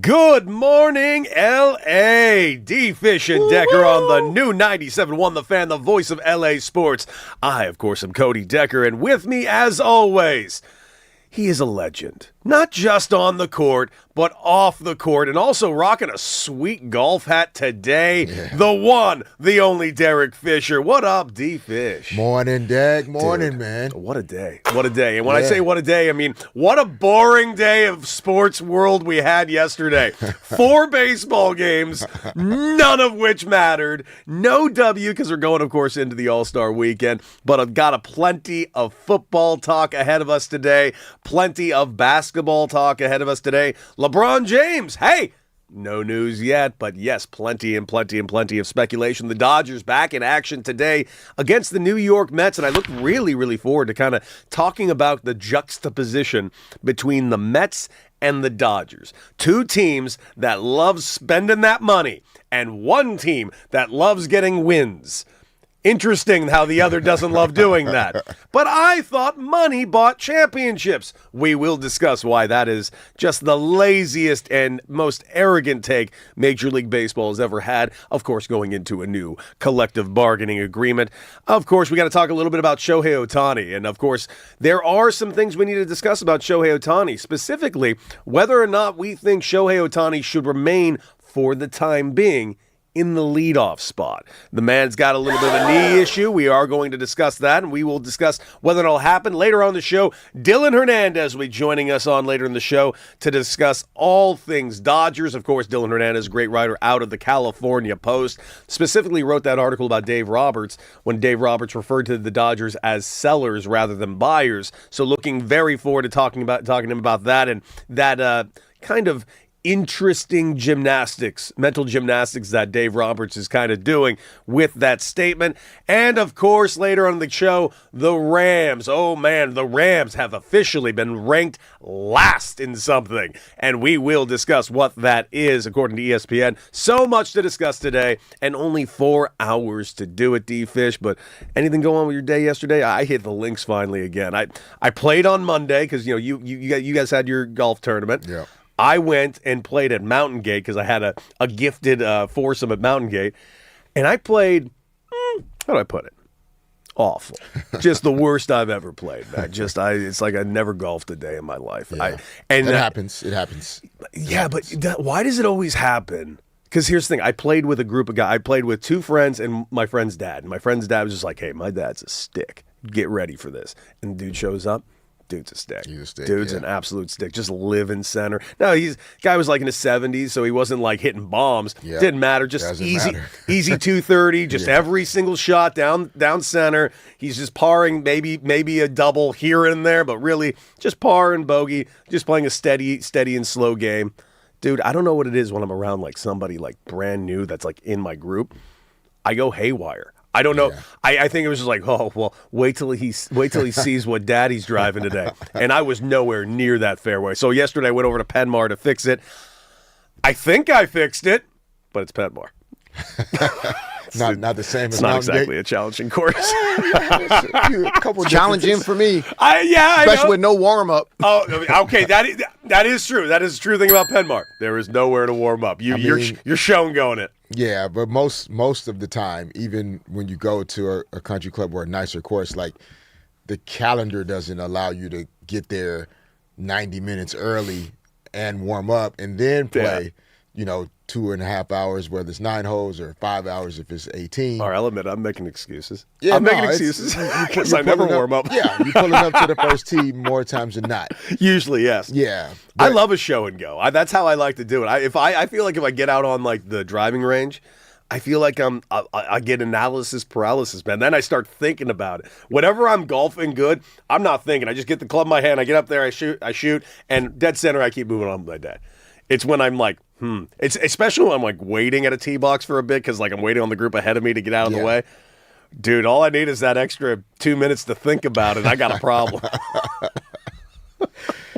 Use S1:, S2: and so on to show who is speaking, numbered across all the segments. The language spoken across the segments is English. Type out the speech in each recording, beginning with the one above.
S1: Good morning, L.A. D-Fish and Decker on the new 97.1 The Fan, the voice of L.A. sports. I, of course, am Cody Decker, and with me, as always, he is a legend. Not just on the court, but off the court, and also rocking a sweet golf hat today. Yeah. The one, the only Derek Fisher. What up, D-Fish?
S2: Morning, Deck. Morning,
S1: Dude,
S2: man.
S1: What a day. What a day. And when I say what a day, I mean, what a boring day of sports world we had yesterday. 4 baseball games, none of which mattered. No W, because we're going, of course, into the All-Star weekend. But I've got a plenty of football talk ahead of us today. Plenty of basketball talk ahead of us today. LeBron James, hey, no news yet, but yes, plenty of speculation. The Dodgers back in action today against the New York Mets, and I look really forward to kind of talking about the juxtaposition between the Mets and the Dodgers. 2 teams that love spending that money, and 1 team that loves getting wins. Interesting how the other doesn't love doing that. But I thought money bought championships. We will discuss why that is just the laziest and most arrogant take Major League Baseball has ever had. Of course, going into a new collective bargaining agreement. Of course, we got to talk a little bit about Shohei Ohtani. And of course, there are some things we need to discuss about Shohei Ohtani. Specifically, whether or not we think Shohei Ohtani should remain, for the time being, in the leadoff spot. The man's got a little bit of a knee issue. We are going to discuss that, and we will discuss whether it'll happen later on the show. Dylan Hernandez will be joining us on later in the show to discuss all things Dodgers. Of course, Dylan Hernandez, great writer out of the California Post, specifically wrote that article about Dave Roberts when Dave Roberts referred to the Dodgers as sellers rather than buyers. So looking very forward to talking to him about that and that kind of interesting mental gymnastics that Dave Roberts is kind of doing with that statement. And of course, later on in the show, the Rams. Oh man, the Rams have officially been ranked last in something. And we will discuss what that is, according to ESPN. So much to discuss today, and only 4 hours to do it, D-Fish. But anything go on with your day yesterday? I hit the links finally again. I played on Monday because you guys had your golf tournament.
S2: Yeah.
S1: I went and played at Mountain Gate because I had a gifted foursome at Mountain Gate. And I played, how do I put it? Awful. Just the worst I've ever played, man. It's like I never golfed a day in my life.
S2: Yeah. It happens. It happens.
S1: Yeah, but why does it always happen? Because here's the thing. I played with a group of guys. I played with 2 friends and my friend's dad. And my friend's dad was just like, hey, my dad's a stick. Get ready for this. And the dude shows up. Dude's a stick.
S2: He's a stick.
S1: Dude's an absolute stick. Just living center. No, guy was like in his 70s, so he wasn't like hitting bombs. Yeah. Didn't matter. Just easy 230. Just every single shot down center. He's just parring maybe a double here and there, but really just par and bogey. Just playing a steady and slow game. Dude, I don't know what it is when I'm around like somebody like brand new that's like in my group. I go haywire. I don't know. Yeah. I think it was just like, oh, well, wait till he sees what daddy's driving today. And I was nowhere near that fairway. So yesterday I went over to Penmar to fix it. I think I fixed it, but it's Penmar.
S2: Not the same as
S1: it's not exactly a challenging course.
S3: Challenging for me.
S2: Especially with no warm-up.
S1: Oh, okay. That is true. That is the true thing about Penmar. There is nowhere to warm up. You're shown going it.
S2: Yeah, but most of the time, even when you go to a country club or a nicer course, like the calendar doesn't allow you to get there 90 minutes early and warm up and then play, 2.5 hours, whether it's 9 holes or 5 hours if it's 18.
S1: All right, I'll admit I'm making excuses.
S2: Yeah,
S1: I'm making excuses because I never warm up.
S2: Yeah, you're pulling up to the first tee more times than not.
S1: Usually, yes.
S2: Yeah.
S1: I love a show and go. That's how I like to do it. I feel like if I get out on like the driving range, I feel like I get analysis paralysis, man. Then I start thinking about it. Whenever I'm golfing good, I'm not thinking. I just get the club in my hand. I get up there, I shoot, and dead center, I keep moving on with my day. It's when I'm like, It's especially when I'm like waiting at a tee box for a bit because like I'm waiting on the group ahead of me to get out of the way. Dude, all I need is that extra 2 minutes to think about it. I got a problem.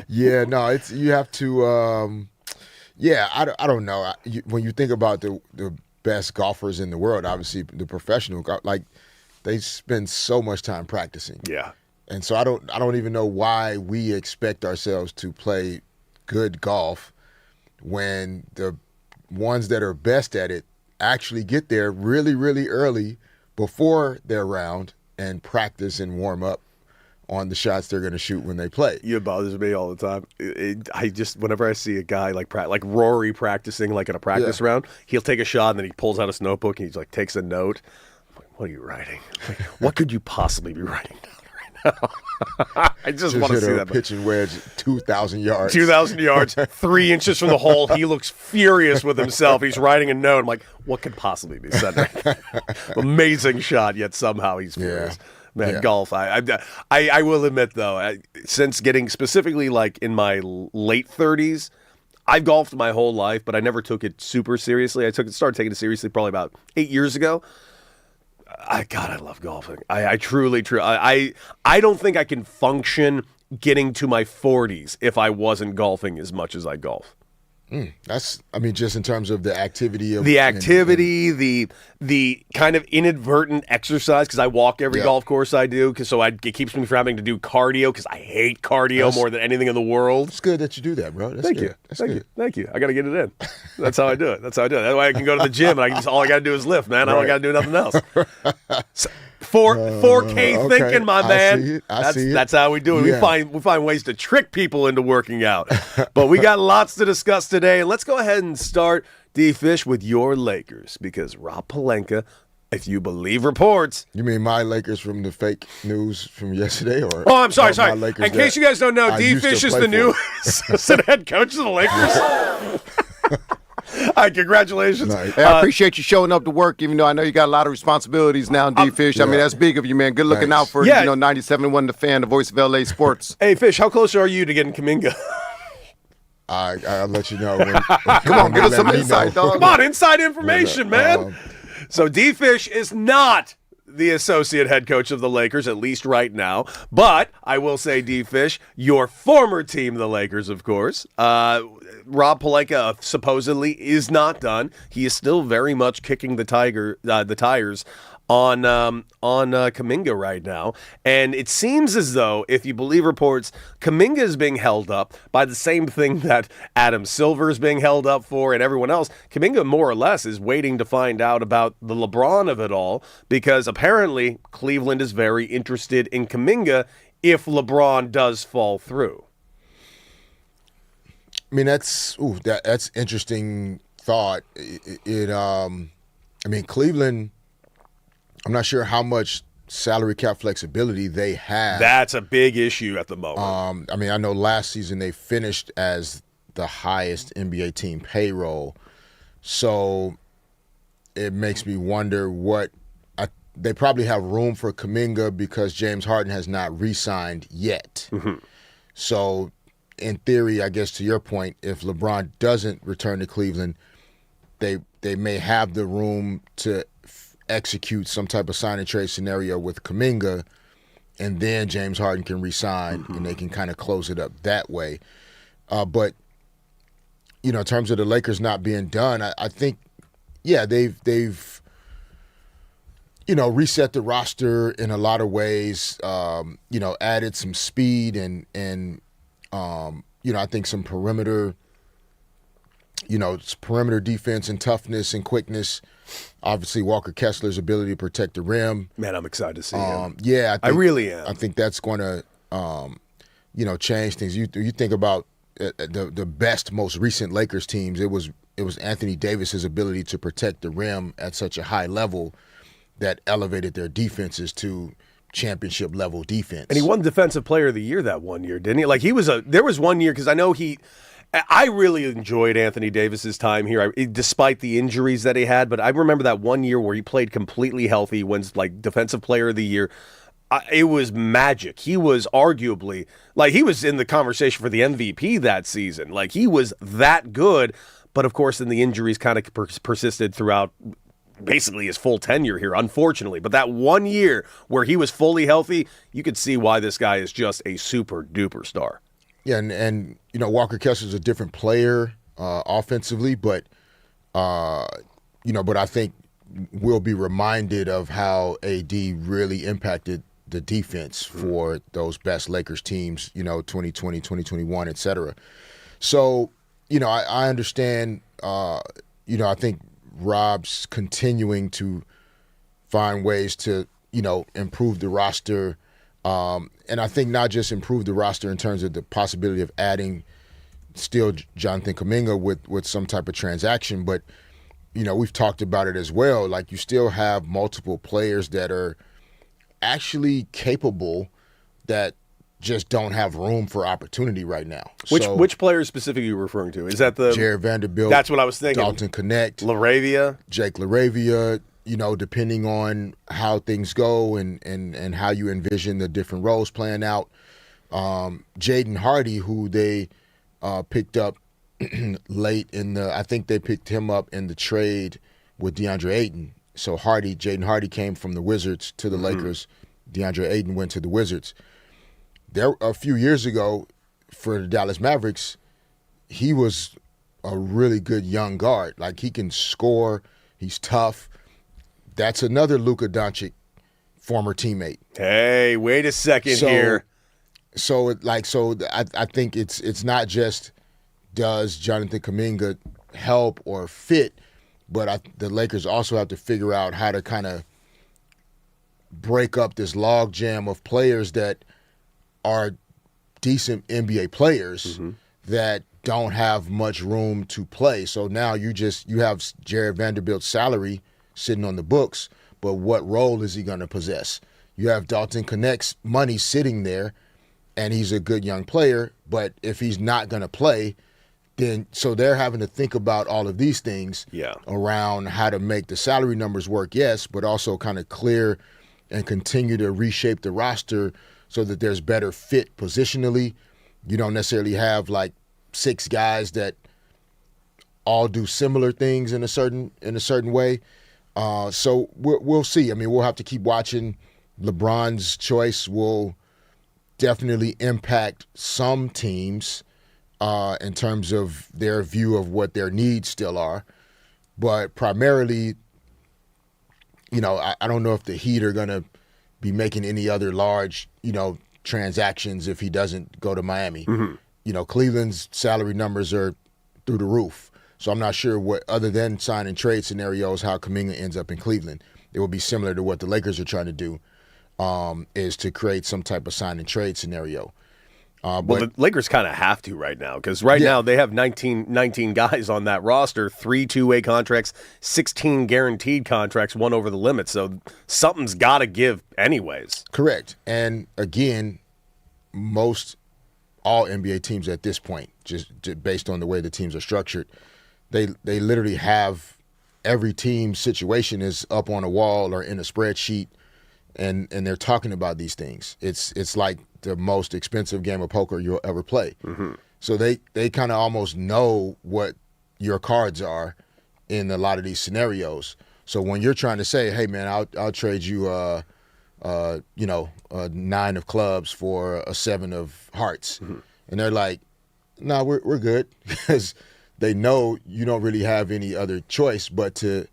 S2: Yeah, no, you have to. I don't know. When you think about the best golfers in the world, obviously the professional, like they spend so much time practicing.
S1: Yeah,
S2: and so I don't even know why we expect ourselves to play good golf when the ones that are best at it actually get there really, really early before their round and practice and warm up on the shots they're going to shoot when they play.
S1: It bothers me all the time. I just, whenever I see a guy like Rory practicing like in a practice round, he'll take a shot and then he pulls out his notebook and he's like takes a note. I'm like, what are you writing? Like, what could you possibly be writing down right now? I just want to see that.
S2: Pitching wedge 2,000 yards.
S1: 2,000 yards, 3 inches from the hole. He looks furious with himself. He's writing a note. I'm like, what could possibly be said right now? Amazing shot, yet somehow he's furious. Man, golf. I will admit, though, since getting specifically like in my late 30s, I've golfed my whole life, but I never took it super seriously. Started taking it seriously probably about 8 years ago. God, I love golfing. I truly. I don't think I can function getting to my 40s if I wasn't golfing as much as I golf.
S2: That's, I mean, just in terms of the activity of
S1: the kind of inadvertent exercise, because I walk every golf course I do, it keeps me from having to do cardio, because I hate cardio more than anything in the world.
S2: It's good that you do that, bro.
S1: Thank you. I got to get it in. That's how I do it. That way I can go to the gym and all I got to do is lift, man. I don't got to do nothing else. 4K thinking, my man.
S2: I see it.
S1: That's how we do it.
S2: Yeah.
S1: We find ways to trick people into working out. But we got lots to discuss today. Let's go ahead and start, D-Fish, with your Lakers, because Rob Pelinka, if you believe reports.
S2: You mean my Lakers from the fake news from yesterday? Or
S1: I'm sorry. In case you guys don't know, D-Fish is the new assistant head coach of the Lakers. Hi, congratulations.
S3: Nice. Hey, I appreciate you showing up to work, even though I know you got a lot of responsibilities now, D-Fish. I mean, that's big of you, man. Good looking out for, 97.1 The Fan, the voice of LA sports.
S1: Hey, Fish, how close are you to getting Kuminga?
S2: I'll let you know.
S3: Come on, give us some insight, dog.
S1: Come on, inside information, man. So D-Fish is not the associate head coach of the Lakers, at least right now. But I will say, D-Fish, your former team, the Lakers, of course, Rob Pelinka supposedly is not done. He is still very much kicking the tires on Kuminga right now. And it seems as though, if you believe reports, Kuminga is being held up by the same thing that Adam Silver is being held up for and everyone else. Kuminga, more or less, is waiting to find out about the LeBron of it all, because apparently Cleveland is very interested in Kuminga if LeBron does fall through.
S2: I mean, that's interesting thought. Cleveland, I'm not sure how much salary cap flexibility they have.
S1: That's a big issue at the moment.
S2: I know last season they finished as the highest NBA team payroll. So it makes me wonder they probably have room for Kuminga because James Harden has not re-signed yet. Mm-hmm. So in theory, I guess to your point, if LeBron doesn't return to Cleveland, they may have the room to execute some type of sign and trade scenario with Kuminga, and then James Harden can re-sign, and they can kind of close it up that way. But in terms of the Lakers not being done, I think, they've reset the roster in a lot of ways. Added some speed and I think some perimeter defense and toughness and quickness. Obviously, Walker Kessler's ability to protect the rim.
S1: Man, I'm excited to see him.
S2: Yeah,
S1: I really am.
S2: I think that's going to, change things. You think about the best, most recent Lakers teams. It was Anthony Davis's ability to protect the rim at such a high level that elevated their defenses to championship level defense.
S1: And he won Defensive Player of the Year that one year, didn't he? Like there was one year, because I know I really enjoyed Anthony Davis's time here, despite the injuries that he had. But I remember that one year where he played completely healthy, wins Defensive Player of the Year. It was magic. He was arguably, he was in the conversation for the MVP that season. He was that good. But of course, then the injuries kind of persisted throughout basically his full tenure here, unfortunately. But that one year where he was fully healthy, you could see why this guy is just a super duper star.
S2: Yeah, and Walker Kessler's a different player offensively, but I think we'll be reminded of how AD really impacted the defense for those best Lakers teams, 2020, 2021, et cetera. So, I understand. I think Rob's continuing to find ways to, improve the roster. And I think not just improve the roster in terms of the possibility of adding still Jonathan Kuminga with some type of transaction, but, we've talked about it as well. Like, you still have multiple players that are actually capable that just don't have room for opportunity right now.
S1: Which players specifically are you referring to? Is that the
S2: Jared Vanderbilt?
S1: That's what I was thinking.
S2: Dalton Connect,
S1: Jake
S2: LaRavia. Depending on how things go and how you envision the different roles playing out. Jaden Hardy, who they picked up late I think they picked him up in the trade with DeAndre Ayton. So Jaden Hardy came from the Wizards to the Lakers. DeAndre Ayton went to the Wizards. There, a few years ago, for the Dallas Mavericks, he was a really good young guard. Like, he can score. He's tough. That's another Luka Doncic former teammate.
S1: Hey, wait a second here.
S2: So I think it's not just does Jonathan Kuminga help or fit, but the Lakers also have to figure out how to kind of break up this log jam of players that are decent NBA players that don't have much room to play. So now you have Jared Vanderbilt's salary sitting on the books, but what role is he going to possess? You have Dalton Connect's money sitting there, and he's a good young player, but if he's not going to play, then so they're having to think about all of these things around how to make the salary numbers work, yes, but also kind of clear and continue to reshape the roster so that there's better fit positionally. You don't necessarily have like 6 guys that all do similar things in a certain way. So we'll see. I mean, we'll have to keep watching. LeBron's choice will definitely impact some teams in terms of their view of what their needs still are. But primarily, I don't know if the Heat are going to be making any other large, transactions if he doesn't go to Miami. Cleveland's salary numbers are through the roof. So I'm not sure what, other than sign and trade scenarios, how Kuminga ends up in Cleveland. It will be similar to what the Lakers are trying to do, is to create some type of sign and trade scenario.
S1: Well, the Lakers kind of have to right now, because now they have 19 guys on that roster, 3 two-way contracts, 16 guaranteed contracts, 1 over the limit. So something's got to give anyways.
S2: Correct. And again, all NBA teams at this point, just based on the way the teams are structured, they literally have every team's situation is up on a wall or in a spreadsheet, and they're talking about these things. It's like the most expensive game of poker you'll ever play. So they kind of almost know what your cards are in a lot of these scenarios. So when you're trying to say, hey man, I'll trade you a 9 of clubs for a 7 of hearts, and they're like, no, we're good, because they know you don't really have any other choice but to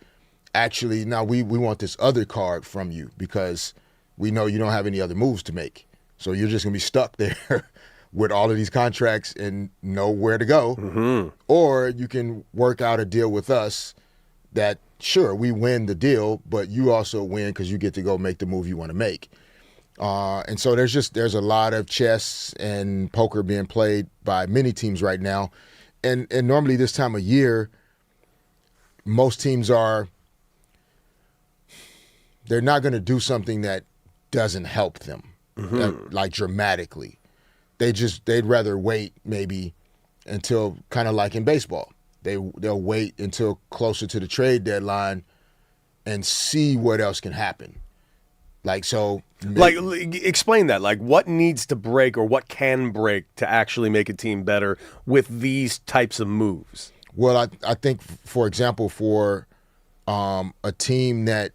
S2: actually, now we want this other card from you because we know you don't have any other moves to make. So you're just going to be stuck there with all of these contracts and know where to go. Or you can work out a deal with us that, sure, we win the deal, but you also win because you get to go make the move you want to make. And so there's a lot of chess and poker being played by many teams right now. And normally this time of year, most teams they're not going to do something that doesn't help them, like dramatically. They'd rather wait maybe until, kind of like in baseball, they'll wait until closer to the trade deadline and see what else can happen.
S1: Explain that. Like, what needs to break or what can break to actually make a team better with these types of moves?
S2: Well, I think, for example, for a team that,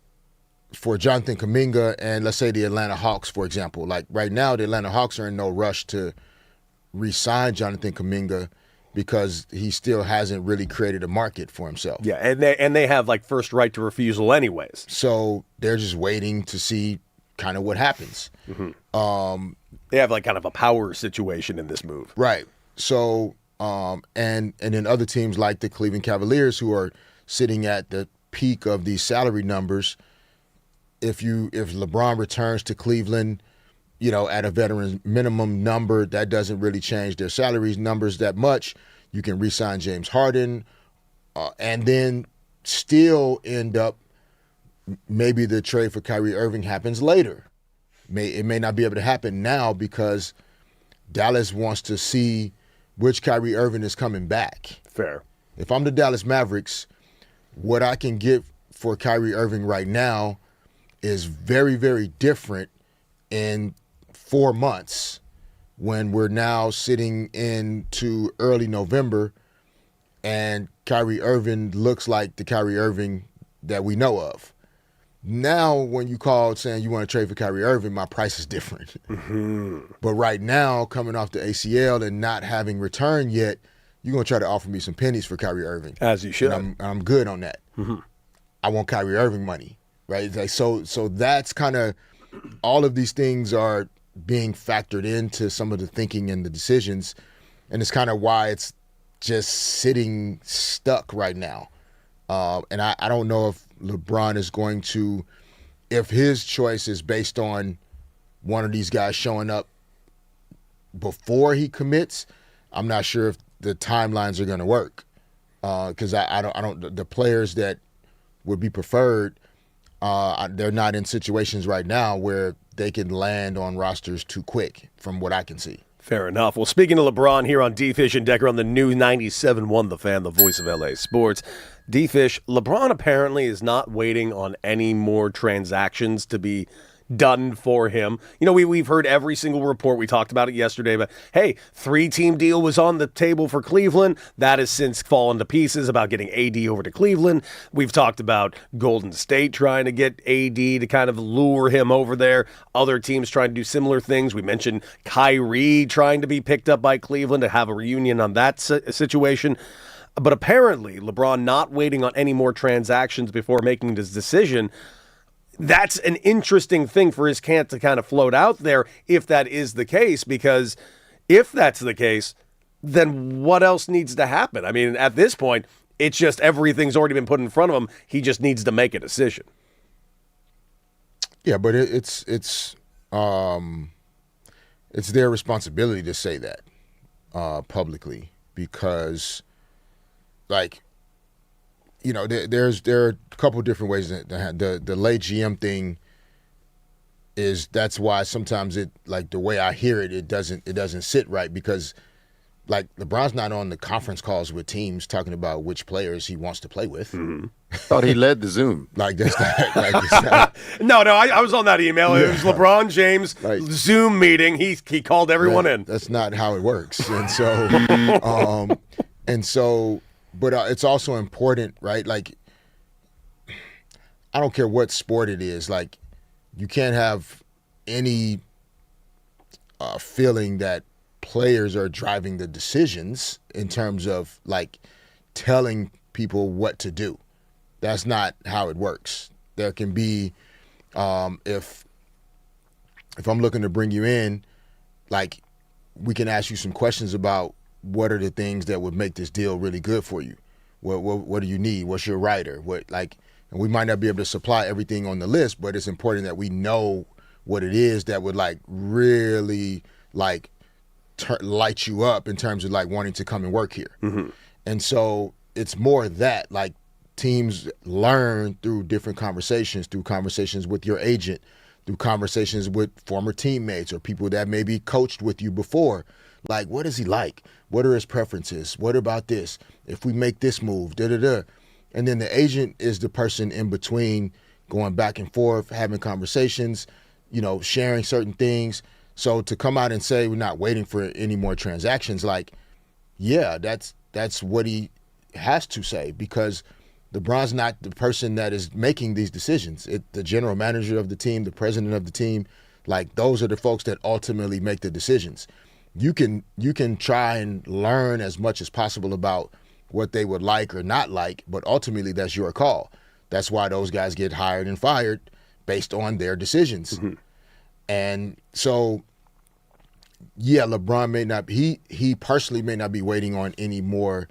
S2: for Jonathan Kuminga and let's say the Atlanta Hawks, for example, like right now the Atlanta Hawks are in no rush to re-sign Jonathan Kuminga because he still hasn't really created a market for himself.
S1: Yeah, and they have like first right to refusal anyways.
S2: So they're just waiting to see kind of what happens.
S1: They have like kind of a power situation in this move.
S2: Right. So And then other teams like the Cleveland Cavaliers, who are sitting at the peak of these salary numbers. If LeBron returns to Cleveland, at a veteran minimum number, that doesn't really change their salary numbers that much. You can re-sign James Harden, and then still end up, maybe the trade for Kyrie Irving happens later. It may not be able to happen now because Dallas wants to see which Kyrie Irving is coming back.
S1: Fair.
S2: If I'm the Dallas Mavericks, what I can get for Kyrie Irving right now is very, very different in 4 months when we're now sitting into early November and Kyrie Irving looks like the Kyrie Irving that we know of. Now, when you called saying you want to trade for Kyrie Irving, my price is different.
S1: Mm-hmm.
S2: But right now, coming off the ACL and not having returned yet, you're going to try to offer me some pennies for Kyrie Irving.
S1: As you should.
S2: And I'm good on that.
S1: Mm-hmm.
S2: I want Kyrie Irving money, right? Like, so that's kind of, all of these things are being factored into some of the thinking and the decisions, and it's kind of why it's just sitting stuck right now. And I don't know if LeBron is going to, if his choice is based on one of these guys showing up before he commits, I'm not sure if the timelines are going to work. Because I don't, the players that would be preferred, they're not in situations right now where they can land on rosters too quick, from what I can see.
S1: Fair enough. Well, speaking of LeBron here on D-Fish and Decker on the new 97.1 The Fan, the voice of LA Sports. D-Fish, LeBron apparently is not waiting on any more transactions to be done for him. We've heard every single report. We talked about it yesterday, but hey, 3-team deal was on the table for Cleveland. That has since fallen to pieces about getting AD over to Cleveland. We've talked about Golden State trying to get AD to kind of lure him over there. Other teams trying to do similar things. We mentioned Kyrie trying to be picked up by Cleveland to have a reunion on that situation. But apparently, LeBron not waiting on any more transactions before making this decision. That's an interesting thing for his camp to kind of float out there if that is the case, because if that's the case, then what else needs to happen? I mean, at this point, it's just everything's already been put in front of him. He just needs to make a decision.
S2: Yeah, but it's their responsibility to say that publicly, because, like, there are a couple different ways that the late GM thing is. That's why sometimes it, like, the way I hear it, it doesn't sit right, because, like, LeBron's not on the conference calls with teams talking about which players he wants to play with.
S1: Mm-hmm.
S3: Thought he led the Zoom.
S2: Like, that's not, like, it's not.
S1: No, I was on that email. It was LeBron James Zoom meeting. He called everyone in.
S2: That's not how it works, and so. But it's also important, right? Like, I don't care what sport it is. Like, you can't have any feeling that players are driving the decisions in terms of, like, telling people what to do. That's not how it works. There can be, if I'm looking to bring you in, like, we can ask you some questions about what are the things that would make this deal really good for you? What do you need? What's your Reiter? And we might not be able to supply everything on the list, but it's important that we know what it is that would, like, really, like, light you up in terms of, like, wanting to come and work here.
S1: Mm-hmm.
S2: And so it's more that, like, teams learn through different conversations, through conversations with your agent, through conversations with former teammates or people that maybe coached with you before. Like, what is he like? What are his preferences? What about this? If we make this move, da-da-da. And then the agent is the person in between, going back and forth, having conversations, sharing certain things. So to come out and say we're not waiting for any more transactions, like, yeah, that's what he has to say, because LeBron's not the person that is making these decisions. The general manager of the team, the president of the team, like, those are the folks that ultimately make the decisions. You can try and learn as much as possible about what they would like or not like, but ultimately that's your call. That's why those guys get hired and fired based on their decisions. Mm-hmm. And so yeah, LeBron may not. He personally may not be waiting on any more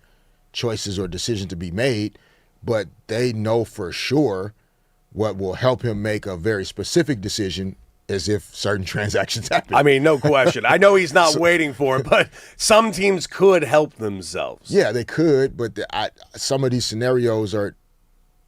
S2: choices or decisions to be made, but they know for sure what will help him make a very specific decision as if certain transactions happen.
S1: I mean, no question. I know he's not waiting for it, but some teams could help themselves.
S2: Yeah, they could, but some of these scenarios are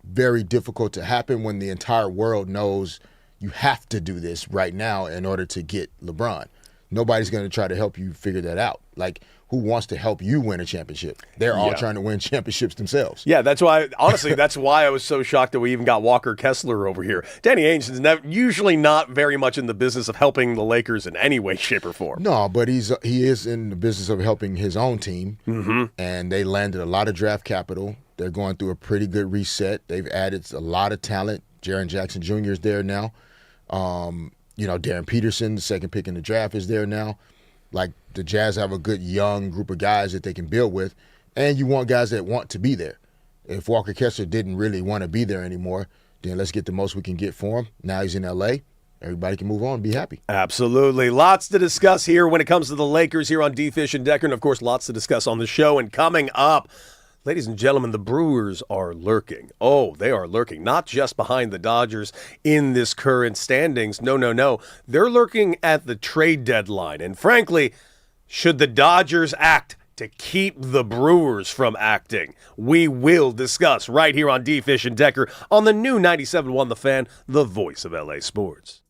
S2: very difficult to happen when the entire world knows you have to do this right now in order to get LeBron. Nobody's going to try to help you figure that out. Like, who wants to help you win a championship? They're all trying to win championships themselves.
S1: Yeah, that's why, honestly, that's why I was so shocked that we even got Walker Kessler over here. Danny Ainge is usually not very much in the business of helping the Lakers in any way, shape, or form.
S2: No, but he is in the business of helping his own team, and they landed a lot of draft capital. They're going through a pretty good reset. They've added a lot of talent. Jaren Jackson Jr. is there now. Darren Peterson, the second pick in the draft, is there now. Like, the Jazz have a good young group of guys that they can build with, and you want guys that want to be there. If Walker Kessler didn't really want to be there anymore, then let's get the most we can get for him. Now he's in L.A. Everybody can move on and be happy.
S1: Absolutely. Lots to discuss here when it comes to the Lakers here on D-Fish and Decker, and, of course, lots to discuss on the show. And coming up, ladies and gentlemen, the Brewers are lurking. Oh, they are lurking. Not just behind the Dodgers in this current standings. No. They're lurking at the trade deadline. And frankly, should the Dodgers act to keep the Brewers from acting? We will discuss right here on D-Fish and Decker on the new 97.1 The Fan, the voice of LA Sports.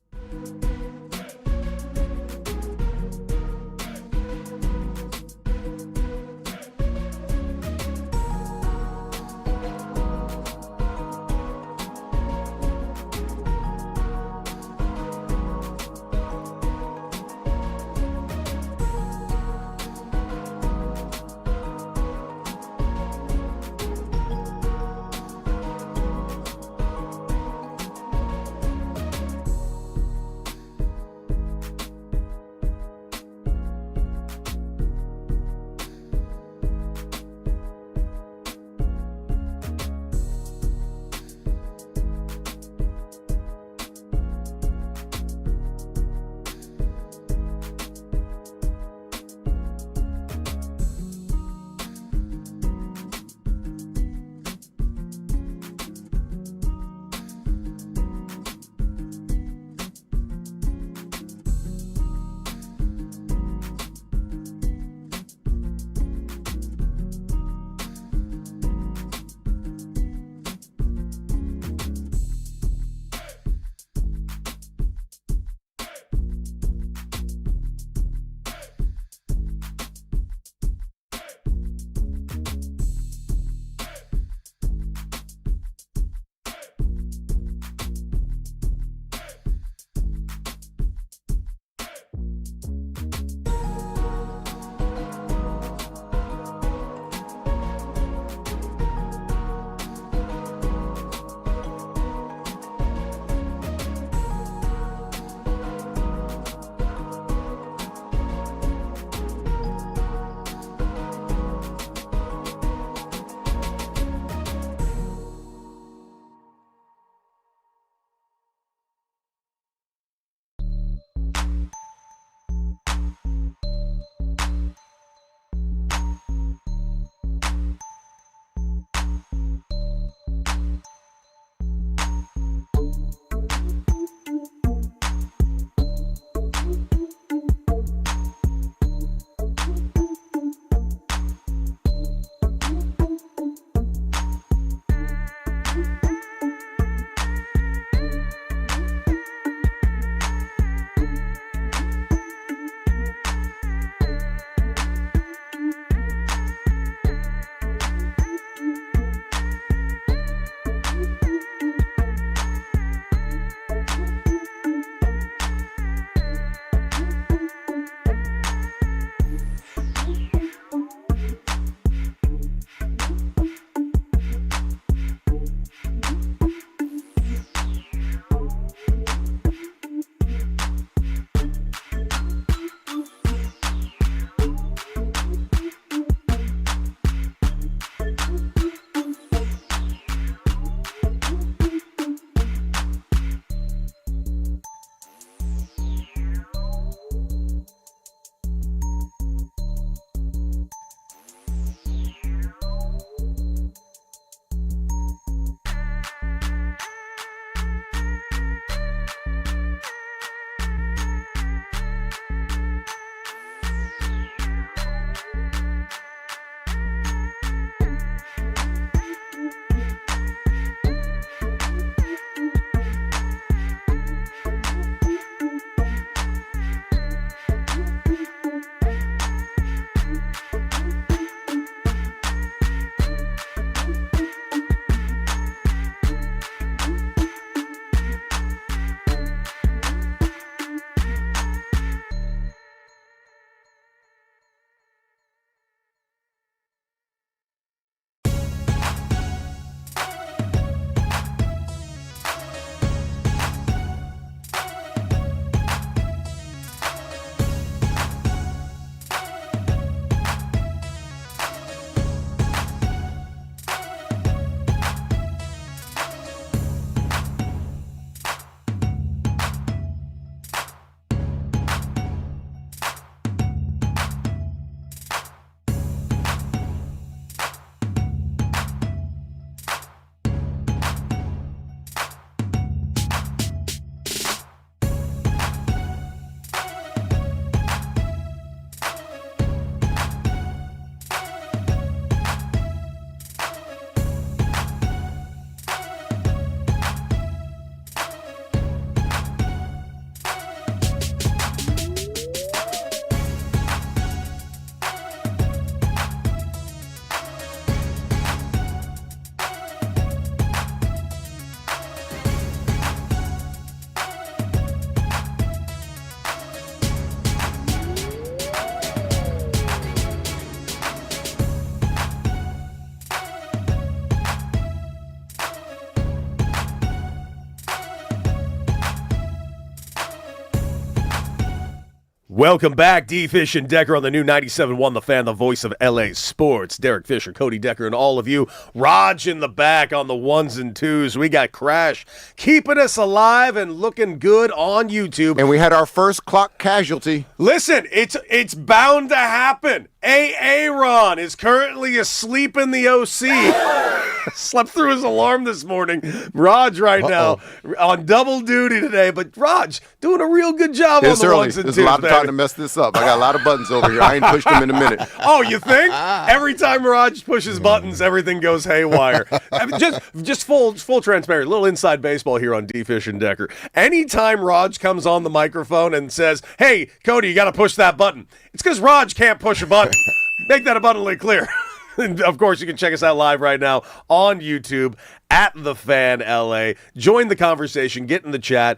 S1: Welcome back, D. Fish and Decker on the new 97.1 The Fan, the voice of LA sports. Derek Fisher, Cody Decker, and all of you. Raj in the back on the ones and twos. We got Crash keeping us alive and looking good on YouTube.
S3: And we had our first clock casualty.
S1: Listen, it's bound to happen. Aaron is currently asleep in the OC. Slept through his alarm this morning. Raj now on double duty today, but Raj doing a real good job on the ones and twos.
S3: There's a lot of time to mess this up. I got a lot of buttons over here. I ain't pushed them in a minute.
S1: Oh, you think? Every time Raj pushes buttons, everything goes haywire. Just full transparency, a little inside baseball here on D. Fish and Decker. Anytime Raj comes on the microphone and says, "Hey, Cody, you got to push that button," it's because Raj can't push a button. Make that abundantly clear. And of course, you can check us out live right now on YouTube at The Fan LA. Join the conversation. Get in the chat.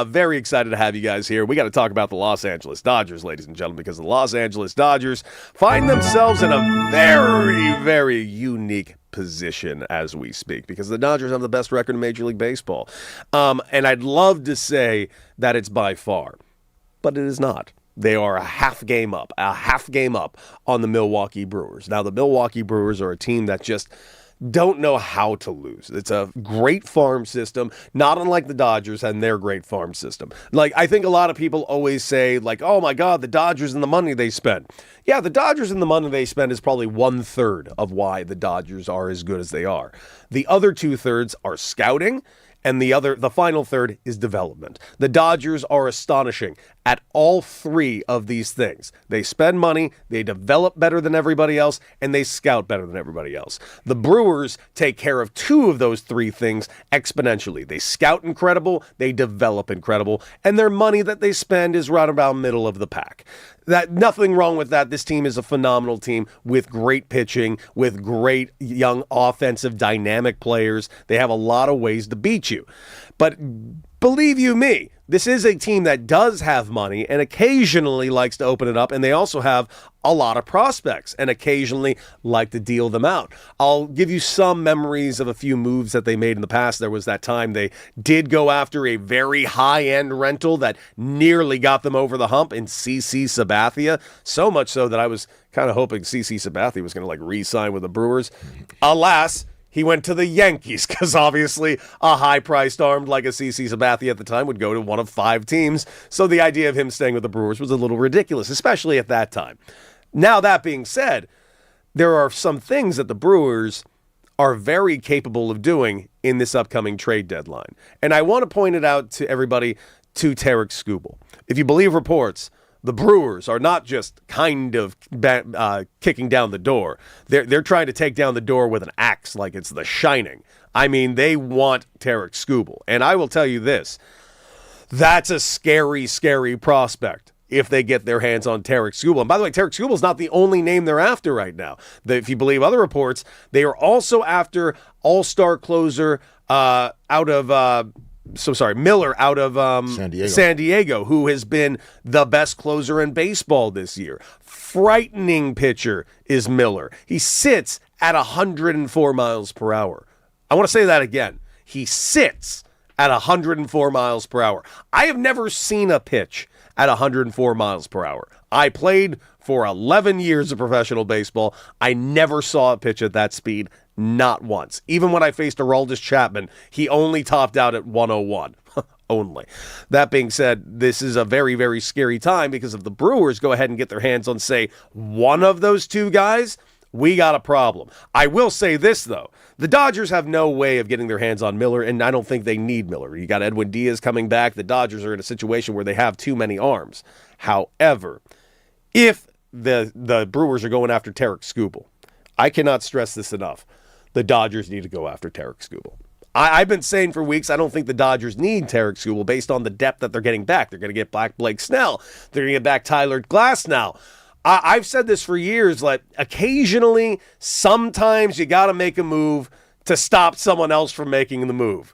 S1: Very excited to have you guys here. We got to talk about the Los Angeles Dodgers, ladies and gentlemen, because the Los Angeles Dodgers find themselves in a very, very unique position as we speak, because the Dodgers have the best record in Major League Baseball. And I'd love to say that it's by far, but it is not. They are a half game up on the Milwaukee Brewers. Now, the Milwaukee Brewers are a team that just don't know how to lose. It's a great farm system, not unlike the Dodgers and their great farm system. Like, I think a lot of people always say, like, oh my God, the Dodgers and the money they spend. Yeah, the Dodgers and the money they spend is probably 1/3 of why the Dodgers are as good as they are. The other 2/3 are scouting, and the final third is development. The Dodgers are astonishing at all three of these things. They spend money, they develop better than everybody else, and they scout better than everybody else. The Brewers take care of two of those three things exponentially. They scout incredible, they develop incredible, and their money that they spend is right about middle of the pack. Nothing wrong with that. This team is a phenomenal team with great pitching, with great young offensive dynamic players. They have a lot of ways to beat you. But believe you me, this is a team that does have money and occasionally likes to open it up, and they also have a lot of prospects and occasionally like to deal them out. I'll give you some memories of a few moves that they made in the past. There was that time they did go after a very high-end rental that nearly got them over the hump in CC Sabathia, so much so that I was kind of hoping CC Sabathia was going to re-sign with the Brewers. Alas, he went to the Yankees because obviously a high-priced arm like a CC Sabathia at the time would go to one of 5 teams. So the idea of him staying with the Brewers was a little ridiculous, especially at that time. Now, that being said, there are some things that the Brewers are very capable of doing in this upcoming trade deadline. And I want to point it out to everybody, to Tarek Skubal. If you believe reports, the Brewers are not just kind of kicking down the door. They're trying to take down the door with an axe like it's The Shining. I mean, they want Tarek Skubal. And I will tell you this, that's a scary, scary prospect if they get their hands on Tarek Skubal. And by the way, Tarek Skubal is not the only name they're after right now. If you believe other reports, they are also after all-star closer Miller out of San Diego, who has been the best closer in baseball this year. Frightening pitcher is Miller. He sits at 104 miles per hour. I want to say that again. He sits at 104 miles per hour. I have never seen a pitch at 104 miles per hour. I played for 11 years of professional baseball. I never saw a pitch at that speed, not once. Even when I faced Aroldis Chapman, he only topped out at 101. Only. That being said, this is a very, very scary time because if the Brewers go ahead and get their hands on, say, one of those two guys, we got a problem. I will say this, though. The Dodgers have no way of getting their hands on Miller, and I don't think they need Miller. You got Edwin Diaz coming back. The Dodgers are in a situation where they have too many arms. However, if the Brewers are going after Tarek Skubal, I cannot stress this enough. The Dodgers need to go after Tarek Skubal. I've been saying for weeks, I don't think the Dodgers need Tarek Skubal based on the depth that they're getting back. They're going to get back Blake Snell. They're going to get back Tyler Glasnow. I've said this for years, like occasionally, sometimes you got to make a move to stop someone else from making the move.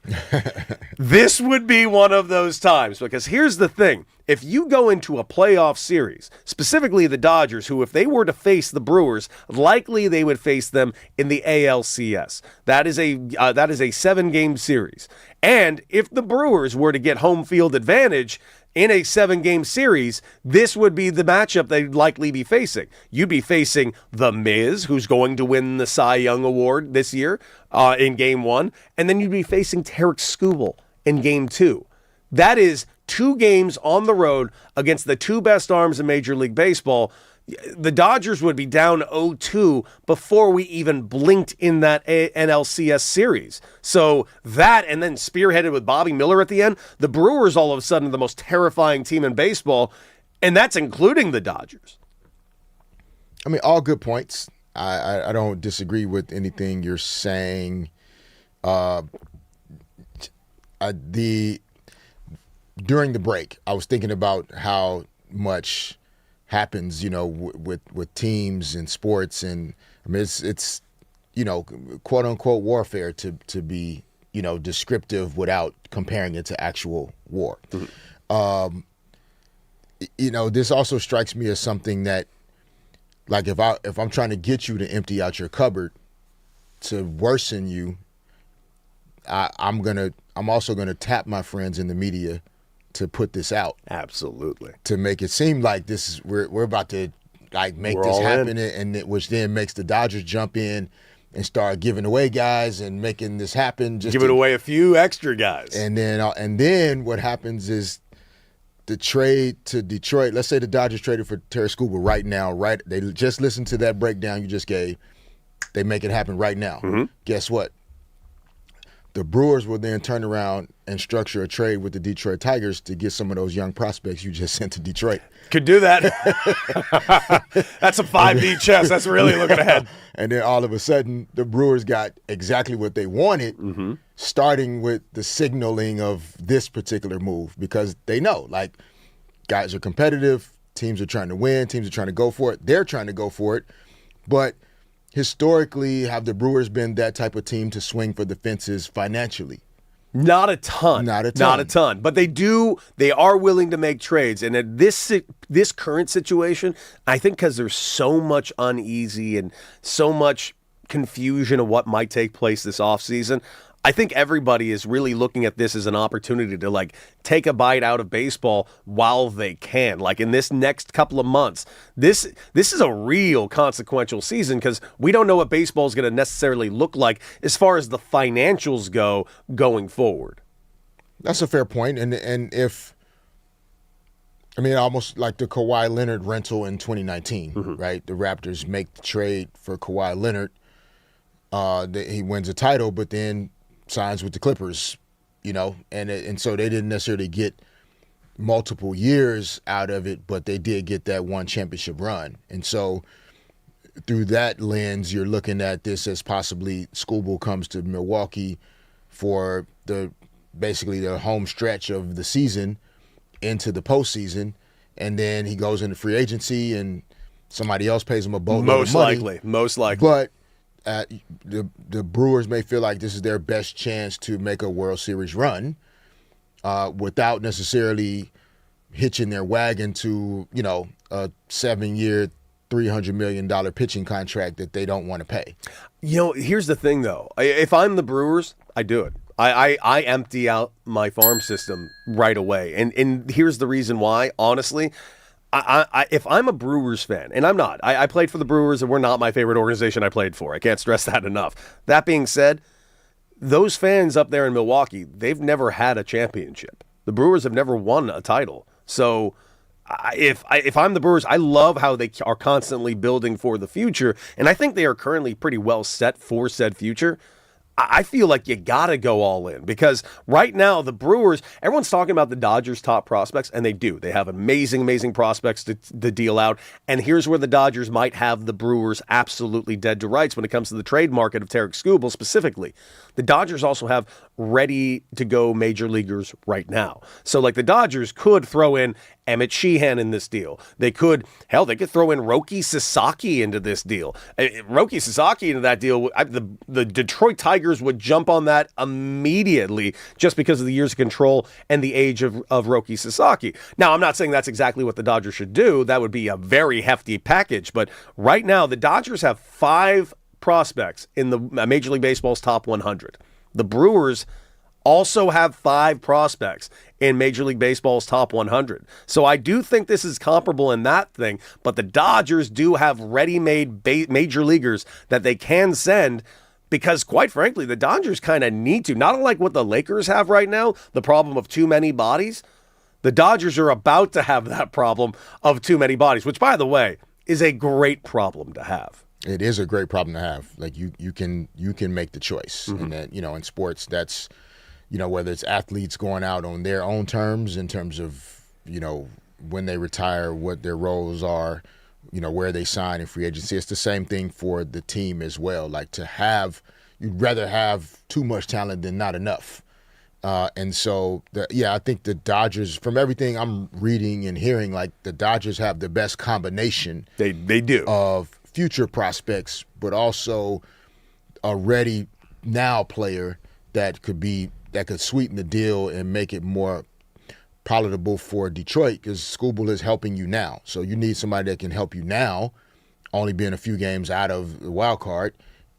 S1: This would be one of those times, because here's the thing. If you go into a playoff series, specifically the Dodgers, who if they were to face the Brewers, likely they would face them in the ALCS. That is a 7-game series. And if the Brewers were to get home field advantage in a 7-game series, this would be the matchup they'd likely be facing. You'd be facing The Miz, who's going to win the Cy Young Award this year in Game 1, and then you'd be facing Tarek Skubal in Game 2. That is 2 games on the road against the 2 best arms in Major League Baseball. The Dodgers would be down 0-2 before we even blinked in that NLCS series. So that, and then spearheaded with Bobby Miller at the end, the Brewers all of a sudden are the most terrifying team in baseball, and that's including the Dodgers.
S2: I mean, all good points. I don't disagree with anything you're saying. During the break, I was thinking about how much happens, with teams and sports, and I mean it's quote unquote warfare to be descriptive without comparing it to actual war. Mm-hmm. This also strikes me as something that, like, if I'm trying to get you to empty out your cupboard to worsen you, I'm also gonna tap my friends in the media to put this out.
S1: Absolutely.
S2: To make it seem like we're about to make this happen, which then makes the Dodgers jump in and start giving away guys and making this happen.
S1: Giving away a few extra guys.
S2: And then what happens is the trade to Detroit. Let's say the Dodgers traded for Tarek Skubal right now. Right? They just listened to that breakdown you just gave. They make it happen right now. Mm-hmm. Guess what? The Brewers will then turn around and structure a trade with the Detroit Tigers to get some of those young prospects you just sent to Detroit.
S1: Could do that. That's a 5D chess. That's really looking ahead.
S2: And then all of a sudden, the Brewers got exactly what they wanted, mm-hmm. starting with the signaling of this particular move, because they know, guys are competitive, teams are trying to win, teams are trying to go for it. They're trying to go for it. But historically, have the Brewers been that type of team to swing for the fences financially?
S1: Not a ton. But they are willing to make trades. And at this current situation, I think because there's so much uneasy and so much confusion of what might take place this offseason, I think everybody is really looking at this as an opportunity to take a bite out of baseball while they can. In this next couple of months, this is a real consequential season because we don't know what baseball is going to necessarily look like as far as the financials go going forward.
S2: That's a fair point. And almost like the Kawhi Leonard rental in 2019, mm-hmm. right? The Raptors make the trade for Kawhi Leonard. He wins a title, but then signs with the Clippers, and so they didn't necessarily get multiple years out of it, but they did get that one championship run. And so through that lens, you're looking at this as possibly Skubal comes to Milwaukee for basically the home stretch of the season into the postseason, and then he goes into free agency and somebody else pays him a boatload of money.
S1: Most likely.
S2: But the Brewers may feel like this is their best chance to make a World Series run without necessarily hitching their wagon to, a 7-year, $300 million pitching contract that they don't want to pay.
S1: Here's the thing, though. If I'm the Brewers, I do it. I empty out my farm system right away. And here's the reason why, honestly. If I'm a Brewers fan, and I'm not, I played for the Brewers and we're not my favorite organization I played for. I can't stress that enough. That being said, those fans up there in Milwaukee, they've never had a championship. The Brewers have never won a title. So if I'm the Brewers, I love how they are constantly building for the future, and I think they are currently pretty well set for said future. I feel like you got to go all in because right now the Brewers, everyone's talking about the Dodgers' top prospects, and they do. They have amazing, amazing prospects to deal out. And here's where the Dodgers might have the Brewers absolutely dead to rights when it comes to the trade market of Tarek Skubal specifically. The Dodgers also have ready-to-go major leaguers right now. So, the Dodgers could throw in Emmett Sheehan in this deal. They could throw in Roki Sasaki into this deal. Roki Sasaki into that deal, the Detroit Tigers would jump on that immediately just because of the years of control and the age of Roki Sasaki. Now, I'm not saying that's exactly what the Dodgers should do. That would be a very hefty package. But right now, the Dodgers have 5 prospects in the Major League Baseball's top 100. The Brewers also have 5 prospects in Major League Baseball's top 100. So I do think this is comparable in that thing, but the Dodgers do have ready-made major leaguers that they can send because, quite frankly, the Dodgers kind of need to. Not unlike what the Lakers have right now, the problem of too many bodies. The Dodgers are about to have that problem of too many bodies, which, by the way, is a great problem to have.
S2: It is a great problem to have. Like you can make the choice, and that in sports, that's whether it's athletes going out on their own terms in terms of when they retire, what their roles are, where they sign in free agency. It's the same thing for the team as well. Like you'd rather have too much talent than not enough. And so, I think the Dodgers, from everything I'm reading and hearing, like the Dodgers have the best combination.
S1: They do
S2: of future prospects, but also a ready now player that could sweeten the deal and make it more palatable for Detroit, because Skubal is helping you now. So you need somebody that can help you now, only being a few games out of the wild card,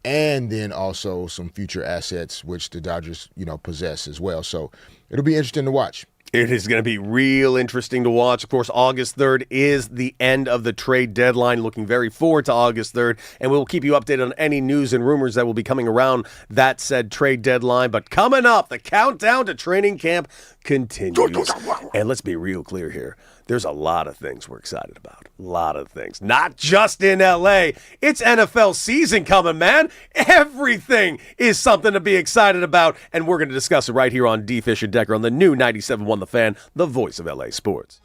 S2: and then also some future assets, which the Dodgers, possess as well. So it'll be interesting to watch.
S1: It is going to be real interesting to watch. Of course, August 3rd is the end of the trade deadline. Looking very forward to August 3rd, and we'll keep you updated on any news and rumors that will be coming around that said trade deadline. But coming up, the countdown to training camp continues. And let's be real clear here. There's a lot of things we're excited about. A lot of things. Not just in L.A. It's NFL season coming, man. Everything is something to be excited about. And we're going to discuss it right here on D. Fish and Decker on the new 97.1 The Fan, the voice of L.A. sports.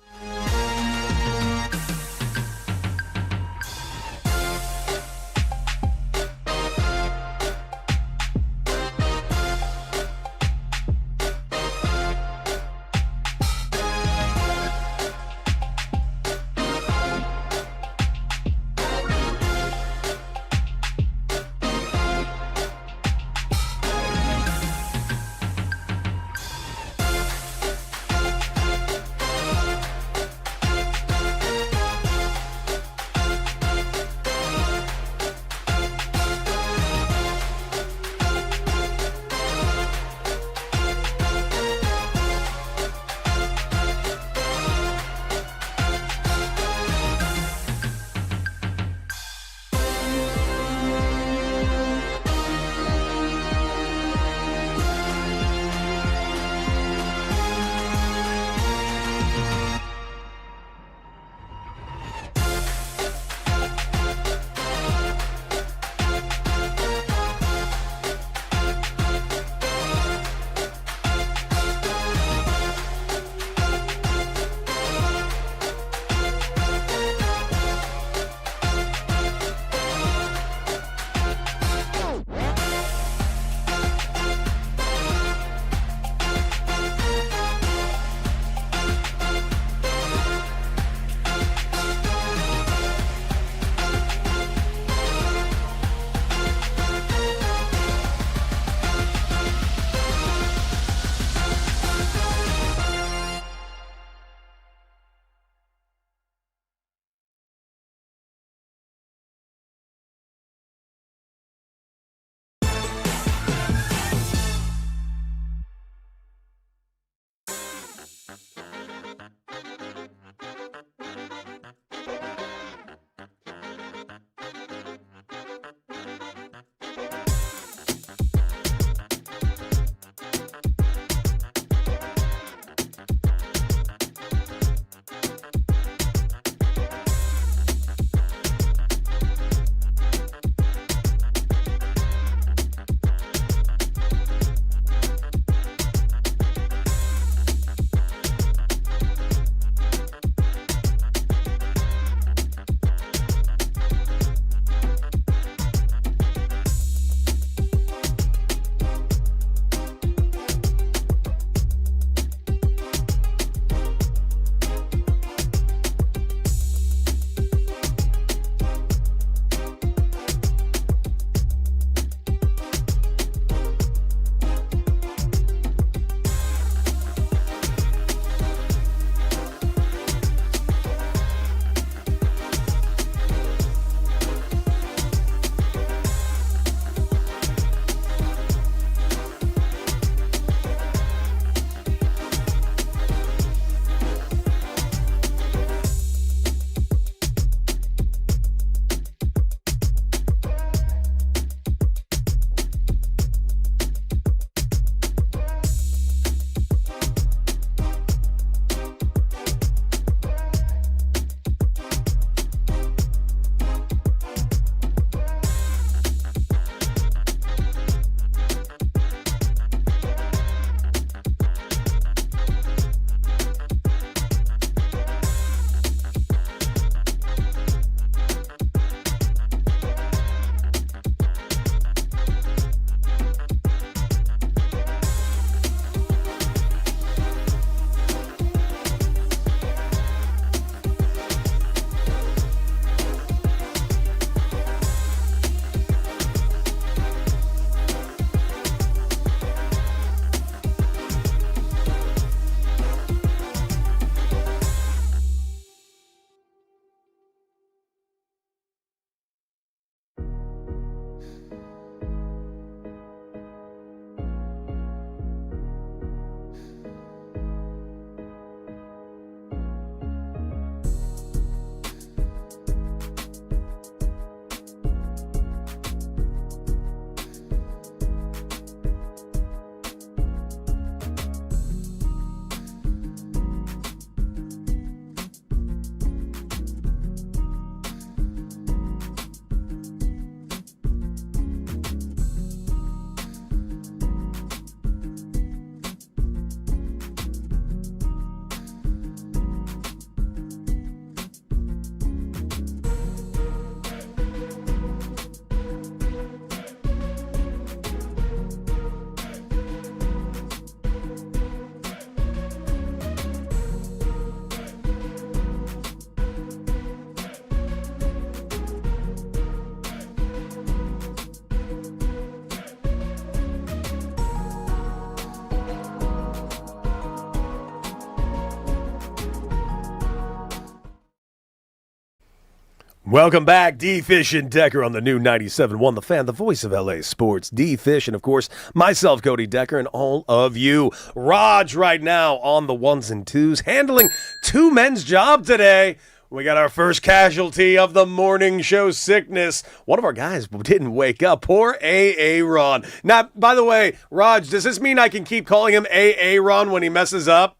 S1: Welcome back, D-Fish and Decker on the new 97.1 The Fan, the voice of LA sports. D-Fish and, of course, myself, Cody Decker, and all of you. Raj right now on the ones and twos, handling two men's job today. We got our first casualty of the morning show sickness. One of our guys didn't wake up. Poor Aaron. Now, by the way, Raj, does this mean I can keep calling him Aaron when he messes up?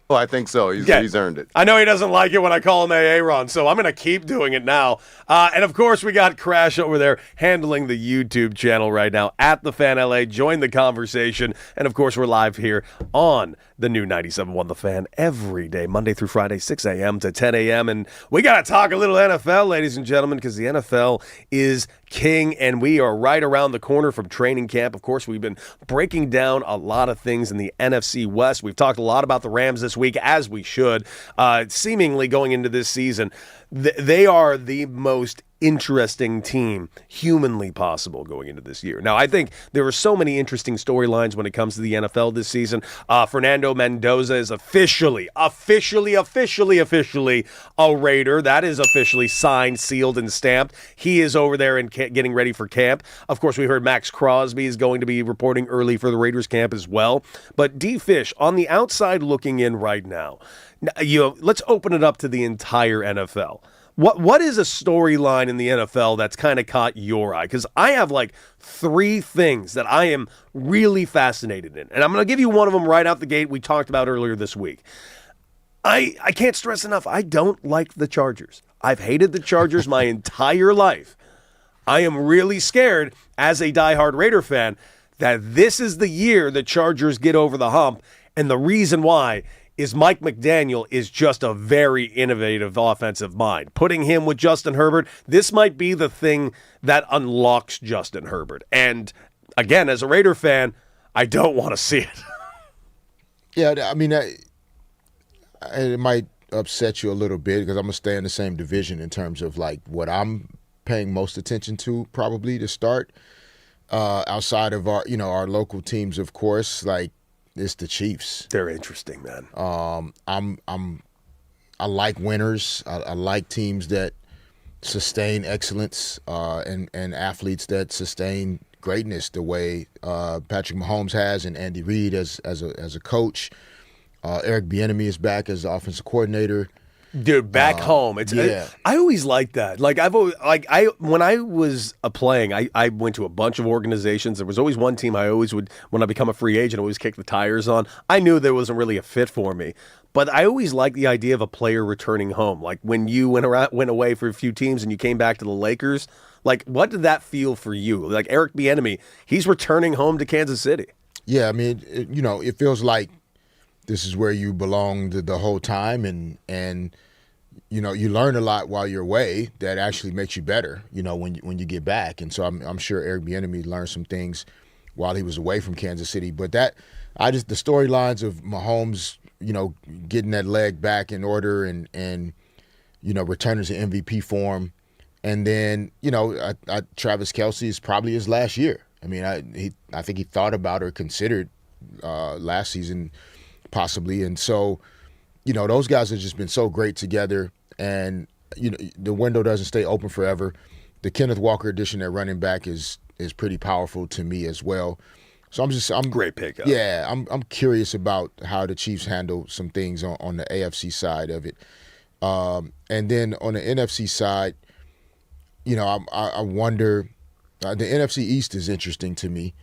S3: Well, I think so. He's earned it.
S1: I know he doesn't like it when I call him Aaron, so I'm going to keep doing it now. And, of course, we got Crash over there handling the YouTube channel right now at The Fan LA. Join the conversation. And, of course, we're live here on the new 97.1 The Fan every day, Monday through Friday, 6 a.m. to 10 a.m. And we got to talk a little NFL, ladies and gentlemen, because the NFL is king, and we are right around the corner from training camp. Of course, we've been breaking down a lot of things in the NFC West. We've talked a lot about the Rams this week, as we should. Seemingly going into this season, they are the most interesting team humanly possible going into this year. Now, I think there are so many interesting storylines when it comes to the NFL this season. Fernando Mendoza is officially a Raider. That is officially signed, sealed, and stamped. He is over there and getting ready for camp. Of course, we heard Max Crosby is going to be reporting early for the Raiders camp as well. But D-Fish, on the outside looking in right now, let's open it up to the entire NFL. What is a storyline in the NFL that's kind of caught your eye? Because I have like three things that I am really fascinated in. And I'm going to give you one of them right out the gate we talked about earlier this week. I can't stress enough, I don't like the Chargers. I've hated the Chargers my entire life. I am really scared as a diehard Raider fan that this is the year the Chargers get over the hump. And the reason why is Mike McDaniel is just a very innovative offensive mind. Putting him with Justin Herbert, this might be the thing that unlocks Justin Herbert. And again, as a Raider fan, I don't want to see it.
S2: Yeah, I mean, it might upset you a little bit because I'm going to stay in the same division in terms of like what I'm paying most attention to probably to start. Outside of our local teams, of course, like, it's the Chiefs.
S1: They're interesting, man.
S2: I like winners. I like teams that sustain excellence and athletes that sustain greatness the way Patrick Mahomes has and Andy Reid as a coach. Eric Bieniemy is back as the offensive coordinator.
S1: Dude, back home. I always liked that. Like when I was playing, I went to a bunch of organizations. There was always one team I always would, when I become a free agent, always kick the tires on. I knew there wasn't really a fit for me, but I always liked the idea of a player returning home. Like when you went away for a few teams and you came back to the Lakers. Like, what did that feel for you? Like Eric Bieniemy, he's returning home to Kansas City.
S2: Yeah, I mean, it feels like this is where you belonged the whole time, and you learn a lot while you're away that actually makes you better, when you get back. And so I'm sure Eric Bieniemy learned some things while he was away from Kansas City. But the storylines of Mahomes, getting that leg back in order and returning to MVP form, and then Travis Kelce is probably his last year. I mean, I think he thought about or considered last season possibly, and so those guys have just been so great together, and the window doesn't stay open forever. The Kenneth Walker addition at running back is pretty powerful to me as well. So I'm
S1: great pickup.
S2: Yeah, I'm curious about how the Chiefs handle some things on the AFC side of it, and then on the NFC side, I wonder. The NFC East is interesting to me.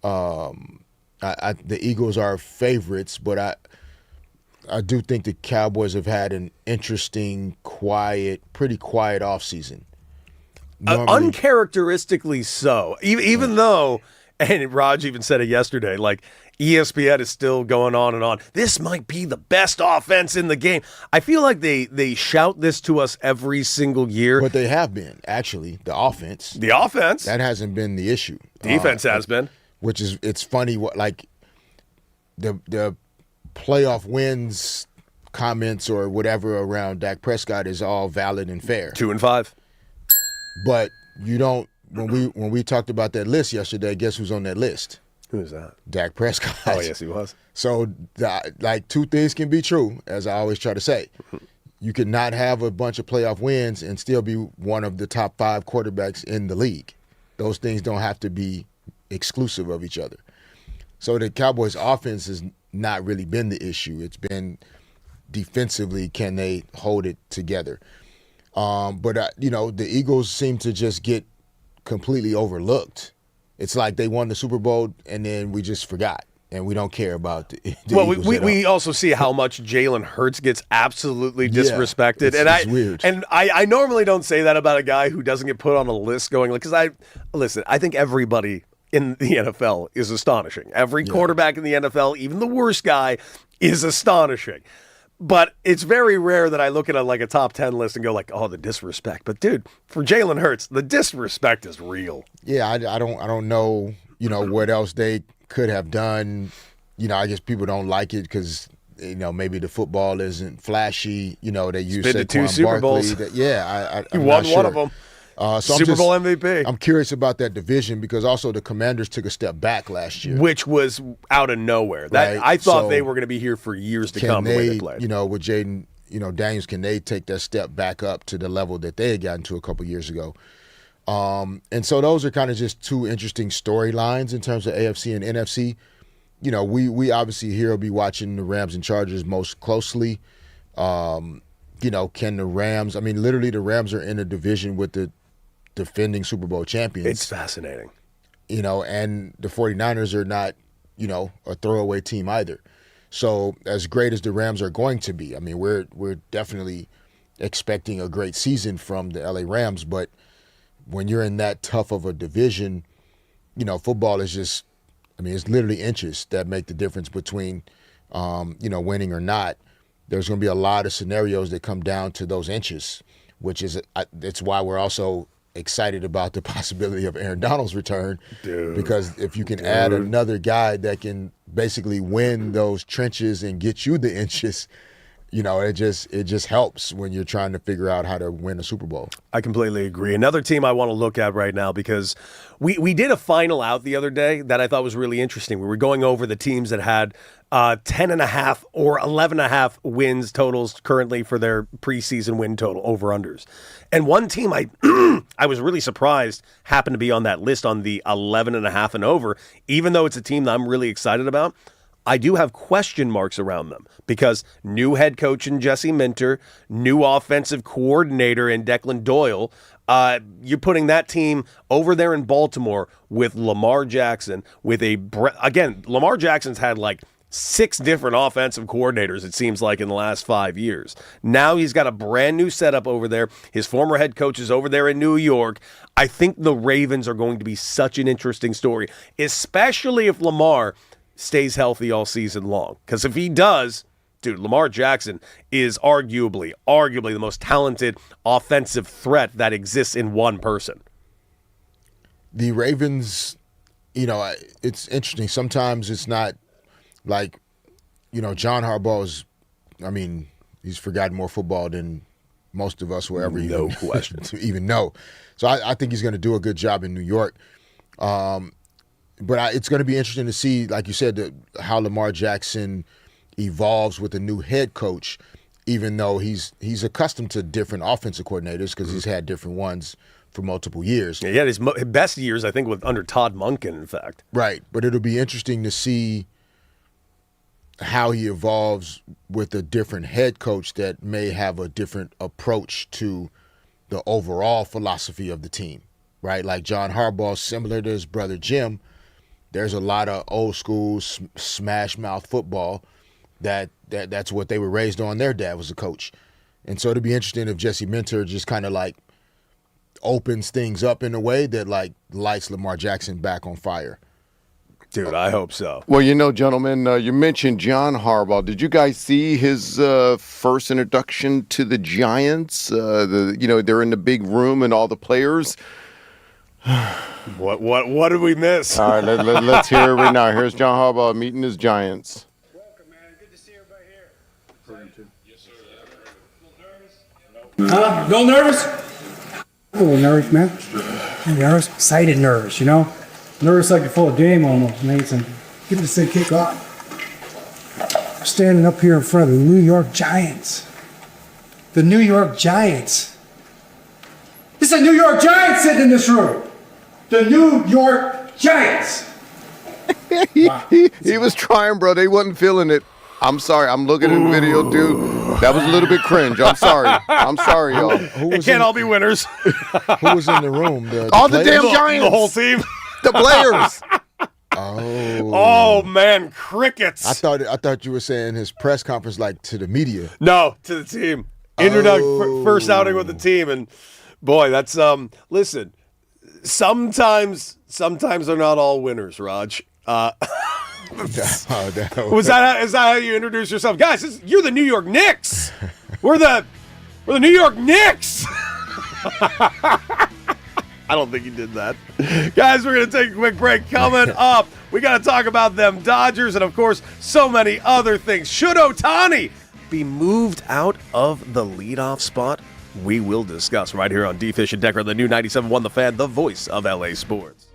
S2: The Eagles are favorites, but I do think the Cowboys have had an interesting, pretty quiet offseason.
S1: Uncharacteristically so. Even though, and Raj even said it yesterday, like ESPN is still going on and on. This might be the best offense in the game. I feel like they shout this to us every single year.
S2: But they have been, actually, the offense.
S1: The offense.
S2: That hasn't been the issue.
S1: Defense has been.
S2: Which is, it's funny what like the playoff wins comments or whatever around Dak Prescott is all valid and fair.
S1: 2-5.
S2: But you don't, when we talked about that list yesterday, guess who's on that list?
S1: Who is that?
S2: Dak Prescott.
S1: Oh, yes, he was.
S2: So, two things can be true, as I always try to say. You could not have a bunch of playoff wins and still be one of the top 5 quarterbacks in the league. Those things don't have to be exclusive of each other. So the Cowboys' offense has not really been the issue. It's been defensively, can they hold it together? But the Eagles seem to just get completely overlooked. It's like they won the Super Bowl and then we just forgot. And we don't care about the Eagles
S1: we also see how much Jalen Hurts gets absolutely disrespected.
S2: It's weird.
S1: And I normally don't say that about a guy who doesn't get put on a list going, because I think everybody in the NFL is astonishing. Every quarterback in the NFL, even the worst guy, is astonishing. But it's very rare that I look at a top 10 list and go like, oh, the disrespect. But dude, for Jalen Hurts, the disrespect is real.
S2: Yeah, I don't know, what else they could have done. I guess people don't like it because maybe the football isn't flashy. They use
S1: Saquon 2 Super Bowls.
S2: I
S1: won
S2: sure.
S1: one of them. Super Bowl MVP.
S2: I'm curious about that division because also the Commanders took a step back last year,
S1: which was out of nowhere. Right? I thought they were going to be here for years to come. The way they played.
S2: With Jaden, Daniels, can they take that step back up to the level that they had gotten to a couple years ago? And so those are kind of just 2 interesting storylines in terms of AFC and NFC. We obviously here will be watching the Rams and Chargers most closely. Can the Rams? Literally the Rams are in a division with the defending Super Bowl champions.
S1: It's fascinating.
S2: And the 49ers are not, a throwaway team either. So as great as the Rams are going to be, we're definitely expecting a great season from the LA Rams, but when you're in that tough of a division, football is just, it's literally inches that make the difference between, winning or not. There's going to be a lot of scenarios that come down to those inches, which is, it's why we're also excited about the possibility of Aaron Donald's return.
S1: Dude.
S2: Because if you can add another guy that can basically win those trenches and get you the inches, it just helps when you're trying to figure out how to win a Super Bowl.
S1: I completely agree. Another team I want to look at right now, because we did a final out the other day that I thought was really interesting. We were going over the teams that had 10.5 or 11.5 wins totals currently for their preseason win total over-unders. And one team I was really surprised happened to be on that list on the 11.5 and over, even though it's a team that I'm really excited about. I do have question marks around them because new head coach in Jesse Minter, new offensive coordinator in Declan Doyle. You're putting that team over there in Baltimore with Lamar Jackson again, Lamar Jackson's had 6 different offensive coordinators, it seems like, in the last 5 years. Now he's got a brand new setup over there. His former head coach is over there in New York. I think the Ravens are going to be such an interesting story, especially if Lamar stays healthy all season long. Because if he does, dude, Lamar Jackson is arguably the most talented offensive threat that exists in one person.
S2: The Ravens, it's interesting. Sometimes it's not like, John Harbaugh's, he's forgotten more football than most of us will ever
S1: no question
S2: to even know. So I think he's going to do a good job in New York. But it's going to be interesting to see, like you said, how Lamar Jackson evolves with a new head coach, even though he's accustomed to different offensive coordinators because he's had different ones for multiple years.
S1: Yeah, he had his best years, I think, under Todd Monken, in fact.
S2: Right, but it'll be interesting to see how he evolves with a different head coach that may have a different approach to the overall philosophy of the team, right? Like John Harbaugh, similar to his brother Jim, there's a lot of old school smash mouth football that's what they were raised on. Their dad was a coach. And so it'd be interesting if Jesse Minter just kind of opens things up in a way that lights Lamar Jackson back on fire.
S1: Dude, I hope so.
S3: Well, gentlemen, you mentioned John Harbaugh. Did you guys see his first introduction to the Giants? They're in the big room and all the players.
S1: What did we miss?
S3: All right, let's hear it right now. Here's John Harbaugh meeting his Giants.
S4: Welcome, man. Good to see everybody here. Yes, sir. A little nervous? A little nervous?
S5: A little nervous, man. I'm nervous. Excited nervous, Nervous like before a game almost, man. So get this thing kick off. Standing up here in front of the New York Giants. the New York Giants. This is a New York Giants sitting in this room. The New York Giants.
S3: He was trying, bro. They wasn't feeling it. I'm sorry. I'm looking at the video, dude. That was a little bit cringe. I'm sorry. I'm sorry, y'all.
S1: It can't all be winners.
S2: Who was in the room?
S3: All the
S2: players?
S3: damn Giants.
S1: The whole team.
S3: The players.
S1: Oh man, crickets.
S2: I thought you were saying his press conference like to the media.
S1: No, to the team. First outing with the team, and boy, that's listen. Sometimes they're not all winners, Raj. Is that how you introduce yourself, guys? You're the New York Knicks. We're the New York Knicks. I don't think he did that. Guys, we're going to take a quick break. Coming up, we got to talk about them Dodgers and, of course, so many other things. Should Ohtani be moved out of the leadoff spot? We will discuss right here on D-Fish and Decker, the new 97.1 The Fan, the voice of LA sports.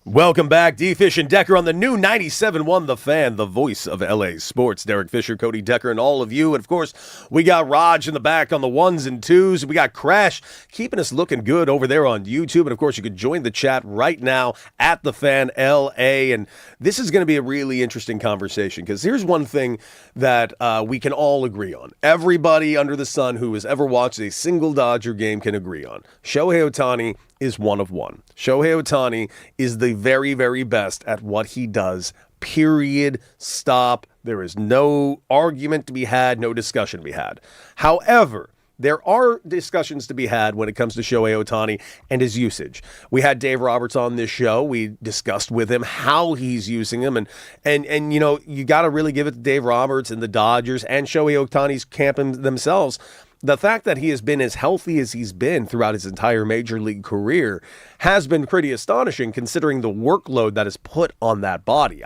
S1: Welcome back, D-Fish and Decker on the new 97.1 The Fan, the voice of LA sports. Derek Fisher, Cody Decker, and all of you. And, of course, we got Raj in the back on the ones and twos. We got Crash keeping us looking good over there on YouTube. And, of course, you can join the chat right now at The Fan LA. And this is going to be a really interesting conversation because here's one thing that we can all agree on. Everybody under the sun who has ever watched a single Dodger game can agree on. Shohei Ohtani is one of one. Shohei Ohtani is the very, very best at what he does, period, stop. There is no argument to be had, no discussion to be had. However, there are discussions to be had when it comes to Shohei Ohtani and his usage. We had Dave Roberts on this show. We discussed with him how he's using him. And you know, you got to really give it to Dave Roberts and the Dodgers and Shohei Ohtani's camp themselves. The fact that he has been as healthy as he's been throughout his entire major league career has been pretty astonishing considering the workload that is put on that body.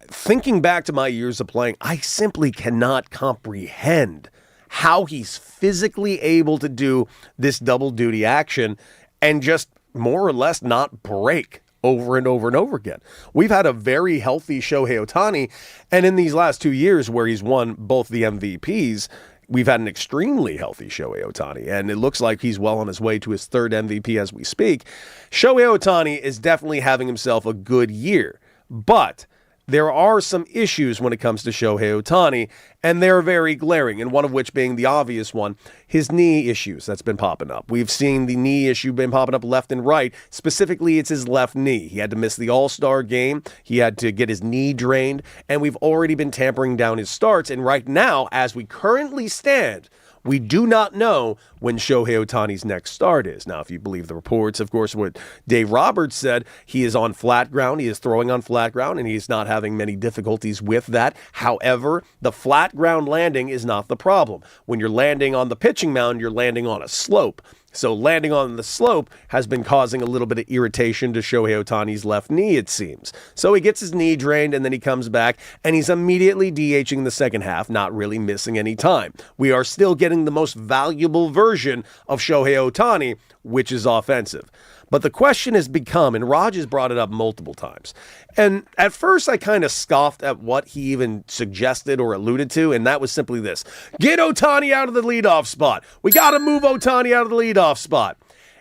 S1: Thinking back to my years of playing, I simply cannot comprehend how he's physically able to do this double duty action and just more or less not break over and over and over again. We've had a very healthy Shohei Ohtani, and in these last 2 years where he's won both the MVPs, we've had an extremely healthy Shohei Ohtani, and it looks like he's well on his way to his third MVP as we speak. Shohei Ohtani is definitely having himself a good year, but there are some issues when it comes to Shohei Ohtani, and they're very glaring, and one of which being the obvious one, his knee issues that's been popping up. We've seen the knee issue been popping up left and right. Specifically, it's his left knee. He had to miss the All-Star game. He had to get his knee drained, and we've already been tampering down his starts, and right now, as we currently stand, we do not know when Shohei Ohtani's next start is. Now, if you believe the reports, of course, what Dave Roberts said, he is on flat ground. He is throwing on flat ground, and he's not having many difficulties with that. However, the flat ground landing is not the problem. When you're landing on the pitching mound, you're landing on a slope. So landing on the slope has been causing a little bit of irritation to Shohei Ohtani's left knee, it seems. So he gets his knee drained, and then he comes back, and he's immediately DHing the second half, not really missing any time. We are still getting the most valuable version of Shohei Ohtani, which is offensive. But the question has become, and Raj has brought it up multiple times, and at first I kind of scoffed at what he even suggested or alluded to, and that was simply this: get Ohtani out of the leadoff spot. We got to move Ohtani out of the leadoff spot.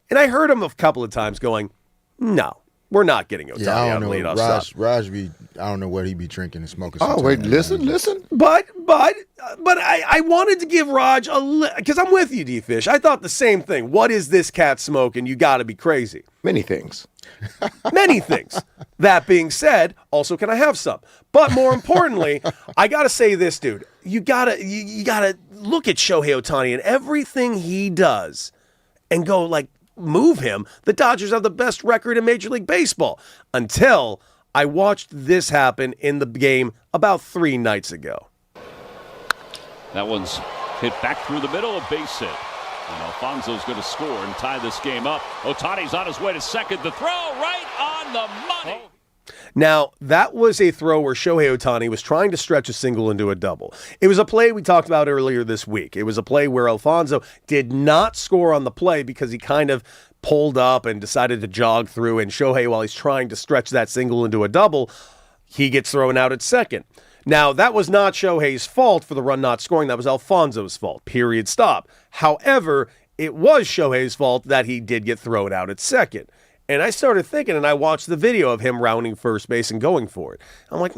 S1: And I heard him a couple of times going, no, we're not getting Ohtani out of the leadoff spot.
S2: Raj I don't know what he be drinking and smoking.
S3: Oh, wait, listen.
S1: But I wanted to give Raj because I'm with you, D-Fish. I thought the same thing. What is this cat smoking? You got to be crazy.
S3: Many things.
S1: Many things. That being said, also, can I have some? But more importantly, I got to say this, dude. You got to look at Shohei Ohtani and everything he does and go, like, move him. The Dodgers have the best record in Major League Baseball until I watched this happen in the game about 3 nights ago.
S6: That one's hit back through the middle, a base hit. And Alfonso's going to score and tie this game up. Ohtani's on his way to second. The throw right on the money.
S1: Now, that was a throw where Shohei Ohtani was trying to stretch a single into a double. It was a play we talked about earlier this week. It was a play where Alfonso did not score on the play because he kind of pulled up and decided to jog through, and Shohei, while he's trying to stretch that single into a double, he gets thrown out at second. Now, that was not Shohei's fault for the run not scoring. That was Alfonso's fault, period, stop. However, it was Shohei's fault that he did get thrown out at second. And I started thinking, and I watched the video of him rounding first base and going for it. I'm like,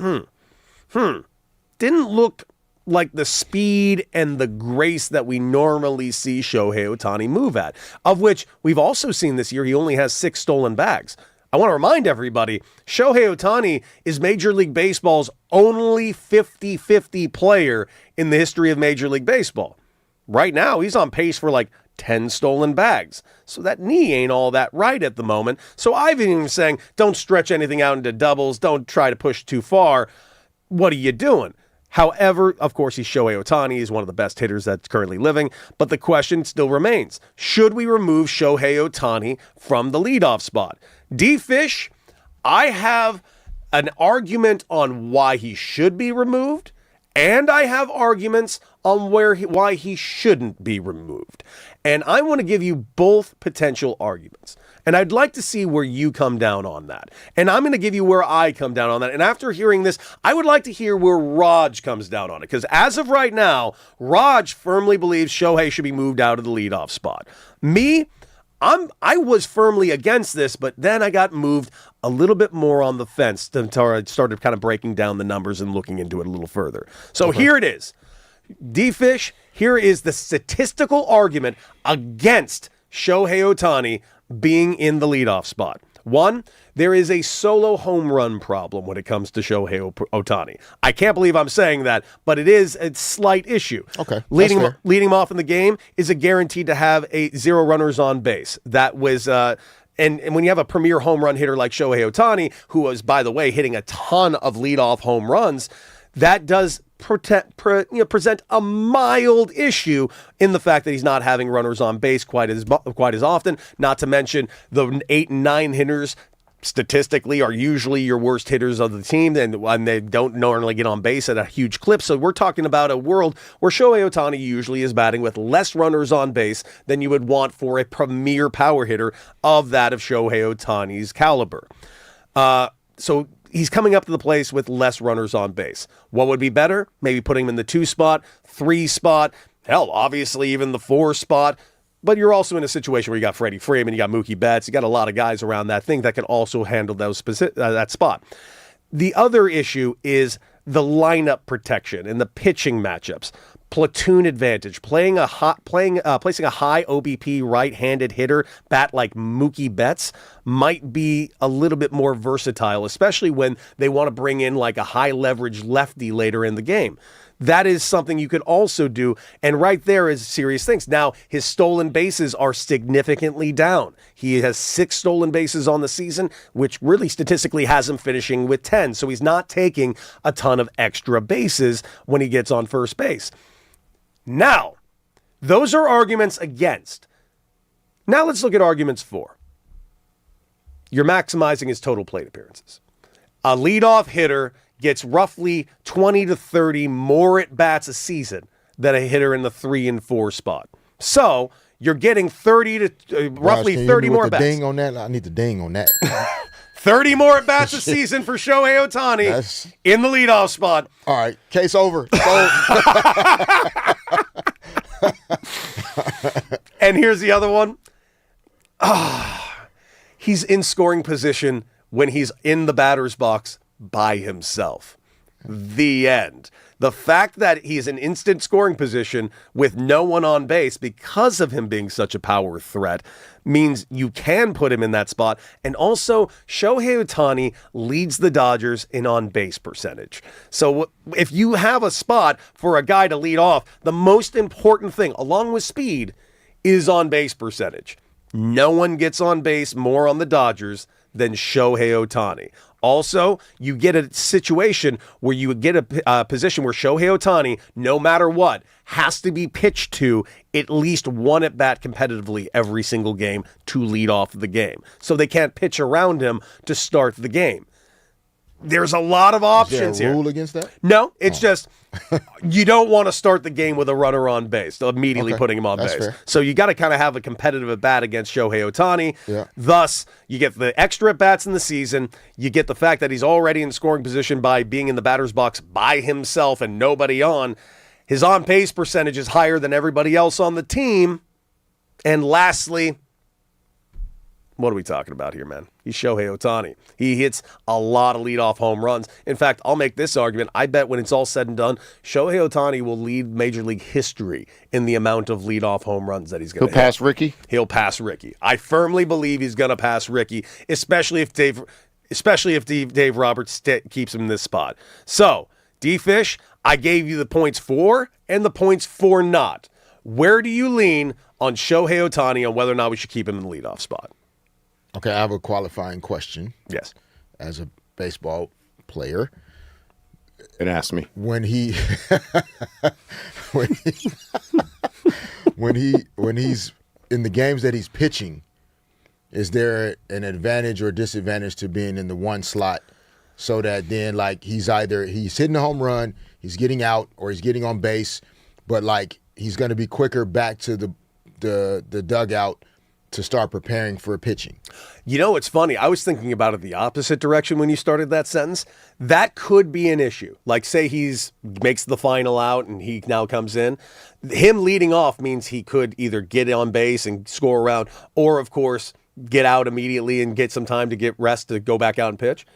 S1: didn't look like the speed and the grace that we normally see Shohei Ohtani move at, of which we've also seen this year he only has 6 stolen bags. I want to remind everybody, Shohei Ohtani is Major League Baseball's only 50-50 player in the history of Major League Baseball. Right now, he's on pace for like 10 stolen bags. So that knee ain't all that right at the moment. So I've been saying, don't stretch anything out into doubles. Don't try to push too far. What are you doing? However, of course, he's Shohei Ohtani. He's one of the best hitters that's currently living. But the question still remains, should we remove Shohei Ohtani from the leadoff spot? D-Fish, I have an argument on why he should be removed, and I have arguments on why he shouldn't be removed. And I want to give you both potential arguments. And I'd like to see where you come down on that. And I'm going to give you where I come down on that. And after hearing this, I would like to hear where Raj comes down on it. Because as of right now, Raj firmly believes Shohei should be moved out of the leadoff spot. Me, I was firmly against this, but then I got moved a little bit more on the fence until I started kind of breaking down the numbers and looking into it a little further. So here it is. D-Fish, here is the statistical argument against Shohei Ohtani being in the leadoff spot. One, there is a solo home run problem when it comes to Shohei Ohtani. I can't believe I'm saying that, but it is a slight issue.
S2: Okay,
S1: leading him off in the game is a guaranteed to have 0 runners on base. That was and when you have a premier home run hitter like Shohei Ohtani, who was, by the way, hitting a ton of leadoff home runs, that does present a mild issue in the fact that he's not having runners on base quite as often. Not to mention the 8 and 9 hitters statistically are usually your worst hitters of the team, and they don't normally get on base at a huge clip. So we're talking about a world where Shohei Ohtani usually is batting with less runners on base than you would want for a premier power hitter of that of Shohei Ohtani's caliber. So he's coming up to the place with less runners on base. What would be better? Maybe putting him in the 2 spot, 3 spot, hell, obviously even the 4 spot. But you're also in a situation where you got Freddie Freeman, you got Mookie Betts, you got a lot of guys around that thing that can also handle that spot. The other issue is the lineup protection and the pitching matchups. Platoon advantage, placing a high OBP right-handed hitter bat like Mookie Betts might be a little bit more versatile, especially when they want to bring in like a high leverage lefty later in the game. That is something you could also do, and right there is serious things. Now, his stolen bases are significantly down. He has 6 stolen bases on the season, which really statistically has him finishing with 10, so he's not taking a ton of extra bases when he gets on first base. Now, those are arguments against. Now let's look at arguments for. You're maximizing his total plate appearances. A leadoff hitter gets roughly 20 to 30 more at-bats a season than a hitter in the 3 and 4 spot. So you're getting 30 to roughly 30 more at-bats.
S2: Ding on that? I need the ding on that.
S1: 30 more at-bats a season for Shohei Ohtani in the leadoff spot.
S2: All right, case over.
S1: And here's the other one. He's in scoring position when he's in the batter's box by himself. The end. The fact that he's in instant scoring position with no one on base because of him being such a power threat means you can put him in that spot. And also, Shohei Ohtani leads the Dodgers in on-base percentage. So if you have a spot for a guy to lead off, the most important thing, along with speed, is on-base percentage. No one gets on base more on the Dodgers than Shohei Ohtani. Also, you get a situation where you get a position where Shohei Ohtani, no matter what, has to be pitched to at least one at-bat competitively every single game to lead off the game. So they can't pitch around him to start the game. There's a lot of options here.
S2: Is there a rule against that?
S1: No, it's just you don't want to start the game with a runner on base, immediately putting him on base.
S2: Fair.
S1: So you got to kind of have a competitive at-bat against Shohei Ohtani.
S2: Yeah.
S1: Thus, you get the extra at-bats in the season. You get the fact that he's already in scoring position by being in the batter's box by himself and nobody on. His on-base percentage is higher than everybody else on the team. And lastly, what are we talking about here, man? He's Shohei Ohtani. He hits a lot of leadoff home runs. In fact, I'll make this argument. I bet when it's all said and done, Shohei Ohtani will lead Major League history in the amount of leadoff home runs that he's going to hit.
S3: He'll pass Ricky?
S1: He'll pass Ricky. I firmly believe he's going to pass Ricky, especially if Dave Roberts keeps him in this spot. So, D-Fish, I gave you the points for and the points for not. Where do you lean on Shohei Ohtani on whether or not we should keep him in the leadoff spot?
S2: Okay, I have a qualifying question.
S1: Yes.
S2: As a baseball player,
S3: And ask me.
S2: when he's in the games that he's pitching, is there an advantage or disadvantage to being in the one slot so that then like he's hitting a home run, he's getting out, or he's getting on base, but like he's going to be quicker back to the dugout to start preparing for pitching.
S1: You know, it's funny. I was thinking about it the opposite direction when you started that sentence. That could be an issue. Like, say makes the final out and he now comes in. Him leading off means he could either get on base and score a round, or, of course, get out immediately and get some time to get rest to go back out and pitch.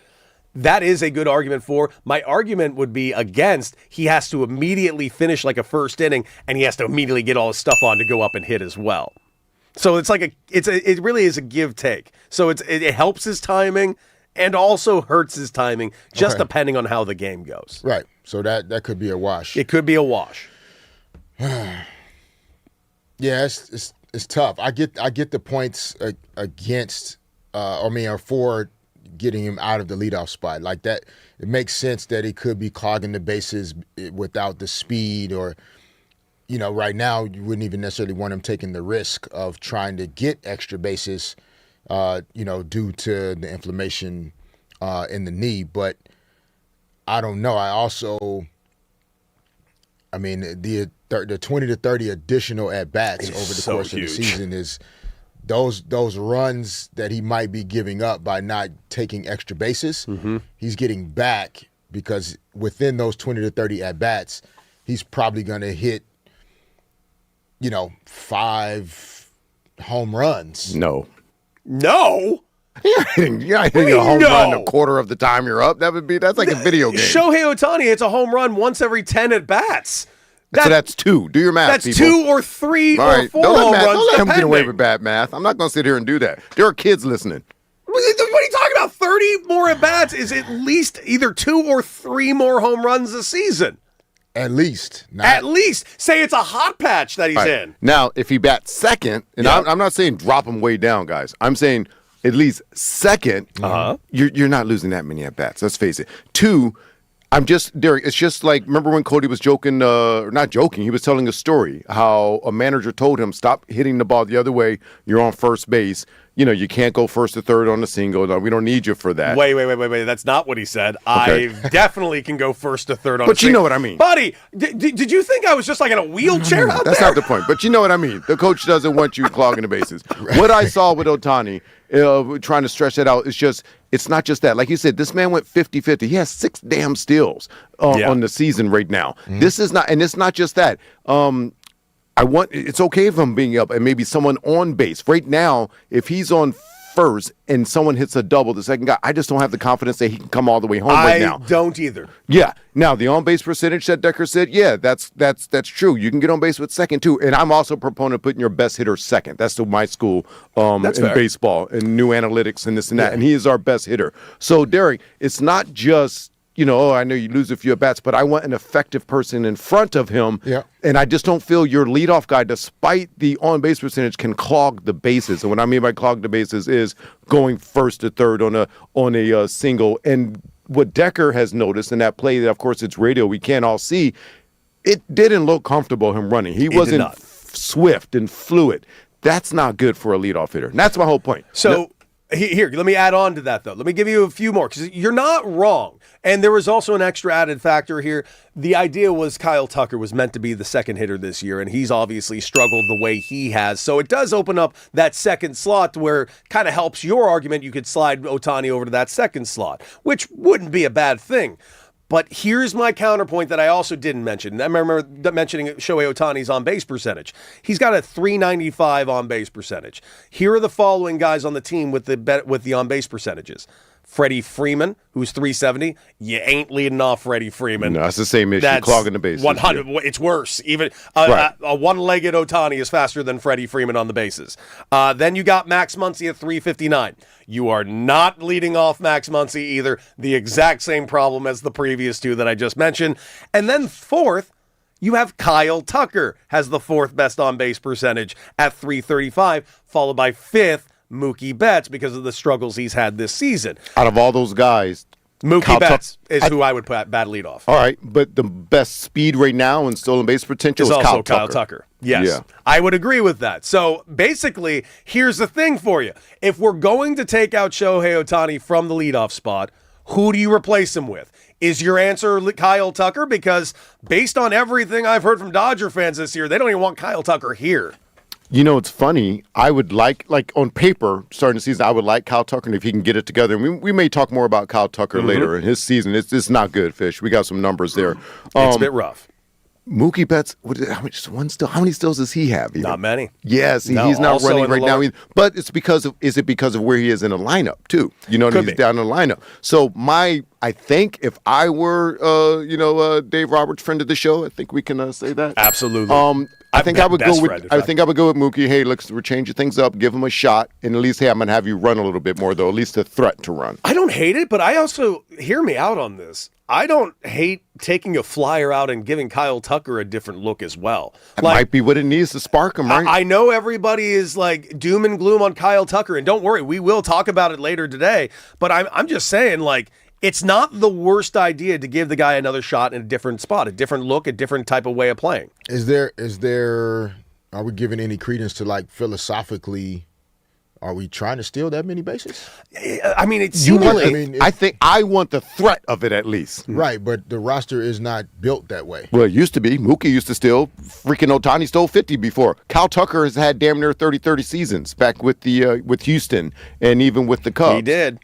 S1: That is a good argument for. My argument would be against he has to immediately finish like a first inning, and he has to immediately get all his stuff on to go up and hit as well. So it's like it really is a give take. So it helps his timing and also hurts his timing, just depending on how the game goes.
S2: Right. So that could be a wash.
S1: It could be a wash.
S2: Yeah, it's tough. I get the points against or for getting him out of the leadoff spot. Like that, it makes sense that he could be clogging the bases without the speed, or right now you wouldn't even necessarily want him taking the risk of trying to get extra bases, due to the inflammation in the knee. But I don't know. The 20 to 30 additional at bats over the course of the season is those runs that he might be giving up by not taking extra bases. Mm-hmm. He's getting back because within those 20 to 30 at bats, he's probably going to hit 5 home runs.
S1: No.
S3: You're hitting a home run a quarter of the time you're up. That's like a video game.
S1: Shohei Ohtani hits a home run once every 10 at bats.
S3: So that's 2. Do your math,
S1: that's
S3: people.
S1: 2 or 3 or 4 home runs.
S3: Don't let him get away with bad math. I'm not going to sit here and do that. There are kids listening.
S1: What are you talking about? 30 more at bats is at least either 2 or 3 more home runs a season.
S2: At least.
S1: At least. Say it's a hot patch that he's in.
S3: Now, if he bats second, and I'm not saying drop him way down, guys. I'm saying at least second, you're not losing that many at bats. Let's face it. 2, Derek, it's just like, remember when Cody was joking, not joking, he was telling a story how a manager told him, stop hitting the ball the other way, you're on first base. You can't go first to third on the single. No, we don't need you for that.
S1: Wait. That's not what he said. Okay. I definitely can go first to third on the single.
S3: But you know what I mean.
S1: Buddy, did you think I was just like in a wheelchair out there?
S3: That's not the point. But you know what I mean. The coach doesn't want you clogging the bases. What I saw with Ohtani, trying to stretch that out, it's not just that. Like you said, this man went 50-50. He has 6 damn steals on the season right now. Mm-hmm. This is not, and it's not just that. It's okay if I'm being up and maybe someone on base. Right now, if he's on first and someone hits a double, the second guy, I just don't have the confidence that he can come all the way home right now.
S1: I don't either.
S3: Yeah. Now, the on-base percentage that Decker said, yeah, that's true. You can get on base with second, too. And I'm also a proponent of putting your best hitter second. That's my school in baseball and new analytics and this and that. Yeah. And he is our best hitter. So, Derek, it's not just, I know you lose a few at-bats, but I want an effective person in front of him. Yeah. And I just don't feel your leadoff guy, despite the on-base percentage, can clog the bases. And what I mean by clog the bases is going first to third on a single. And what Decker has noticed in that play, that of course it's radio, we can't all see, it didn't look comfortable him running. He wasn't swift and fluid. That's not good for a leadoff hitter. And that's my whole point.
S1: So here, let me add on to that, though. Let me give you a few more, because you're not wrong. And there was also an extra added factor here. The idea was Kyle Tucker was meant to be the second hitter this year, and he's obviously struggled the way he has. So it does open up that second slot where kind of helps your argument. You could slide Ohtani over to that second slot, which wouldn't be a bad thing. But here's my counterpoint that I also didn't mention. I remember mentioning Shohei Ohtani's on-base percentage. He's got a .395 on-base percentage. Here are the following guys on the team with the on-base percentages. Freddie Freeman, who's .370. You ain't leading off Freddie Freeman.
S3: No, that's the same issue, clogging the bases.
S1: 100. Yeah. It's worse. Even a one-legged Ohtani is faster than Freddie Freeman on the bases. Then you got Max Muncy at .359. You are not leading off Max Muncy either. The exact same problem as the previous two that I just mentioned. And then fourth, you have Kyle Tucker, has the 4th best on-base percentage at .335, followed by 5th, Mookie Betts, because of the struggles he's had this season.
S3: Out of all those guys,
S1: Mookie Betts is who I would put at bad leadoff.
S3: All right, but the best speed right now and stolen base potential is
S1: also
S3: Kyle Tucker.
S1: Yes, yeah. I would agree with that. So basically, here's the thing for you. If we're going to take out Shohei Ohtani from the leadoff spot, who do you replace him with? Is your answer Kyle Tucker? Because based on everything I've heard from Dodger fans this year, they don't even want Kyle Tucker here.
S3: You know, it's funny. I would like on paper, starting the season, I would like Kyle Tucker, and if he can get it together. And we may talk more about Kyle Tucker later in his season. It's not good, Fish. We got some numbers there.
S1: It's a bit rough.
S3: Mookie Betts, how many stills does he have? Even?
S1: Not many.
S3: Yes, he's not running right now. But it's because of where he is in the lineup too? You know, he's down in the lineup. So I think if I were, Dave Roberts, friend of the show, I think we can say that.
S1: Absolutely.
S3: I think I would go with Mookie. Hey, we're changing things up. Give him a shot, and at least, hey, I'm gonna have you run a little bit more, though. At least a threat to run.
S1: I don't hate it, but I also hear me out on this. I don't hate taking a flyer out and giving Kyle Tucker a different look as well.
S3: That might be what it needs to spark him, right?
S1: I know everybody is like doom and gloom on Kyle Tucker, and don't worry, we will talk about it later today. But I'm just saying, like, it's not the worst idea to give the guy another shot in a different spot, a different look, a different type of way of playing.
S2: Are we giving any credence to, like, philosophically, are we trying to steal that many bases?
S1: I mean, it's seemingly.
S3: I think I want the threat of it at least.
S2: Right, but the roster is not built that way.
S3: Well, it used to be. Mookie used to steal. Freaking Ohtani stole 50 before. Kyle Tucker has had damn near 30 seasons back with the with Houston and even with the Cubs.
S1: He did.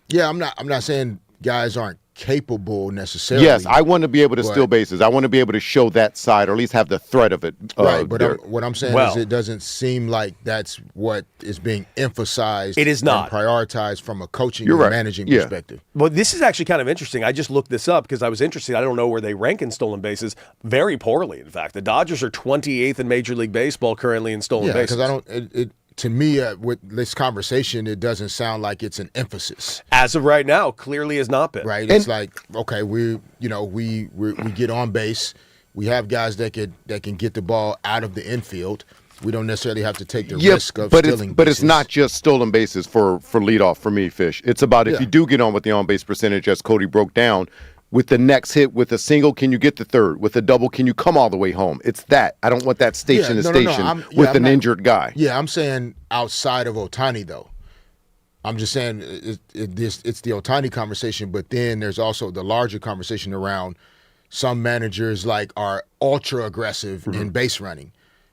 S2: Yeah, I'm not saying guys aren't capable necessarily.
S3: Yes, I want to be able to steal bases. I want to be able to show that side, or at least have the threat of it.
S2: Right, but what I'm saying is it doesn't seem like that's what is being emphasized.
S1: It is not.
S2: And prioritized from a coaching and managing perspective.
S1: Well, this is actually kind of interesting. I just looked this up because I was interested. I don't know where they rank in stolen bases. Very poorly, in fact. The Dodgers are 28th in Major League Baseball currently in stolen bases.
S2: Because to me, with this conversation, it doesn't sound like it's an emphasis.
S1: As of right now, clearly has not been.
S2: Right, it's like, okay, we get on base. We have guys that can get the ball out of the infield. We don't necessarily have to take the risk of stealing bases.
S3: But it's not just stolen bases for leadoff for me, Fish. It's about if you do get on with the on-base percentage, as Cody broke down, with the next hit, with a single, can you get the third? With a double, can you come all the way home? It's that. I don't want that station with an injured guy.
S2: Yeah, I'm saying outside of Ohtani, though. I'm just saying it's the Ohtani conversation, but then there's also the larger conversation around some managers like are ultra aggressive in base running.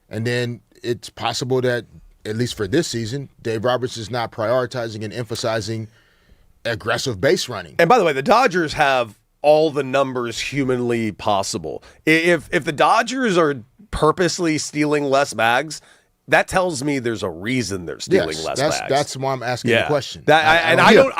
S2: And then it's possible that, at least for this season, Dave Roberts is not prioritizing and emphasizing aggressive base running.
S1: And by the way, the Dodgers have all the numbers humanly possible. If the Dodgers are purposely stealing less bags, that tells me there's a reason they're stealing less bags.
S2: That's why I'm asking the question.
S1: I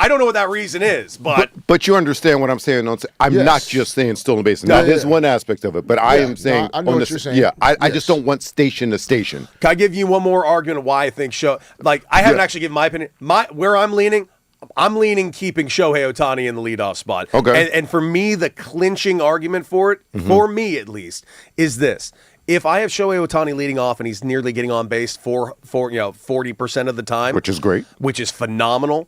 S1: don't know what that reason is,
S3: but you understand what I'm saying. I'm not just saying stolen bases. Now, there's one aspect of it, but I am saying
S2: I know what you're saying.
S3: Yeah, I just don't want station to station.
S1: Can I give you one more argument of why I think I haven't actually given my opinion. Where I'm leaning keeping Shohei Ohtani in the leadoff spot.
S3: Okay. And
S1: for me, the clinching argument for it, for me at least, is this. If I have Shohei Ohtani leading off and he's nearly getting on base for 40% of the time,
S3: which is great,
S1: which is phenomenal,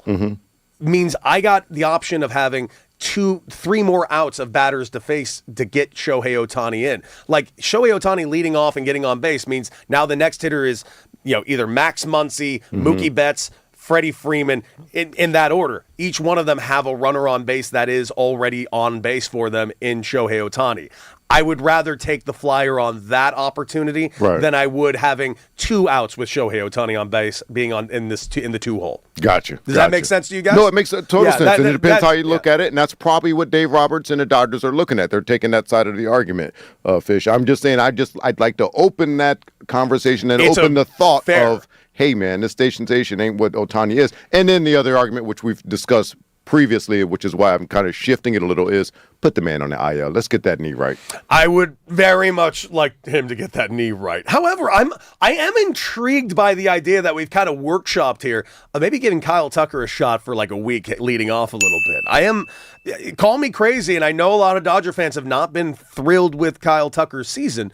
S1: means I got the option of having 2-3 more outs of batters to face to get Shohei Ohtani in. Like Shohei Ohtani leading off and getting on base means now the next hitter is either Max Muncy, Mookie Betts, Freddie Freeman, in that order. Each one of them have a runner on base that is already on base for them in Shohei Ohtani. I would rather take the flyer on that opportunity than I would having 2 outs with Shohei Ohtani on base being in the 2-hole.
S3: Gotcha.
S1: Does that make sense to you guys?
S3: No, it makes total sense. And it depends how you look at it, and that's probably what Dave Roberts and the Dodgers are looking at. They're taking that side of the argument, Fish. I'm just saying I'd like to open that conversation and open the thought of, hey, man, this station ain't what Ohtani is. And then the other argument, which we've discussed previously, which is why I'm kind of shifting it a little, is put the man on the IL. Let's get that knee right.
S1: I would very much like him to get that knee right. However, I am intrigued by the idea that we've kind of workshopped here of maybe giving Kyle Tucker a shot for like a week leading off a little bit. Call me crazy, and I know a lot of Dodger fans have not been thrilled with Kyle Tucker's season.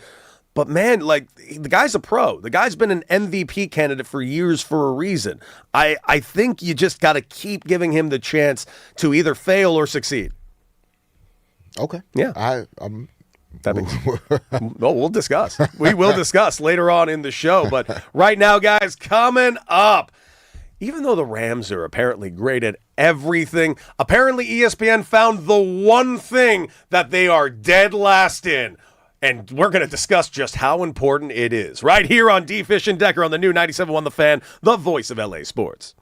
S1: But man, like, the guy's a pro. The guy's been an MVP candidate for years for a reason. I think you just got to keep giving him the chance to either fail or succeed.
S2: Okay.
S1: Yeah. We'll discuss. We will discuss later on in the show. But right now, guys, coming up, even though the Rams are apparently great at everything, apparently ESPN found the one thing that they are dead last in. And we're going to discuss just how important it is right here on D. Fish and Decker on the new 97.1 The Fan, the voice of LA sports.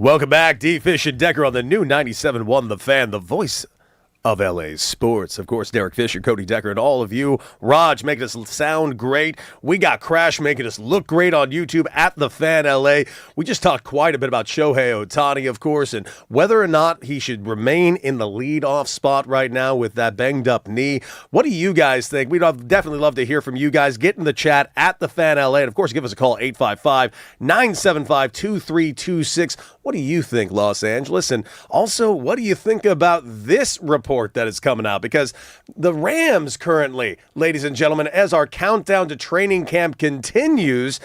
S1: Welcome back, D. Fish and Decker on the new 97.1 The Fan, the voice of LA sports. Of course, Derek Fisher, Cody Decker, and all of you. Raj making us sound great. We got Crash making us look great on YouTube at The Fan LA. We just talked quite a bit about Shohei Ohtani, of course, and whether or not he should remain in the leadoff spot right now with that banged up knee. What do you guys think? We'd definitely love to hear from you guys. Get in the chat at The Fan LA, and of course, give us a call, 855-975-2326. What do you think, Los Angeles? And also, what do you think about this report that is coming out? Because the Rams currently, ladies and gentlemen, as our countdown to training camp continues,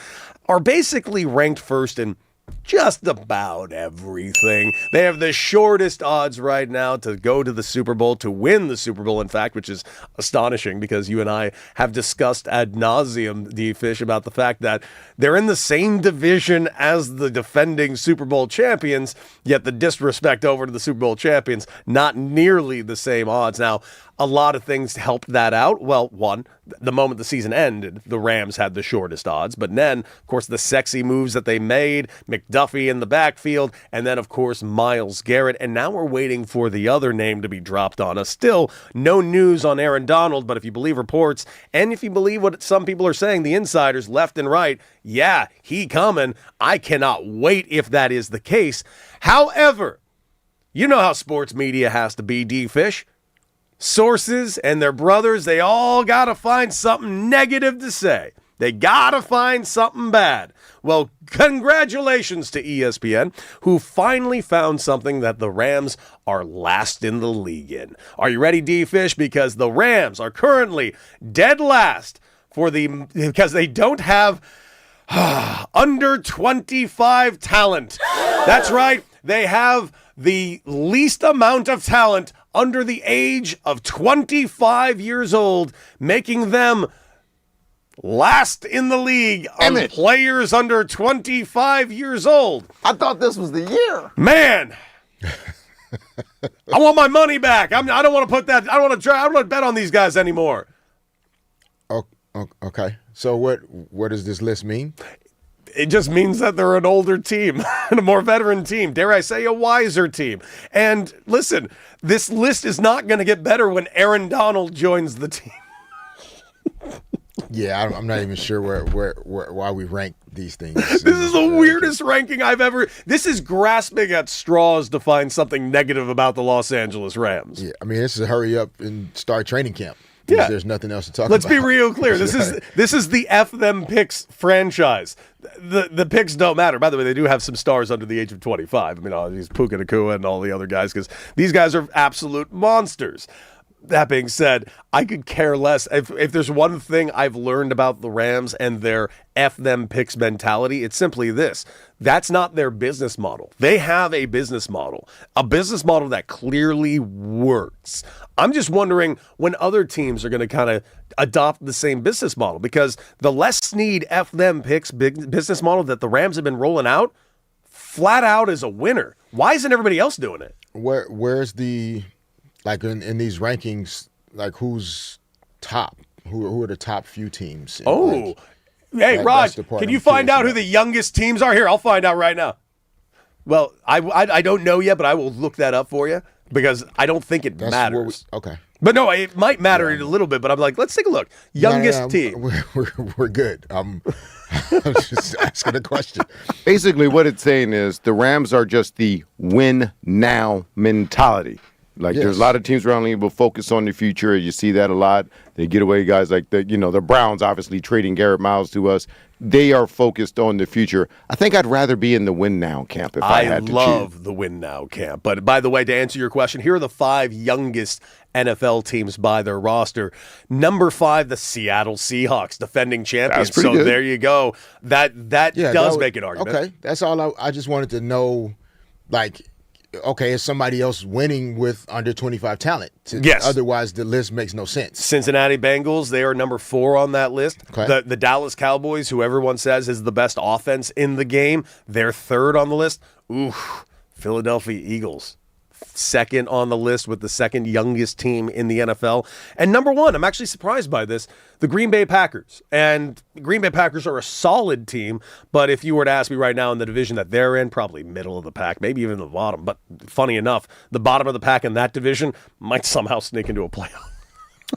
S1: are basically ranked first in just about everything. They have the shortest odds right now to go to the Super Bowl, to win the Super Bowl, in fact, which is astonishing because you and I have discussed ad nauseum, D-Fish, about the fact that they're in the same division as the defending Super Bowl champions, yet the disrespect over to the Super Bowl champions, not nearly the same odds. Now, a lot of things helped that out. Well, one, the moment the season ended, the Rams had the shortest odds. But then, of course, the sexy moves that they made, McDuffie in the backfield, and then, of course, Myles Garrett. And now we're waiting for the other name to be dropped on us. Still, no news on Aaron Donald, but if you believe reports, and if you believe what some people are saying, the insiders left and right, yeah, he coming. I cannot wait if that is the case. However, you know how sports media has to be, D-Fish. Sources and their brothers, they all got to find something negative to say. They got to find something bad. Well, congratulations to ESPN, who finally found something that the Rams are last in the league in. Are you ready, D-Fish? Because the Rams are currently dead last because they don't have under 25 talent. That's right. They have the least amount of talent under the age of 25 years old, making them last in the league on players under 25 years old.
S3: I thought this was the year.
S1: Man, I want my money back. I don't want to put that. I don't want to bet on these guys anymore.
S2: Oh, okay. So what does this list mean?
S1: It just means that they're an older team, a more veteran team, dare I say a wiser team. And listen, this list is not going to get better when Aaron Donald joins the team.
S2: Yeah, I'm not even sure why we rank these things.
S1: This is the weirdest ranking I've ever. This is grasping at straws to find something negative about the Los Angeles Rams.
S2: Yeah, I mean, this is hurry up and start training camp.
S1: Yeah.
S2: There's nothing else to talk about.
S1: Let's be real clear. This is the F them picks franchise. The picks don't matter. By the way, they do have some stars under the age of 25. I mean, these Puka Nacua and all the other guys, because these guys are absolute monsters. That being said, I could care less. If there's one thing I've learned about the Rams and their F them picks mentality, it's simply this. That's not their business model. They have a business model that clearly works. I'm just wondering when other teams are going to kind of adopt the same business model, because the Les Snead F them picks business model that the Rams have been rolling out flat out is a winner. Why isn't everybody else doing it?
S2: Where's the... Like in these rankings, like who's top? Who are the top few teams?
S1: Oh, hey, Raj, can you find out who the youngest teams are? Here, I'll find out right now. Well, I don't know yet, but I will look that up for you because I don't think it matters.
S2: Okay.
S1: But no, it might matter a little bit, but I'm like, let's take a look. Youngest team.
S2: We're good. I'm just asking a question.
S3: Basically, what it's saying is the Rams are just the win now mentality. Like,
S2: yes.
S3: There's a lot of teams around the league will focus on the future. You see that a lot. They get away guys like the Browns, obviously trading Garrett Miles to us. They are focused on the future. I think I'd rather be in the win now camp if I had to choose.
S1: I love the win now camp. But by the way, to answer your question, here are the 5 youngest NFL teams by their roster. Number 5, the Seattle Seahawks, defending champions. So
S3: good.
S1: There you go. That does make an argument.
S2: Okay, that's all. I just wanted to know, like, okay, is somebody else winning with under 25 talent?
S1: Yes.
S2: Otherwise, the list makes no sense.
S1: Cincinnati Bengals, they are number 4 on that list.
S2: Okay.
S1: The Dallas Cowboys, who everyone says is the best offense in the game, they're 3rd on the list. Ooh, Philadelphia Eagles, second on the list with the second youngest team in the NFL. And number one, I'm actually surprised by this, the Green Bay Packers. And the Green Bay Packers are a solid team, but if you were to ask me right now in the division that they're in, probably middle of the pack, maybe even the bottom. But funny enough, the bottom of the pack in that division might somehow sneak into a playoff.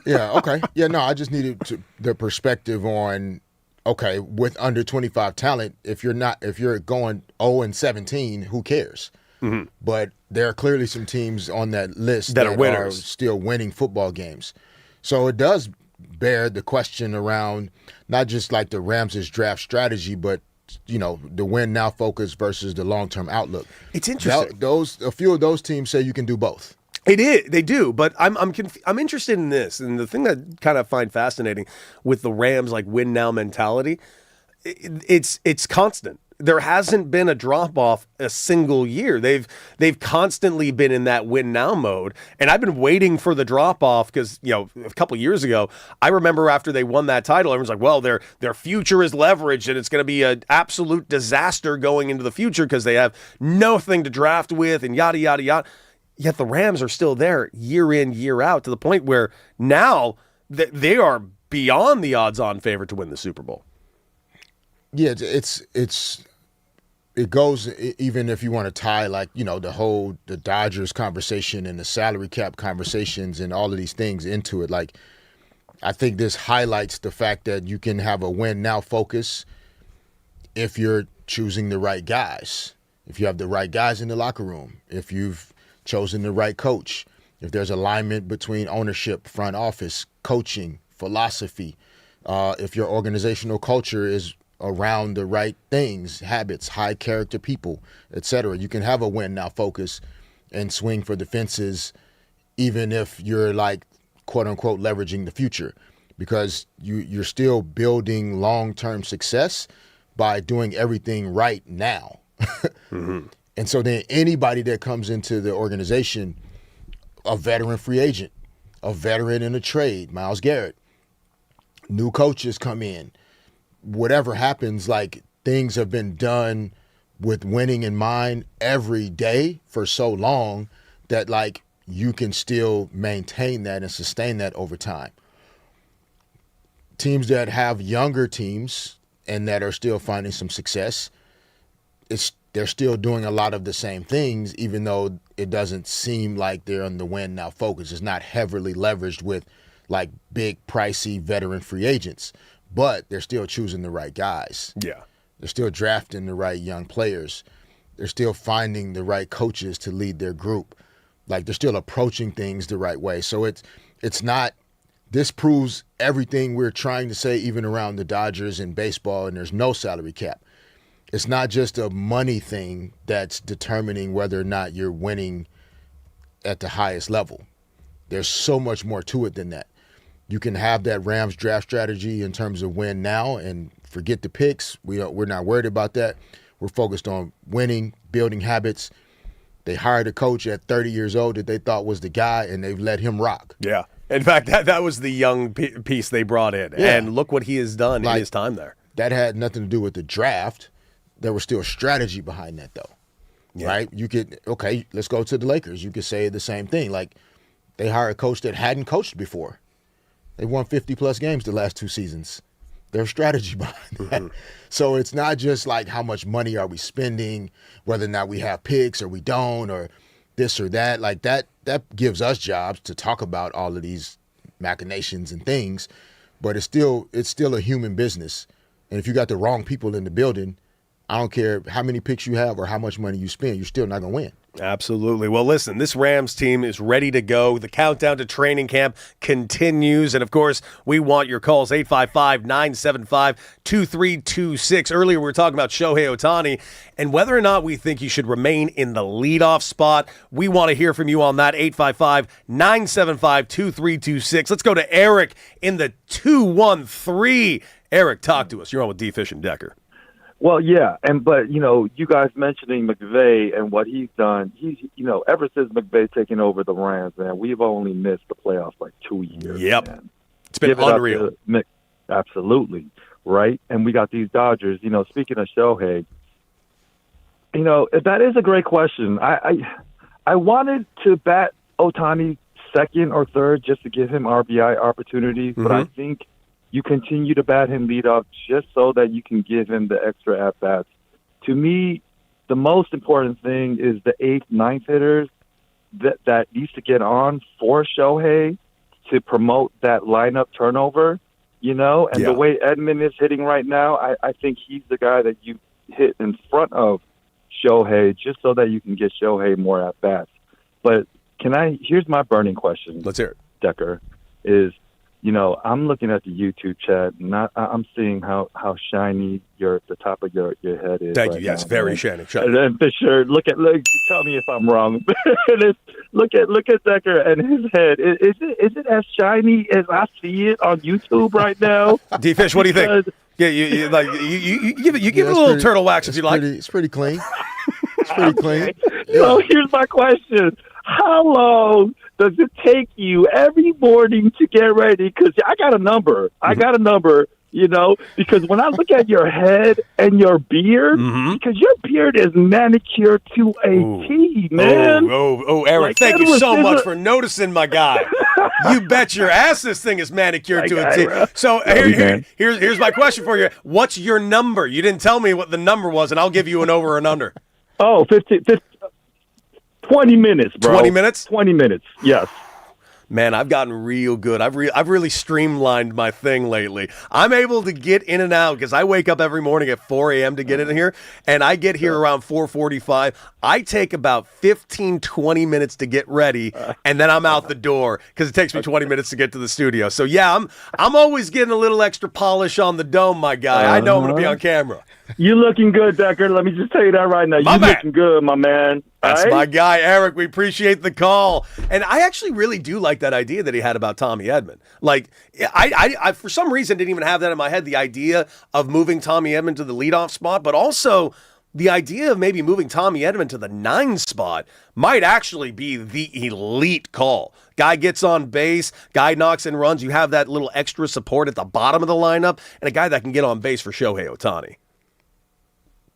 S2: Yeah, okay. Yeah, no, I just needed the perspective on, okay, with under 25 talent, if you're going 0-17, who cares? Mm-hmm. But there are clearly some teams on that list that are still winning football games. So it does bear the question around not just like the Rams' draft strategy, but the win now focus versus the long-term outlook.
S1: It's interesting.
S2: A few of those teams say you can do both.
S1: They do, but I'm interested in this, and the thing that kind of find fascinating with the Rams like win now mentality, it's constant. There hasn't been a drop off a single year. They've constantly been in that win now mode, and I've been waiting for the drop off because a couple years ago, I remember after they won that title, everyone's like, well, their future is leveraged, and it's going to be an absolute disaster going into the future because they have nothing to draft with, and yada yada yada. Yet the Rams are still there year in, year out to the point where now they are beyond the odds-on favorite to win the Super Bowl.
S2: Yeah, it goes, even if you want to tie the Dodgers conversation and the salary cap conversations and all of these things into it. Like, I think this highlights the fact that you can have a win now focus if you're choosing the right guys, if you have the right guys in the locker room, if you've chosen the right coach, if there's alignment between ownership, front office, coaching, philosophy, if your organizational culture is around the right things, habits, high character people, etc. You can have a win now focus and swing for the fences, even if you're like quote unquote leveraging the future, because you're still building long-term success by doing everything right now. Mm-hmm. And so then anybody that comes into the organization, a veteran free agent, a veteran in a trade, Myles Garrett, new coaches come in, whatever happens, like things have been done with winning in mind every day for so long that like you can still maintain that and sustain that over time. Teams that have younger teams and that are still finding some success, they're still doing a lot of the same things, even though it doesn't seem like they're on the win now focus. It's not heavily leveraged with like big, pricey veteran free agents, but they're still choosing the right guys.
S1: Yeah.
S2: They're still drafting the right young players. They're still finding the right coaches to lead their group. Like they're still approaching things the right way. So it's not, this proves everything we're trying to say, even around the Dodgers and baseball, and there's no salary cap. It's not just a money thing that's determining whether or not you're winning at the highest level. There's so much more to it than that. You can have that Rams draft strategy in terms of win now and forget the picks. We're not worried about that. We're focused on winning, building habits. They hired a coach at 30 years old that they thought was the guy, and they've let him rock.
S1: Yeah. In fact, that was the young piece they brought in. Yeah. And look what he has done in his time there.
S2: That had nothing to do with the draft. There was still strategy behind that, though, right? You could, okay, let's go to the Lakers. You could say the same thing. Like, they hired a coach that hadn't coached before. They won 50-plus games the last 2 seasons. There's strategy behind that. Mm-hmm. So it's not just like how much money are we spending, whether or not we have picks or we don't, or this or that. Like, that gives us jobs to talk about all of these machinations and things, but it's still a human business. And if you got the wrong people in the building, I don't care how many picks you have or how much money you spend, you're still not going to win.
S1: Absolutely. Well, listen, this Rams team is ready to go. The countdown to training camp continues. And, of course, we want your calls, 855-975-2326. Earlier, we were talking about Shohei Ohtani and whether or not we think he should remain in the leadoff spot. We want to hear from you on that, 855-975-2326. Let's go to Eric in the 213. Eric, talk to us. You're on with D. Fish and Decker.
S7: Well, yeah, but you guys mentioning McVay and what he's done, he's ever since McVay's taken over the Rams, man, we've only missed the playoffs like 2 years.
S1: Yep.
S7: Man.
S1: It's been unreal.
S7: Absolutely, right? And we got these Dodgers, speaking of Shohei, that is a great question. I wanted to bat Ohtani second or third just to give him RBI opportunities, but I think you continue to bat him leadoff just so that you can give him the extra at-bats. To me, the most important thing is the 8th, 9th hitters that needs to get on for Shohei to promote that lineup turnover, and the way Edman is hitting right now, I think he's the guy that you hit in front of Shohei just so that you can get Shohei more at-bats. But here's my burning question.
S1: Let's hear it.
S7: Decker, is, I'm looking at the YouTube chat, and I'm seeing how shiny the top of your head is.
S1: Thank
S7: right
S1: you. Yes,
S7: now,
S1: very
S7: man.
S1: shiny.
S7: And then Fisher, tell me if I'm wrong. look at Decker and his head. Is it as shiny as I see it on YouTube right now?
S1: D-Fish, what do you think? Yeah, you give it a little turtle wax if you like.
S2: It's pretty clean. It's pretty clean.
S7: Okay. So here's my question. How long does it take you every morning to get ready? Because I got a number. Because when I look at your head and your beard, because your beard is manicured to a T, man.
S1: Oh, Eric, thank you so much for noticing, my guy. You bet your ass this thing is manicured to a T.
S7: Bro.
S1: So here's my question for you. What's your number? You didn't tell me what the number was, and I'll give you an over and under.
S7: Oh, 20 minutes, bro.
S1: 20 minutes?
S7: 20 minutes, yes.
S1: Man, I've gotten real good. I've really streamlined my thing lately. I'm able to get in and out because I wake up every morning at 4 a.m. to get in here, and I get here around 4:45. I take about 15, 20 minutes to get ready, and then I'm out the door because it takes me 20 minutes to get to the studio. So, yeah, I'm always getting a little extra polish on the dome, my guy. I know I'm going to be on camera.
S7: You looking good, Decker. Let me just tell you that right now. You looking good, my man.
S1: That's my guy, Eric. We appreciate the call. And I actually really do like that idea that he had about Tommy Edman. Like, I for some reason didn't even have that in my head, the idea of moving Tommy Edman to the leadoff spot, but also the idea of maybe moving Tommy Edman to the 9 spot might actually be the elite call. Guy gets on base, guy knocks in runs. You have that little extra support at the bottom of the lineup, and a guy that can get on base for Shohei Ohtani.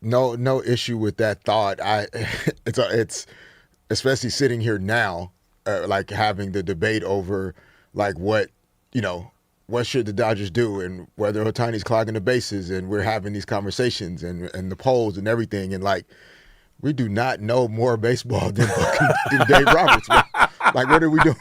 S2: No issue with that thought. It's especially sitting here now, like having the debate over like what should the Dodgers do and whether Ohtani's clogging the bases, and we're having these conversations and the polls and everything, and like we do not know more baseball than Dave Roberts. Like, what are we doing?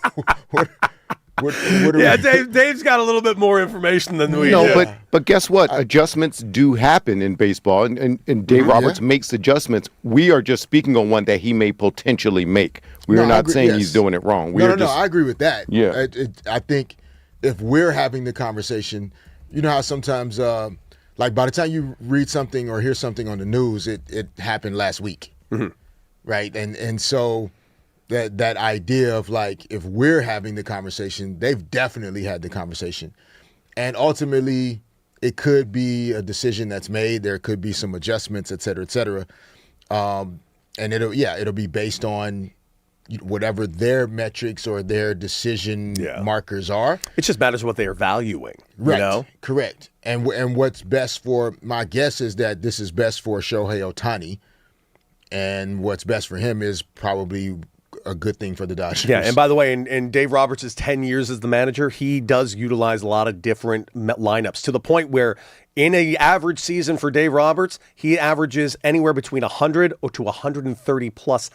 S1: Dave's got a little bit more information than we do.
S3: But guess what? Adjustments do happen in baseball, and Dave Roberts makes adjustments. We are just speaking on one that he may potentially make. We are not saying he's doing it wrong.
S2: No, I agree with that.
S3: Yeah.
S2: I think if we're having the conversation, you know how sometimes, like by the time you read something or hear something on the news, it happened last week, right? And so that idea of like, if we're having the conversation, they've definitely had the conversation. And ultimately, it could be a decision that's made. There could be some adjustments, et cetera, et cetera. And it'll be based on whatever their metrics or their decision markers are.
S1: It just matters what they are valuing.
S2: Right.
S1: You know?
S2: Correct. And what's best for, my guess is that this is best for Shohei Ohtani. And what's best for him is probably a good thing for the Dodgers.
S1: Yeah, and by the way, in Dave Roberts' 10 years as the manager, he does utilize a lot of different lineups to the point where in an average season for Dave Roberts, he averages anywhere between 100 or to 130 plus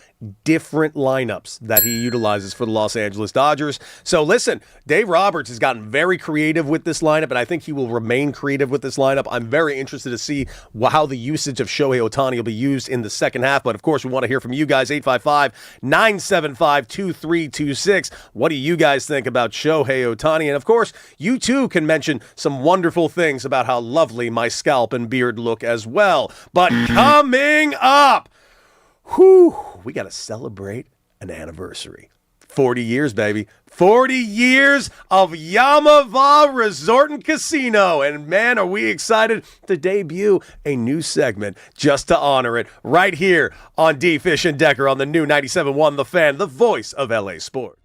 S1: different lineups that he utilizes for the Los Angeles Dodgers. So listen, Dave Roberts has gotten very creative with this lineup, and I think he will remain creative with this lineup. I'm very interested to see how the usage of Shohei Ohtani will be used in the second half. But of course, we want to hear from you guys, 855-975-2326. What do you guys think about Shohei Ohtani? And of course, you too can mention some wonderful things about how lovely my scalp and beard look as well. But coming up, we got to celebrate an anniversary. 40 years, baby. 40 years of Yamava Resort and Casino. And man, are we excited to debut a new segment just to honor it right here on D. Fish and Decker on the new 97.1 The Fan, the voice of LA Sports.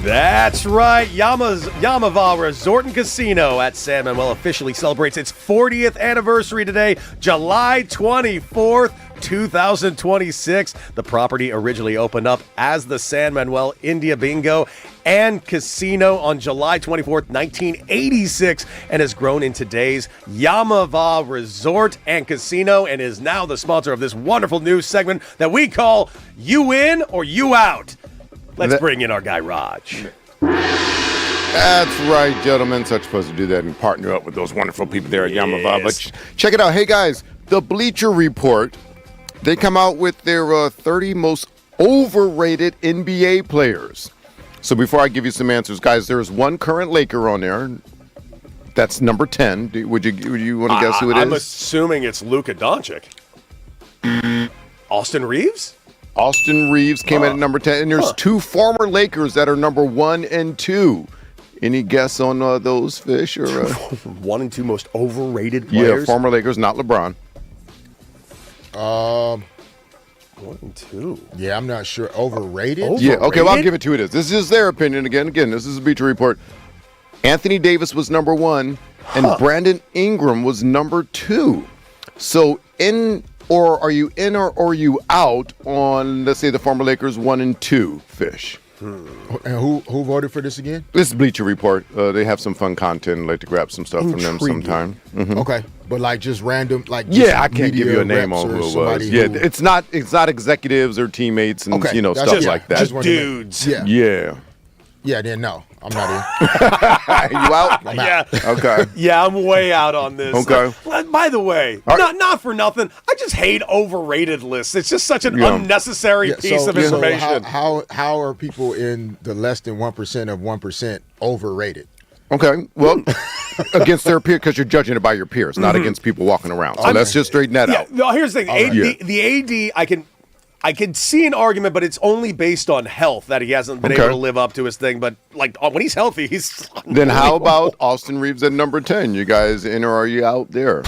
S1: That's right. Yamava Resort and Casino at San Manuel officially celebrates its 40th anniversary today, July 24th. 2026. The property originally opened up as the San Manuel India Bingo and Casino on July 24th, 1986, and has grown in today's Yamava Resort and Casino, and is now the sponsor of this wonderful news segment that we call You In or You Out. Let's bring in our guy, Raj.
S3: That's right, gentlemen. Such supposed to do that and partner up with those wonderful people there at Yamava. But check it out. Hey, guys, the Bleacher Report, they come out with their 30 most overrated NBA players. So before I give you some answers, guys, there's one current Laker on there. That's number 10. Would you want to guess who it is?
S1: I'm assuming it's Luka Doncic. Austin Reeves?
S3: Austin Reeves came in at number 10. And there's two former Lakers that are number 1 and 2. Any guess on those, Fish? Or
S1: 1 and 2 most overrated players?
S3: Yeah, former Lakers, not LeBron.
S1: 1 and 2.
S2: Yeah, I'm not sure. Overrated?
S3: Yeah, okay, well, I'll give it to you this. This is their opinion again. Again, this is a Bleacher Report. Anthony Davis was number 1, and Brandon Ingram was number 2. So are you in or are you out on, let's say, the former Lakers 1 and 2, Fish?
S2: And who voted for this again?
S3: This is Bleacher Report. They have some fun content. I'd like to grab some stuff from them sometime. Mm-hmm.
S2: Okay, but like just random, like
S3: I can't give you a name on who it was. Yeah, it's not executives or teammates and stuff like that.
S1: Just dudes.
S2: Yeah, then no, I'm not in.
S3: You out?
S2: I'm out.
S3: Okay.
S1: Yeah, I'm way out on this.
S3: Okay.
S1: By the way, not for nothing, I just hate overrated lists. It's just such an unnecessary piece of information.
S2: So how are people in the less than 1% of 1% overrated?
S3: Okay, well, against their peer, because you're judging it by your peers, not against people walking around. So let's just straighten that out.
S1: No, here's the thing. The AD, I can see an argument, but it's only based on health that he hasn't been able to live up to his thing. But like when he's healthy, he's
S3: then how about Austin Reeves at number 10? You guys in or are you out there?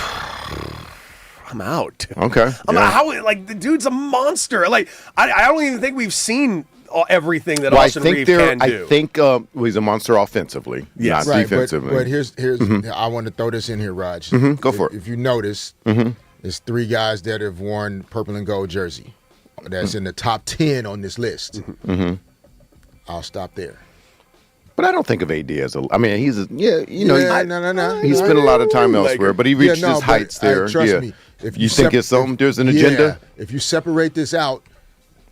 S1: I'm out.
S3: Okay.
S1: The dude's a monster. Like I don't even think we've seen everything that Austin Reeves can do.
S3: I think he's a monster offensively, not defensively.
S2: But here's I want to throw this in here, Raj.
S3: Go for it.
S2: If you notice, there's 3 guys that have worn purple and gold jersey. That's in the top 10 on this list. I'll stop there.
S3: But I don't think of AD as a. I mean, he's no. He spent a lot of time elsewhere, but he reached his heights there.
S2: Trust me. If
S3: you think there's an agenda.
S2: If you separate this out,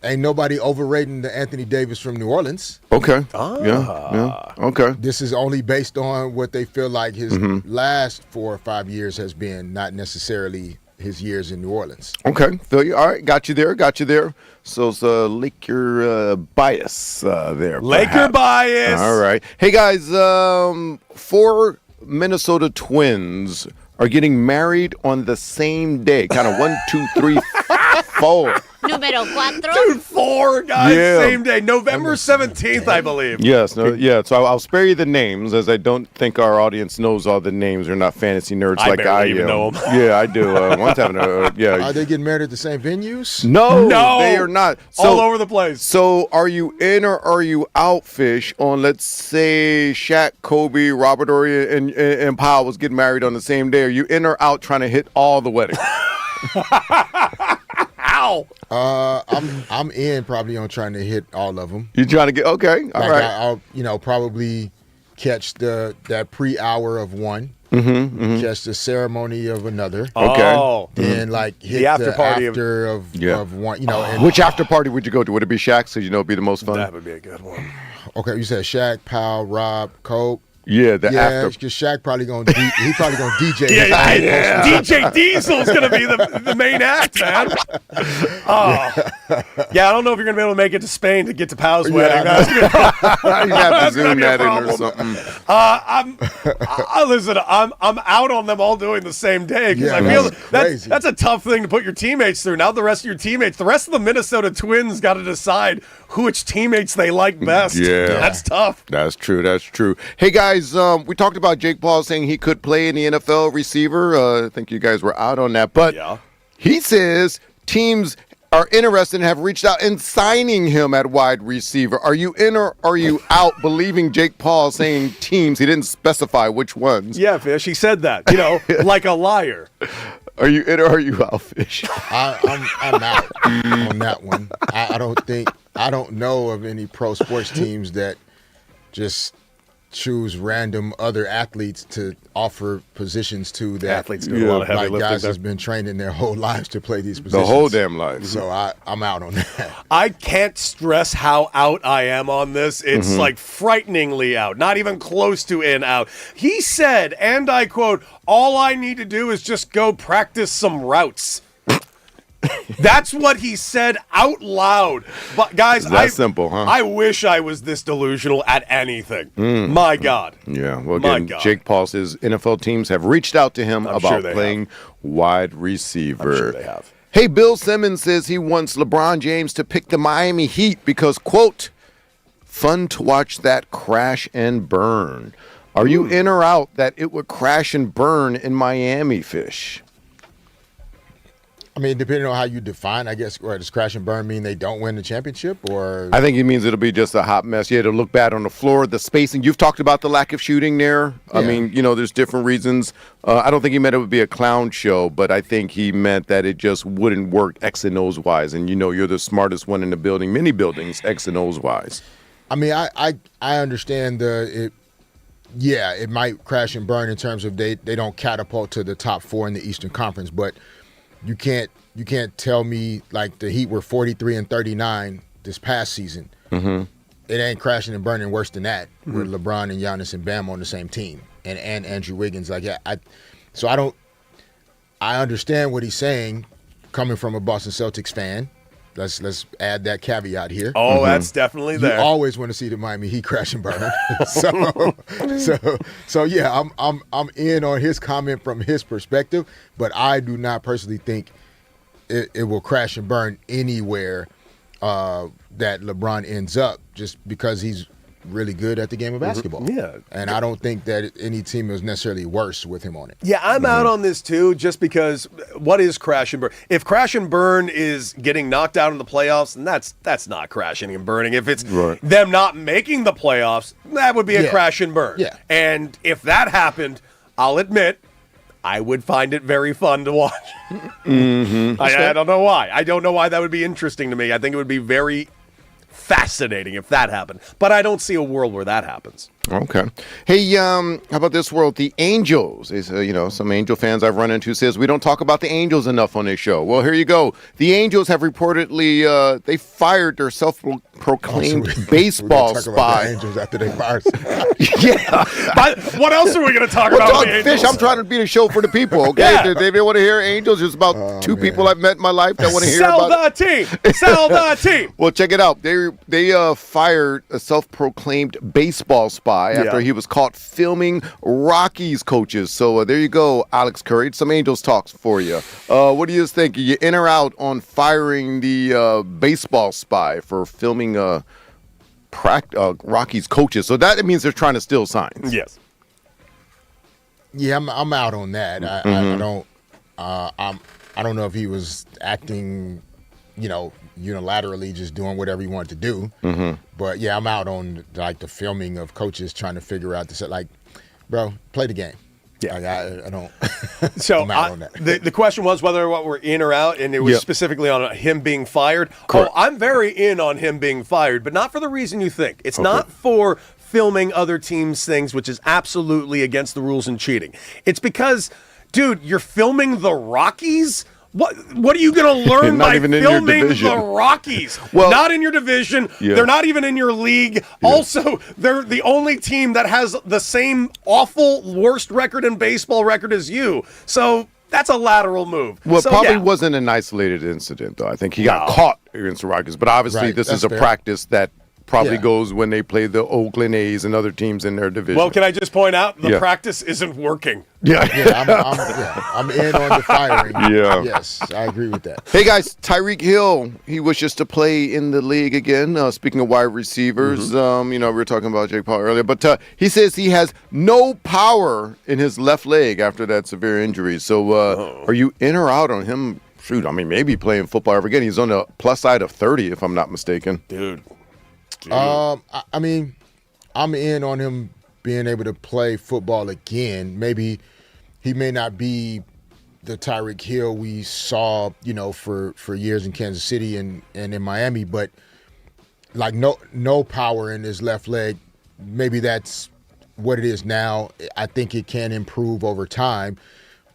S2: ain't nobody overrating the Anthony Davis from New Orleans.
S3: Okay. Yeah. Okay.
S2: This is only based on what they feel like his last 4 or 5 years has been, not necessarily his years in New Orleans.
S3: Okay, feel you. All right, got you there. So it's Laker bias there.
S1: Laker bias.
S3: All right. Hey, guys, 4 Minnesota Twins are getting married on the same day. Kind of 1, 2, 3, 4.
S8: Número 4.
S1: Dude, 4 guys, same day. November 17th, I believe.
S3: Yes, so I'll spare you the names, as I don't think our audience knows all the names. They're not fantasy nerds like I am.
S1: Even know them.
S3: Yeah, I do. One time,
S2: Are they getting married at the same venues?
S3: No, they are not.
S1: All over the place.
S3: So are you in or are you out, Fish, on, let's say, Shaq, Kobe, Robert Horry, and Powell was getting married on the same day? Are you in or out trying to hit all the weddings?
S1: Ow!
S2: I'm in probably on trying to hit all of them.
S3: You trying to get okay? All right.
S2: I'll probably catch that pre-hour of one. Catch the ceremony of another.
S3: Okay.
S2: Then hit
S1: the after party
S2: of one. And
S3: which after party would you go to? Would it be Shaq's? So it'd be the most fun.
S1: That would be a good one.
S2: Okay, you said Shaq, Powell, Rob, Cope.
S3: Yeah, after.
S2: Because Shaq probably gonna DJ.
S1: Yeah. DJ Diesel's gonna be the main act, man. I don't know if you're gonna be able to make it to Spain to get to Powell's wedding.
S3: You have to zoom that in or something.
S1: Listen, I'm out on them all doing the same day because I feel that's a tough thing to put your teammates through. Now the rest of the Minnesota Twins got to decide which teammates they like best.
S3: Yeah,
S1: that's tough.
S3: That's true. Hey guys, we talked about Jake Paul saying he could play in the NFL receiver. I think you guys were out on that, but he says teams are interested and have reached out and signing him at wide receiver. Are you in or are you out believing Jake Paul saying teams? He didn't specify which ones.
S1: Yeah, Fish, he said that, like a liar.
S3: Are you in or are you out, Fish?
S2: I'm out on that one. I don't know of any pro sports teams that just choose random other athletes to offer positions to that
S1: Athletes do a lot of heavy lifting.
S2: Guys
S1: there.
S2: that's been training their whole lives to play these positions.
S3: The whole damn life.
S2: So I'm out on that.
S1: I can't stress how out I am on this. It's like frighteningly out, not even close to out. He said, and I quote, "All I need to do is just go practice some routes." That's what he said out loud. But guys,
S3: That's simple, huh?
S1: I wish I was this delusional at anything. My God.
S3: Yeah. Well,
S1: My
S3: again,
S1: God.
S3: Jake Paul says NFL teams have reached out to him
S1: I'm
S3: about
S1: sure they
S3: playing wide receiver.
S1: I'm sure they have.
S3: Hey, Bill Simmons says he wants LeBron James to pick the Miami Heat because, quote, fun to watch that crash and burn. Are you in or out that it would crash and burn in Miami, Fish?
S2: I mean, depending on how you define, I guess, or does crash and burn mean they don't win the championship? Or
S3: I think it means it'll be just a hot mess. Yeah, it'll look bad on the floor, the spacing. You've talked about the lack of shooting there. I mean, there's different reasons. I don't think he meant it would be a clown show, but I think he meant that it just wouldn't work X and O's wise. And, you're the smartest one in the building, many buildings, X and O's wise.
S2: I mean, I understand it might crash and burn in terms of they don't catapult to the top 4 in the Eastern Conference, but you can't tell me like the Heat were 43-39 this past season. Mm-hmm. It ain't crashing and burning worse than that with LeBron and Giannis and Bam on the same team and Andrew Wiggins. I understand what he's saying coming from a Boston Celtics fan. Let's add that caveat here.
S1: Oh, that's definitely there.
S2: You always want to see the Miami Heat crash and burn. so yeah, I'm in on his comment from his perspective, but I do not personally think it will crash and burn anywhere that LeBron ends up, just because he's really good at the game of basketball.
S1: Yeah.
S2: And I don't think that any team is necessarily worse with him on it.
S1: Yeah, I'm out on this too, just because what is crash and burn? If crash and burn is getting knocked out in the playoffs, then that's not crashing and burning. If it's them not making the playoffs, that would be a crash and burn.
S2: Yeah.
S1: And if that happened, I'll admit, I would find it very fun to watch. I don't know why. I don't know why that would be interesting to me. I think it would be very fascinating if that happened, but I don't see a world where that happens.
S3: Okay. Hey, how about this world? The Angels. Some Angel fans I've run into says we don't talk about the Angels enough on this show. Well, here you go. The Angels have reportedly they fired their self-proclaimed baseball
S2: talk
S3: spy.
S2: about the Angels after they fired.
S3: Yeah.
S1: But what else are we going to talk about?
S3: Talk
S1: with the Angels?
S3: Fish. I'm trying to be the show for the people. Okay.
S1: Yeah.
S3: If they want to hear Angels, there's about 2 people I've met in my life that want to hear
S1: Sell
S3: about.
S1: the team. Sell the team.
S3: Well, check it out. They fired a self-proclaimed baseball spy after he was caught filming Rockies coaches. So there you go, Alex Curry. Some Angels talks for you. What do you think? Are you in or out on firing the baseball spy for filming Rockies coaches? So that means they're trying to steal signs.
S1: Yes.
S2: Yeah, I'm out on that. I don't know if he was acting, unilaterally just doing whatever he wanted to do. But yeah, I'm out on like the filming of coaches trying to figure out this. Like, bro, play the game. Yeah, I don't.
S1: So
S2: I'm out on that.
S1: The question was whether what we're in or out, and it was specifically on him being fired.
S3: Correct.
S1: Oh, I'm very in on him being fired, but not for the reason you think. It's not for filming other teams' things, which is absolutely against the rules and cheating. It's because, dude, you're filming the Rockies. What are you going to learn by filming the Rockies?
S3: Well,
S1: not in your division.
S3: Yeah.
S1: They're not even in your league. Yeah. Also, they're the only team that has the same awful worst record in baseball record as you. So that's a lateral move.
S3: Well,
S1: so,
S3: it probably wasn't an isolated incident, though. I think he got caught against the Rockies. But obviously, this is a practice that probably goes when they play the Oakland A's and other teams in their division.
S1: Well, can I just point out the practice isn't working?
S2: I'm in on the firing.
S3: Yeah.
S2: Yes, I agree with that.
S3: Hey, guys, Tyreek Hill, he wishes to play in the league again. Speaking of wide receivers, we were talking about Jake Paul earlier, but he says he has no power in his left leg after that severe injury. So are you in or out on him shoot, I mean, maybe playing football ever again. He's on the plus side of 30, if I'm not mistaken.
S1: Dude.
S2: I mean, I'm in on him being able to play football again. Maybe he may not be the Tyreek Hill we saw, for years in Kansas City and in Miami, but like no power in his left leg. Maybe that's what it is now. I think it can improve over time.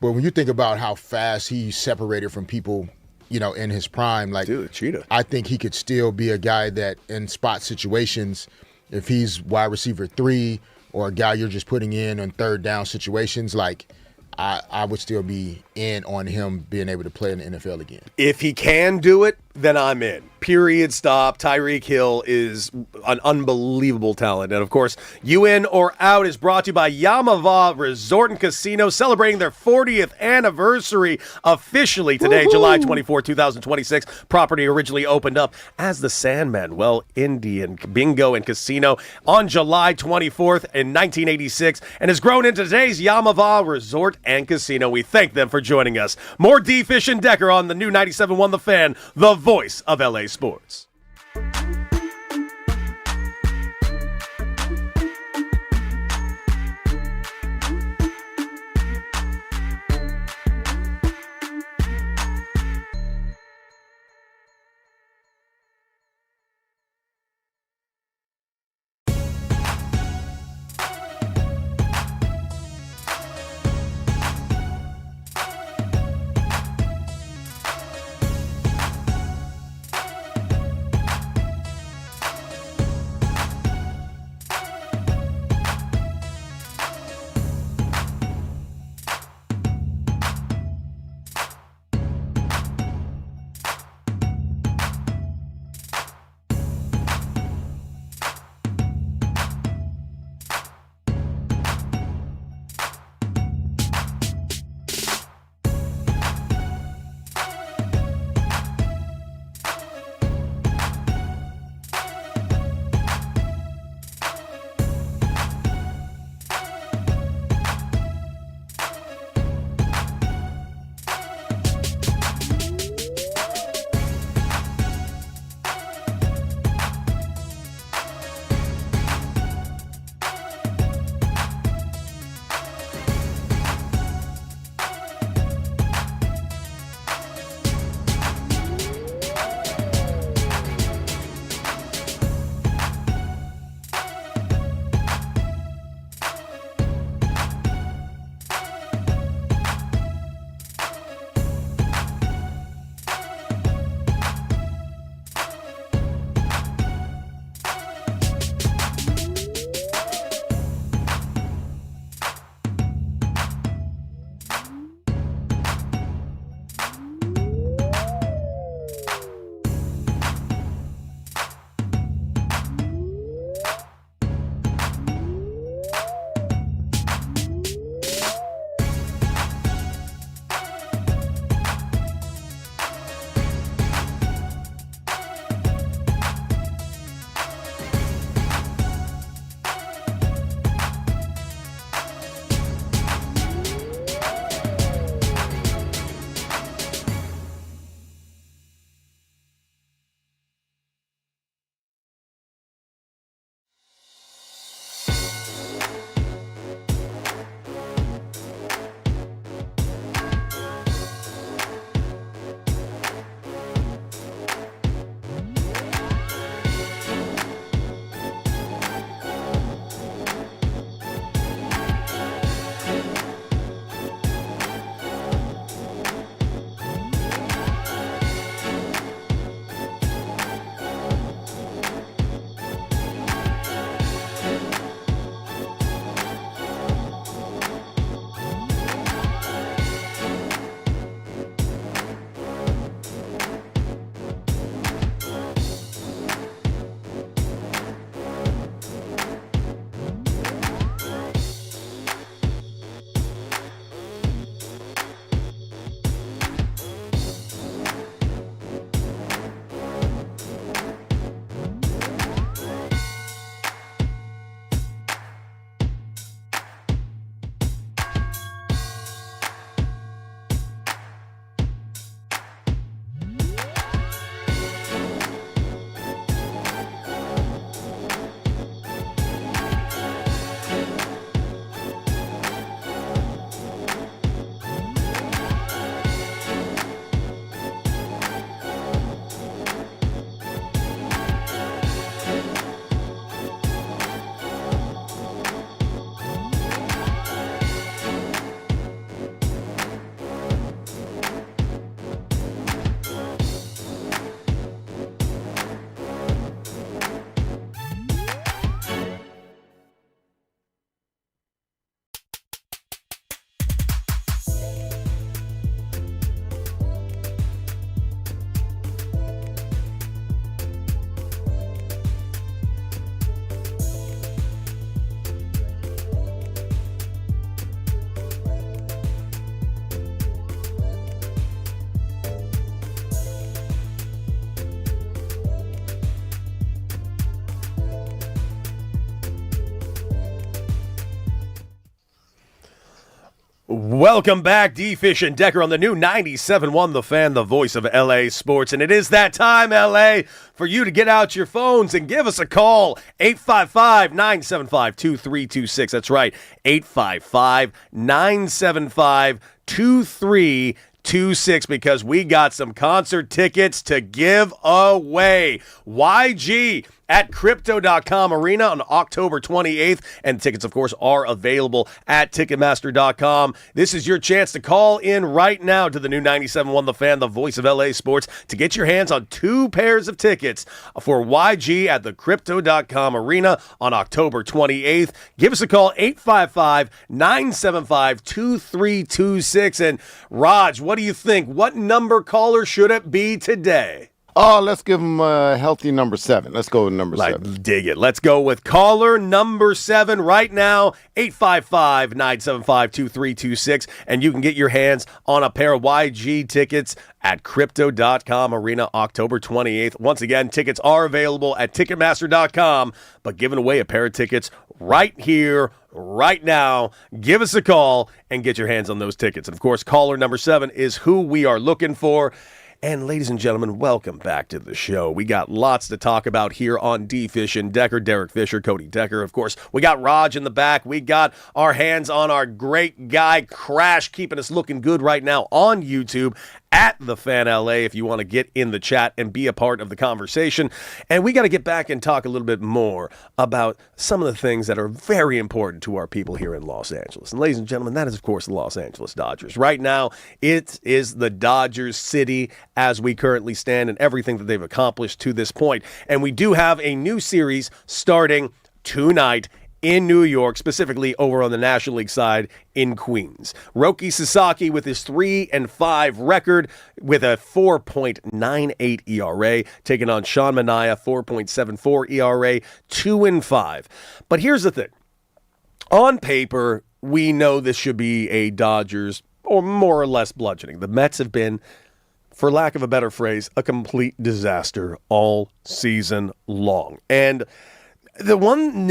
S2: But when you think about how fast he separated from people, in his prime, like,
S1: dude, cheetah.
S2: I think he could still be a guy that in spot situations, if he's wide receiver 3 or a guy you're just putting in on third down situations, like, I would still be in on him being able to play in the NFL again.
S1: If he can do it, then I'm in. Period. Stop. Tyreek Hill is an unbelievable talent. And, of course, You In or Out is brought to you by Yamava Resort and Casino, celebrating their 40th anniversary officially today, July 24, 2026. Property originally opened up as the San Manuel Indian Bingo and Casino on July 24th in 1986 and has grown into today's Yamava Resort and Casino. We thank them for joining us. More D. Fish and Decker on the new 97.1 The Fan, the voice of LA sports. Welcome back, D-Fish and Decker on the new 97.1 The Fan, the voice of LA sports. And it is that time, LA, for you to get out your phones and give us a call. 855-975-2326. That's right, 855-975-2326, because we got some concert tickets to give away. YG at Crypto.com Arena on October 28th. And tickets, of course, are available at Ticketmaster.com. This is your chance to call in right now to the new 97.1 The Fan, the voice of LA sports, to get your hands on 2 pairs of tickets for YG at the Crypto.com Arena on October 28th. Give us a call, 855-975-2326. And Raj, what do you think? What number caller should it be today?
S3: Oh, let's give him a healthy number 7. Let's go with number 7.
S1: Dig it. Let's go with caller number 7 right now, 855-975-2326. And you can get your hands on a pair of YG tickets at Crypto.com Arena October 28th. Once again, tickets are available at Ticketmaster.com, but giving away a pair of tickets right here, right now. Give us a call and get your hands on those tickets. And of course, caller number 7 is who we are looking for. And ladies and gentlemen, welcome back to the show. We got lots to talk about here on D-Fish and Decker. Derek Fisher, Cody Decker, of course. We got Raj in the back. We got our hands on our great guy, Crash, keeping us looking good right now on YouTube at The Fan LA if you want to get in the chat and be a part of the conversation. And we got to get back and talk a little bit more about some of the things that are very important to our people here in Los Angeles. And ladies and gentlemen, that is, of course, the Los Angeles Dodgers. Right now, it is the Dodgers city as we currently stand and everything that they've accomplished to this point. And we do have a new series starting tonight in New York, specifically over on the National League side in Queens. Roki Sasaki with his 3-5 record with a 4.98 ERA, taking on Sean Manaea, 4.74 ERA, 2-5. But here's the thing. On paper, we know this should be a Dodgers, or more or less bludgeoning. The Mets have been, for lack of a better phrase, a complete disaster all season long. And the one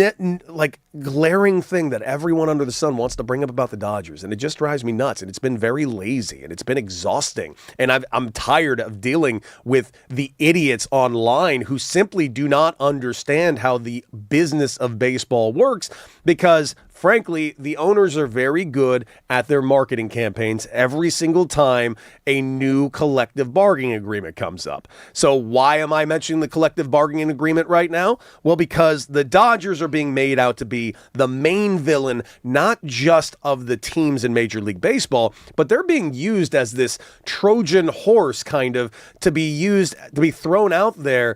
S1: glaring thing that everyone under the sun wants to bring up about the Dodgers, and it just drives me nuts, and it's been very lazy, and it's been exhausting, and I'm tired of dealing with the idiots online who simply do not understand how the business of baseball works, because frankly, the owners are very good at their marketing campaigns every single time a new collective bargaining agreement comes up. So why am I mentioning the collective bargaining agreement right now? Well, because the Dodgers are being made out to be the main villain, not just of the teams in Major League Baseball, but they're being used as this Trojan horse kind of to be thrown out there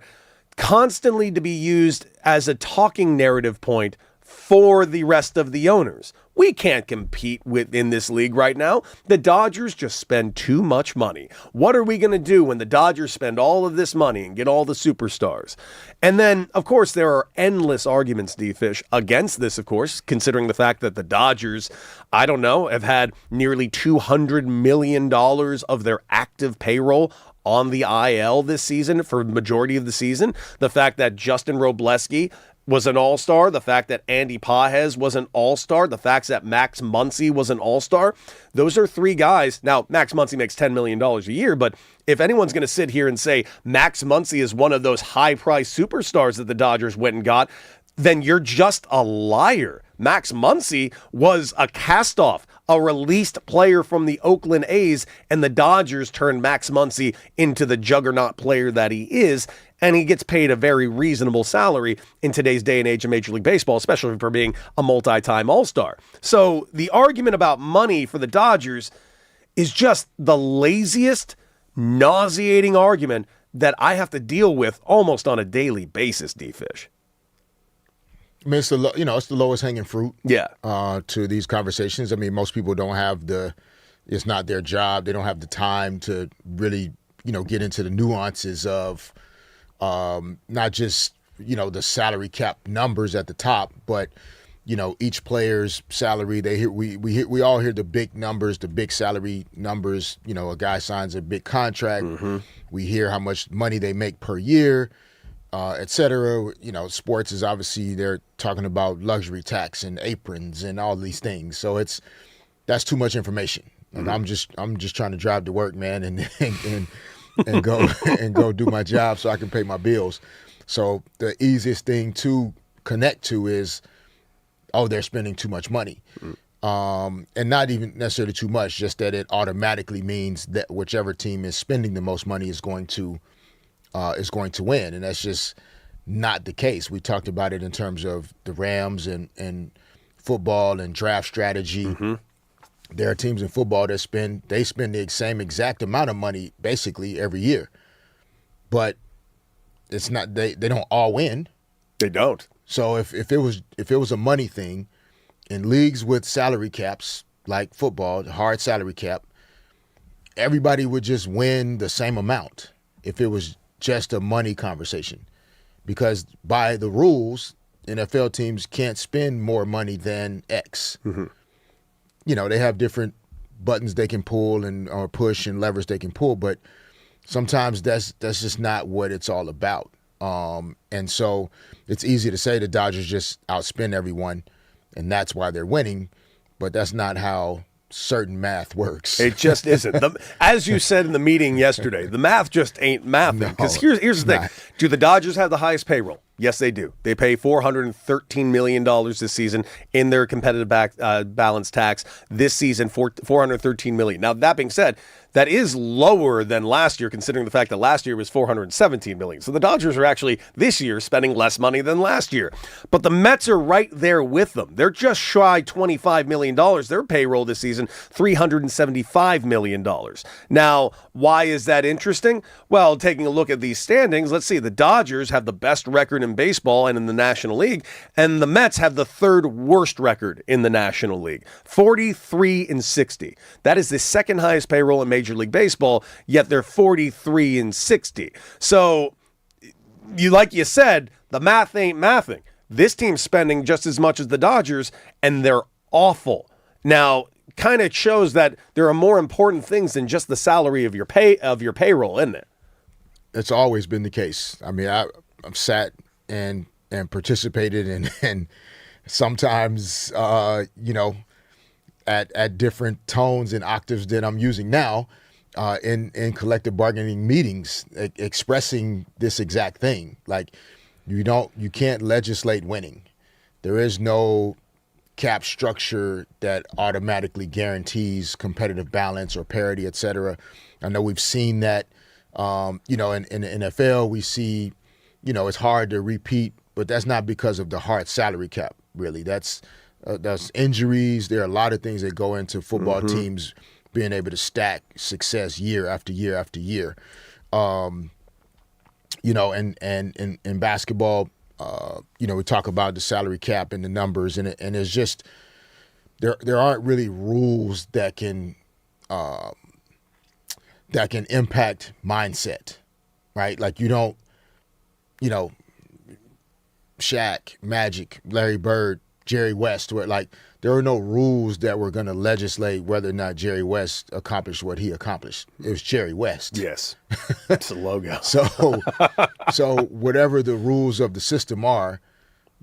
S1: constantly, to be used as a talking narrative point for the rest of the owners. We can't compete in this league right now. The Dodgers just spend too much money. What are we going to do when the Dodgers spend all of this money and get all the superstars? And then, of course, there are endless arguments, D-Fish, against this, of course, considering the fact that the Dodgers, have had nearly $200 million of their active payroll on the IL this season for the majority of the season. The fact that Justin Robleski was an all-star, the fact that Andy Pages was an all-star, the fact that Max Muncy was an all-star. Those are 3 guys. Now, Max Muncy makes $10 million a year, but if anyone's going to sit here and say Max Muncy is one of those high-priced superstars that the Dodgers went and got, then you're just a liar. Max Muncy was a cast-off, a released player from the Oakland A's, and the Dodgers turned Max Muncy into the juggernaut player that he is, and he gets paid a very reasonable salary in today's day and age of Major League Baseball, especially for being a multi-time All-Star. So the argument about money for the Dodgers is just the laziest, nauseating argument that I have to deal with almost on a daily basis, D-Fish.
S2: I mean, it's the lowest hanging fruit.
S1: Yeah.
S2: To these conversations. I mean, most people don't have it's not their job. They don't have the time to really, get into the nuances of not just, the salary cap numbers at the top, but, each player's salary. We all hear the big numbers, the big salary numbers. A guy signs a big contract. Mm-hmm. We hear how much money they make per year. Et cetera. Sports is obviously, they're talking about luxury tax and aprons and all these things. So it's that's too much information. Like I'm just trying to drive to work, man, and go do my job so I can pay my bills. So the easiest thing to connect to is, oh, they're spending too much money. And not even necessarily too much, just that it automatically means that whichever team is spending the most money is going to win. And that's just not the case. We talked about it in terms of the Rams and football and draft strategy. There are teams in football that spend the same exact amount of money basically every year. But it's not they don't all win.
S1: They don't.
S2: So if it was a money thing, in leagues with salary caps like football, the hard salary cap, everybody would just win the same amount if it was just a money conversation. Because by the rules, NFL teams can't spend more money than X. You know, they have different buttons they can pull or push and levers they can pull, but sometimes that's just not what it's all about. And so it's easy to say the Dodgers just outspend everyone, and that's why they're winning, but that's not how certain math works.
S1: It just isn't. As you said in the meeting yesterday, the math just ain't mathing. Because here's the thing. Do the Dodgers have the highest payroll? Yes, they do. They pay $413 million this season in their competitive balance tax. This season, $413 million. Now, that being said, that is lower than last year, considering the fact that last year was $417 million. So the Dodgers are actually, this year, spending less money than last year. But the Mets are right there with them. They're just shy $25 million. Their payroll this season, $375 million. Now, why is that interesting? Well, taking a look at these standings, let's see. The Dodgers have the best record in baseball and in the National League, and the Mets have the third worst record in the National League, 43-60. That is the second highest payroll in Major League Baseball, yet they're 43-60. So, like you said, the math ain't mathing. This team's spending just as much as the Dodgers, and they're awful. Now, kind of shows that there are more important things than just the salary of your payroll, isn't it?
S2: It's always been the case. I mean, I've sat and participated and sometimes at different tones and octaves that I'm using now in collective bargaining meetings, expressing this exact thing. Like you can't legislate winning. There is no cap structure that automatically guarantees competitive balance or parity, et cetera. I know we've seen that, in the NFL, we see, it's hard to repeat, but that's not because of the hard salary cap, really. That's injuries. There are a lot of things that go into football teams being able to stack success year after year after year. And in basketball, we talk about the salary cap and the numbers, and it's just there aren't really rules that can impact mindset, right? Like you don't, Shaq, Magic, Larry Bird, Jerry West, where like there are no rules that were going to legislate whether or not Jerry West accomplished what he accomplished. It was Jerry West.
S1: Yes, it's a logo.
S2: So whatever the rules of the system are,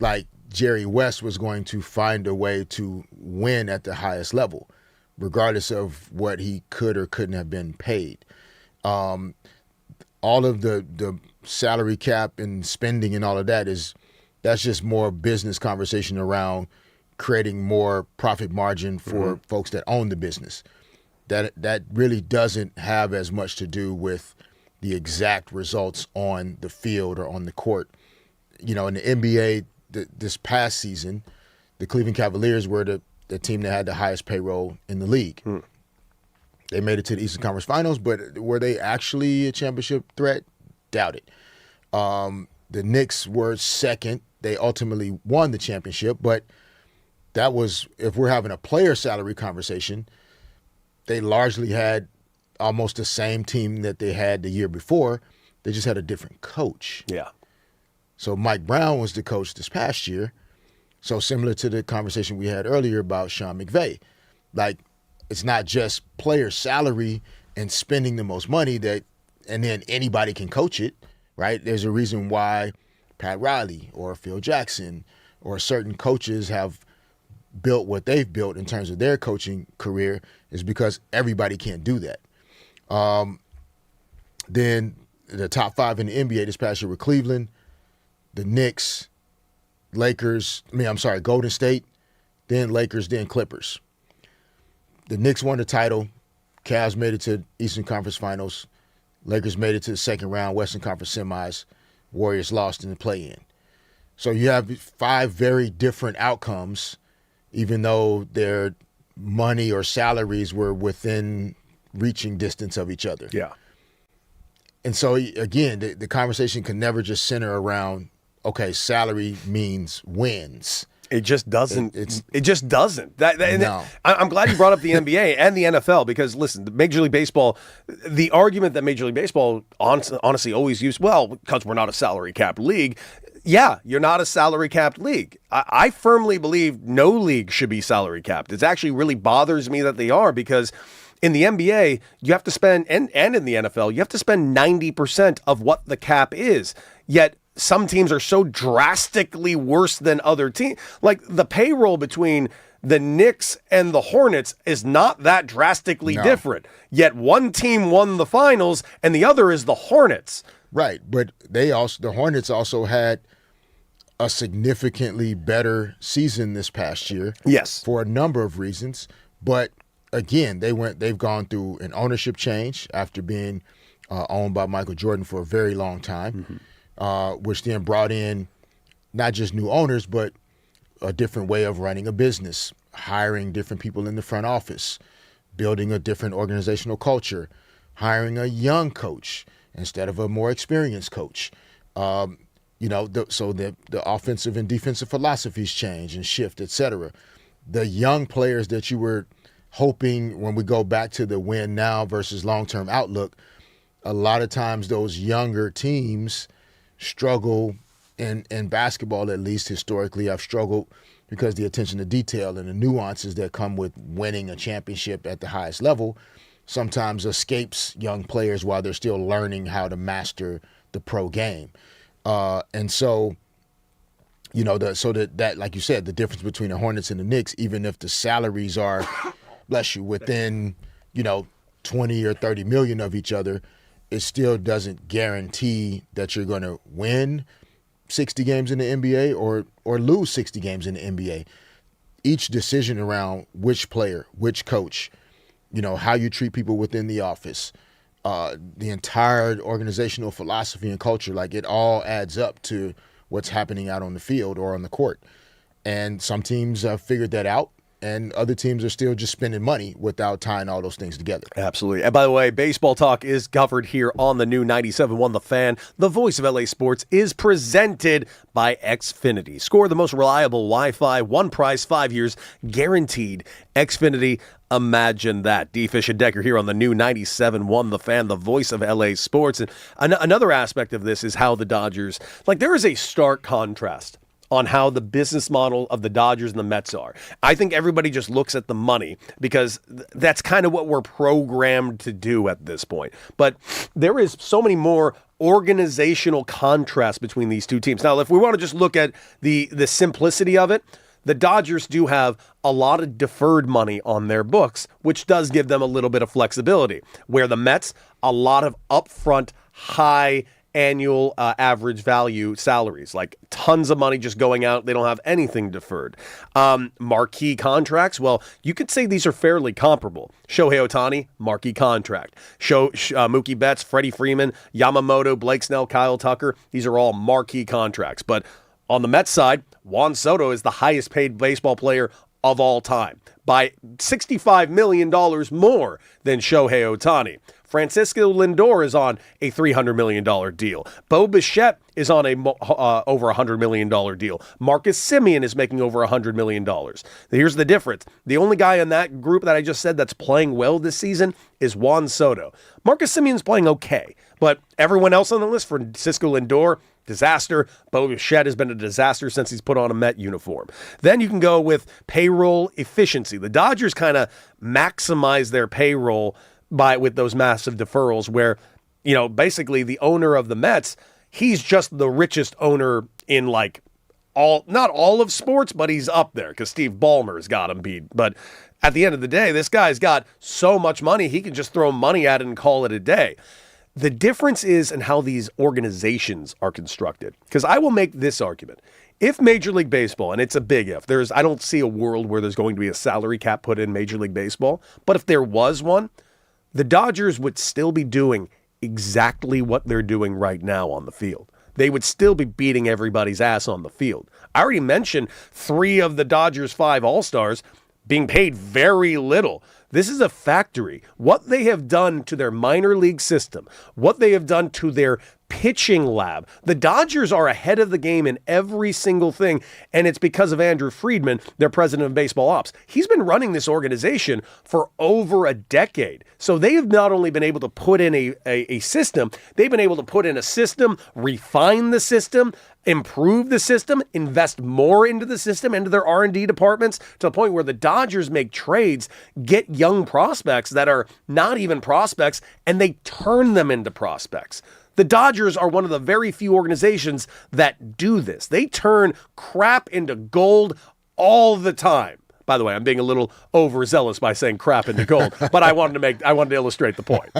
S2: like Jerry West was going to find a way to win at the highest level, regardless of what he could or couldn't have been paid. All of the salary cap and spending and all of that's just more business conversation around creating more profit margin for folks that own the business. That really doesn't have as much to do with the exact results on the field or on the court. In the NBA this past season, the Cleveland Cavaliers were the team that had the highest payroll in the league. They made it to the Eastern Conference Finals, but were they actually a championship threat? Doubt it. The Knicks were second. They ultimately won the championship, but that was, if we're having a player salary conversation, they largely had almost the same team that they had the year before. They just had a different coach.
S1: Yeah.
S2: So Mike Brown was the coach this past year. So similar to the conversation we had earlier about Sean McVay. Like, it's not just player salary and spending the most money and then anybody can coach it, right? There's a reason why Pat Riley or Phil Jackson or certain coaches have built what they've built in terms of their coaching career is because everybody can't do that. Then the top 5 in the NBA this past year were Cleveland, the Knicks, Golden State, then Lakers, then Clippers. The Knicks won the title. Cavs made it to Eastern Conference Finals. Lakers made it to the second round, Western Conference semis. Warriors lost in the play-in. So you have 5 very different outcomes, even though their money or salaries were within reaching distance of each other.
S1: Yeah.
S2: And so, again, the conversation can never just center around, okay, salary means wins.
S1: It just doesn't. It just doesn't.
S2: No.
S1: I'm glad you brought up the NBA and the NFL because, listen, Major League Baseball, the argument that Major League Baseball honestly always used, well, because we're not a salary cap league. Yeah, you're not a salary capped league. I firmly believe no league should be salary capped. It actually really bothers me that they are because in the NBA, you have to spend, and in the NFL, you have to spend 90% of what the cap is. Yet some teams are so drastically worse than other teams. Like the payroll between the Knicks and the Hornets is not that drastically different. Yet one team won the finals and the other is the Hornets.
S2: Right, but the Hornets also had a significantly better season this past year.
S1: Yes.
S2: For a number of reasons. But again, they've gone through an ownership change after being owned by Michael Jordan for a very long time, which then brought in not just new owners, but a different way of running a business, hiring different people in the front office, building a different organizational culture, hiring a young coach instead of a more experienced coach. So the offensive and defensive philosophies change and shift, et cetera. The young players that you were hoping, when we go back to the win now versus long-term outlook, a lot of times those younger teams struggle in basketball, at least historically. I've struggled because the attention to detail and the nuances that come with winning a championship at the highest level sometimes escapes young players while they're still learning how to master the pro game. And so, that like you said, the difference between the Hornets and the Knicks, even if the salaries are, bless you, within, 20 or 30 million of each other, it still doesn't guarantee that you're going to win 60 games in the NBA or lose 60 games in the NBA. Each decision around which player, which coach, how you treat people within the office, the entire organizational philosophy and culture, like it all adds up to what's happening out on the field or on the court. And some teams have figured that out, and other teams are still just spending money without tying all those things together.
S1: Absolutely. And by the way, Baseball Talk is covered here on the new 97.1 The Fan. The voice of LA Sports is presented by Xfinity. Score the most reliable Wi-Fi, one price, 5 years, guaranteed. Xfinity, imagine that. D-Fish and Decker here on the new 97.1 The Fan, the voice of LA Sports. And another aspect of this is how the Dodgers, there is a stark contrast on how the business model of the Dodgers and the Mets are. I think everybody just looks at the money because that's kind of what we're programmed to do at this point. But there is so many more organizational contrasts between these two teams. Now, if we want to just look at the simplicity of it, the Dodgers do have a lot of deferred money on their books, which does give them a little bit of flexibility, where the Mets, a lot of upfront high annual average value salaries, like tons of money just going out. They don't have anything deferred. Marquee contracts, well, you could say these are fairly comparable. Shohei Ohtani, marquee contract. Mookie Betts, Freddie Freeman, Yamamoto, Blake Snell, Kyle Tucker, these are all marquee contracts. But on the Mets side, Juan Soto is the highest paid baseball player of all time by $65 million more than Shohei Ohtani. Francisco Lindor is on a $300 million deal. Bo Bichette is on a over $100 million deal. Marcus Semien is making over $100 million. Here's the difference. The only guy in that group that I just said that's playing well this season is Juan Soto. Marcus Semien's playing okay, but everyone else on the list, Francisco Lindor, disaster. Bo Bichette has been a disaster since he's put on a Met uniform. Then you can go with payroll efficiency. The Dodgers kind of maximize their payroll with those massive deferrals where, basically the owner of the Mets, he's just the richest owner in not all of sports, but he's up there because Steve Ballmer's got him beat. But at the end of the day, this guy's got so much money, he can just throw money at it and call it a day. The difference is in how these organizations are constructed. Because I will make this argument. If Major League Baseball, and it's a big if, I don't see a world where there's going to be a salary cap put in Major League Baseball, but if there was one, the Dodgers would still be doing exactly what they're doing right now on the field. They would still be beating everybody's ass on the field. I already mentioned 3 of the Dodgers' 5 All-Stars being paid very little. This is a factory. What they have done to their minor league system, what they have done to their pitching lab. The Dodgers are ahead of the game in every single thing, and it's because of Andrew Friedman, their president of baseball ops. He's been running this organization for over a decade. So they have not only been able to put in a system, they've been able to put in a system, refine the system, improve the system, invest more into the system, into their R&D departments, to the point where the Dodgers make trades, get young prospects that are not even prospects, and they turn them into prospects. The Dodgers are one of the very few organizations that do this. They turn crap into gold all the time. By the way, I'm being a little overzealous by saying crap into gold, but I wanted to illustrate the point.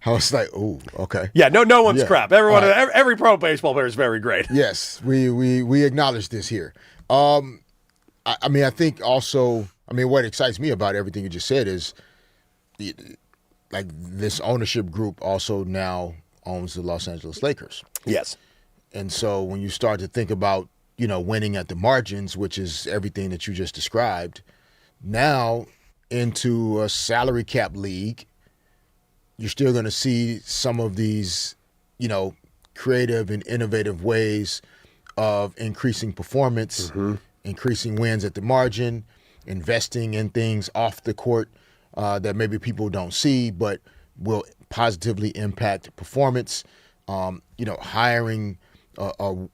S2: I was like, "Ooh, okay."
S1: Yeah, no one's crap. Everyone, every pro baseball player is very great.
S2: Yes, we acknowledge this here. I mean, I think also, what excites me about everything you just said is, like, this ownership group also now owns the Los Angeles Lakers.
S1: Yes.
S2: And so when you start to think about, winning at the margins, which is everything that you just described, now into a salary cap league, you're still going to see some of these, creative and innovative ways of increasing performance, increasing wins at the margin, investing in things off the court that maybe people don't see, but will positively impact performance. Hiring a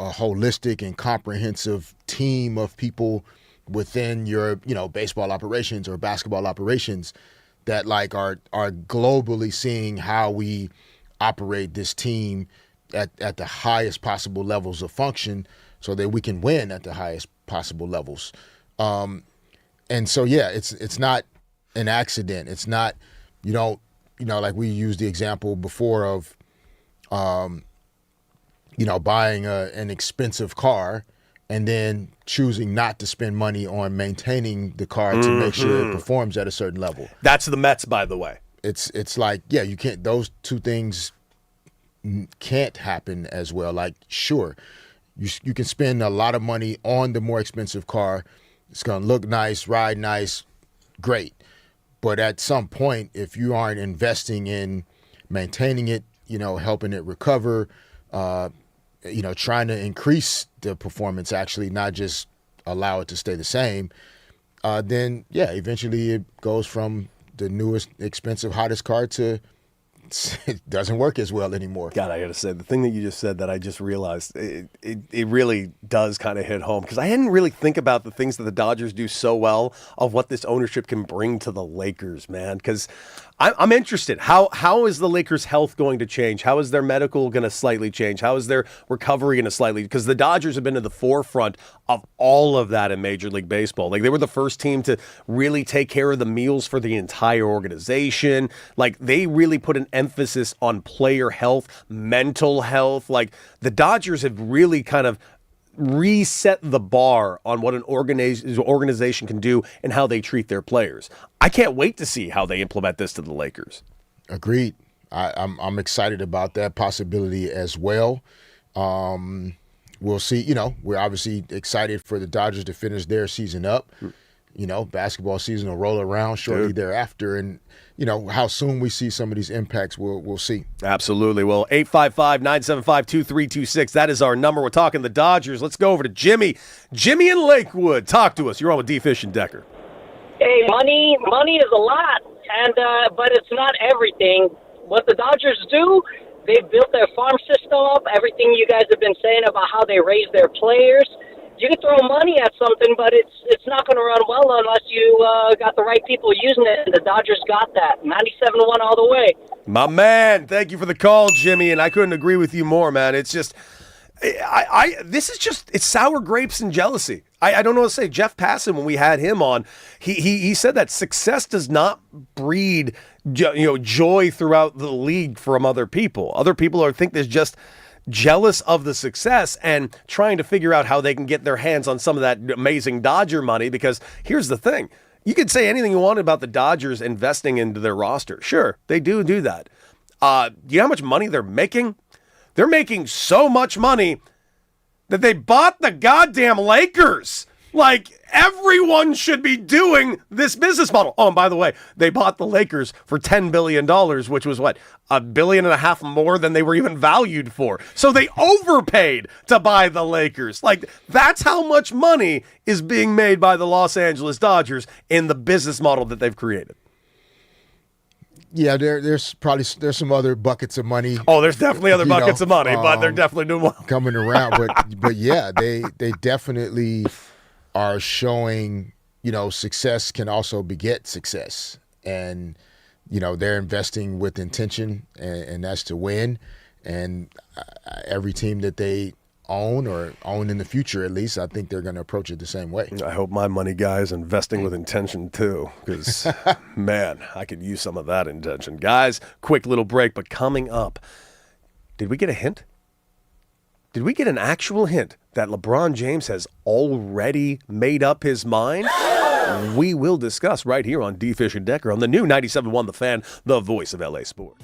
S2: holistic and comprehensive team of people within your, baseball operations or basketball operations that are globally seeing how we operate this team at the highest possible levels of function so that we can win at the highest possible levels. And so, it's not an accident. It's not, like we used the example before of, buying an expensive car and then choosing not to spend money on maintaining the car to make sure it performs at a certain level.
S1: That's the Mets, by the way.
S2: It's like, you can't, those two things can't happen as well. Like, sure, you can spend a lot of money on the more expensive car. It's going to look nice, ride nice, great. But at some point, if you aren't investing in maintaining it, helping it recover, trying to increase the performance, actually, not just allow it to stay the same, then, eventually it goes from the newest, expensive, hottest car to it doesn't work as well anymore.
S1: God, I got to say, the thing that you just said that I just realized, it really does kind of hit home, because I hadn't really think about the things that the Dodgers do so well of what this ownership can bring to the Lakers, man, because I'm interested. How is the Lakers' health going to change? How is their medical going to slightly change? How is their recovery going to slightly? Because the Dodgers have been to the forefront of all of that in Major League Baseball. Like, they were the first team to really take care of the meals for the entire organization. Like, they really put an emphasis on player health, mental health. Like, the Dodgers have really kind of reset the bar on what an organization can do and how they treat their players. I can't wait to see how they implement this to the Lakers.
S2: Agreed. I'm excited about that possibility as well. We'll see. We're obviously excited for the Dodgers to finish their season up. Basketball season will roll around shortly thereafter, and how soon we see some of these impacts, we'll see.
S1: Absolutely. Well, 855-975-2326. That is our number. We're talking the Dodgers. Let's go over to Jimmy. Jimmy in Lakewood. Talk to us. You're on with D. Fish and Decker.
S8: Hey, money is a lot, and but it's not everything. What the Dodgers do, they've built their farm system up. Everything you guys have been saying about how they raise their players. You can throw money at something, but it's not going to run well unless you got the right people using it, and the Dodgers got that. 97-1 all the way.
S1: My man, thank you for the call, Jimmy, and I couldn't agree with you more, man. It's just, This is just, it's sour grapes and jealousy. I don't know what to say. Jeff Passan, when we had him on, he said that success does not breed joy throughout the league from other people. Other people think there's just jealous of the success and trying to figure out how they can get their hands on some of that amazing Dodger money. Because here's the thing. You could say anything you want about the Dodgers investing into their roster. Sure, they do that. You know how much money they're making? They're making so much money that they bought the goddamn Lakers. Like, everyone should be doing this business model. Oh, and by the way, they bought the Lakers for $10 billion, which was what, $1.5 billion more than they were even valued for. So they overpaid to buy the Lakers. Like, that's how much money is being made by the Los Angeles Dodgers in the business model that they've created.
S2: Yeah, there's some other buckets of money.
S1: Oh, there's definitely other buckets of money, but they're definitely doing well.
S2: Coming around. But yeah, they definitely are showing, success can also beget success. And, they're investing with intention, and that's to win. And every team that they own or own in the future, at least, I think they're going to approach it the same way.
S1: I hope my money guy is investing with intention too, because man, I could use some of that intention. Guys, quick little break, but coming up, did we get a hint? Did we get an actual hint that LeBron James has already made up his mind? We will discuss right here on D. Fish and Decker on the new 97.1 The Fan, the voice of LA Sports.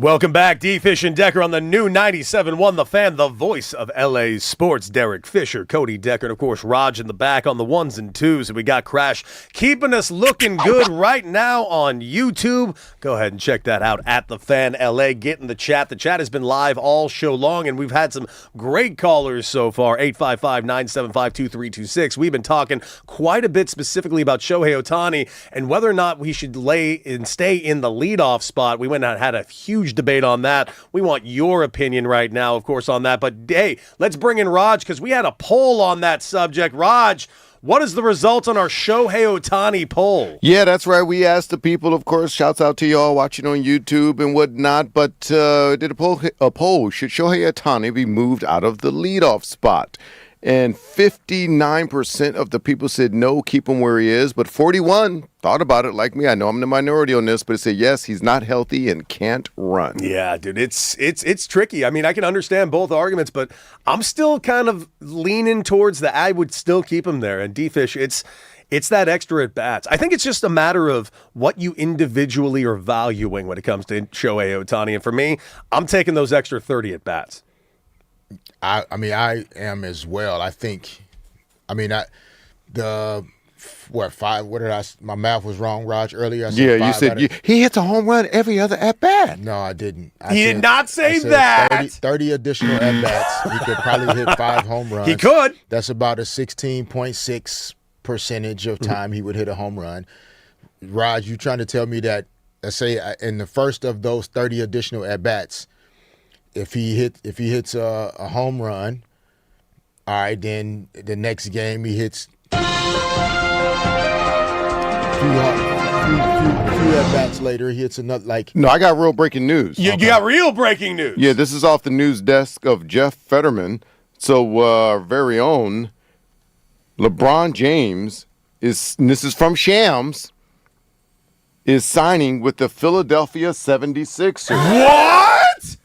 S1: Welcome back, D-Fish and Decker on the new 97.1 The Fan, the voice of LA sports. Derek Fisher, Cody Decker, and of course Raj in the back on the ones and twos. And we got Crash keeping us looking good right now on YouTube. Go ahead and check that out at The Fan LA. Get in the chat. The chat has been live all show long, and we've had some great callers so far. 855-975-2326. We've been talking quite a bit specifically about Shohei Ohtani and whether or not we should stay in the leadoff spot. We went and had a huge debate on that. We want your opinion right now, of course, on that. But hey, let's bring in Raj because we had a poll on that subject. Raj, what is the results on our Shohei Ohtani poll?
S3: Yeah, that's right. We asked the people, of course. Shouts out to y'all watching on YouTube and whatnot. But did a poll. Should Shohei Ohtani be moved out of the leadoff spot? And 59% of the people said no, keep him where he is. But 41 thought about it like me. I know I'm the minority on this, but it said yes, he's not healthy and can't run.
S1: Yeah, dude, it's tricky. I mean, I can understand both arguments, but I'm still kind of leaning towards that I would still keep him there. And D-Fish, it's that extra at bats. I think it's just a matter of what you individually are valuing when it comes to Shohei Ohtani. And for me, I'm taking those extra 30 at bats.
S2: I mean, I am as well. I think, I mean, five? What did my math was wrong, Raj, earlier? I said
S3: yeah, you said he hits a home run every other at-bat.
S2: No, I didn't.
S1: He did not say that.
S2: 30 additional at-bats. He could probably hit 5 home runs.
S1: He could.
S2: That's about a 16.6% of time he would hit a home run. Raj, you trying to tell me that, let's say, in the first of those 30 additional at-bats, if he hits a home run, all right, then the next game he hits a few at-bats later, he hits another, like...
S3: No, I got real breaking news.
S1: You got real breaking news.
S3: Yeah, this is off the news desk of Jeff Fetterman. So our very own LeBron James this is from Shams, is signing with the Philadelphia 76ers.
S1: What?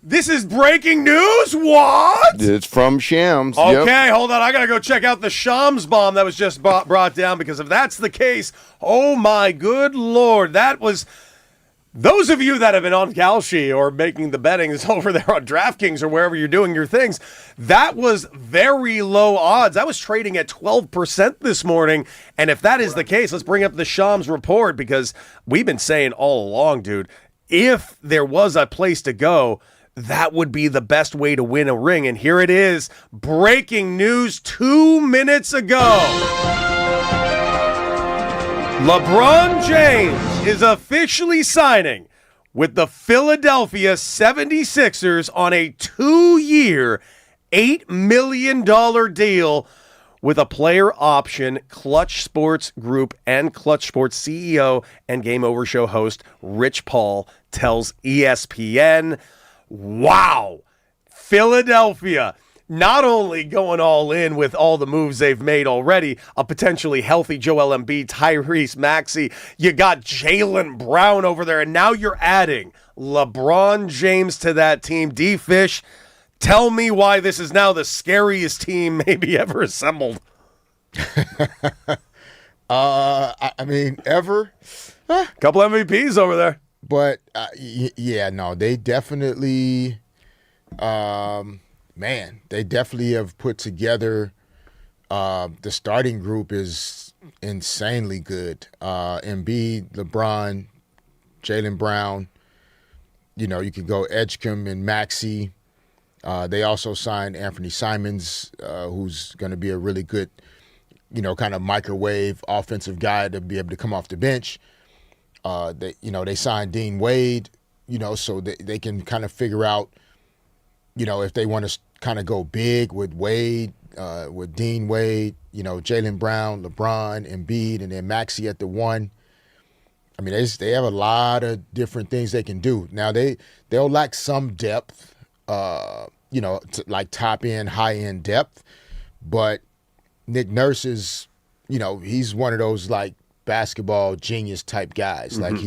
S1: This is breaking news? What?
S3: It's from Shams.
S1: Okay,
S3: yep.
S1: Hold on. I got to go check out the Shams bomb that was just brought down, because if that's the case, oh my good Lord, that was... Those of you that have been on Kalshi or making the bettings over there on DraftKings or wherever you're doing your things, that was very low odds. I was trading at 12% this morning, and if that is the case, let's bring up the Shams report, because we've been saying all along, dude, if there was a place to go, that would be the best way to win a ring. And here it is, breaking news 2 minutes ago. LeBron James is officially signing with the Philadelphia 76ers on a 2-year, $8 million deal with a player option. Clutch Sports Group and Clutch Sports CEO and Game Over Show host Rich Paul tells ESPN, wow, Philadelphia not only going all in with all the moves they've made already, a potentially healthy Joel Embiid, Tyrese Maxey, you got Jaylen Brown over there, and now you're adding LeBron James to that team. D-Fish, tell me why this is now the scariest team maybe ever assembled.
S2: I mean, ever.
S1: Couple MVPs over there.
S2: But, yeah, no, they definitely, they definitely have put together, the starting group is insanely good. Embiid, LeBron, Jaylen Brown, you know, you could go Edgecombe and Maxey. They also signed Anthony Simons, who's going to be a really good, you know, kind of microwave offensive guy to be able to come off the bench. They signed Dean Wade, you know, so they can kind of figure out, you know, if they want to kind of go big with Wade, with Dean Wade, you know, Jaylen Brown, LeBron, Embiid, and then Maxey at the 1. I mean, they have a lot of different things they can do. Now, they'll lack some depth, you know, like top-end, high-end depth, but Nick Nurse is, you know, he's one of those, like, basketball genius type guys. Mm-hmm. Like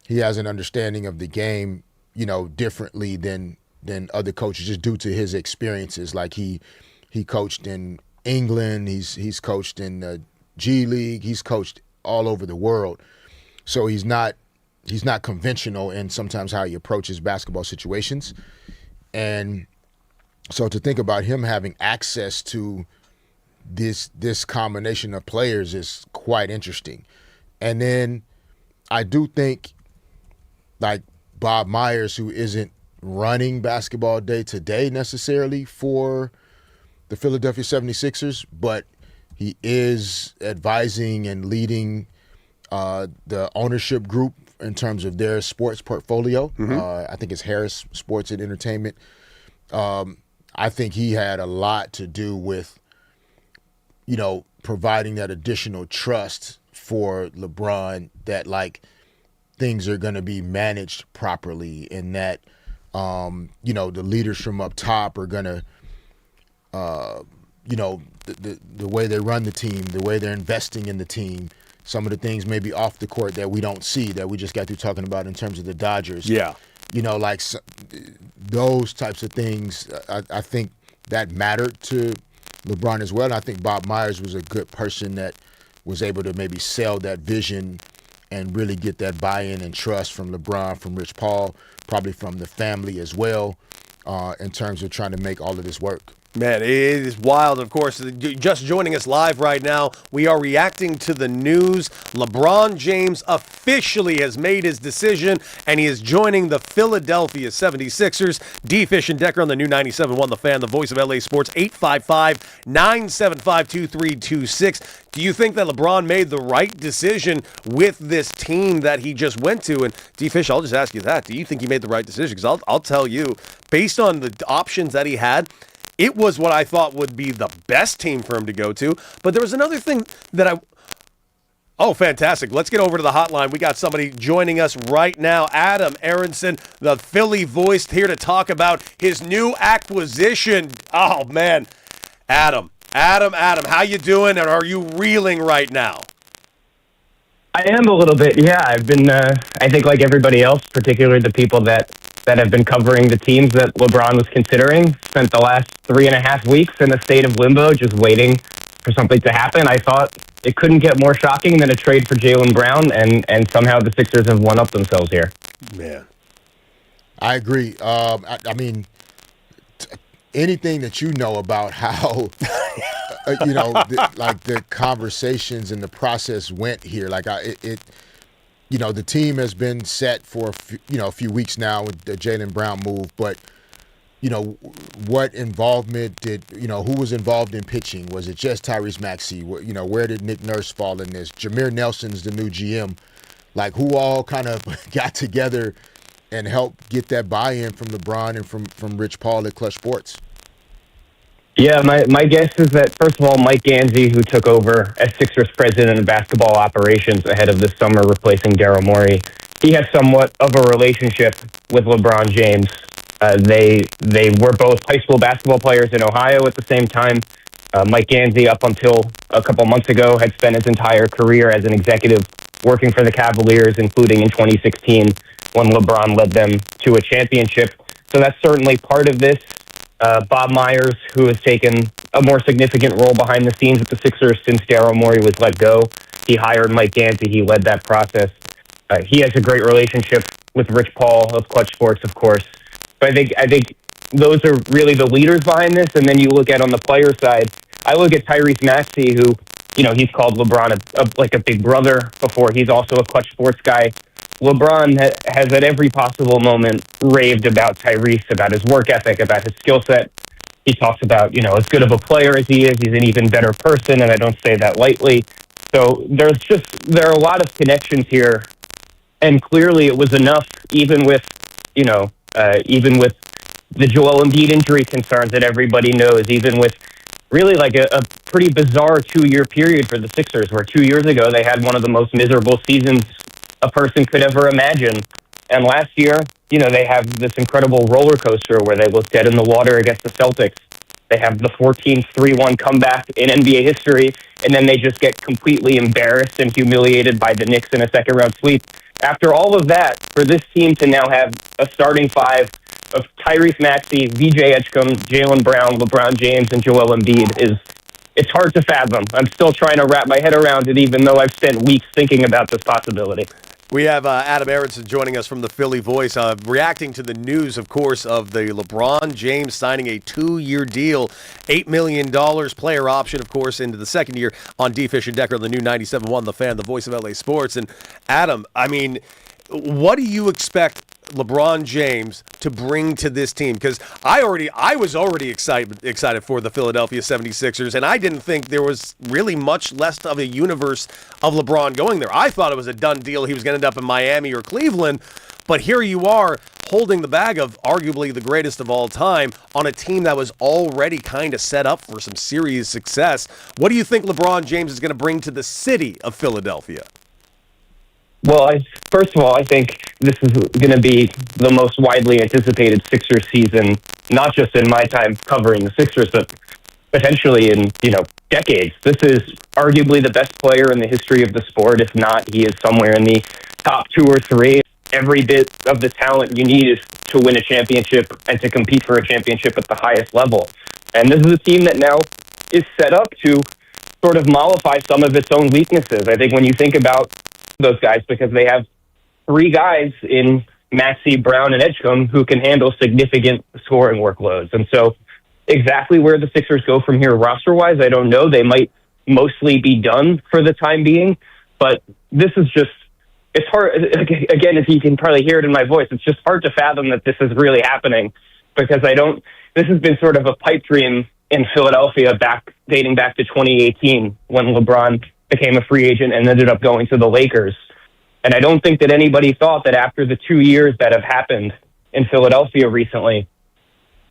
S2: he has an understanding of the game, you know, differently than other coaches, just due to his experiences. Like he coached in England, he's coached in the G League, he's coached all over the world. So he's not he's not conventional in sometimes how he approaches basketball situations. And so to think about him having access to this combination of players is quite interesting. And then I do think, like, Bob Myers, who isn't running basketball day to day necessarily for the Philadelphia 76ers, but he is advising and leading the ownership group in terms of their sports portfolio. I think it's Harris Sports and Entertainment. I think he had a lot to do with, providing that additional trust for LeBron that, like, things are going to be managed properly, and that, the leaders from up top are going to, the way they run the team, the way they're investing in the team, some of the things maybe off the court that we don't see, that we just got through talking about in terms of the Dodgers.
S1: Yeah.
S2: Those types of things, I think that mattered to LeBron as well. And I think Bob Myers was a good person that was able to maybe sell that vision and really get that buy-in and trust from LeBron, from Rich Paul, probably from the family as well, in terms of trying to make all of this work.
S1: Man, it is wild. Of course, just joining us live right now, we are reacting to the news. LeBron James officially has made his decision, and he is joining the Philadelphia 76ers. D. Fish and Decker on the new 97.1 The Fan, the voice of LA Sports, 855-975-2326. Do you think that LeBron made the right decision with this team that he just went to? And D. Fish, I'll just ask you that. Do you think he made the right decision? Because I'll tell you, based on the options that he had, it was what I thought would be the best team for him to go to. But there was another thing that Oh, fantastic. Let's get over to the hotline. We got somebody joining us right now. Adam Aronson, the Philly voice, here to talk about his new acquisition. Oh, man. Adam, how you doing? And are you reeling right now?
S9: I am a little bit, yeah. I've been, I think like everybody else, particularly the people that have been covering the teams that LeBron was considering, spent the last 3.5 weeks in a state of limbo, just waiting for something to happen. I thought it couldn't get more shocking than a trade for Jaylen Brown, and somehow the Sixers have one-upped themselves here.
S1: Man.
S2: I agree. I mean, anything that you know about how, the conversations and the process went here, the team has been set for a few weeks now with the Jaylen Brown move, but what involvement who was involved in pitching? Was it just Tyrese Maxey? Where did Nick Nurse fall in this? Jameer Nelson's the new GM. Like, who all kind of got together and helped get that buy-in from LeBron and from Rich Paul at Clutch Sports?
S9: Yeah, my guess is that, first of all, Mike Gansey, who took over as Sixers president of basketball operations ahead of this summer, replacing Daryl Morey, he had somewhat of a relationship with LeBron James. They were both high school basketball players in Ohio at the same time. Mike Gansey, up until a couple months ago, had spent his entire career as an executive working for the Cavaliers, including in 2016 when LeBron led them to a championship. So that's certainly part of this. Bob Myers, who has taken a more significant role behind the scenes at the Sixers since Daryl Morey was let go. He hired Mike Gansey. He led that process. He has a great relationship with Rich Paul of Clutch Sports, of course. So I think those are really the leaders behind this. And then you look at on the player side, I look at Tyrese Maxey, who, he's called LeBron a big brother before. He's also a Clutch Sports guy. LeBron has at every possible moment raved about Tyrese, about his work ethic, about his skill set. He talks about, as good of a player as he is, he's an even better person, and I don't say that lightly. So there are a lot of connections here, and clearly it was enough, even with the Joel Embiid injury concerns that everybody knows, even with really like a pretty bizarre 2-year period for the Sixers, where 2 years ago they had one of the most miserable seasons a person could ever imagine. And last year, they have this incredible roller coaster where they look dead in the water against the Celtics. They have the 14-3-1 comeback in NBA history, and then they just get completely embarrassed and humiliated by the Knicks in a second-round sweep. After all of that, for this team to now have a starting five of Tyrese Maxey, VJ Edgecombe, Jaylen Brown, LeBron James, and Joel Embiid it's hard to fathom. I'm still trying to wrap my head around it, even though I've spent weeks thinking about this possibility.
S1: We have Adam Aronson joining us from the Philly Voice, reacting to the news, of course, of the LeBron James signing a 2-year deal, $8 million player option, of course, into the second year on D. Fish and Decker, the new 97.1 The Fan, the voice of LA Sports. And Adam, I mean, what do you expect LeBron James to bring to this team? Because I was already excited for the Philadelphia 76ers, and I didn't think there was really much less of a universe of LeBron going there. I thought it was a done deal. He was going to end up in Miami or Cleveland, but here you are holding the bag of arguably the greatest of all time on a team that was already kind of set up for some serious success. What do you think LeBron James is going to bring to the city of Philadelphia?
S9: Well, first of all, I think this is going to be the most widely anticipated Sixers season, not just in my time covering the Sixers, but potentially in, decades. This is arguably the best player in the history of the sport. If not, he is somewhere in the top 2 or 3. Every bit of the talent you need is to win a championship and to compete for a championship at the highest level. And this is a team that now is set up to sort of mollify some of its own weaknesses. I think when you think about those guys, because they have 3 guys in Maxey, Brown, and Edgecombe who can handle significant scoring workloads. And so exactly where the Sixers go from here roster-wise, I don't know. They might mostly be done for the time being, but this is just, it's hard, again, if you can probably hear it in my voice, it's just hard to fathom that this is really happening, because this has been sort of a pipe dream in Philadelphia dating back to 2018 when LeBron became a free agent and ended up going to the Lakers. And I don't think that anybody thought that after the 2 years that have happened in Philadelphia recently,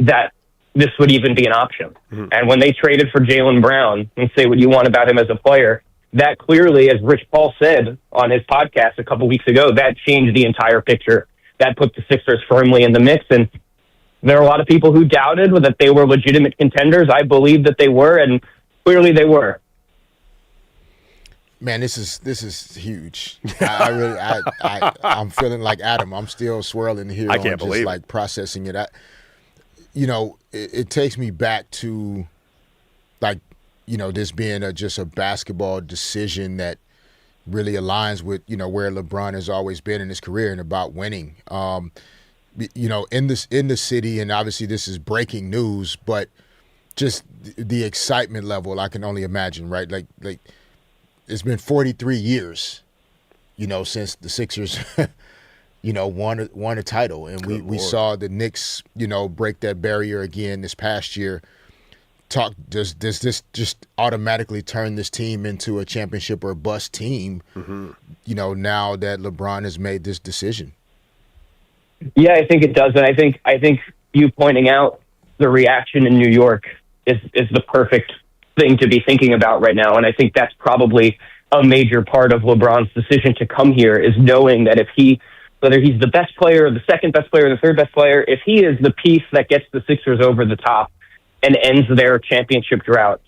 S9: that this would even be an option. Mm-hmm. And when they traded for Jaylen Brown, and say what you want about him as a player, that clearly, as Rich Paul said on his podcast a couple weeks ago, that changed the entire picture. That put the Sixers firmly in the mix. And there are a lot of people who doubted that they were legitimate contenders. I believe that they were, and clearly they were.
S2: Man, this is huge. I'm feeling like Adam. I'm still swirling here.
S1: I can't believe
S2: just, processing it. It takes me back to, this being just a basketball decision that really aligns with, where LeBron has always been in his career and about winning. In the city, and obviously this is breaking news, but just the excitement level, I can only imagine, right? Like it's been 43 years, since the Sixers, won a title. And we saw the Knicks, break that barrier again this past year. Does this just automatically turn this team into a championship or bust team, now that LeBron has made this decision?
S9: Yeah, I think it does. And I think you pointing out the reaction in New York is the perfect thing to be thinking about right now. And I think that's probably a major part of LeBron's decision to come here, is knowing that whether he's the best player, the second best player, the third best player, if he is the piece that gets the Sixers over the top and ends their championship drought,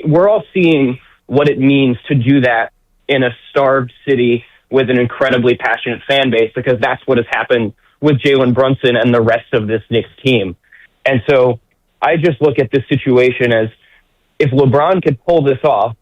S9: we're all seeing what it means to do that in a starved city with an incredibly passionate fan base, because that's what has happened with Jalen Brunson and the rest of this Knicks team. And so I just look at this situation as, if LeBron could pull this off,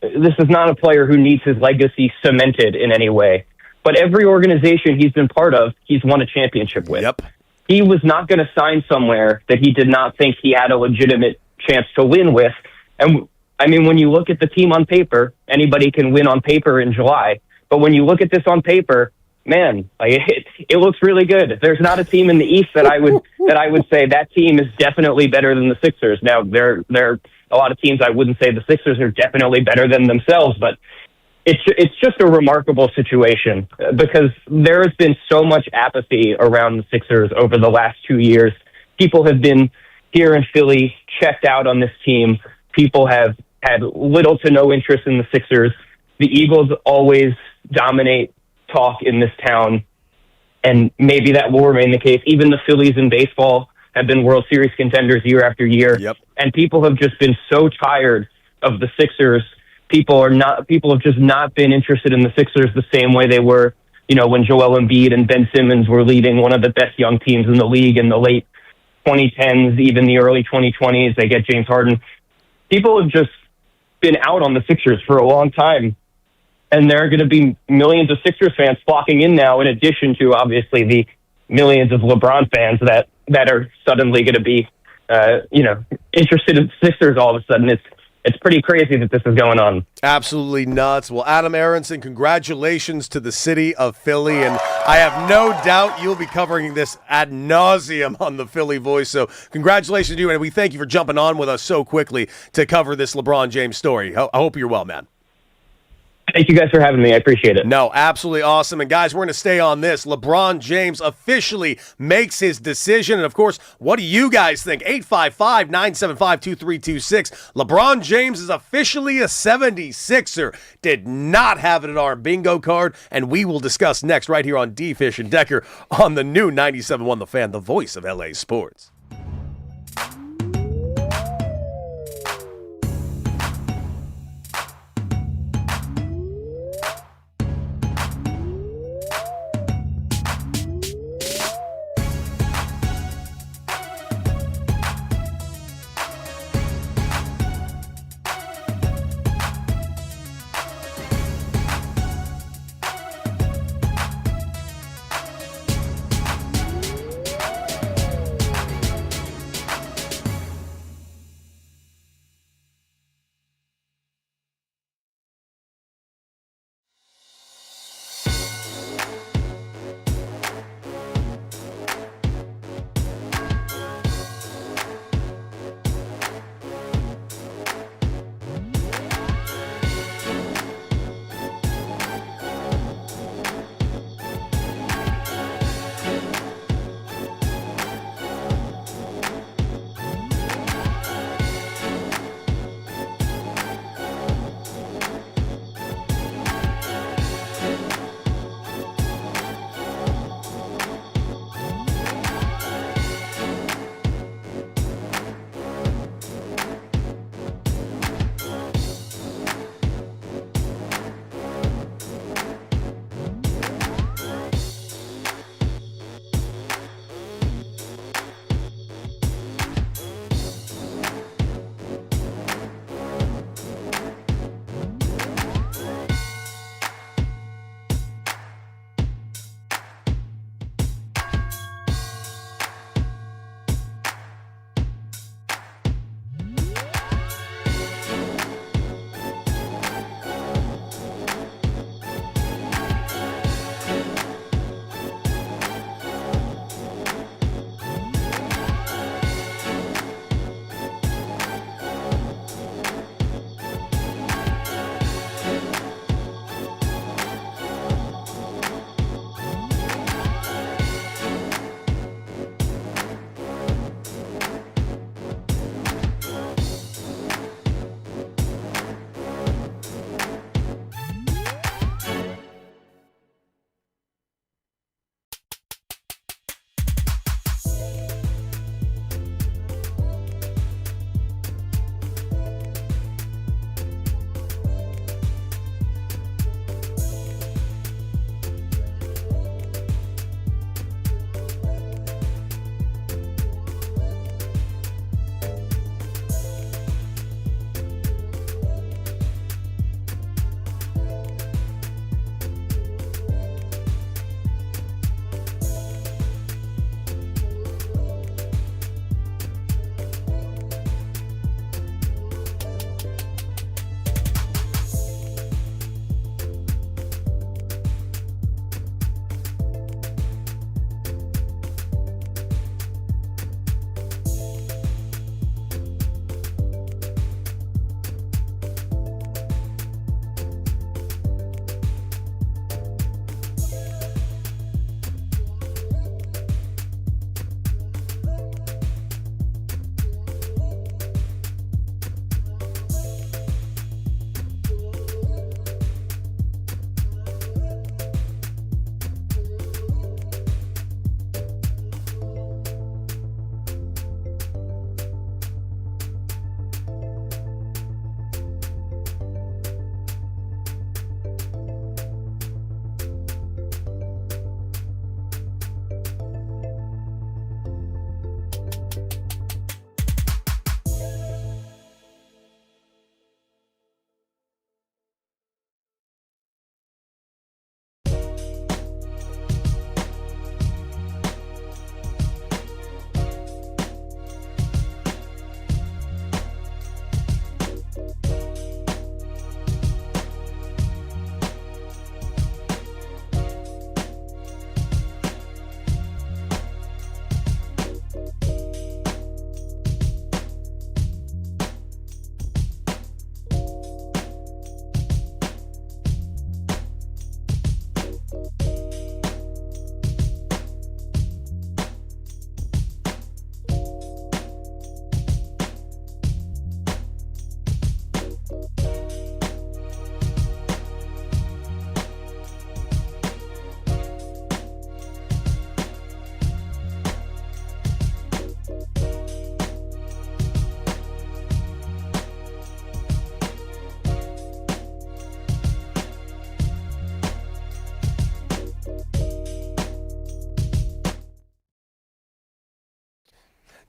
S9: this is not a player who needs his legacy cemented in any way. But every organization he's been part of, he's won a championship with.
S1: Yep.
S9: He was not going to sign somewhere that he did not think he had a legitimate chance to win with. And I mean, when you look at the team on paper, anybody can win on paper in July. But when you look at this on paper, man, it looks really good. There's not a team in the East that I would say that team is definitely better than the Sixers. Now, there are a lot of teams I wouldn't say the Sixers are definitely better than themselves, but it's just a remarkable situation, because there has been so much apathy around the Sixers over the last 2 years. People have been here in Philly checked out on this team. People have had little to no interest in the Sixers. The Eagles always dominate talk in this town, and maybe that will remain the case. Even the Phillies in baseball have been World Series contenders year after year.
S1: Yep.
S9: And people have just been so tired of the Sixers. People have just not been interested in the Sixers the same way they were, when Joel Embiid and Ben Simmons were leading one of the best young teams in the league in the late 2010s, even the early 2020s. They get James Harden. People have just been out on the Sixers for a long time. and there are going to be millions of Sixers fans flocking in now, in addition to obviously the millions of LeBron fans that are suddenly going to be, interested in Sixers all of a sudden. It's pretty crazy that this is going on.
S1: Absolutely nuts. Well, Adam Aronson, congratulations to the city of Philly, and I have no doubt you'll be covering this ad nauseum on the Philly Voice. So congratulations to you, and we thank you for jumping on with us so quickly to cover this LeBron James story. I hope you're well, man.
S9: Thank you guys for having me. I appreciate it.
S1: No, absolutely awesome. And guys, we're going to stay on this. LeBron James officially makes his decision. And of course, what do you guys think? 855-975-2326. LeBron James is officially a 76er. Did not have it in our bingo card. And we will discuss next right here on D. Fish and Decker on the new 97.1 The Fan, the voice of LA sports.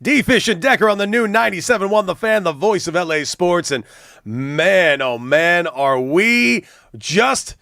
S1: D-Fish and Decker on the new 97.1 The Fan, the voice of LA sports. And man, oh man, are we just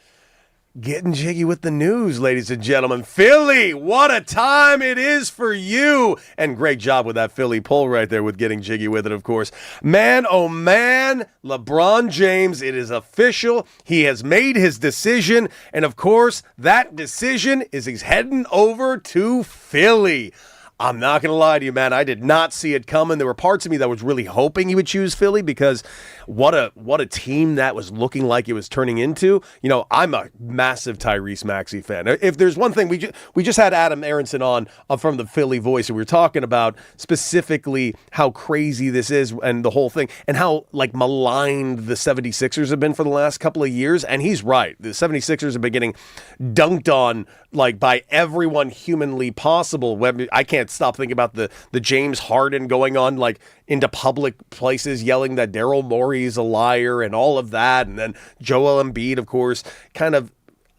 S1: getting jiggy with the news, ladies and gentlemen. Philly, what a time it is for you. And great job with that Philly poll right there with getting jiggy with it, of course. Man, oh man, LeBron James, it is official. He has made his decision. And of course, that decision is he's heading over to Philly. I'm not going to lie to you, man. I did not see it coming. There were parts of me that was really hoping he would choose Philly because what a team that was looking like it was turning into. You know, I'm a massive Tyrese Maxey fan. If there's one thing, we just had Adam Aronson on from the Philly Voice, and we were talking about specifically how crazy this is and the whole thing and how, like, maligned the 76ers have been for the last couple of years. And he's right. The 76ers have been getting dunked on, like, by everyone humanly possible. I can't stop thinking about the James Harden going on, like, into public places yelling that Daryl Morey is a liar and all of that. And then Joel Embiid, of course, kind of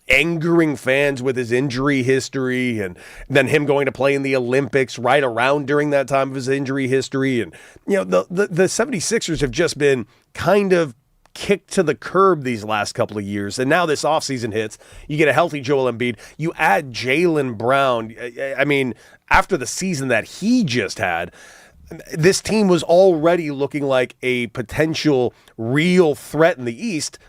S1: angering fans with his injury history, and then him going to play in the Olympics right around during that time of his injury history. And, you know, the 76ers have just been kind of kicked to the curb these last couple of years. And now this offseason hits. You get a healthy Joel Embiid. You add Jaylen Brown. I mean, after the season that he just had, this team was already looking like a potential real threat in the East.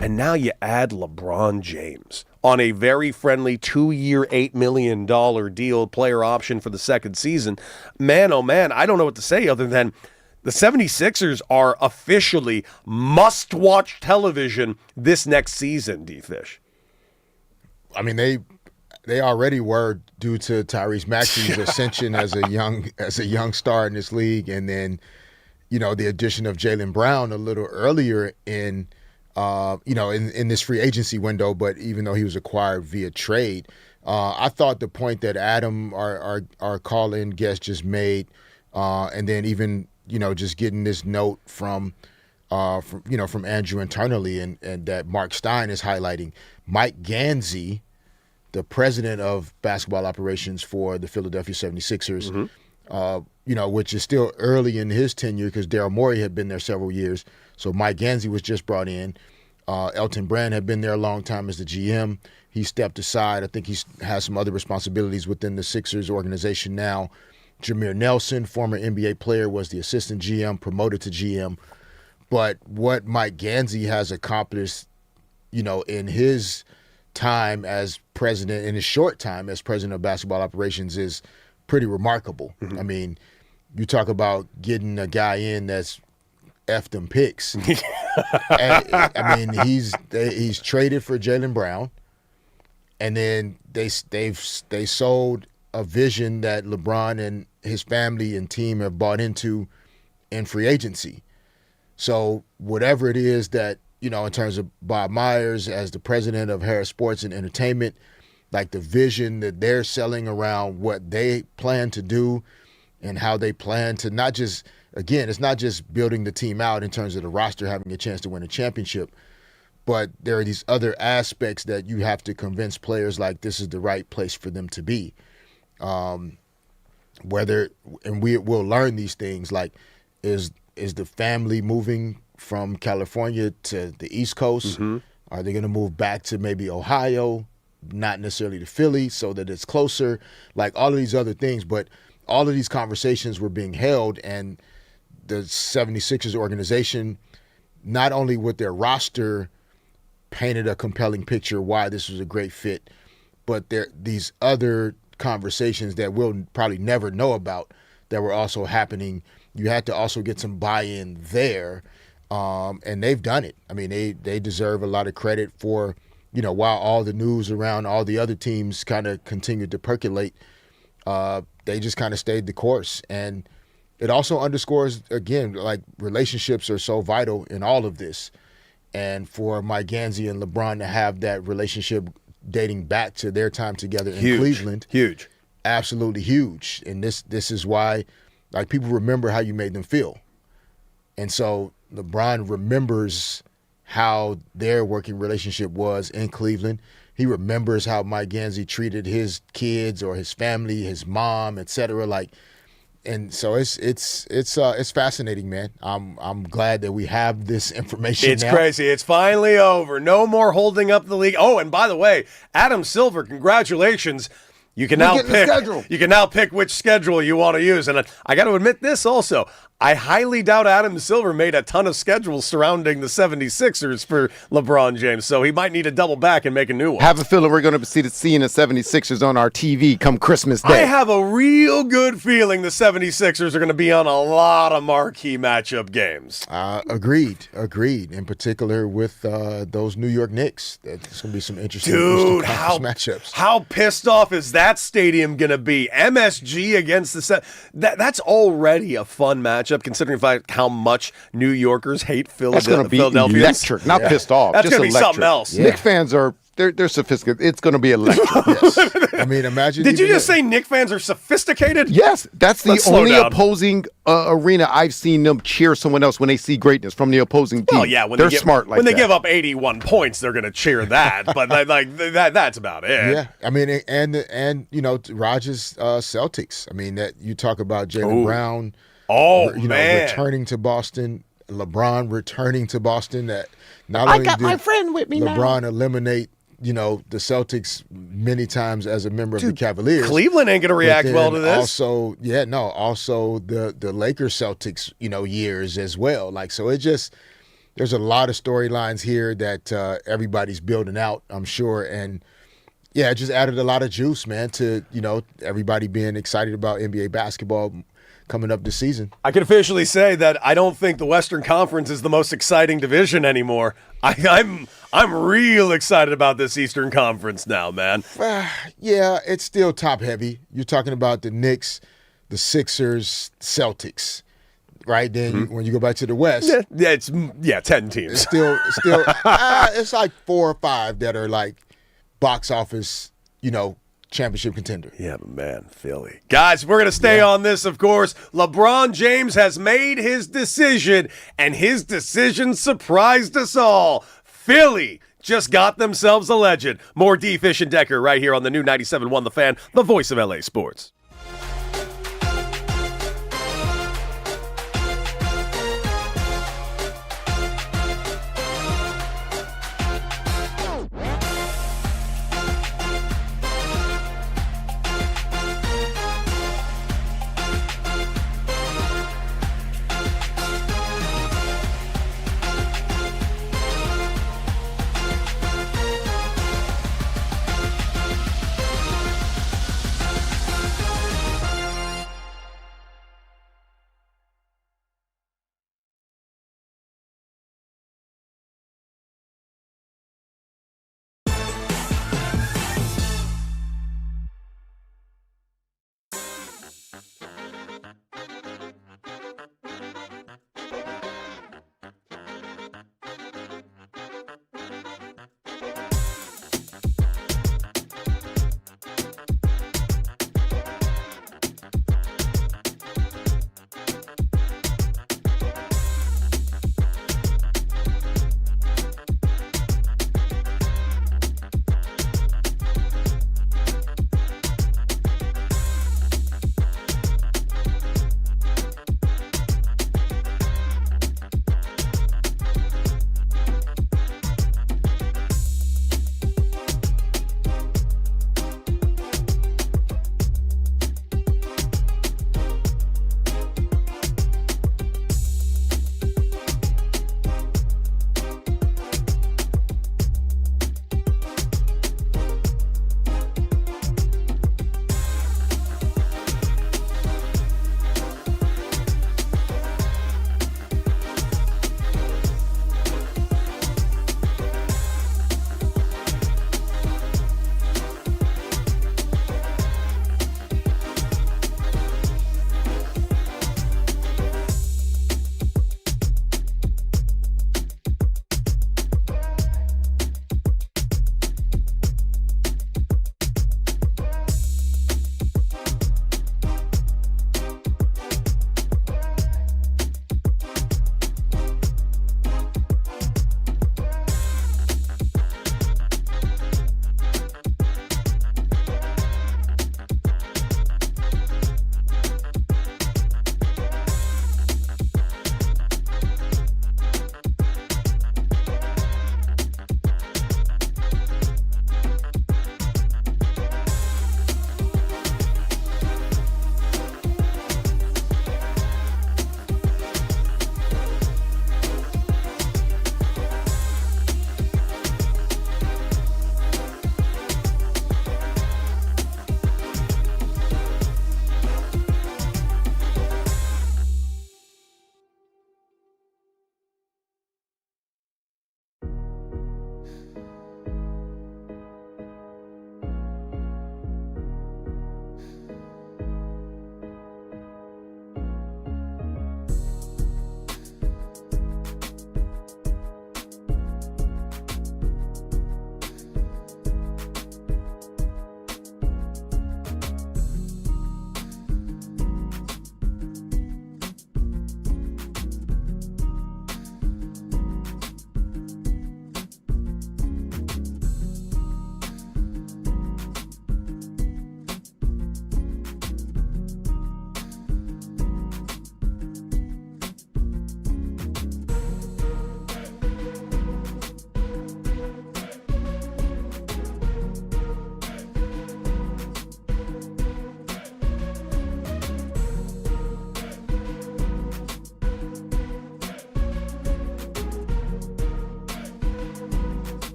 S1: And now you add LeBron James on a very friendly 2-year, $8 million deal, player option for the second season. Man, oh man, I don't know what to say other than the 76ers are officially must-watch television this next season, D-Fish.
S2: I mean, they already were due to Tyrese Maxey's ascension as a young star in this league, and then, you know, the addition of Jaylen Brown a little earlier in this free agency window. But even though he was acquired via trade, I thought the point that Adam, our call-in guest, just made, and then even, you know, just getting this note from Andrew internally, and that Mark Stein is highlighting. Mike Gansey, the president of basketball operations for the Philadelphia 76ers, which is still early in his tenure because Daryl Morey had been there several years. So Mike Gansey was just brought in. Elton Brand had been there a long time as the GM. He stepped aside. I think he has some other responsibilities within the Sixers organization now. Jameer Nelson, former NBA player, was the assistant GM, promoted to GM. But what Mike Gansey has accomplished, you know, in his time as president, in his short time as president of basketball operations, is pretty remarkable. Mm-hmm. I mean, you talk about getting a guy in that's effed them picks. I mean, he's traded for Jaylen Brown, and then they sold a vision that LeBron and his family and team have bought into in free agency. So whatever it is that, you know, in terms of Bob Myers as the president of Harris Sports and Entertainment, like the vision that they're selling around what they plan to do and how they plan to not just, again, it's not just building the team out in terms of the roster having a chance to win a championship, but there are these other aspects that you have to convince players like this is the right place for them to be. And we'll learn these things, like is the family moving from California to the East Coast? Mm-hmm. Are they going to move back to maybe Ohio, not necessarily to Philly, so that it's closer? Like all of these other things, but all of these conversations were being held, and the 76ers organization, not only with their roster, painted a compelling picture why this was a great fit, but these other conversations that we'll probably never know about that were also happening. You had to also get some buy-in there, and they've done it. I mean, they deserve a lot of credit for, you know, while all the news around all the other teams kind of continued to percolate, they just kind of stayed the course. And it also underscores, again, like relationships are so vital in all of this. And for Mike Gansey and LeBron to have that relationship dating back to their time together in Cleveland.
S1: Huge.
S2: Absolutely huge. And this is why, like, people remember how you made them feel. And so LeBron remembers how their working relationship was in Cleveland. He remembers how Mike Gansey treated his kids or his family, his mom, etc. Like, And so it's fascinating, man. I'm glad that we have this information.
S1: It's
S2: now.
S1: crazy. It's finally over. No more holding up the league. Oh, and by the way, Adam Silver, congratulations. You can now pick. You can now pick which schedule you want to use. And I got to admit this also. I highly doubt Adam Silver made a ton of schedules surrounding the 76ers for LeBron James, so he might need to double back and make a new one.
S3: Have a feeling we're going to see the 76ers on our TV come Christmas Day.
S1: I have a real good feeling the 76ers are going to be on a lot of marquee matchup games.
S2: Agreed. In particular with those New York Knicks. There's going to be some interesting matchups.
S1: How pissed off is that stadium going to be? MSG against the that's already a fun matchup. Considering how much New Yorkers hate
S3: That's going to be electric, not pissed off.
S1: That's
S3: going to
S1: be something else.
S3: Yeah. Knick fans are they're sophisticated. It's going to be electric.
S2: Yes. I mean, imagine.
S1: Did you just say Knick fans are sophisticated?
S3: Yes, that's the only opposing arena I've seen them cheer someone else when they see greatness from the opposing team.
S1: Well, yeah, when
S3: they're
S1: smart.
S3: Like
S1: when they
S3: that.
S1: give up 81 points, they're going to cheer that. But that's about it.
S2: Yeah, I mean, and Rogers Celtics. I mean, that you talk about Jaylen Brown. Returning to Boston, LeBron returning to Boston. That not only did
S3: my friend with me
S2: LeBron eliminate, the Celtics many times as a member of the Cavaliers.
S1: Cleveland ain't going to react well to this.
S2: Also, the Lakers Celtics, years as well. Like, so there's a lot of storylines here that everybody's building out, I'm sure, and. Yeah, it just added a lot of juice, man, to, everybody being excited about NBA basketball coming up this season.
S1: I can officially say that I don't think the Western Conference is the most exciting division anymore. I'm real excited about this Eastern Conference now, man.
S2: Yeah, it's still top heavy. You're talking about the Knicks, the Sixers, Celtics, right? Then when you go back to the West,
S1: it's 10 teams.
S2: It's still it's like 4 or 5 that are like box office, championship contender.
S1: Yeah, but man, Philly. Guys, we're going to stay on this, of course. LeBron James has made his decision, and his decision surprised us all. Philly just got themselves a legend. More D. Fish and Decker right here on the new 97.1 The Fan, the voice of LA Sports.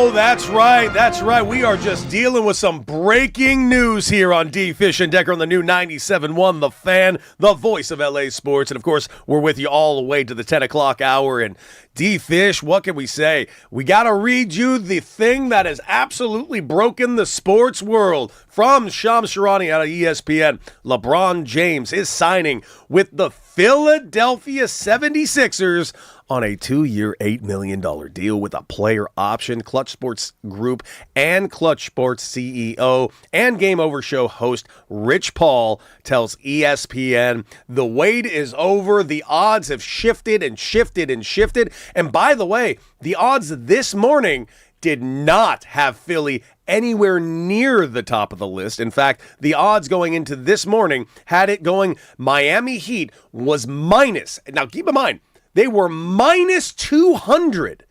S1: Oh, that's right. That's right. We are just dealing with some breaking news here on D. Fish and Decker on the new 97.1 The Fan, the voice of LA sports. And, of course, we're with you all the way to the 10 o'clock hour. And D. Fish, what can we say? We got to read you the thing that has absolutely broken the sports world. From Shams Charania out of ESPN, LeBron James is signing with the Philadelphia 76ers on a 2-year, $8 million deal with a player option. Clutch Sports Group and Clutch Sports CEO and Game Over show host Rich Paul tells ESPN the wait is over. The odds have shifted and shifted and shifted. And by the way, the odds this morning did not have Philly anywhere near the top of the list. In fact, the odds going into this morning had it going Miami Heat was minus. Now, keep in mind, they were minus 200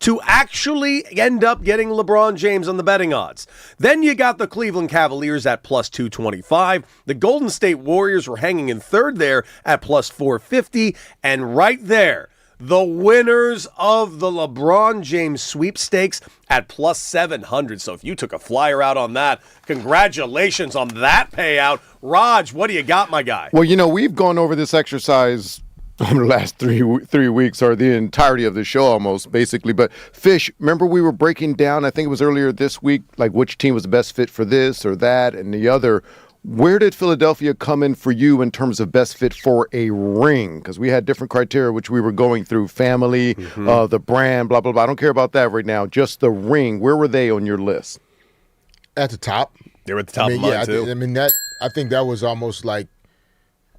S1: to actually end up getting LeBron James on the betting odds. Then you got the Cleveland Cavaliers at plus 225. The Golden State Warriors were hanging in third there at plus 450. And right there, the winners of the LeBron James sweepstakes at plus 700. So if you took a flyer out on that, congratulations on that payout. Raj, what do you got, my guy?
S3: Well, we've gone over this exercise over the last three weeks, or the entirety of the show almost, basically. But Fish, remember we were breaking down, I think it was earlier this week, like which team was the best fit for this or that and the other. Where did Philadelphia come in for you in terms of best fit for a ring? Because we had different criteria, which we were going through, family, the brand, blah, blah, blah. I don't care about that right now. Just the ring. Where were they on your list?
S2: At the top.
S1: They were at the top of mine, too.
S2: I think that was almost like,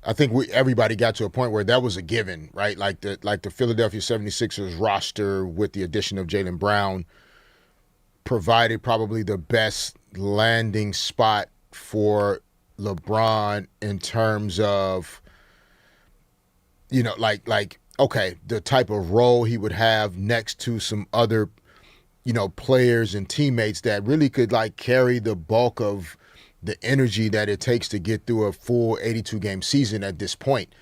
S2: I think everybody got to a point where that was a given, right? Like the Philadelphia 76ers roster with the addition of Jaylen Brown provided probably the best landing spot for LeBron in terms of, okay, the type of role he would have next to some other, players and teammates that really could carry the bulk of the energy that it takes to get through a full 82-game season at this point.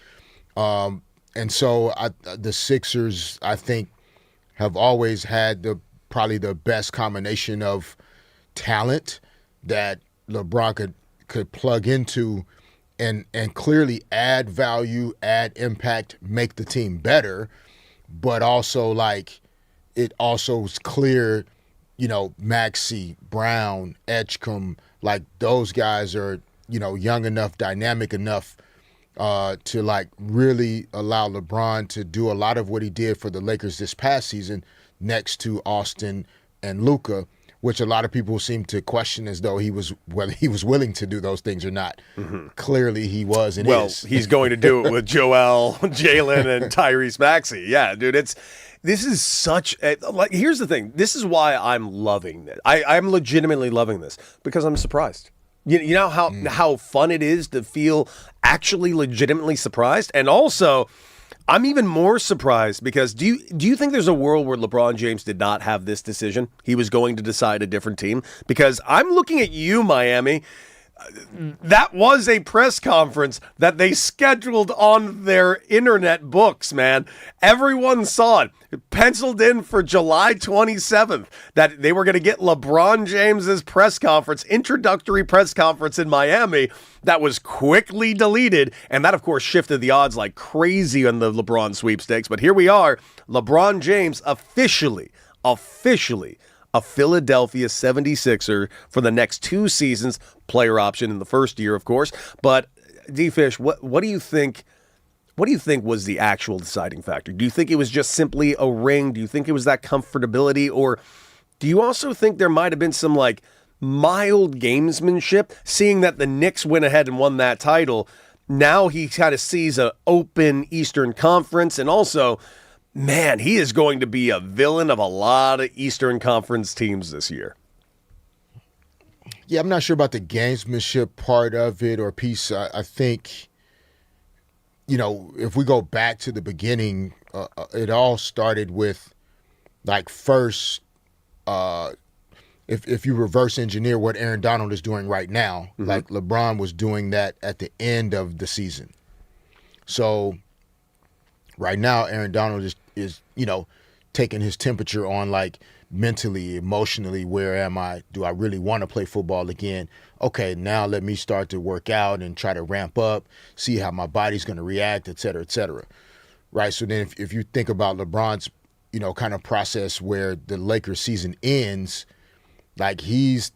S2: And so the Sixers, I think, have always had probably the best combination of talent that LeBron could plug into and clearly add value, add impact, make the team better, but also it also is clear, Maxey, Brown, Edgecombe, those guys are, young enough, dynamic enough to really allow LeBron to do a lot of what he did for the Lakers this past season next to Austin and Luka, which a lot of people seem to question as though whether he was willing to do those things or not. Mm-hmm. Clearly he was and is.
S1: He's going to do it with Joel, Jalen, and Tyrese Maxey. Yeah, dude, this is such here's the thing. This is why I'm loving this. I'm legitimately loving this because I'm surprised. You know how fun it is to feel actually legitimately surprised? And also, I'm even more surprised because do you think there's a world where LeBron James did not have this decision? He was going to decide a different team? Because I'm looking at you, Miami. That was a press conference that they scheduled on their internet books, man. Everyone saw it. Penciled in for July 27th that they were going to get LeBron James's press conference, introductory press conference in Miami. That was quickly deleted, and that, of course, shifted the odds like crazy on the LeBron sweepstakes. But here we are, LeBron James officially a Philadelphia 76er for the next 2 seasons, player option in the first year, of course. But, D-Fish, what do you think? What do you think was the actual deciding factor? Do you think it was just simply a ring? Do you think it was that comfortability? Or do you also think there might have been some mild gamesmanship, seeing that the Knicks went ahead and won that title? Now he kind of sees an open Eastern Conference, and also, man, he is going to be a villain of a lot of Eastern Conference teams this year.
S2: Yeah, I'm not sure about the gamesmanship part of it or piece. I think, if we go back to the beginning, it all started with, first, if you reverse engineer what Aaron Donald is doing right now, LeBron was doing that at the end of the season. So right now, Aaron Donald is taking his temperature on mentally, emotionally, where am I? Do I really want to play football again? Okay, now let me start to work out and try to ramp up, see how my body's going to react, et cetera, right? So then if you think about LeBron's, kind of process where the Lakers season ends, like he's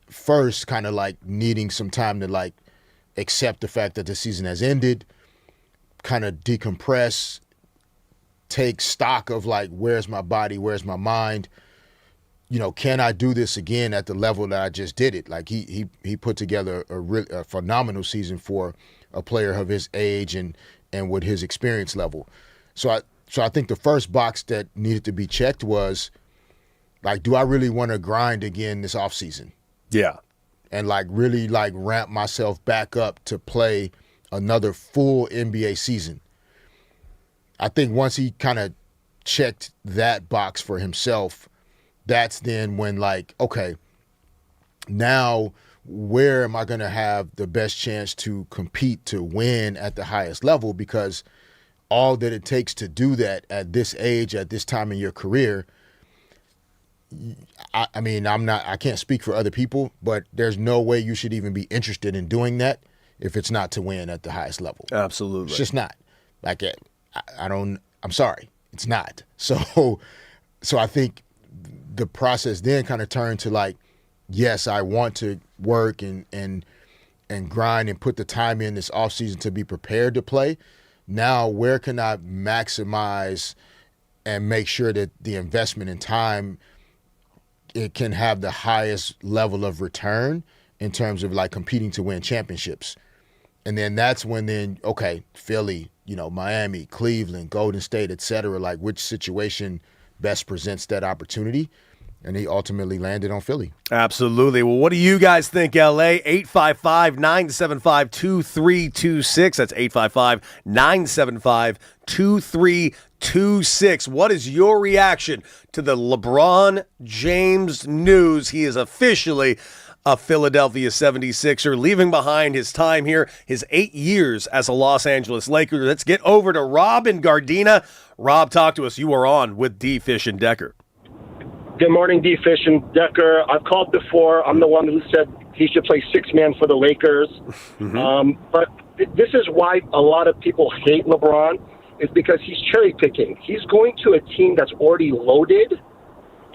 S2: first kind of like needing some time to like accept the fact that the season has ended, kind of decompress, take stock of like, where's my body, where's my mind, can I do this again at the level that I just did it? Like he put together a phenomenal season for a player of his age and with his experience level. So I think the first box that needed to be checked was like, do I really want to grind again this offseason?
S1: Yeah.
S2: And like really like ramp myself back up to play another full NBA season. I think once he kind of checked that box for himself, that's then when like, okay, now where am I going to have the best chance to compete to win at the highest level? Because all that it takes to do that at this age, at this time in your career, I mean, I can't speak for other people, but there's no way you should even be interested in doing that if it's not to win at the highest level.
S1: Absolutely.
S2: It's just not. Like, I'm sorry, it's not. So I think the process then kind of turned to like, yes, I want to work and grind and put the time in this offseason to be prepared to play. Now, where can I maximize and make sure that the investment in time, it can have the highest level of return in terms of like competing to win championships? And then that's when okay, Philly, Miami, Cleveland, Golden State, et cetera, like which situation best presents that opportunity? And he ultimately landed on Philly.
S1: Absolutely. Well, what do you guys think, LA? 855-975-2326. That's 855-975-2326. What is your reaction to the LeBron James news? He is officially a Philadelphia 76er, leaving behind his time here, his 8 years as a Los Angeles Laker. Let's get over to Rob in Gardena. Rob, talk to us. You are on with D. Fish and Decker.
S10: Good morning, D. Fish and Decker. I've called before. I'm the one who said he should play six-man for the Lakers. But this is why a lot of people hate LeBron, is because he's cherry-picking. He's going to a team that's already loaded,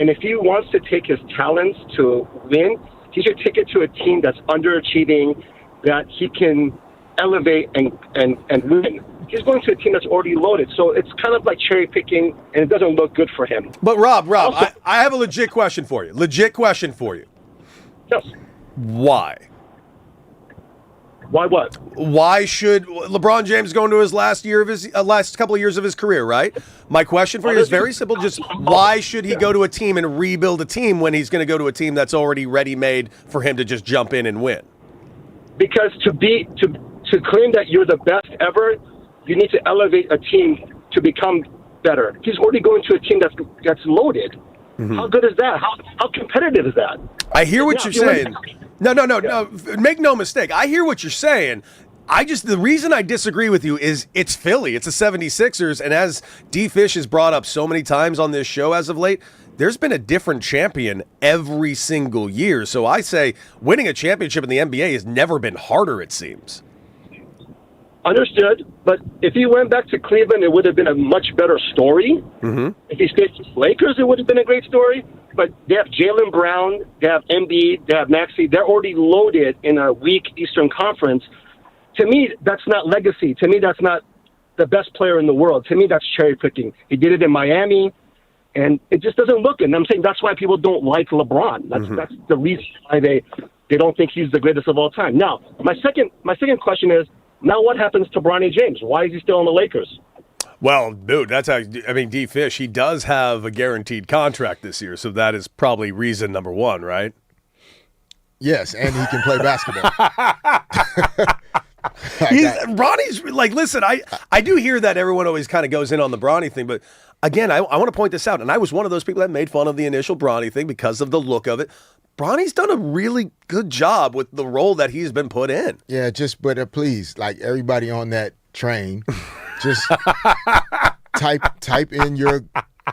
S10: and if he wants to take his talents to win, he should take it to a team that's underachieving, that he can elevate and win. He's going to a team that's already loaded, so it's kind of like cherry picking, and it doesn't look good for him.
S1: But Rob,
S10: Also,
S1: I have a legit question for you.
S10: Yes.
S1: Why?
S10: Why what?
S1: Why should LeBron James go into his last couple of years of his career, right? My question for you is very simple. Just why should he go to a team and rebuild a team when he's going to go to a team that's already ready-made for him to just jump in and win?
S10: Because to claim that you're the best ever, you need to elevate a team to become better. He's already going to a team that's loaded. How good is that? How competitive is that?
S1: I hear what you're saying. No. Make no mistake. I hear what you're saying. The reason I disagree with you is it's Philly. It's the 76ers. And as D. Fish has brought up so many times on this show as of late, there's been a different champion every single year. So I say winning a championship in the NBA has never been harder, it seems.
S10: Understood, but if he went back to Cleveland, it would have been a much better story. If he stayed with the Lakers, it would have been a great story. But they have Jaylen Brown, they have Embiid, they have Maxey. They're already loaded in a weak Eastern Conference. To me, that's not legacy. To me, that's not the best player in the world. To me, that's cherry picking. He did it in Miami, and it just doesn't look good. And I'm saying that's why people don't like LeBron. That's the reason why they don't think he's the greatest of all time. Now, my second question is, now what happens to Bronny James? Why is he still on the Lakers?
S1: Well, dude, D. Fish, he does have a guaranteed contract this year, so that is probably reason number one, right?
S2: Yes, and he can play basketball.
S1: Bronny's like, listen, I do hear that everyone always kind of goes in on the Bronny thing, but again, I want to point this out, and I was one of those people that made fun of the initial Bronny thing because of the look of it. Bronny's done a really good job with the role that he's been put in.
S2: Yeah, but please, like everybody on that train, just type in your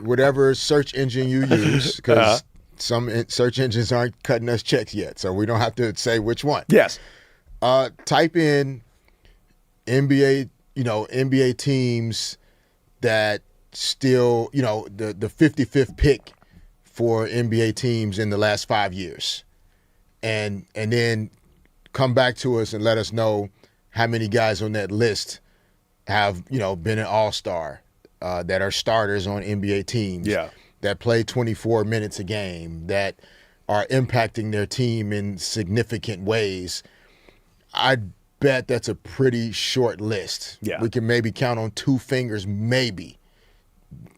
S2: whatever search engine you use, because some search engines aren't cutting us checks yet, so we don't have to say which one.
S1: Yes.
S2: Type in NBA teams that still, the 55th pick for NBA teams in the last 5 years. And then come back to us and let us know how many guys on that list have, been an all-star, that are starters on NBA teams, that play 24 minutes a game, that are impacting their team in significant ways. I bet that's a pretty short list.
S1: Yeah.
S2: We can maybe count on 2 fingers, maybe.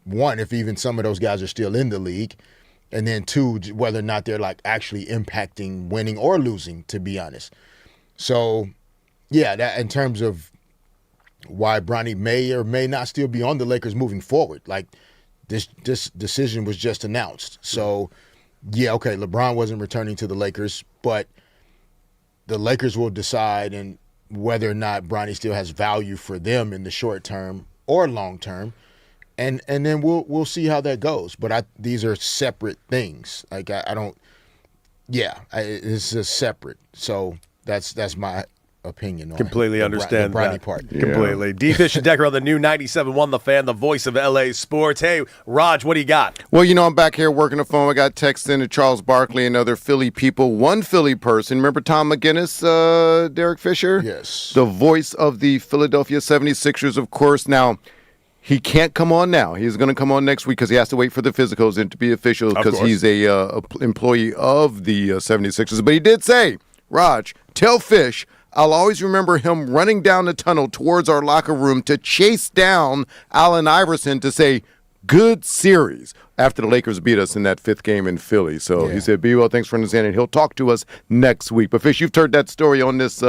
S2: 1, if even some of those guys are still in the league. And then 2, whether or not they're like actually impacting winning or losing, to be honest. So, yeah, that in terms of why Bronny may or may not still be on the Lakers moving forward. Like, this decision was just announced. So, yeah, okay, LeBron wasn't returning to the Lakers, but the Lakers will decide and whether or not Bronny still has value for them in the short term or long term. And then we'll see how that goes. But these are separate things. Like, it's just separate. So that's my opinion on
S1: completely
S2: it.
S1: Understand
S2: the Bronny
S1: that
S2: part.
S1: completely. D. Fish and Decker on the new 97.1 The Fan, the voice of LA sports. Hey, Raj, what do you got?
S3: Well, I'm back here working the phone. I got text in to Charles Barkley and other Philly people. One Philly person, remember Tom McGinnis, Derek Fisher?
S2: Yes.
S3: The voice of the Philadelphia 76ers, of course. Now, he can't come on now. He's going to come on next week because he has to wait for the physicals and to be official because he's a employee of the 76ers. But he did say, Raj, tell Fish, I'll always remember him running down the tunnel towards our locker room to chase down Allen Iverson to say, good series, after the Lakers beat us in that 5th game in Philly. So he said, be well, thanks for understanding. He'll talk to us next week. But, Fish, you've heard that story on this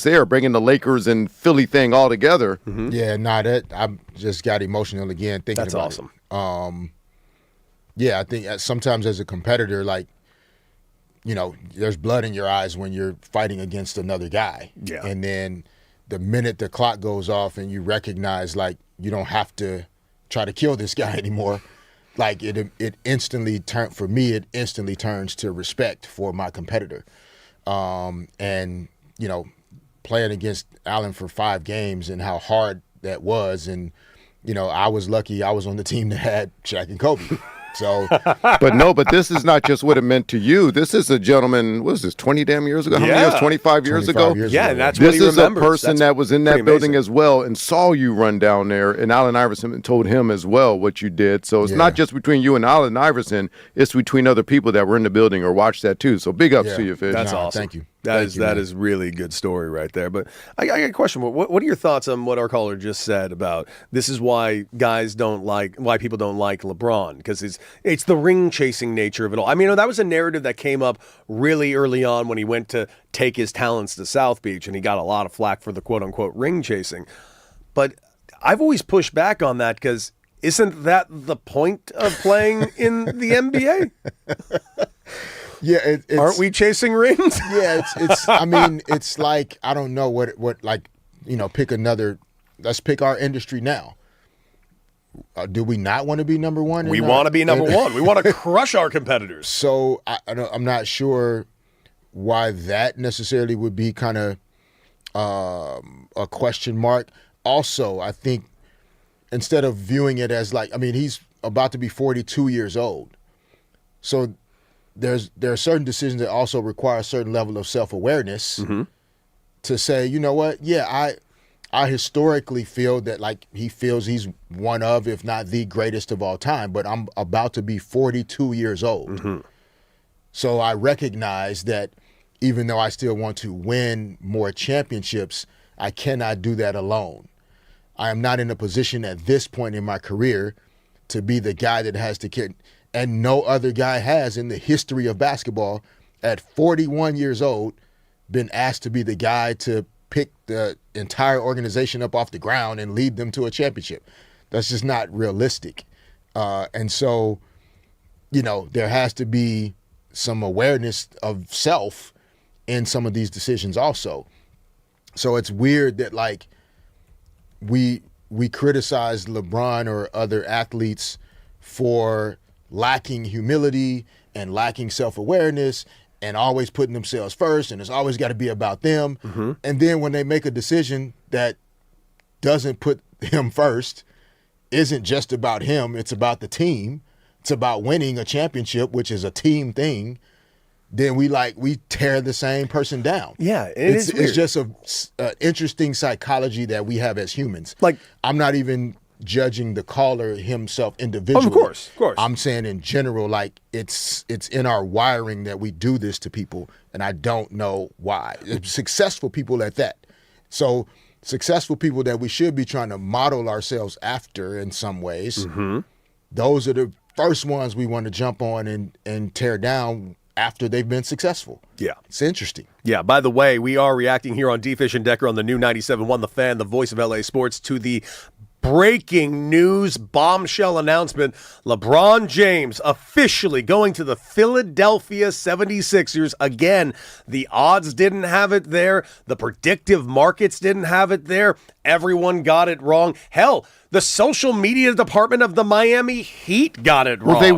S3: air, bringing the Lakers and Philly thing all together.
S2: Mm-hmm. Yeah, I just got emotional again thinking
S1: That's
S2: about
S1: awesome.
S2: it. I think sometimes as a competitor, like, there's blood in your eyes when you're fighting against another guy.
S1: Yeah.
S2: And then the minute the clock goes off and you recognize, like, you don't have to try to kill this guy anymore, like, it instantly turns to respect for my competitor. And, playing against Allen for 5 games and how hard that was. And, I was lucky I was on the team that had Shaq and Kobe. So,
S3: but this is not just what it meant to you. This is a gentleman. What was this? 20 damn years ago? How many years? 25 years ago.
S1: Yeah, and that's
S3: this
S1: what he
S3: is
S1: remembers.
S3: a person that was in that building as well and saw you run down there. And Allen Iverson told him as well what you did. So it's not just between you and Allen Iverson. It's between other people that were in the building or watched that too. So big ups to you, Fish.
S1: That's awesome.
S2: Thank you.
S1: That is really good story right there. But I got a question. What are your thoughts on what our caller just said about this is why why people don't like LeBron? Because it's the ring chasing nature of it all. I mean, that was a narrative that came up really early on when he went to take his talents to South Beach, and he got a lot of flack for the quote unquote ring chasing. But I've always pushed back on that because isn't that the point of playing in the NBA?
S2: Yeah, it's,
S1: aren't we chasing rings?
S2: Yeah, it's. I mean, it's like, I don't know what like, pick another. Let's pick our industry now. Do we not want to be number one?
S1: We want to be number one. We want to crush our competitors.
S2: So I'm not sure why that necessarily would be kind of a question mark. Also, I think instead of viewing it as like, I mean, he's about to be 42 years old, so. There are certain decisions that also require a certain level of self-awareness to say, you know what? Yeah, I historically feel that, like, he feels he's one of, if not the greatest of all time, but I'm about to be 42 years old. So I recognize that even though I still want to win more championships, I cannot do that alone. I am not in a position at this point in my career to be the guy that has to get. And no other guy has in the history of basketball at 41 years old been asked to be the guy to pick the entire organization up off the ground and lead them to a championship. That's just not realistic. And so, there has to be some awareness of self in some of these decisions also. So it's weird that, like, we criticize LeBron or other athletes for lacking humility and lacking self-awareness and always putting themselves first, and it's always got to be about them. And then when they make a decision that doesn't put him first, isn't just about him, it's about the team, it's about winning a championship, which is a team thing, then we tear the same person down.
S1: Yeah,
S2: it's
S1: weird.
S2: just a interesting psychology that we have as humans.
S1: Like,
S2: I'm not even judging the caller himself individually.
S1: Of course.
S2: I'm saying in general, like it's in our wiring that we do this to people, and I don't know why. Successful people at that. So successful people that we should be trying to model ourselves after in some ways. Those are the first ones we want to jump on and tear down after they've been successful.
S1: Yeah.
S2: It's interesting.
S1: Yeah, by the way, we are reacting here on D-Fish and Decker on the new 97.1 The Fan, the voice of LA Sports, to the breaking news bombshell announcement. LeBron James officially going to the Philadelphia 76ers. Again, the odds didn't have it there. The predictive markets didn't have it there. Everyone got it wrong. Hell, the social media department of the Miami Heat got it wrong.
S3: Well, they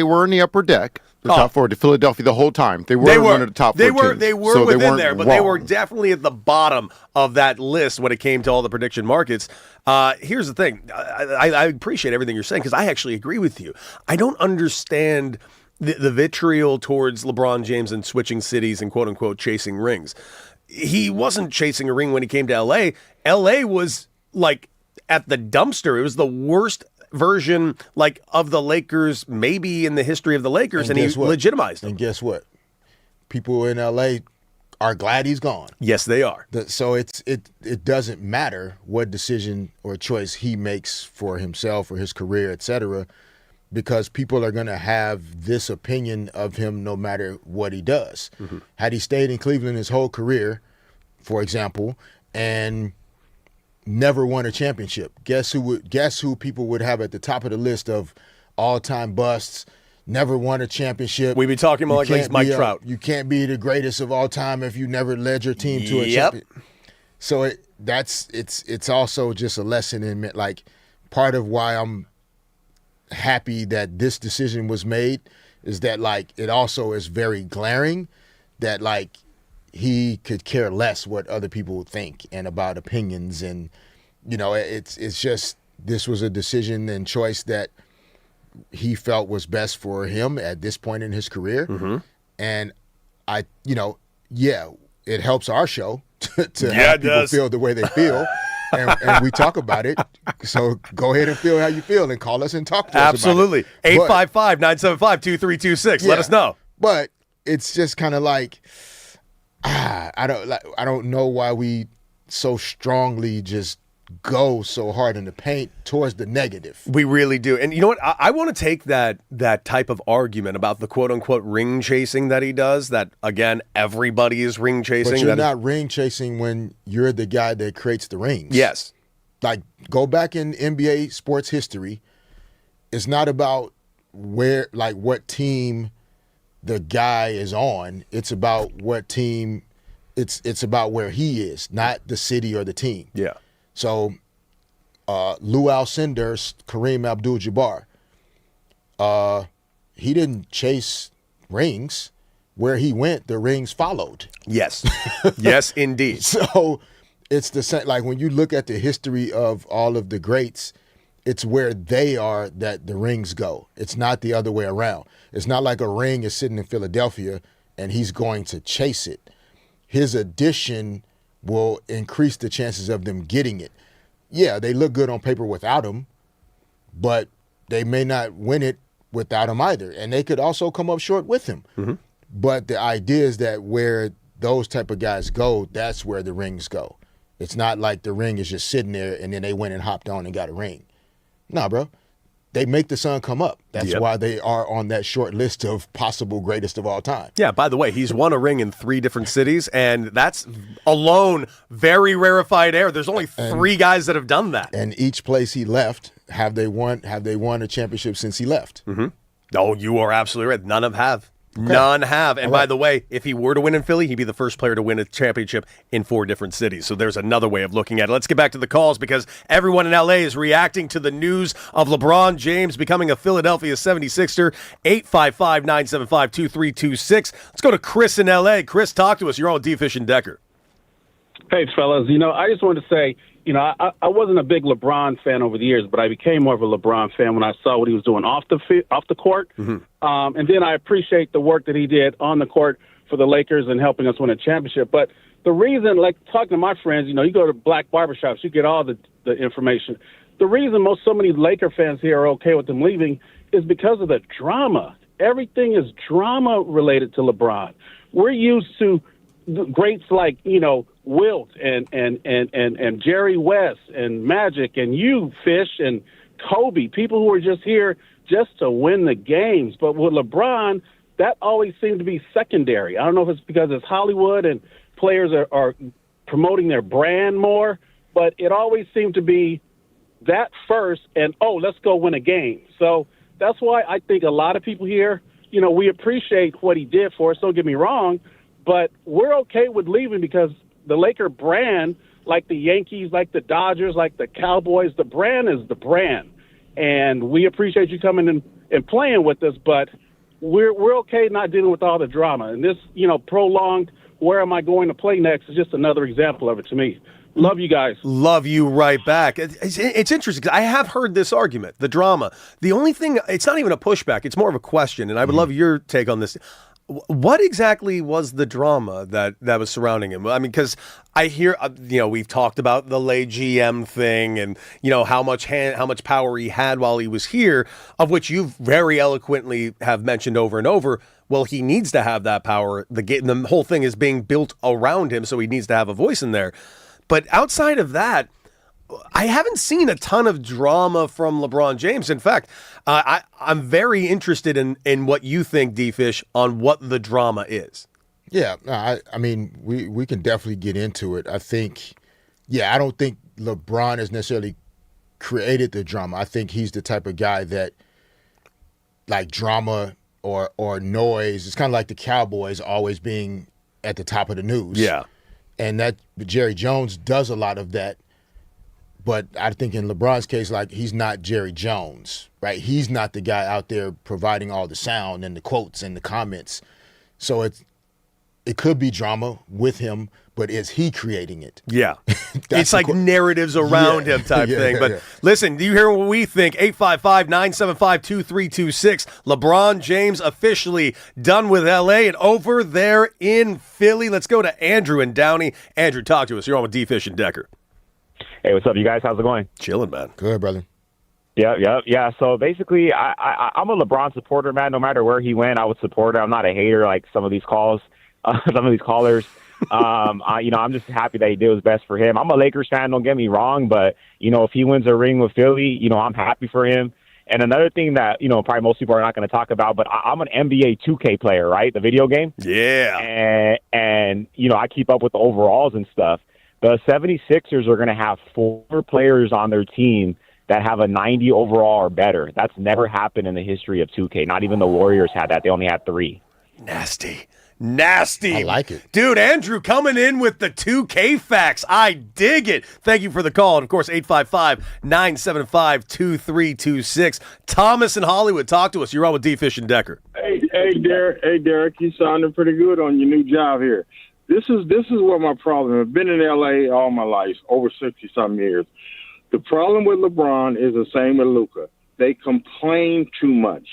S3: were in the upper deck. The top four to Philadelphia the whole time. They were one of the top four teams.
S1: They were within there, but they were definitely at the bottom of that list when it came to all the prediction markets. Here's the thing. I appreciate everything you're saying because I actually agree with you. I don't understand the vitriol towards LeBron James and switching cities and quote-unquote chasing rings. He wasn't chasing a ring when he came to L.A. L.A. was like at the dumpster. It was the worst version like of the Lakers maybe in the history of the Lakers, and he legitimized them.
S2: And guess what? People in LA are glad he's gone.
S1: Yes, they are.
S2: So it doesn't matter what decision or choice he makes for himself or his career, etc., because people are going to have this opinion of him no matter what he does. Had he stayed in Cleveland his whole career, for example, and never won a championship, guess who people would have at the top of the list of all-time busts, never won a championship.
S1: We'd be talking more like Mike Trout.
S2: You can't be the greatest of all time if you never led your team to a champion. So it's also just a lesson in, like, part of why I'm happy that this decision was made is that, like, it also is very glaring that, like, he could care less what other people think and about opinions. And, you know, it's just, this was a decision and choice that he felt was best for him at this point in his career. And it helps our show to have people feel the way they feel. And we talk about it. So go ahead and feel how you feel and call us and talk to us about it.
S1: 855-975-2326. Let us know.
S2: But it's just kind of like, I don't know why we so strongly just go so hard in the paint towards the negative.
S1: We really do. And you know what? I want to take that type of argument about the quote-unquote ring chasing that he does, that, again, everybody is ring chasing.
S2: But you're not ring chasing when you're the guy that creates the rings.
S1: Yes.
S2: Like, go back in NBA sports history. It's not about what team the guy is on. It's about what team, it's about where he is, not the city or the team.
S1: Yeah.
S2: So Lou Alcindor, Kareem Abdul-Jabbar, he didn't chase rings. Where he went, the rings followed.
S1: Yes. Yes, indeed.
S2: So it's the same. Like, when you look at the history of all of the greats, it's where they are that the rings go. It's not the other way around. It's not like a ring is sitting in Philadelphia and he's going to chase it. His addition will increase the chances of them getting it. Yeah, they look good on paper without him, but they may not win it without him either. And they could also come up short with him. But the idea is that where those type of guys go, that's where the rings go. It's not like the ring is just sitting there and then they went and hopped on and got a ring. Nah, bro. They make the sun come up. That's why they are on that short list of possible greatest of all time.
S1: Yeah, by the way, he's won a ring in 3 different cities, and that's alone very rarefied air. There's only 3 guys that have done that.
S2: And each place he left, have they won a championship since he left?
S1: Oh, you are absolutely right. None of have. None have. And by the way, if he were to win in Philly, he'd be the first player to win a championship in 4 different cities. So there's another way of looking at it. Let's get back to the calls because everyone in LA is reacting to the news of LeBron James becoming a Philadelphia 76er. 855-975-2326. Let's go to Chris in LA. Chris, talk to us. You're on with D-Fish and Decker.
S11: Hey, fellas. I just wanted to say, I wasn't a big LeBron fan over the years, but I became more of a LeBron fan when I saw what he was doing off the court. Mm-hmm. And then I appreciate the work that he did on the court for the Lakers and helping us win a championship. But the reason, like talking to my friends, you go to black barbershops, you get all the information. The reason so many Laker fans here are okay with them leaving is because of the drama. Everything is drama related to LeBron. We're used to greats like, Wilt and Jerry West and Magic and you, Fish, and Kobe, people who are just here just to win the games. But with LeBron, that always seemed to be secondary. I don't know if it's because it's Hollywood and players are promoting their brand more, but it always seemed to be that first and, let's go win a game. So that's why I think a lot of people here, we appreciate what he did for us, don't get me wrong, but we're okay with leaving because the Laker brand, like the Yankees, like the Dodgers, like the Cowboys, the brand is the brand. And we appreciate you coming in and playing with us, but we're okay not dealing with all the drama. And this, prolonged, where am I going to play next is just another example of it to me. Love you guys.
S1: Love you right back. It's interesting because I have heard this argument, the drama. The only thing, it's not even a pushback, it's more of a question, and I would love your take on this. What exactly was the drama that was surrounding him? I mean, because I hear, we've talked about the late GM thing and, how much power he had while he was here, of which you very eloquently have mentioned over and over. Well, he needs to have that power. The whole thing is being built around him, so he needs to have a voice in there. But outside of that, I haven't seen a ton of drama from LeBron James. In fact, I'm very interested in what you think, D-Fish, on what the drama is.
S2: Yeah, I mean, we can definitely get into it. I think, I don't think LeBron has necessarily created the drama. I think he's the type of guy that, like drama or noise, it's kind of like the Cowboys always being at the top of the news.
S1: Yeah.
S2: And that Jerry Jones does a lot of that. But I think in LeBron's case, like, he's not Jerry Jones, right? He's not the guy out there providing all the sound and the quotes and the comments. So it could be drama with him, but is he creating it?
S1: Yeah. It's like narratives around him type thing. But listen, do you hear what we think? 855-975-2326. LeBron James officially done with L.A. and over there in Philly. Let's go to Andrew in Downey. Andrew, talk to us. You're on with D-Fish and Decker.
S12: Hey, what's up, you guys? How's it going?
S1: Chilling, man.
S2: Good, brother.
S12: Yeah. So basically, I'm a LeBron supporter, man. No matter where he went, I would support him. I'm not a hater like some of these callers. I'm just happy that he did what's best for him. I'm a Lakers fan, don't get me wrong, but, if he wins a ring with Philly, I'm happy for him. And another thing that, probably most people are not going to talk about, but I'm an NBA 2K player, right? The video game.
S1: Yeah.
S12: And I keep up with the overalls and stuff. The 76ers are going to have 4 players on their team that have a 90 overall or better. That's never happened in the history of 2K. Not even the Warriors had that. They only had 3.
S1: Nasty.
S2: I like it.
S1: Dude, Andrew coming in with the 2K facts. I dig it. Thank you for the call. And, of course, 855-975-2326. Thomas in Hollywood, talk to us. You're on with D-Fish and Decker.
S13: Hey, Derek, you sounding pretty good on your new job here. This is what my problem is. I've been in L.A. all my life, over 60-something years. The problem with LeBron is the same with Luka. They complain too much.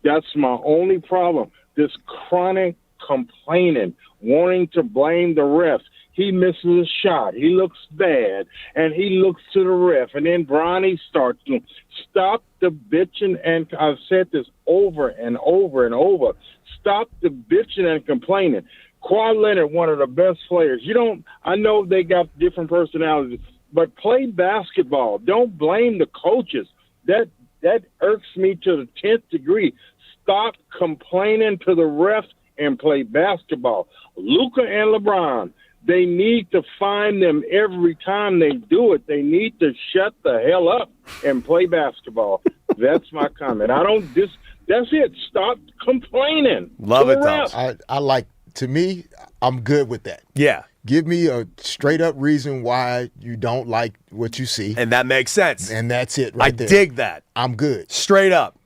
S13: That's my only problem. This chronic complaining, wanting to blame the refs. He misses a shot. He looks bad, and he looks to the ref. And then Bronny starts to stop the bitching. And I've said this over and over and over. Stop the bitching and complaining. Kawhi Leonard, one of the best players. I know they got different personalities, but play basketball. Don't blame the coaches. That irks me to the 10th degree. Stop complaining to the refs and play basketball. Luka and LeBron, they need to find them every time they do it. They need to shut the hell up and play basketball. That's my comment. That's it. Stop complaining.
S1: Love it,
S13: Tom.
S2: I like, to me, I'm good with that.
S1: Yeah.
S2: Give me a straight up reason why you don't like what you see.
S1: And that makes sense.
S2: And that's it right there.
S1: I dig that.
S2: I'm good.
S1: Straight up.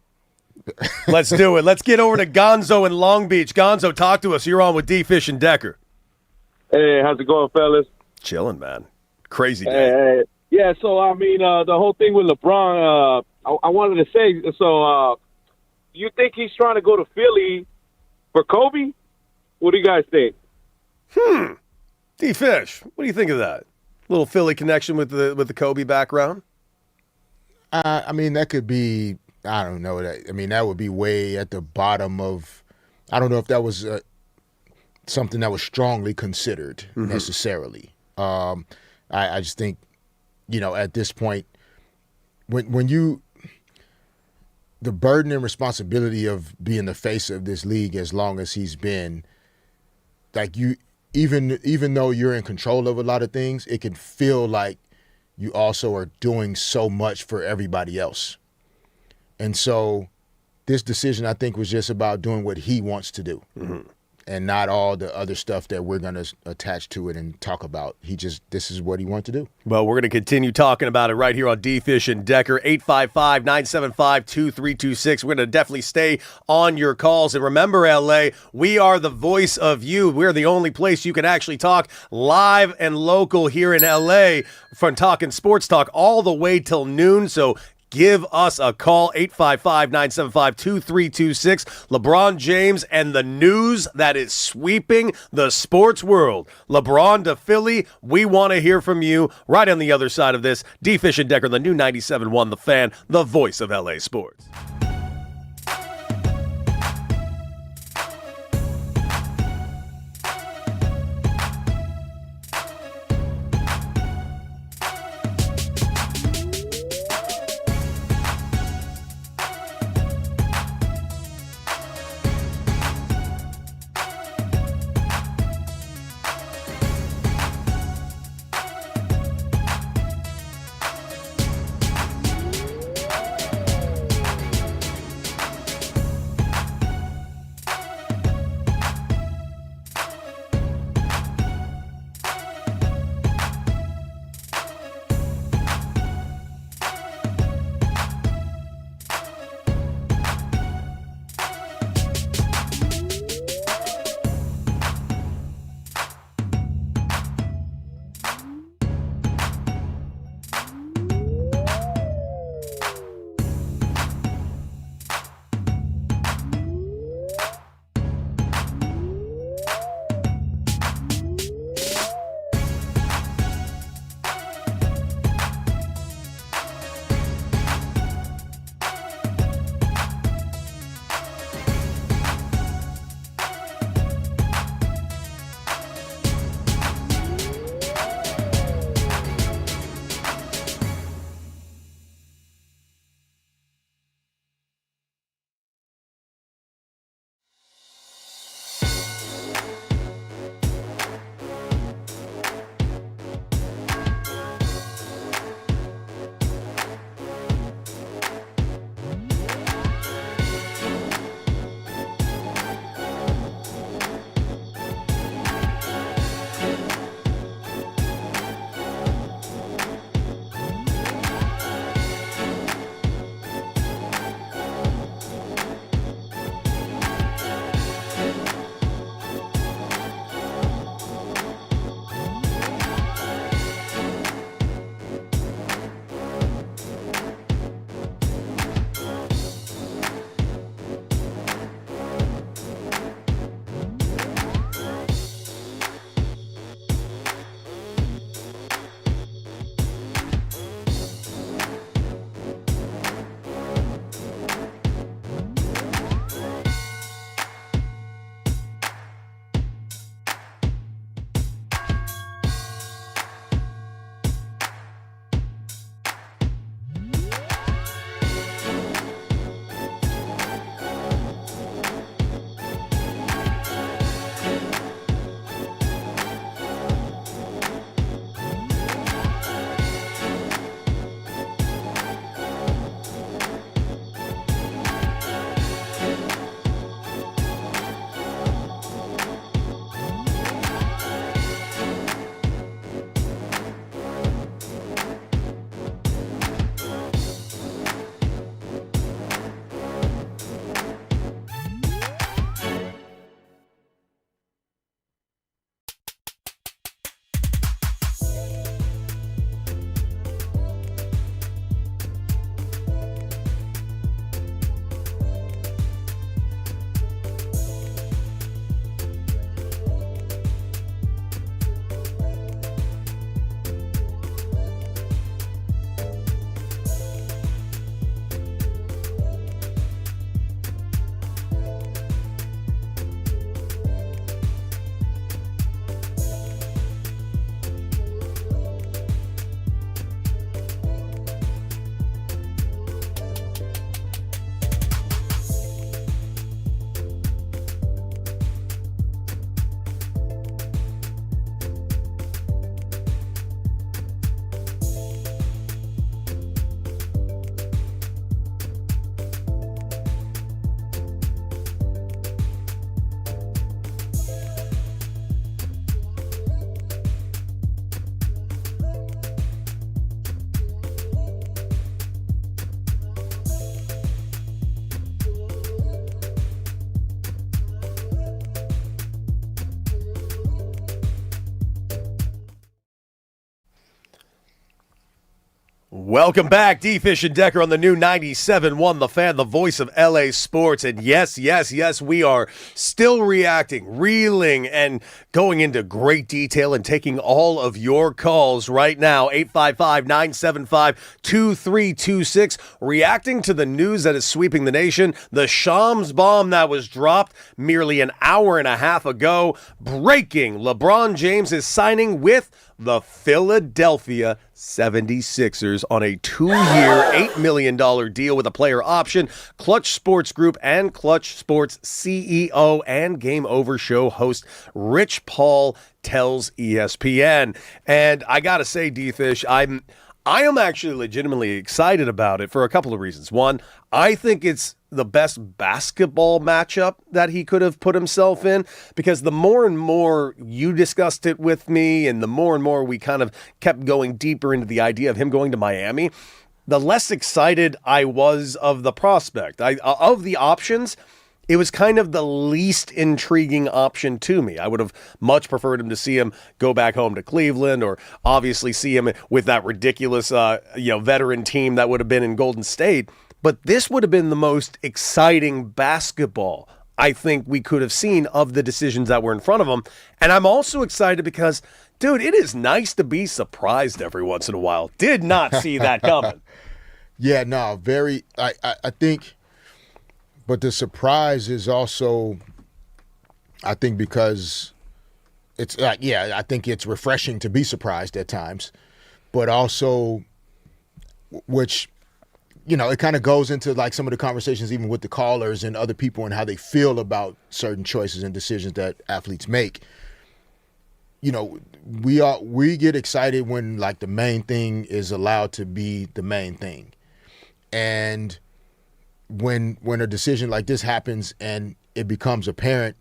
S1: Let's do it. Let's get over to Gonzo in Long Beach. Gonzo, talk to us. You're on with D. Fish and Decker.
S14: Hey, how's it going, fellas?
S1: Chilling, man. Crazy day.
S14: Hey. Yeah, so, I mean, the whole thing with LeBron, I wanted to say, so you think he's trying to go to Philly for Kobe? What do you guys think?
S1: D. Fish, what do you think of that? Little Philly connection with the Kobe background?
S2: I mean, that could be, I don't know. That would be way at the bottom of, I don't know if that was something that was strongly considered necessarily. I just think, at this point, when you, the burden and responsibility of being the face of this league as long as he's been, like even though you're in control of a lot of things, it can feel like you also are doing so much for everybody else. And so this decision, I think, was just about doing what he wants to do and not all the other stuff that we're going to attach to it and talk about. This is what he wants to do.
S1: Well, we're going to continue talking about it right here on D. Fish and Decker, 855-975-2326. We're going to definitely stay on your calls. And remember, LA, we are the voice of you. We're the only place you can actually talk live and local here in LA, from talking sports talk all the way till noon. So give us a call, 855-975-2326. LeBron James and the news that is sweeping the sports world. LeBron to Philly, we want to hear from you right on the other side of this. D. Fish and Decker, the new 97.1 The Fan, the voice of LA sports. Welcome back, D-Fish and Decker on the new 97.1 The Fan, the voice of LA Sports. And yes, we are still reacting, reeling, and going into great detail and taking all of your calls right now. 855-975-2326. Reacting to the news that is sweeping the nation. The Shams bomb that was dropped merely an hour and a half ago. Breaking, LeBron James is signing with the Philadelphia 76ers on a 2-year, $8 million deal with a player option. Clutch Sports Group and Clutch Sports CEO and Game Over show host Rich Paul tells ESPN. And I got to say, D-Fish, I am actually legitimately excited about it for a couple of reasons. One, I think it's the best basketball matchup that he could have put himself in, because the more and more you discussed it with me and the more we kind of kept going deeper into the idea of him going to Miami, the less excited I was of the prospect. Of the options, it was kind of the least intriguing option to me. I would have much preferred him to see him go back home to Cleveland, or obviously see him with that ridiculous veteran team that would have been in Golden State. But this would have been the most exciting basketball I think we could have seen of the decisions that were in front of him. And I'm also excited because, dude, it is nice to be surprised every once in a while. Did not see that coming.
S2: Yeah, no, very. I think, but the surprise is also, I think, because it's I think it's refreshing to be surprised at times, but also, which, it kind of goes into like some of the conversations even with the callers and other people and how they feel about certain choices and decisions that athletes make. We get excited when like the main thing is allowed to be the main thing. And when a decision like this happens and it becomes apparent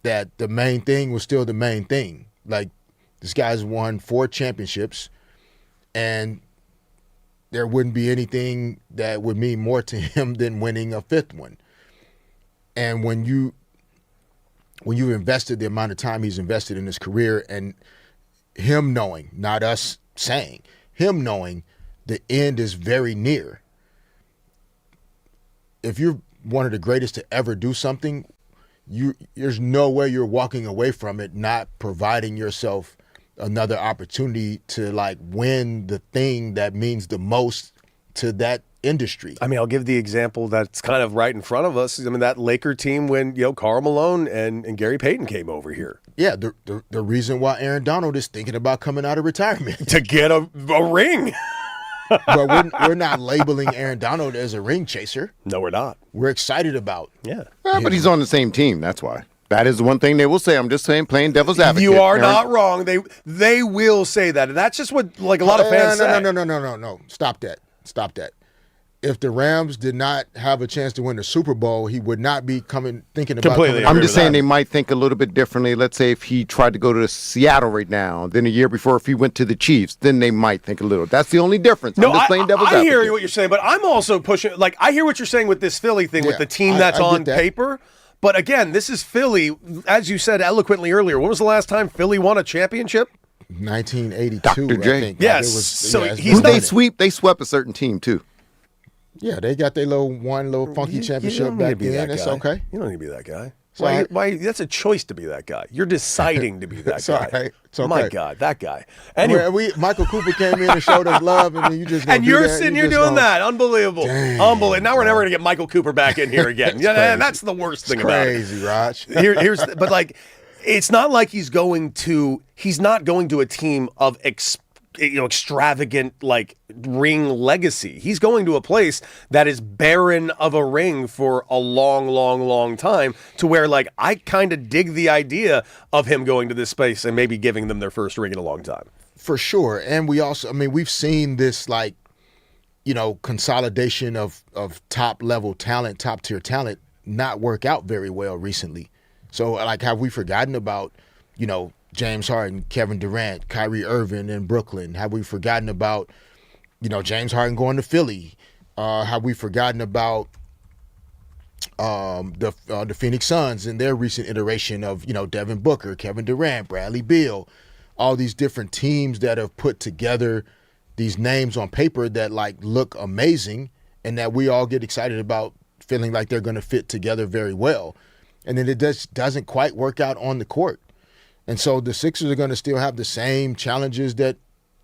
S2: that the main thing was still the main thing. Like, this guy's won 4 championships, and there wouldn't be anything that would mean more to him than winning a 5th one. And when you've invested the amount of time he's invested in his career, and him knowing, not us saying, him knowing the end is very near. If you're one of the greatest to ever do something, there's no way you're walking away from it not providing yourself another opportunity to like win the thing that means the most to that industry.
S1: I mean, I'll give the example that's kind of right in front of us. I mean, that Laker team when Karl Malone and Gary Payton came over here.
S2: Yeah, the reason why Aaron Donald is thinking about coming out of retirement
S1: to get a ring.
S2: But we're not labeling Aaron Donald as a ring chaser.
S1: No, we're not.
S2: We're excited about.
S1: Yeah,
S3: but he's on the same team. That's why. That is one thing they will say. I'm just saying, playing devil's advocate.
S1: You are not wrong. They will say that. And that's just what like a lot of fans say.
S2: No. Stop that. If the Rams did not have a chance to win the Super Bowl, he would not be thinking about completely.
S3: I'm just saying they might think a little bit differently. Let's say if he tried to go to Seattle right now, then a year before if he went to the Chiefs, then they might think a little. That's the only difference.
S1: No,
S3: I'm just playing devil's advocate.
S1: I hear what you're saying, but I'm also pushing. Like, I hear what you're saying with this Philly thing, with the team that's on paper. But again, this is Philly, as you said eloquently earlier. When was the last time Philly won a championship?
S2: 1982.
S3: Dr. J.
S2: I think.
S1: Yes.
S3: They swept a certain team too.
S2: Yeah, they got their little funky championship back then. It's okay.
S1: You don't need to be that guy. Why? That's a choice to be that guy. You're deciding to be that
S2: it's
S1: guy.
S2: All right. It's okay.
S1: My God, that guy. Anyway,
S2: Michael Cooper came in and showed us love, and then you just
S1: and you're sitting here doing that. Unbelievable. Unbelievable. Now we're never gonna get Michael Cooper back in here again. That's the worst thing about it.
S2: Crazy, Raj.
S1: But like, it's not like he's not going to a team of extravagant like ring legacy. He's going to a place that is barren of a ring for a long time, to where like I kind of dig the idea of him going to this space and maybe giving them their first ring in a long time.
S2: For sure. And we also, we've seen this like, consolidation of top level talent, top tier talent not work out very well recently. So like, have we forgotten about, James Harden, Kevin Durant, Kyrie Irving in Brooklyn? Have we forgotten about, James Harden going to Philly? Have we forgotten about the Phoenix Suns and their recent iteration of, Devin Booker, Kevin Durant, Bradley Beal, all these different teams that have put together these names on paper that like look amazing and that we all get excited about, feeling like they're going to fit together very well. And then it doesn't quite work out on the court. And so the Sixers are going to still have the same challenges that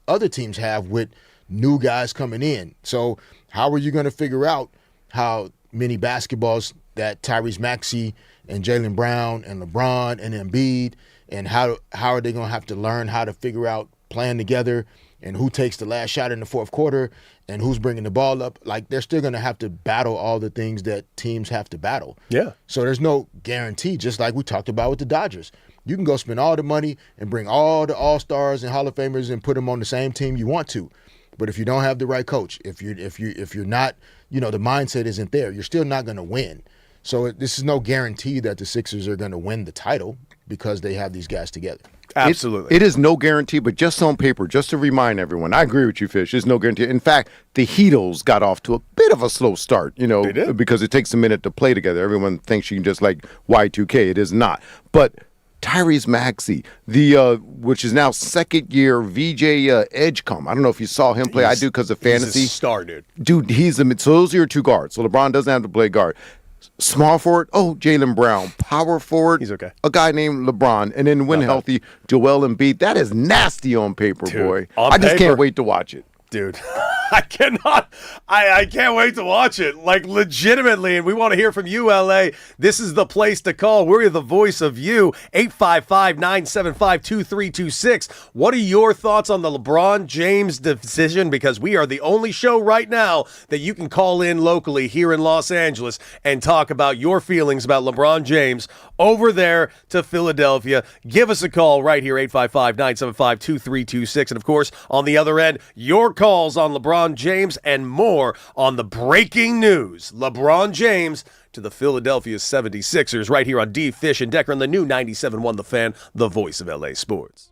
S2: other teams have with new guys coming in. So how are you going to figure out how many basketballs that Tyrese Maxey and Jaylen Brown and LeBron and Embiid, and how are they going to have to learn how to figure out playing together and who takes the last shot in the fourth quarter and who's bringing the ball up? Like, they're still going to have to battle all the things that teams have to battle.
S1: Yeah.
S2: So there's no guarantee, just like we talked about with the Dodgers. You can go spend all the money and bring all the All-Stars and Hall of Famers and put them on the same team you want to. But if you don't have the right coach, if you're not, the mindset isn't there, you're still not going to win. So this is no guarantee that the Sixers are going to win the title because they have these guys together.
S1: Absolutely.
S3: It is no guarantee, but just on paper, just to remind everyone, I agree with you, Fish. There's no guarantee. In fact, the Heatles got off to a bit of a slow start,
S1: They did.
S3: because it takes a minute to play together. Everyone thinks you can just like Y2K. It is not. But Tyrese Maxey, which is now second-year VJ Edgecombe. I don't know if you saw him play. I do because of fantasy.
S1: He's a star, dude.
S3: Dude, so those are your two guards. So LeBron doesn't have to play guard. Small forward, Jaylen Brown. Power forward,
S1: he's okay.
S3: A guy named LeBron. And then when healthy, Joel Embiid. That is nasty on paper,
S1: dude,
S3: boy.
S1: on
S3: I just
S1: paper.
S3: can't wait to watch it.
S1: Dude, I cannot. I can't wait to watch it. Like, legitimately, and we want to hear from you, LA. This is the place to call. We're the voice of you. 855-975-2326. What are your thoughts on the LeBron James decision? Because we are the only show right now that you can call in locally here in Los Angeles and talk about your feelings about LeBron James over there to Philadelphia. Give us a call right here, 855-975-2326. And, of course, on the other end, your calls on LeBron James and more on the breaking news. LeBron James to the Philadelphia 76ers right here on D, Fish, and Decker on the new 97.1 The Fan, the voice of LA Sports.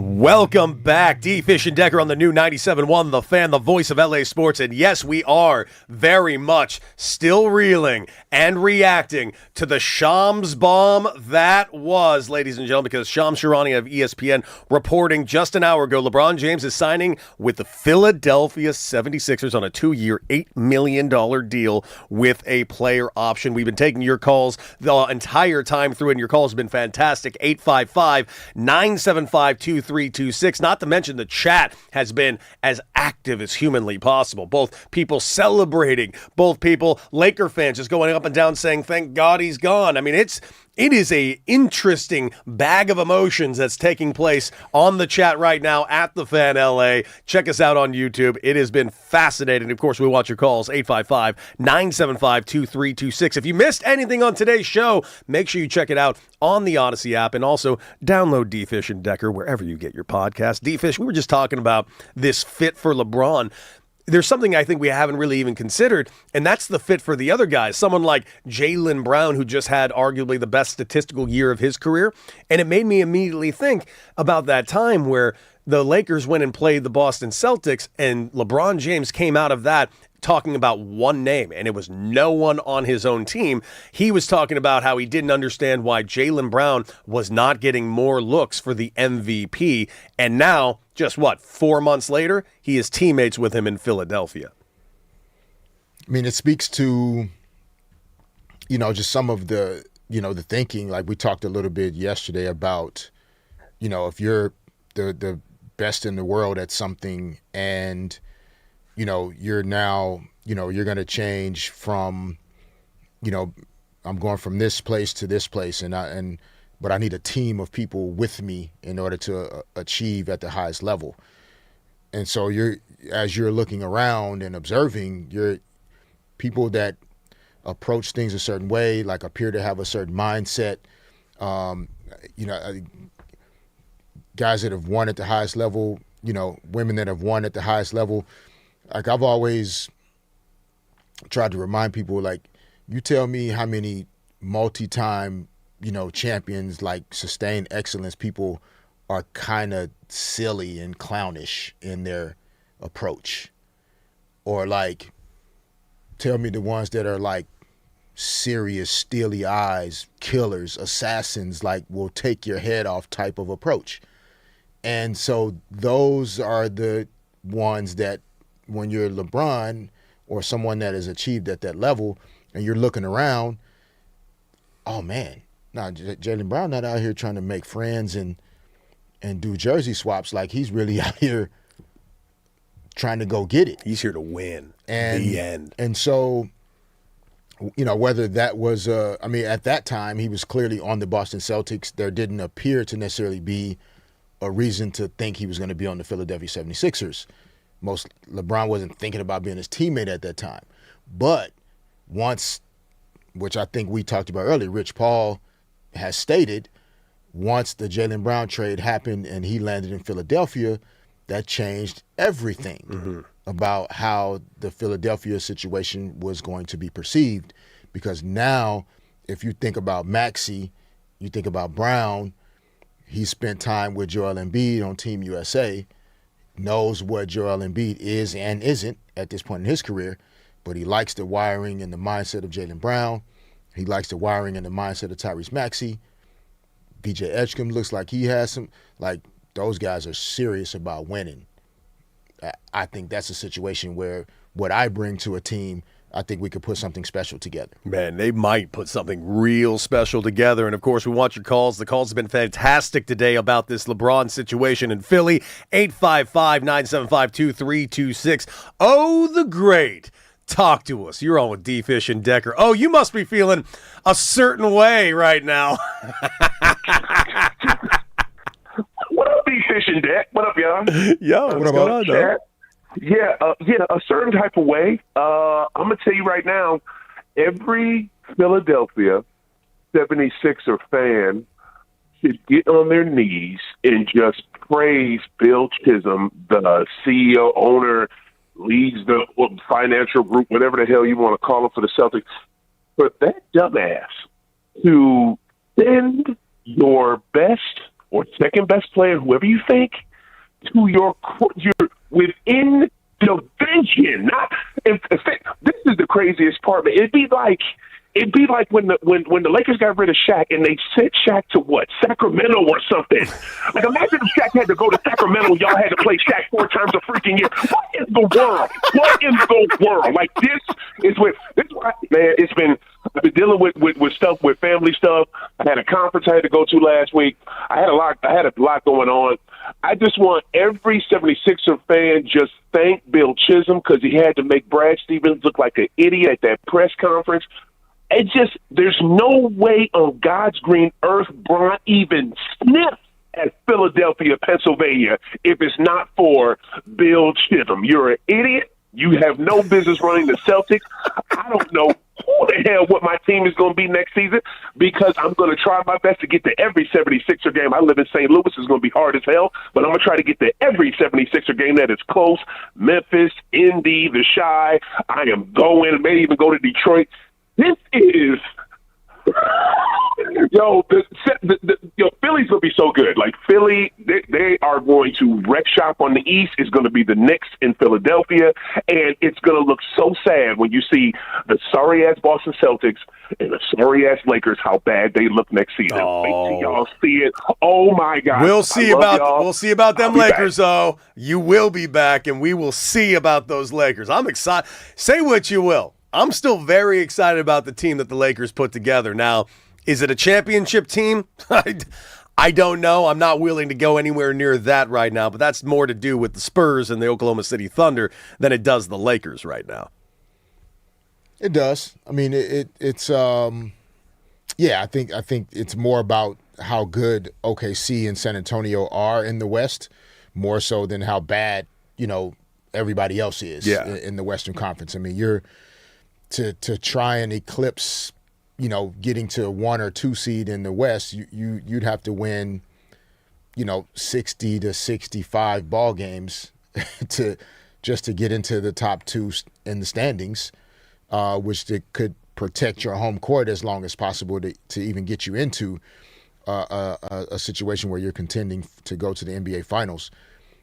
S1: Welcome back. D. Fish and Decker on the new 97.1 The Fan, the voice of LA sports. And yes, we are very much still reeling and reacting to the Shams bomb that was, ladies and gentlemen, because Shams Charania of ESPN reporting just an hour ago, LeBron James is signing with the Philadelphia 76ers on a 2-year, $8 million deal with a player option. We've been taking your calls the entire time through, and your calls have been fantastic. 855-975-2326. Not to mention the chat has been as active as humanly possible. Both people celebrating, both people, Laker fans, just going up and down saying, thank God he's gone. I mean, it is a interesting bag of emotions that's taking place on the chat right now at The Fan LA. Check us out on YouTube. It has been fascinating. Of course, we want your calls, 855-975-2326. If you missed anything on today's show, make sure you check it out on the Odyssey app, and also download D-Fish and Decker wherever you get your podcast. D-Fish, we were just talking about this fit for LeBron. There's something I think we haven't really even considered, and that's the fit for the other guys. Someone like Jaylen Brown, who just had arguably the best statistical year of his career. And it made me immediately think about that time where the Lakers went and played the Boston Celtics, and LeBron James came out of that talking about one name, and it was no one on his own team. He was talking about how he didn't understand why Jaylen Brown was not getting more looks for the MVP. And now, just 4 months later, he is teammates with him in Philadelphia.
S2: I mean, it speaks to, just some of the, the thinking, like we talked a little bit yesterday about, if you're the best in the world at something and, you're now, you're going to change from, I'm going from this place to this place, but I need a team of people with me in order to achieve at the highest level. And so as you're looking around and observing, you're people that approach things a certain way, like appear to have a certain mindset, guys that have won at the highest level, women that have won at the highest level. Like I've always tried to remind people, like, you tell me how many multi-time, champions, like sustained excellence people are kind of silly and clownish in their approach. Or like, tell me the ones that are like serious, steely eyes, killers, assassins, like will take your head off type of approach. And so those are the ones that, when you're LeBron or someone that has achieved at that level and you're looking around, oh man, now Jaylen Brown not out here trying to make friends and do jersey swaps. Like he's really out here trying to go get it.
S1: He's here to win.
S2: And
S1: the end.
S2: And so, whether that was, at that time he was clearly on the Boston Celtics. There didn't appear to necessarily be a reason to think he was going to be on the Philadelphia 76ers. LeBron wasn't thinking about being his teammate at that time. But once, which I think we talked about earlier, Rich Paul has stated, once the Jaylen Brown trade happened and he landed in Philadelphia, that changed everything about how the Philadelphia situation was going to be perceived. Because now, if you think about Maxey, you think about Brown, he spent time with Joel Embiid on Team USA, knows what Joel Embiid is and isn't at this point in his career, but he likes the wiring and the mindset of Jaylen Brown. He likes the wiring and the mindset of Tyrese Maxey. BJ Edgecombe looks like he has some, like those guys are serious about winning. I think that's a situation where what I bring to a team, I think we could put something special together.
S1: Man, they might put something real special together. And, of course, we want your calls. The calls have been fantastic today about this LeBron situation in Philly. 855-975-2326. Oh, the great. Talk to us. You're on with D-Fish and Decker. Oh, you must be feeling a certain way right now.
S15: What up, D-Fish and Deck? What up, y'all?
S1: Yo, what's going on, though?
S15: Yeah, a certain type of way. I'm going to tell you right now, every Philadelphia 76er fan should get on their knees and just praise Bill Chisholm, the CEO, owner, leads the financial group, whatever the hell you want to call it for the Celtics, for that dumbass to send your best or second best player, whoever you think, to your within division. Not if this is the craziest part, man. It'd be like when the Lakers got rid of Shaq and they sent Shaq to what? Sacramento or something. Like, imagine if Shaq had to go to Sacramento, y'all had to play Shaq 4 times a freaking year. What in the world? What in the world? Like, this is why, man, I've been dealing with stuff, with family stuff. I had a conference I had to go to last week. I had a lot going on. I just want every 76er fan just thank Bill Chisholm because he had to make Brad Stevens look like an idiot at that press conference. There's no way on God's green earth Bron even sniffs at Philadelphia, Pennsylvania, if it's not for Bill Chisholm. You're an idiot. You have no business running the Celtics. I don't know who the hell what my team is going to be next season because I'm going to try my best to get to every 76er game. I live in St. Louis. It's going to be hard as hell, but I'm going to try to get to every 76er game that is close. Memphis, Indy, the Chi. I am going. Maybe even go to Detroit. This is, Philly's going to be so good. Like, Philly, they are going to wreck shop on the East. It's going to be the Knicks in Philadelphia, and it's going to look so sad when you see the sorry-ass Boston Celtics and the sorry-ass Lakers, how bad they look next season. Wait till y'all see it. Oh, my God.
S1: We'll see about them Lakers, though. You will be back, and we will see about those Lakers. I'm excited. Say what you will. I'm still very excited about the team that the Lakers put together. Now, is it a championship team? I don't know. I'm not willing to go anywhere near that right now, but that's more to do with the Spurs and the Oklahoma City Thunder than it does the Lakers right now.
S2: It does. I mean, it's I think it's more about how good OKC and San Antonio are in the West, more so than how bad, everybody else is in the Western Conference. I mean, you're to try and eclipse, getting to 1 or 2 seed in the West, you'd have to win, 60 to 65 ball games to get into the top 2 in the standings, which could protect your home court as long as possible to even get you into a situation where you're contending to go to the NBA Finals.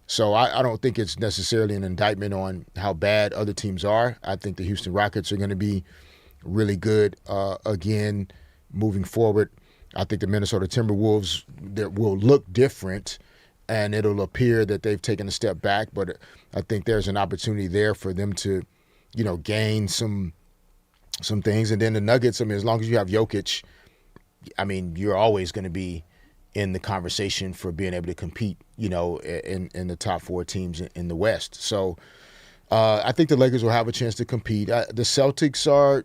S2: So I don't think it's necessarily an indictment on how bad other teams are. I think the Houston Rockets are going to be really good again moving forward. I think the Minnesota Timberwolves will look different, and it'll appear that they've taken a step back. But I think there's an opportunity there for them to, gain some things. And then the Nuggets, I mean, as long as you have Jokic, I mean, you're always going to be in the conversation for being able to compete, in the top 4 teams in the West. So I think the Lakers will have a chance to compete. The Celtics are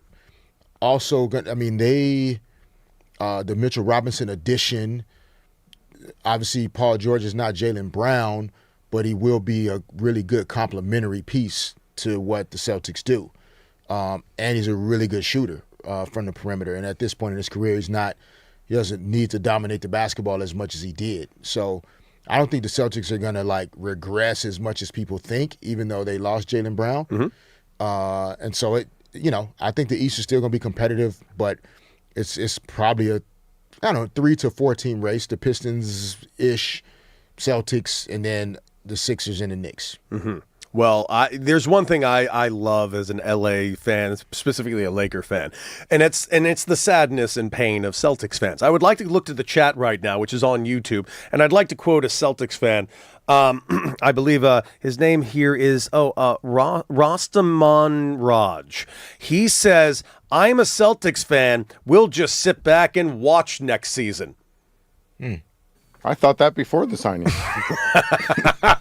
S2: also going to, I mean, the Mitchell Robinson addition, obviously Paul George is not Jaylen Brown, but he will be a really good complementary piece to what the Celtics do. And he's a really good shooter from the perimeter. And at this point in his career, he doesn't need to dominate the basketball as much as he did. So I don't think the Celtics are going to regress as much as people think, even though they lost Jaylen Brown. Mm-hmm. And so I think the East is still going to be competitive, but it's probably a 3 to 4 team race. The Pistons-ish, Celtics, and then the Sixers and the Knicks.
S1: Mm-hmm. Well, there's one thing I love as an LA fan, specifically a Laker fan, and it's the sadness and pain of Celtics fans. I would like to look to the chat right now, which is on YouTube, and I'd like to quote a Celtics fan. I believe his name here is Rastaman Raj. He says, "I'm a Celtics fan. We'll just sit back and watch next season."
S3: I thought that before the signing.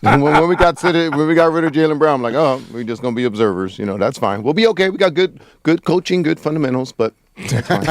S3: when we got rid of Jaylen Brown, I'm like, oh, we're just gonna be observers. That's fine. We'll be okay. We got good coaching, good fundamentals, but that's fine.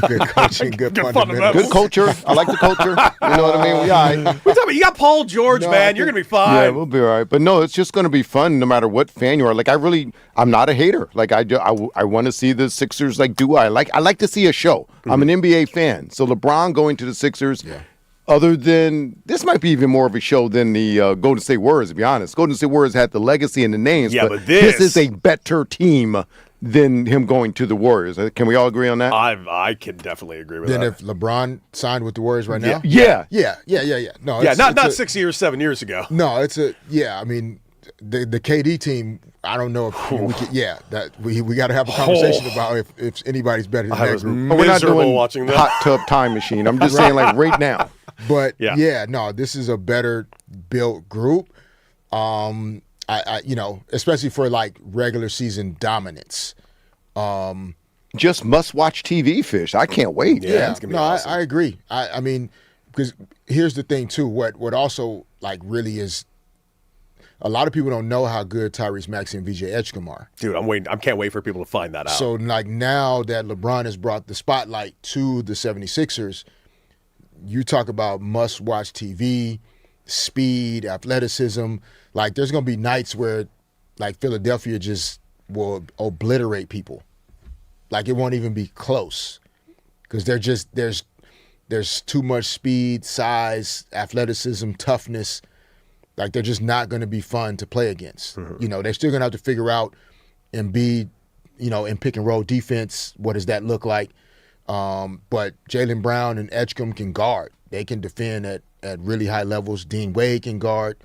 S2: Good coaching, good fundamentals.
S3: Good culture. I like the culture. You know what I mean? Yeah.
S1: You got Paul George, man. You're gonna be fine.
S3: Yeah, we'll be all right. But no, it's just gonna be fun no matter what fan you are. Like I'm not a hater. Like I want to see the Sixers do. I like to see a show. Mm-hmm. I'm an NBA fan, so LeBron going to the Sixers. Yeah. Other than this might be even more of a show than the Golden State Warriors, to be honest. Golden State Warriors had the legacy and the names, but this is a better team than him going to the Warriors. Can we all agree on that?
S1: I can definitely agree with
S2: Then
S1: that.
S2: if LeBron signed with the Warriors right now?
S3: Yeah.
S2: No,
S1: yeah, not 6 years, 7 years ago.
S2: No, I mean, the KD team, I don't know if we could, we got to have a conversation about if anybody's better than that group.
S3: We're not doing
S1: watching that.
S3: hot tub time machine. I'm just saying, like, right now.
S2: But this is a better built group. I especially for like regular season dominance.
S3: Just must watch TV fish. I can't wait.
S2: Yeah, awesome. I agree. I mean, because here's the thing too. What also like really is, a lot of people don't know how good Tyrese Maxey and VJ Edgecombe are.
S1: Dude, I'm waiting. I can't wait for people to find that out.
S2: So like now that LeBron has brought the spotlight to the 76ers, you talk about must-watch TV, speed, athleticism. Like there's going to be nights where like Philadelphia just will obliterate people. Like it won't even be close because there's too much speed, size, athleticism, toughness. Like they're just not going to be fun to play against. Mm-hmm. They're still going to have to figure out and be, in pick and roll defense. What does that look like? But Jaylen Brown and Edgecombe can guard. They can defend at really high levels. Dean Wade can guard.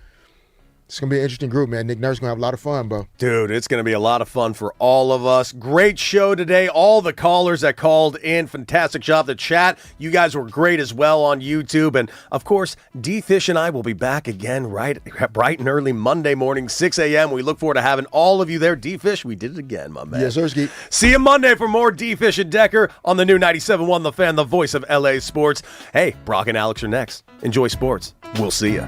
S2: It's going to be an interesting group, man. Nick Nurse going to have a lot of fun, bro.
S1: Dude, it's going to be a lot of fun for all of us. Great show today. All the callers that called in, fantastic job. The chat, you guys were great as well on YouTube. And, of course, D-Fish and I will be back again bright and early Monday morning, 6 a.m. We look forward to having all of you there. D-Fish, we did it again, my man.
S2: Yes, sir, Ski.
S1: See you Monday for more D-Fish and Decker on the new 97.1 The Fan, the voice of L.A. sports. Hey, Brock and Alex are next. Enjoy sports. We'll see you.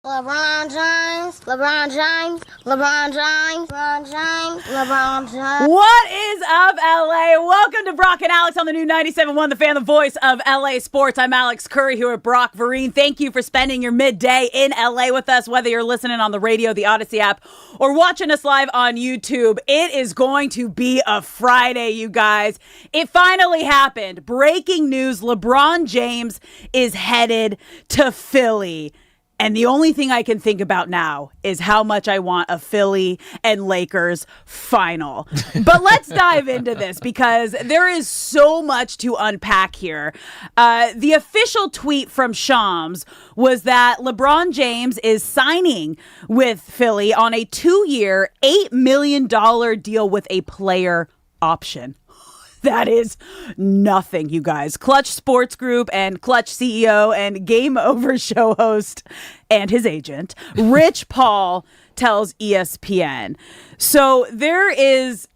S16: LeBron James, LeBron James, LeBron James, LeBron James, LeBron James.
S17: What is up, LA? Welcome to Brock and Alex on the new 97.1 The Fan, the voice of LA Sports. I'm Alex Curry here at Brock Vereen. Thank you for spending your midday in LA with us, whether you're listening on the radio, the Odyssey app, or watching us live on YouTube. It is going to be a Friday, you guys. It finally happened. Breaking news, LeBron James is headed to Philly. And the only thing I can think about now is how much I want a Philly and Lakers final. But let's dive into this because there is so much to unpack here. The official tweet from Shams was that LeBron James is signing with Philly on a 2-year, $8 million deal with a player option. That is nothing, you guys. Clutch Sports Group and Clutch CEO and Game Over show host and his agent, Rich Paul, tells ESPN. So there is...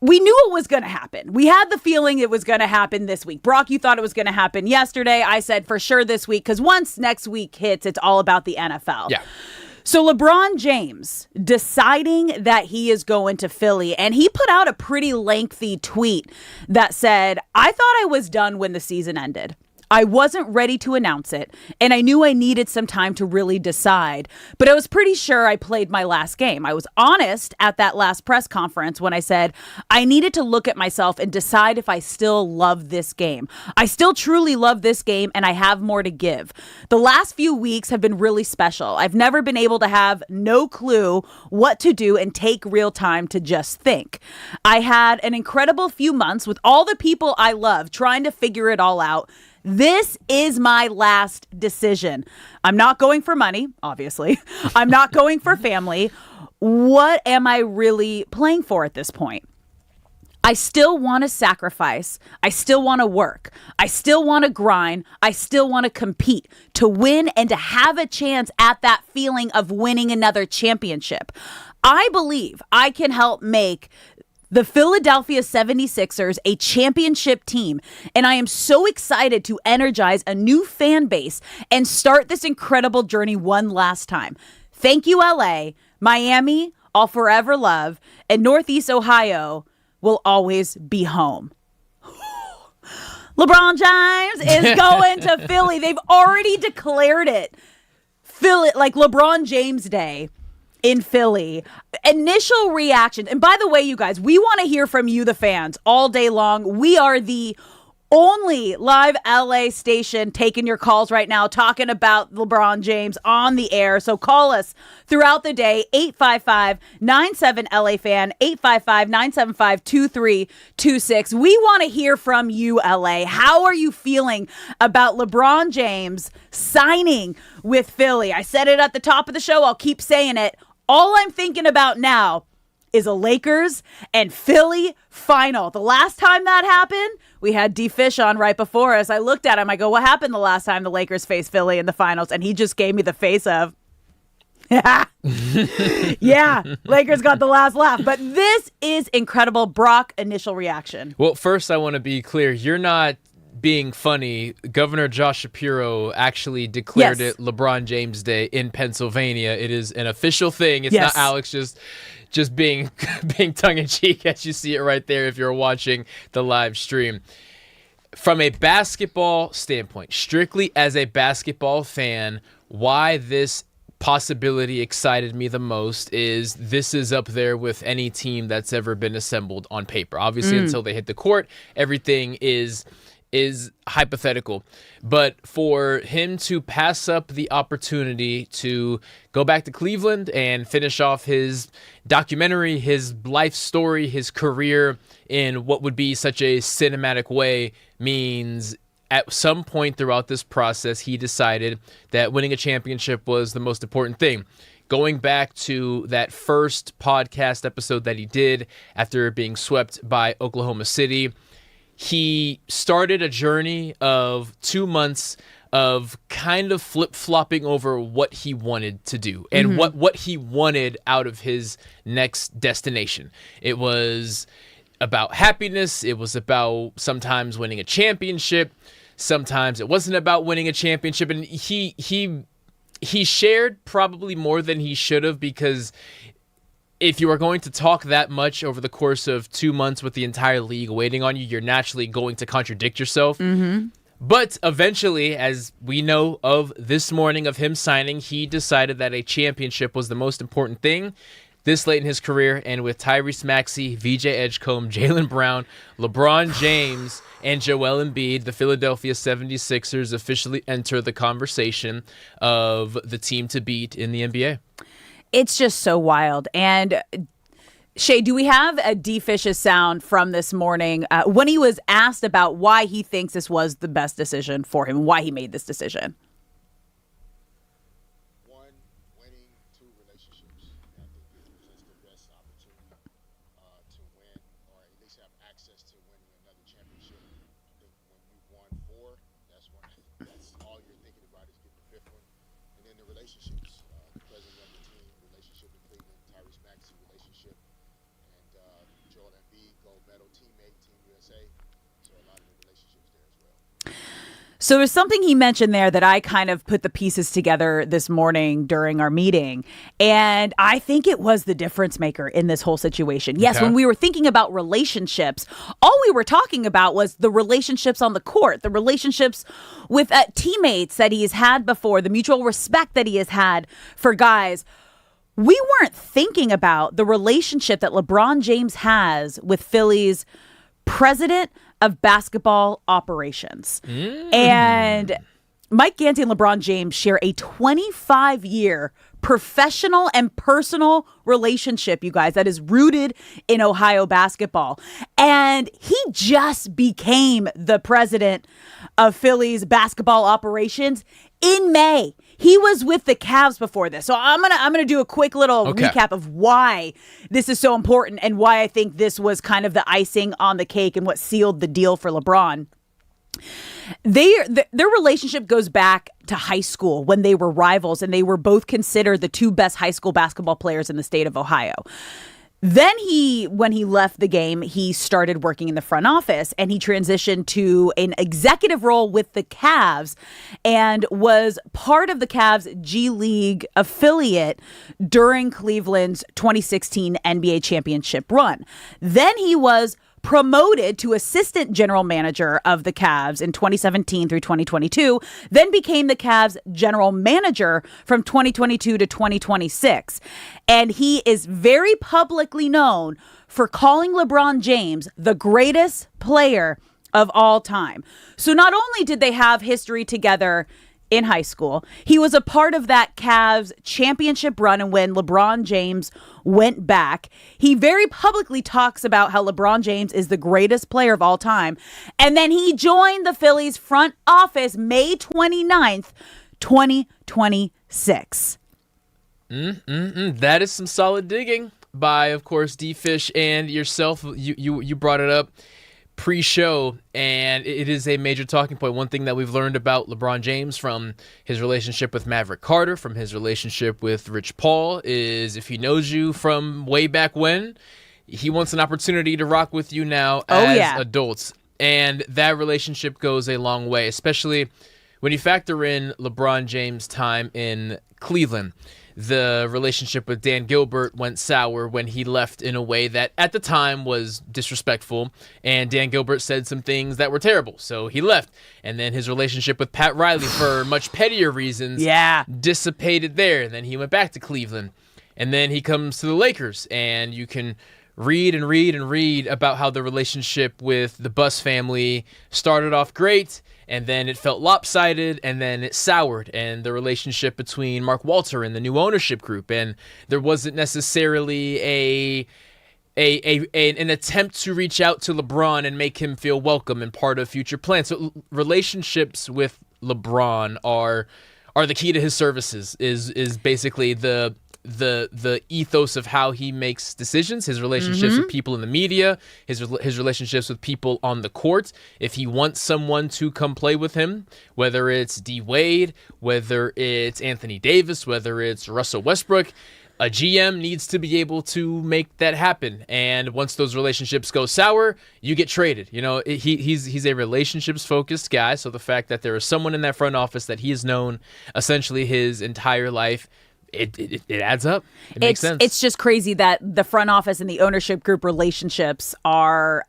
S17: We knew it was going to happen. We had the feeling it was going to happen this week. Brock, you thought it was going to happen yesterday. I said for sure this week, because once next week hits, it's all about the NFL.
S18: Yeah.
S17: So LeBron James deciding that he is going to Philly, and he put out a pretty lengthy tweet that said, I thought I was done when the season ended. I wasn't ready to announce it, and I knew I needed some time to really decide, but I was pretty sure I played my last game. I was honest at that last press conference when I said I needed to look at myself and decide if I still love this game. I still truly love this game, and I have more to give. The last few weeks have been really special. I've never been able to have no clue what to do and take real time to just think. I had an incredible few months with all the people I love trying to figure it all out. This is my last decision. I'm not going for money, obviously. I'm not going for family. What am I really playing for at this point? I still want to sacrifice. I still want to work. I still want to grind. I still want to compete to win and to have a chance at that feeling of winning another championship. I believe I can help make the Philadelphia 76ers a championship team, and I am so excited to energize a new fan base and start this incredible journey one last time. Thank you, LA. Miami, I'll forever love, and Northeast Ohio will always be home. LeBron James is going to Philly. They've already declared it. Philly, like LeBron James Day in Philly. Initial reaction. And by the way, you guys, we want to hear from you, the fans, all day long. We are the only live LA station taking your calls right now, talking about LeBron James on the air. So call us throughout the day, 855-97-LA-FAN, 855-975-2326. We want to hear from you, LA. How are you feeling about LeBron James signing with Philly? I said it at the top of the show. I'll keep saying it. All I'm thinking about now is a Lakers and Philly final. The last time that happened, we had D Fish on right before us. I looked at him. I go, what happened the last time the Lakers faced Philly in the finals? And he just gave me the face of, yeah, Lakers got the last laugh. But this is incredible. Brock, initial reaction.
S18: Well, first I want to be clear. You're not being funny. Governor Josh Shapiro actually declared it LeBron James Day in Pennsylvania. It is an official thing. It's not Alex just being tongue-in-cheek, as you see it right there if you're watching the live stream. From a basketball standpoint, strictly as a basketball fan, why this possibility excited me the most is this is up there with any team that's ever been assembled on paper. Obviously, until they hit the court, everything is hypothetical. But for him to pass up the opportunity to go back to Cleveland and finish off his documentary, his life story, his career in what would be such a cinematic way means at some point throughout this process, he decided that winning a championship was the most important thing. Going back to that first podcast episode that he did after being swept by Oklahoma City, he started a journey of 2 months of kind of flip-flopping over what he wanted to do and what he wanted out of his next destination. It was about happiness. It was about sometimes winning a championship. sometimes it wasn't about winning a championship. And he shared probably more than he should have, because if you are going to talk that much over the course of 2 months with the entire league waiting on you, you're naturally going to contradict yourself.
S17: Mm-hmm.
S18: But eventually, as we know of this morning of him signing, he decided that a championship was the most important thing this late in his career. And with Tyrese Maxey, VJ Edgecombe, Jaylen Brown, LeBron James, and Joel Embiid, the Philadelphia 76ers officially enter the conversation of the team to beat in the NBA.
S17: It's just so wild. And Shay, do we have a D-Fish's sound from this morning when he was asked about why he thinks this was the best decision for him, why he made this decision?
S2: One, winning. Two, relationships. I think it presents the best opportunity to win, or at least have access to winning another championship. I think when you won 4, that's all you're thinking about is getting the 5th one. And then the relationships. The president of the team, relationship with Cleveland, Tyrese Maxey, relationship. Joel Embiid, gold medal teammate, Team USA. So a lot of the relationships there as well.
S17: So there's something he mentioned there that I kind of put the pieces together this morning during our meeting. And I think it was the difference maker in this whole situation. Yes, when we were thinking about relationships, all we were talking about was the relationships on the court, the relationships with teammates that he's had before, the mutual respect that he has had for guys. We weren't thinking about the relationship that LeBron James has with Philly's president of basketball operations. And Mike Ganti and LeBron James share a 25-year professional and personal relationship, you guys, that is rooted in Ohio basketball. And he just became the president of Philly's basketball operations in May. He was with the Cavs before this. So I'm gonna do a quick little recap of why this is so important and why I think this was kind of the icing on the cake and what sealed the deal for LeBron. Their relationship goes back to high school when they were rivals and they were both considered the 2 best high school basketball players in the state of Ohio. Then when he left the game, he started working in the front office and he transitioned to an executive role with the Cavs and was part of the Cavs G League affiliate during Cleveland's 2016 NBA championship run. Then he was promoted to assistant general manager of the Cavs in 2017 through 2022, then became the Cavs general manager from 2022 to 2026. And he is very publicly known for calling LeBron James the greatest player of all time. So not only did they have history together in high school, he was a part of that Cavs championship run, and when LeBron James went back, he very publicly talks about how LeBron James is the greatest player of all time. And then he joined the Phillies front office May 29th, 2026.
S18: That is some solid digging by, of course, D-Fish and yourself. You brought it up pre-show, and it is a major talking point. One thing that we've learned about LeBron James from his relationship with Maverick Carter, from his relationship with Rich Paul, is if he knows you from way back when, he wants an opportunity to rock with you now as adults. And that relationship goes a long way, especially when you factor in LeBron James' time in Cleveland. The relationship with Dan Gilbert went sour when he left in a way that at the time was disrespectful, and Dan Gilbert said some things that were terrible, so he left. And then his relationship with Pat Riley, for much pettier reasons, dissipated there. And then he went back to Cleveland. And then he comes to the Lakers, and you can read and read and read about how the relationship with the Buss family started off great, and then it felt lopsided, and then it soured, and the relationship between Mark Walter and the new ownership group, and there wasn't necessarily an attempt to reach out to LeBron and make him feel welcome and part of future plans. So relationships with LeBron are the key to his services, is basically the ethos of how he makes decisions, his relationships with people in the media, his relationships with people on the court. If he wants someone to come play with him, whether it's D Wade, whether it's Anthony Davis, whether it's Russell Westbrook, a GM needs to be able to make that happen. And once those relationships go sour, you get traded. You know, he's a relationships-focused guy, so the fact that there is someone in that front office that he has known essentially his entire life, it adds up. It makes sense.
S17: It's just crazy that the front office and the ownership group relationships are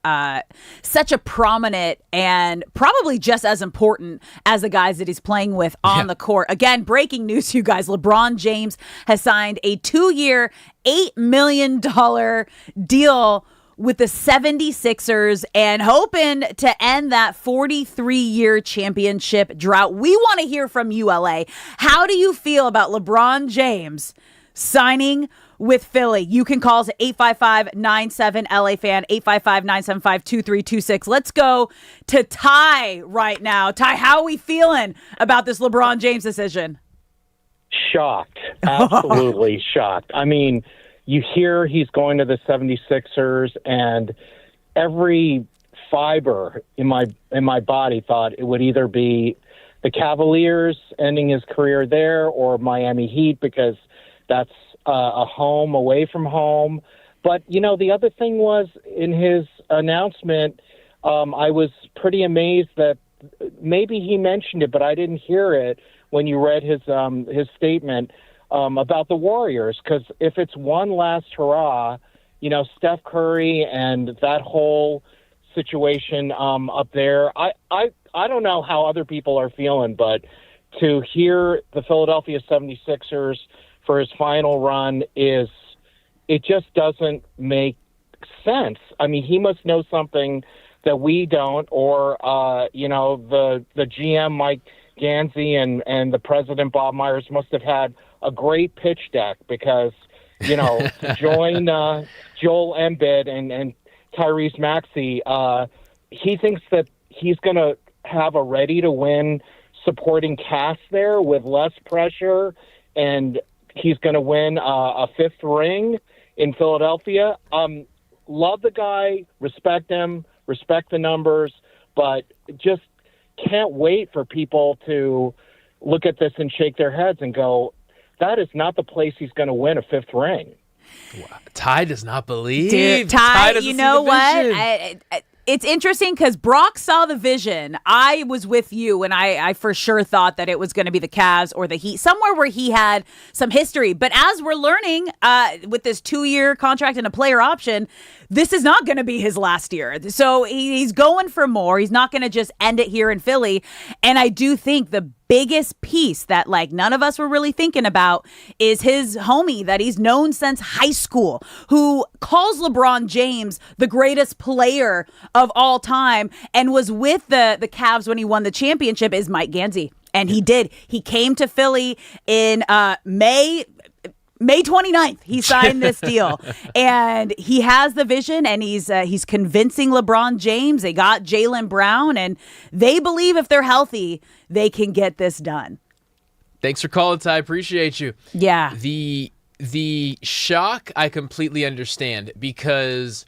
S17: such a prominent and probably just as important as the guys that he's playing with on the court. Again, breaking news to you guys. LeBron James has signed a 2-year, $8 million deal with the 76ers and hoping to end that 43-year championship drought. We want to hear from you, LA. How do you feel about LeBron James signing with Philly? You can call us at 855-97-LA-FAN, 855-975-2326. Let's go to Ty right now. Ty, how are we feeling about this LeBron James decision?
S19: Shocked. Absolutely shocked. I mean, you hear he's going to the 76ers, and every fiber in my body thought it would either be the Cavaliers ending his career there or Miami Heat, because that's a home away from home. But, you know, the other thing was in his announcement, I was pretty amazed that maybe he mentioned it, but I didn't hear it when you read his statement about the Warriors, because if it's one last hurrah, you know, Steph Curry and that whole situation up there, I don't know how other people are feeling, but to hear the Philadelphia 76ers for his final run it just doesn't make sense. I mean, he must know something that we don't, or, you know, the GM, Mike Gansey, and the president, Bob Myers, must have had a great pitch deck, because, you know, to join Joel Embiid and Tyrese Maxey, he thinks that he's going to have a ready-to-win supporting cast there with less pressure, and he's going to win a 5th ring in Philadelphia. Love the guy, respect him, respect the numbers, but just can't wait for people to look at this and shake their heads and go, that is not the place he's going to win a 5th ring.
S18: Wow. Ty does not believe.
S17: Dude, Ty, you know what? It's interesting because Brock saw the vision. I was with you, and I for sure thought that it was going to be the Cavs or the Heat, somewhere where he had some history. But as we're learning with this 2-year contract and a player option, this is not going to be his last year. So he's going for more. He's not going to just end it here in Philly. And I do think the biggest piece that like none of us were really thinking about is his homie that he's known since high school, who calls LeBron James the greatest player of all time and was with the Cavs when he won the championship, is Mike Gansey. And he did. He came to Philly in May 29th, he signed this deal, and he has the vision, and he's convincing LeBron James. They got Jaylen Brown, and they believe if they're healthy, they can get this done.
S18: Thanks for calling, Ty. Appreciate you.
S17: Yeah.
S18: The shock, I completely understand, because,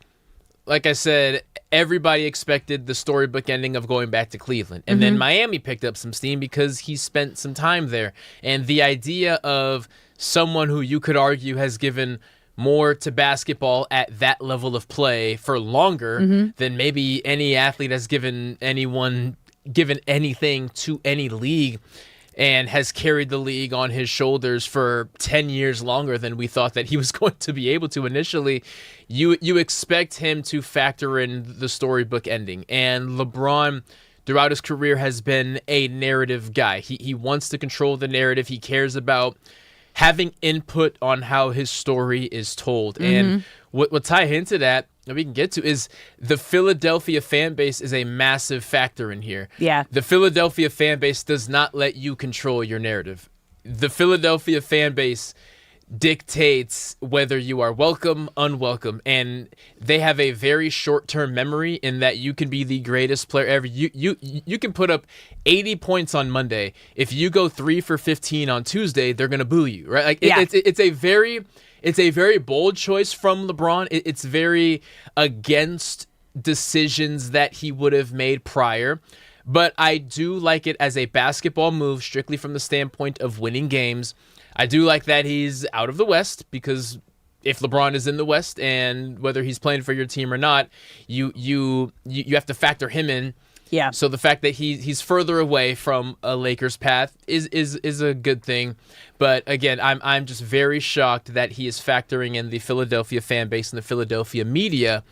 S18: like I said, everybody expected the storybook ending of going back to Cleveland. And then Miami picked up some steam because he spent some time there. And the idea of someone who you could argue has given more to basketball at that level of play for longer than maybe any athlete has given anything to any league, and has carried the league on his shoulders for 10 years longer than we thought that he was going to be able to initially. You expect him to factor in the storybook ending. And LeBron, throughout his career, has been a narrative guy. He wants to control the narrative. He cares about having input on how his story is told. And what Ty hinted at, that we can get to, is the Philadelphia fan base is a massive factor in here.
S17: Yeah.
S18: The Philadelphia fan base does not let you control your narrative. The Philadelphia fan base dictates whether you are welcome, unwelcome, and they have a very short-term memory in that you can be the greatest player ever. You can put up 80 points on Monday. If you go 3 for 15 on Tuesday, they're gonna boo you, right? Like it's a very bold choice from LeBron. It's very against decisions that he would have made prior. But I do like it as a basketball move, strictly from the standpoint of winning games. I do like that he's out of the West, because if LeBron is in the West, and whether he's playing for your team or not, you have to factor him in.
S17: Yeah.
S18: So the fact that he's further away from a Lakers path is a good thing. But again, I'm just very shocked that he is factoring in the Philadelphia fan base and the Philadelphia media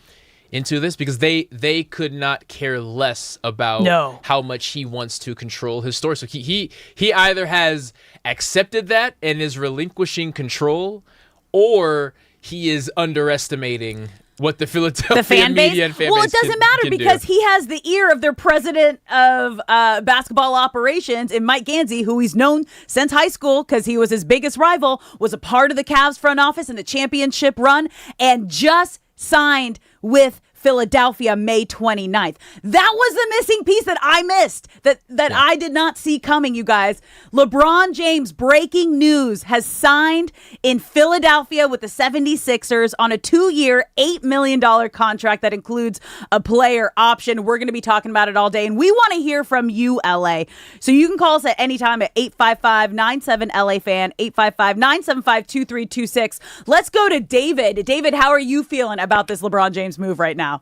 S18: into this, because they could not care less about how much he wants to control his story. So he either has accepted that and is relinquishing control, or he is underestimating what the Philadelphia
S17: fan base?
S18: media and fan
S17: well,
S18: base
S17: it doesn't matter,
S18: can
S17: because
S18: do.
S17: he has the ear of their president of basketball operations, and Mike Gansey, who he's known since high school because he was his biggest rival, was a part of the Cavs front office in the championship run, and just signed with Philadelphia May 29th. That was the missing piece that I missed, that I did not see coming, you guys. LeBron James, breaking news, has signed in Philadelphia with the 76ers on a 2-year, $8 million contract that includes a player option. We're going to be talking about it all day, and we want to hear from you, LA. So you can call us at any time at 855-97-LA-FAN, 855-975-2326. Let's go to David. David, how are you feeling about this LeBron James move right now?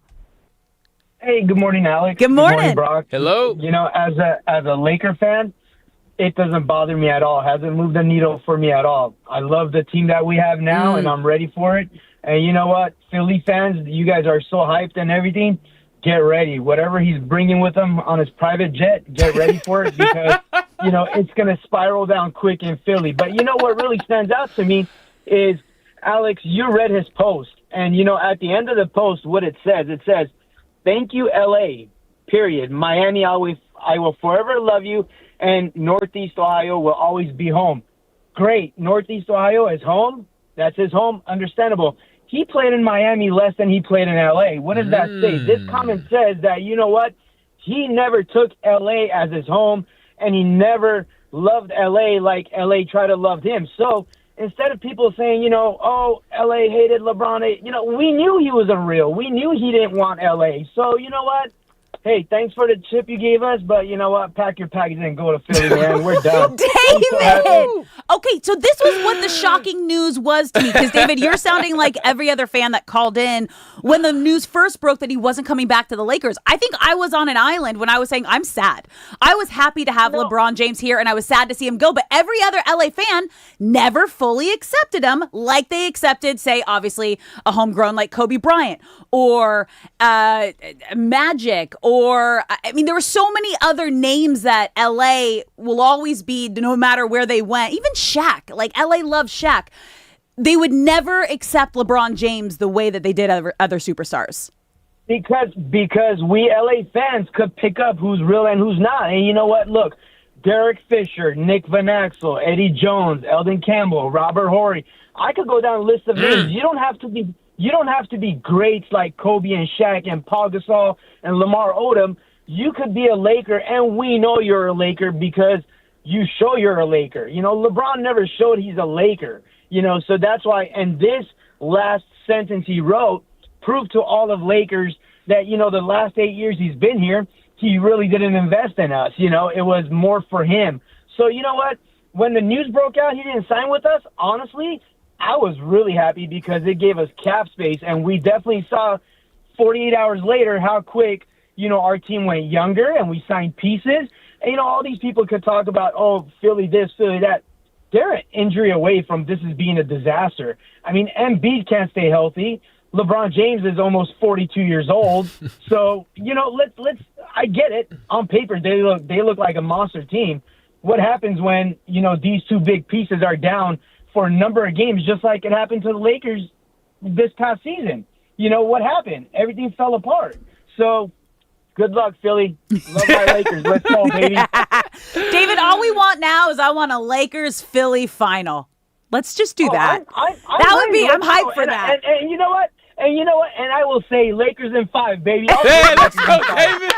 S20: Hey, good morning, Alex.
S17: Good morning.
S20: Brock.
S18: Hello.
S20: You know, as a Laker fan, it doesn't bother me at all. It hasn't moved the needle for me at all. I love the team that we have now, and I'm ready for it. And you know what? Philly fans, you guys are so hyped and everything. Get ready. Whatever he's bringing with him on his private jet, get ready for it, because, you know, it's going to spiral down quick in Philly. But you know what really stands out to me is, Alex, you read his post. And, you know, at the end of the post, what it says, thank you, LA, period. Miami, I will forever love you, and Northeast Ohio will always be home. Great. Northeast Ohio is home. That's his home. Understandable. He played in Miami less than he played in LA. What does that say? This comment says that, you know what? He never took LA as his home, and he never loved LA like LA tried to love him. So instead of people saying, you know, oh, LA hated LeBron, you know, we knew he was unreal. We knew he didn't want LA. So, you know what? Hey, thanks for the chip you gave us, but you know what? Pack your package and go to Philly, man. We're done.
S17: David! Okay, so this was what the shocking news was to me, because, David, you're sounding like every other fan that called in when the news first broke that he wasn't coming back to the Lakers. I think I was on an island when I was saying I'm sad. I was happy to have LeBron James here, and I was sad to see him go, but every other LA fan never fully accepted him like they accepted, say, obviously, a homegrown like Kobe Bryant or Magic, or, I mean, there were so many other names that LA will always be, no matter where they went. Even Shaq, like LA loved Shaq. They would never accept LeBron James the way that they did other superstars.
S20: Because we LA fans could pick up who's real and who's not. And you know what? Look, Derek Fisher, Nick Van Exel, Eddie Jones, Eldon Campbell, Robert Horry. I could go down a list of names. You don't have to be greats like Kobe and Shaq and Paul Gasol and Lamar Odom. You could be a Laker, and we know you're a Laker because you show you're a Laker. You know, LeBron never showed he's a Laker, you know, so that's why. And this last sentence he wrote proved to all of Lakers that, you know, the last 8 years he's been here, he really didn't invest in us. You know, it was more for him. So, you know what? When the news broke out, he didn't sign with us. Honestly, I was really happy because it gave us cap space, and we definitely saw 48 hours later how quick, you know, our team went younger and we signed pieces. And, you know, all these people could talk about, oh, Philly this, Philly that. They're an injury away from this is being a disaster. I mean, Embiid can't stay healthy. LeBron James is almost 42 years old. So, you know, let's I get it. On paper, they look like a monster team. What happens when, you know, these two big pieces are down for a number of games, just like it happened to the Lakers this past season? You know, what happened? Everything fell apart. So, good luck, Philly. Love my Lakers. Let's go, baby.
S17: David, all we want now is I want a Lakers-Philly final. Let's just do that. I'm hyped for that.
S20: And you know what? And I will say Lakers in 5, baby.
S18: Hey, let's go, David.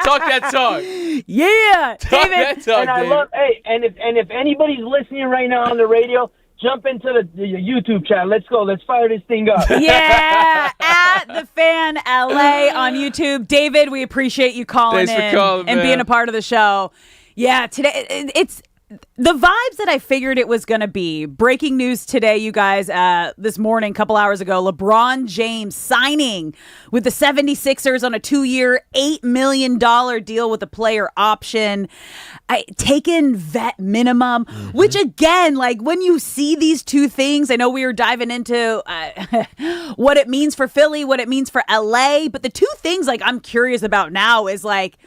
S18: Talk that talk.
S17: Yeah,
S18: Talk
S17: David.
S18: that talk,
S20: and I
S18: David.
S20: love. Hey, and if anybody's listening right now on the radio, jump into the YouTube chat. Let's go. Let's fire this thing up.
S17: Yeah, at the Fan LA on YouTube. David, we appreciate you calling
S18: Thanks for
S17: in
S18: calling,
S17: and
S18: man.
S17: being a part of the show. Yeah, today the vibes that I figured it was going to be. Breaking news today, you guys, this morning, a couple hours ago, LeBron James signing with the 76ers on a 2-year, $8 million deal with a player option. Taking vet minimum, which again, like when you see these two things, I know we were diving into what it means for Philly, what it means for LA, but the two things like I'm curious about now is like,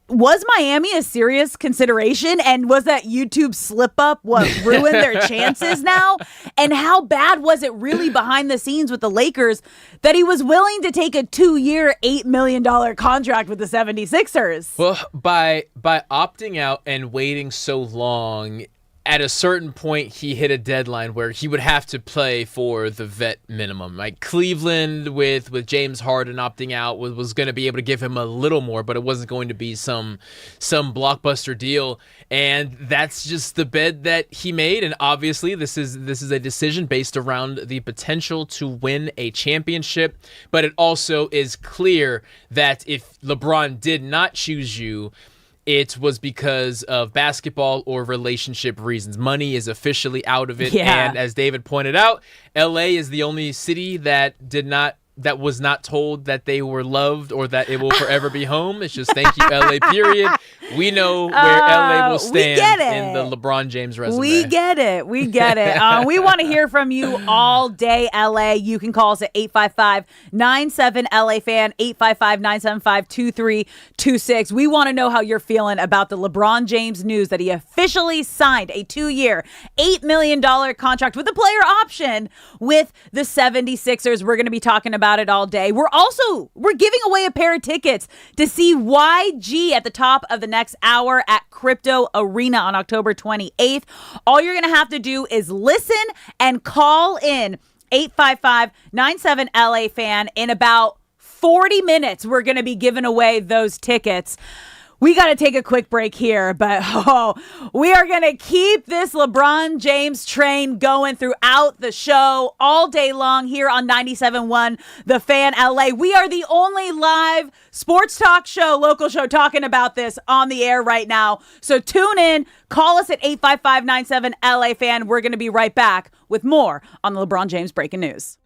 S17: was Miami a serious consideration? And was that YouTube slip up what ruined their chances now? And how bad was it really behind the scenes with the Lakers that he was willing to take a 2-year, $8 million contract with the 76ers?
S18: Well, by opting out and waiting so long, at a certain point, he hit a deadline where he would have to play for the vet minimum. Like Cleveland with James Harden opting out was going to be able to give him a little more, but it wasn't going to be some blockbuster deal. And that's just the bed that he made. And obviously, this is a decision based around the potential to win a championship. But it also is clear that if LeBron did not choose you, it was because of basketball or relationship reasons. Money is officially out of it.
S17: Yeah.
S18: And as David pointed out, LA is the only city that was not told that they were loved or that it will forever be home. It's just thank you, LA, period. We know where LA will stand in the LeBron James resume.
S17: We get it. We we want to hear from you all day, LA. You can call us at 855-97-LA-FAN, 855-975-2326. We want to know how you're feeling about the LeBron James news that he officially signed a 2-year, $8 million contract with a player option with the 76ers. We're going to be talking about it all day. We're giving away a pair of tickets to see YG at the top of the next hour at Crypto Arena on October 28th. All you're going to have to do is listen and call in 855-97-LA-FAN. In about 40 minutes, we're going to be giving away those tickets. We got to take a quick break here, but we are going to keep this LeBron James train going throughout the show all day long here on 97.1 The Fan LA. We are the only live sports talk show, local show, talking about this on the air right now. So tune in, call us at 855-97-LA-FAN. We're going to be right back with more on the LeBron James breaking news.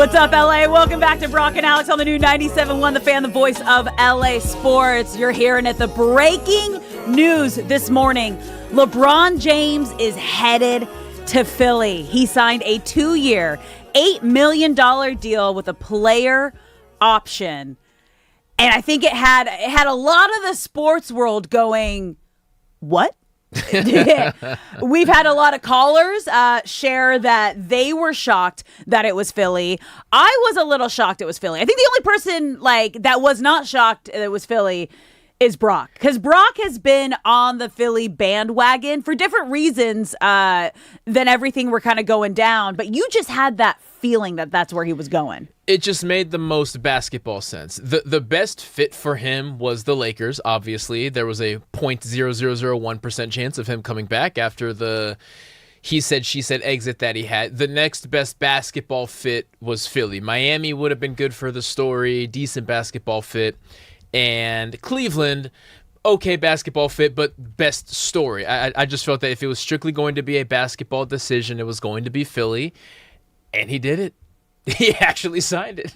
S17: What's up, LA? Welcome back to Brock and Alex on the new 97.1 The Fan, the voice of LA sports. You're hearing it. The breaking news this morning. LeBron James is headed to Philly. He signed a 2-year, $8 million deal with a player option. And I think it had a lot of the sports world going, what? We've had a lot of callers share that they were shocked that it was Philly. I was a little shocked it was Philly. I think the only person that was not shocked that it was Philly is Brock, because Brock has been on the Philly bandwagon for different reasons than everything we're kind of going down. But you just had that feeling that that's where he was going.
S18: It just made the most basketball sense. The best fit for him was the Lakers, obviously. There was a 0.0001% chance of him coming back after the he said, she said exit that he had. The next best basketball fit was Philly. Miami would have been good for the story, decent basketball fit. And Cleveland, okay basketball fit, but best story. I just felt that if it was strictly going to be a basketball decision, it was going to be Philly. And he did it. He actually signed it.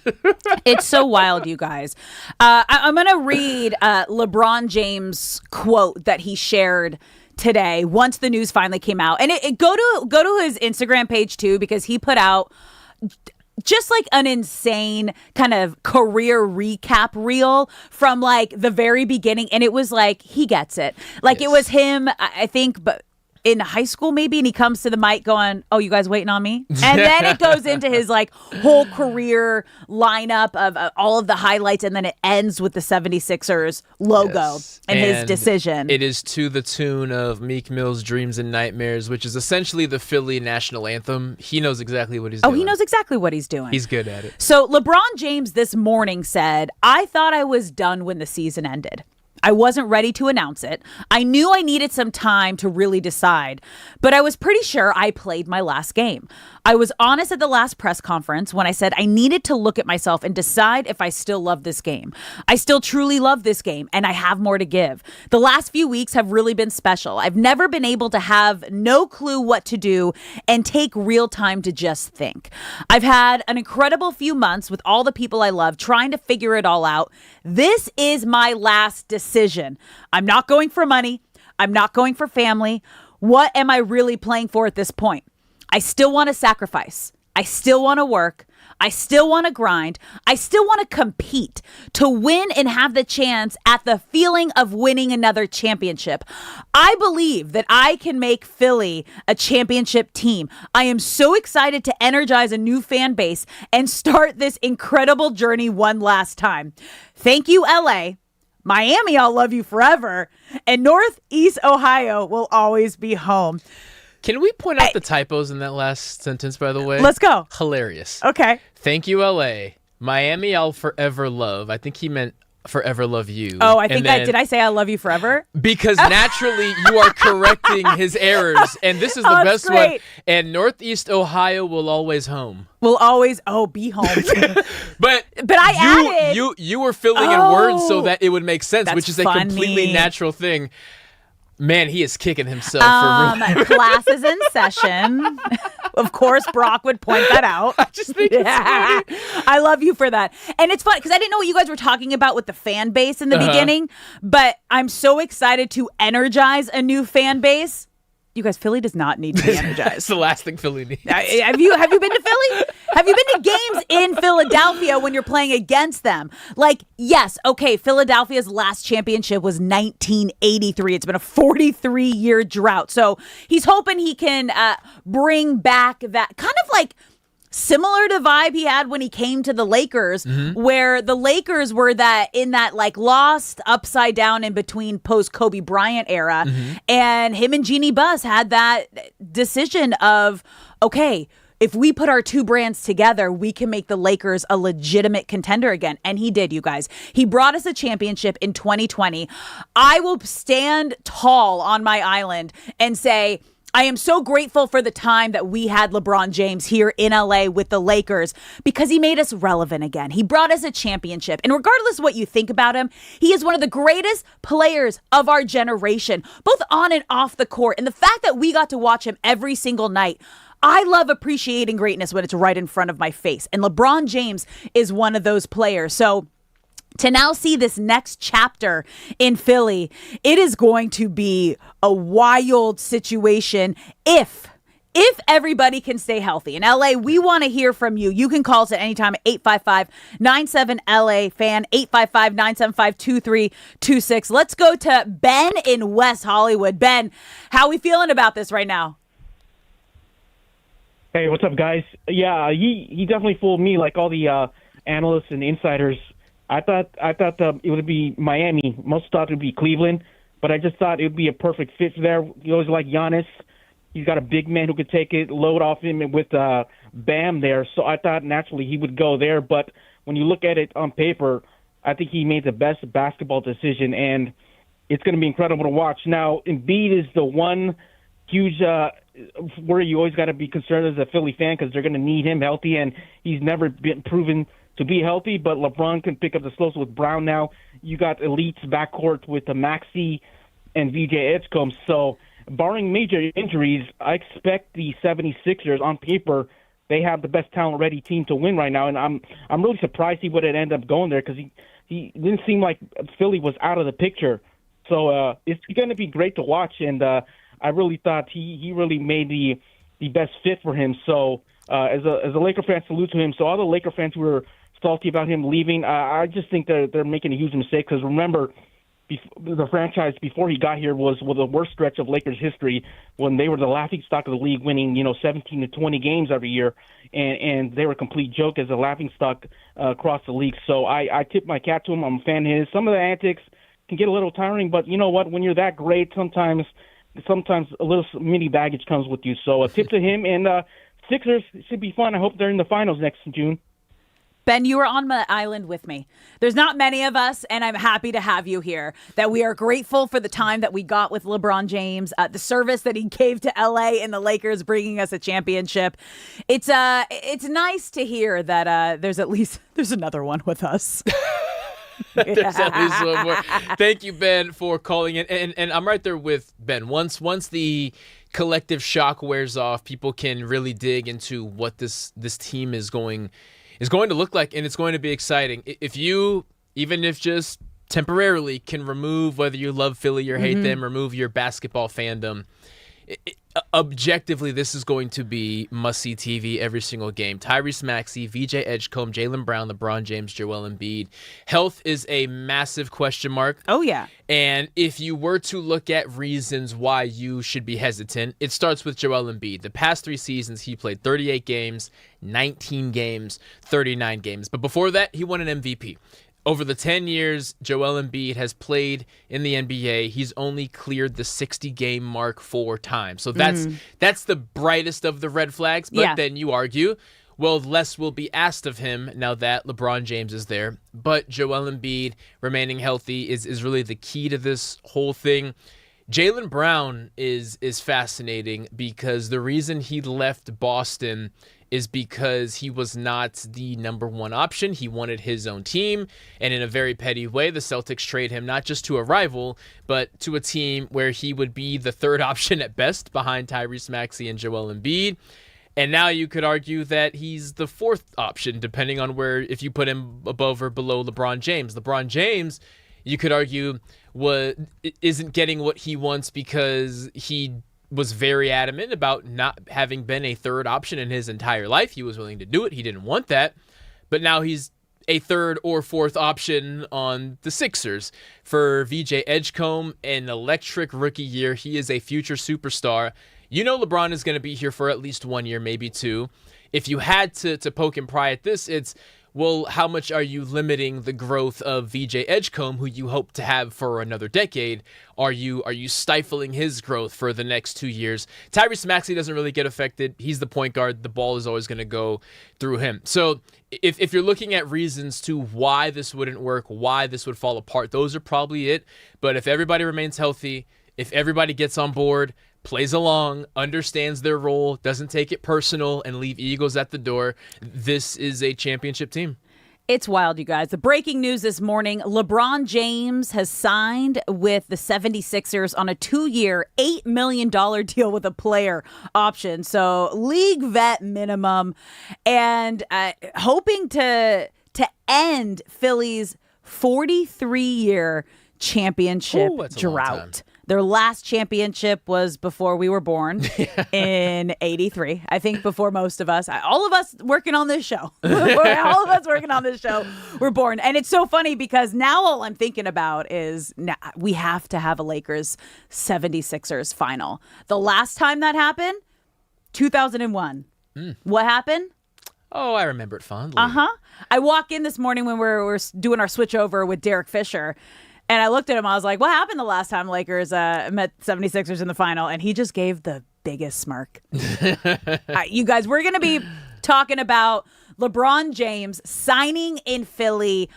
S17: It's so wild, you guys. I'm going to read LeBron James' quote that he shared today once the news finally came out. And go to his Instagram page, too, because he put out just like an insane kind of career recap reel from like the very beginning. And it was like, he gets it. Like It was him, I think, but in high school maybe, and he comes to the mic going, oh, you guys waiting on me? And then it goes into his like whole career lineup of all of the highlights, and then it ends with the 76ers logo and his decision.
S18: It is to the tune of Meek Mill's Dreams and Nightmares, which is essentially the Philly national anthem. He knows exactly what he's doing.
S17: Oh, he knows exactly what he's doing.
S18: He's good at it.
S17: So LeBron James this morning said, I thought I was done when the season ended. I wasn't ready to announce it. I knew I needed some time to really decide, but I was pretty sure I played my last game. I was honest at the last press conference when I said I needed to look at myself and decide if I still love this game. I still truly love this game, and I have more to give. The last few weeks have really been special. I've never been able to have no clue what to do and take real time to just think. I've had an incredible few months with all the people I love trying to figure it all out. This is my last decision. I'm not going for money. I'm not going for family. What am I really playing for at this point? I still want to sacrifice. I still want to work. I still want to grind. I still want to compete, to win and have the chance at the feeling of winning another championship. I believe that I can make Philly a championship team. I am so excited to energize a new fan base and start this incredible journey one last time. Thank you, LA. Miami, I'll love you forever. And Northeast Ohio will always be home.
S18: Can we point out the typos in that last sentence, by the way?
S17: Let's go.
S18: Hilarious.
S17: Okay.
S18: Thank you, LA. Miami, I'll forever love. I think he meant forever love you.
S17: Oh, I think did I say I love you forever?
S18: Because naturally you are correcting his errors. And this is the best one. And Northeast Ohio will always home.
S17: Will always be home.
S18: but
S17: I added
S18: you were filling in words so that it would make sense, which is a completely natural thing. Man, he is kicking himself for real.
S17: Class is in session. Of course, Brock would point that out.
S18: I just think it's funny.
S17: I love you for that. And it's fun because I didn't know what you guys were talking about with the fan base in the beginning, but I'm so excited to energize a new fan base. You guys, Philly does not need to be energized.
S18: It's the last thing Philly needs.
S17: Have you been to Philly? Have you been to games in Philadelphia when you're playing against them? Like, yes, okay, Philadelphia's last championship was 1983. It's been a 43-year drought. So he's hoping he can bring back that kind of like similar to vibe he had when he came to the Lakers, where the Lakers were in that like lost upside down in between post Kobe Bryant era. And him and Jeannie Buss had that decision of, okay, if we put our two brands together, we can make the Lakers a legitimate contender again. And he did, you guys. He brought us a championship in 2020. I will stand tall on my island and say, I am so grateful for the time that we had LeBron James here in LA with the Lakers because he made us relevant again. He brought us a championship. And regardless of what you think about him, he is one of the greatest players of our generation, both on and off the court. And the fact that we got to watch him every single night, I love appreciating greatness when it's right in front of my face. And LeBron James is one of those players. So to now see this next chapter in Philly, it is going to be a wild situation if everybody can stay healthy. In LA, we want to hear from you. You can call us at any time at 855-97-LA fan, 855-975-2326. Let's go to Ben in West Hollywood. Ben, how are we feeling about this right now?
S21: Hey, what's up, guys? Yeah, he definitely fooled me, like all the analysts and insiders. I thought it would be Miami. Most thought it would be Cleveland, but I just thought it would be a perfect fit there. You always like Giannis. He's got a big man who could take it, load off him with Bam there. So I thought naturally he would go there. But when you look at it on paper, I think he made the best basketball decision, and it's going to be incredible to watch. Now, Embiid is the one huge where you always got to be concerned as a Philly fan because they're going to need him healthy, and he's never been proven to be healthy. But LeBron can pick up the slows with Brown now. You got elites backcourt with the Maxey and VJ Edgecombe. So barring major injuries, I expect the 76ers on paper, they have the best talent-ready team to win right now, and I'm really surprised he would have ended up going there because he didn't seem like Philly was out of the picture. So it's going to be great to watch, and I really thought he really made the best fit for him. So as a Laker fan, salute to him. So all the Laker fans who were salty about him leaving, I just think they're making a huge mistake because remember, the franchise before he got here was the worst stretch of Lakers history when they were the laughingstock of the league, winning 17 to 20 games every year, and they were a complete joke as a laughingstock across the league. So I tip my cap to him. I'm a fan of his. Some of the antics can get a little tiring, but you know what? When you're that great, sometimes a little mini baggage comes with you. So a tip to him, and Sixers should be fun. I hope they're in the finals next June.
S17: Ben, you were on my island with me. There's not many of us, and I'm happy to have you here. That we are grateful for the time that we got with LeBron James, the service that he gave to LA and the Lakers, bringing us a championship. It's nice to hear that there's another one with us.
S18: There's at least one more. Thank you, Ben, for calling in. And I'm right there with Ben. Once the collective shock wears off, people can really dig into what this team is going to look like, and it's going to be exciting. If you, even if just temporarily, can remove whether you love Philly or hate them, remove your basketball fandom, objectively, this is going to be must-see TV every single game. Tyrese Maxey, VJ Edgecombe, Jaylen Brown, LeBron James, Joel Embiid. Health is a massive question mark.
S17: Oh, yeah.
S18: And if you were to look at reasons why you should be hesitant, it starts with Joel Embiid. The past 3 seasons, he played 38 games, 19 games, 39 games. But before that, he won an MVP. Over the 10 years Joel Embiid has played in the NBA, he's only cleared the 60-game mark 4 times. So that's the brightest of the red flags. But then you argue, well, less will be asked of him now that LeBron James is there. But Joel Embiid remaining healthy is really the key to this whole thing. Jaylen Brown is fascinating because the reason he left Boston is because he was not the number 1 option. He wanted his own team, and in a very petty way, the Celtics trade him not just to a rival, but to a team where he would be the 3rd option at best behind Tyrese Maxey and Joel Embiid. And now you could argue that he's the 4th option, depending on if you put him above or below LeBron James. LeBron James, you could argue, isn't getting what he wants because he was very adamant about not having been a 3rd option in his entire life. He was willing to do it. He didn't want that. But now he's a 3rd or 4th option on the Sixers. For VJ Edgecombe, an electric rookie year. He is a future superstar. You know LeBron is going to be here for at least 1 year, maybe 2. If you had to poke and pry at this, it's, well, how much are you limiting the growth of VJ Edgecombe, who you hope to have for another decade? Are you stifling his growth for the next 2 years? Tyrese Maxey doesn't really get affected. He's the point guard. The ball is always going to go through him. So if you're looking at reasons to why this wouldn't work, why this would fall apart, those are probably it. But if everybody remains healthy, if everybody gets on board, plays along, understands their role, doesn't take it personal, and leave egos at the door, this is a championship team.
S17: It's wild, you guys. The breaking news this morning, LeBron James has signed with the 76ers on a 2-year, $8 million deal with a player option. So league vet minimum, and hoping to end Philly's 43-year championship drought. Their last championship was before we were born in 83. I think before most of us, all of us working on this show, were born. And it's so funny because now all I'm thinking about is we have to have a Lakers 76ers final. The last time that happened, 2001. What happened?
S18: Oh, I remember it fondly.
S17: I walk in this morning when we're doing our switch over with Derek Fisher. And I looked at him, I was like, what happened the last time Lakers met 76ers in the final? And he just gave the biggest smirk. You guys, we're going to be talking about LeBron James signing in Philly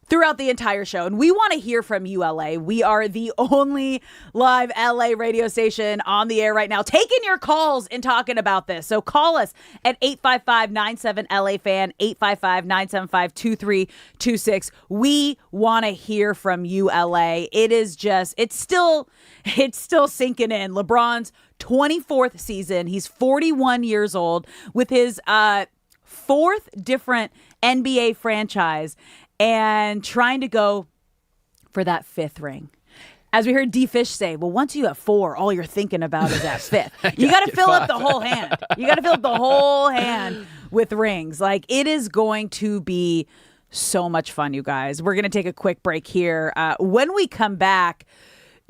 S17: throughout the entire show. And we want to hear from you, LA. We are the only live LA radio station on the air right now, taking your calls and talking about this. So call us at 855-97-LA-FAN, 855-975-2326. We want to hear from you, LA. It's still sinking in. LeBron's 24th season. He's 41 years old with his fourth different NBA franchise, and trying to go for that fifth ring. As we heard D Fish say, well, once you have 4, all you're thinking about is that fifth. You got to fill up the whole hand. You got to fill up the whole hand with rings. Like, it is going to be so much fun, you guys. We're going to take a quick break here. When we come back,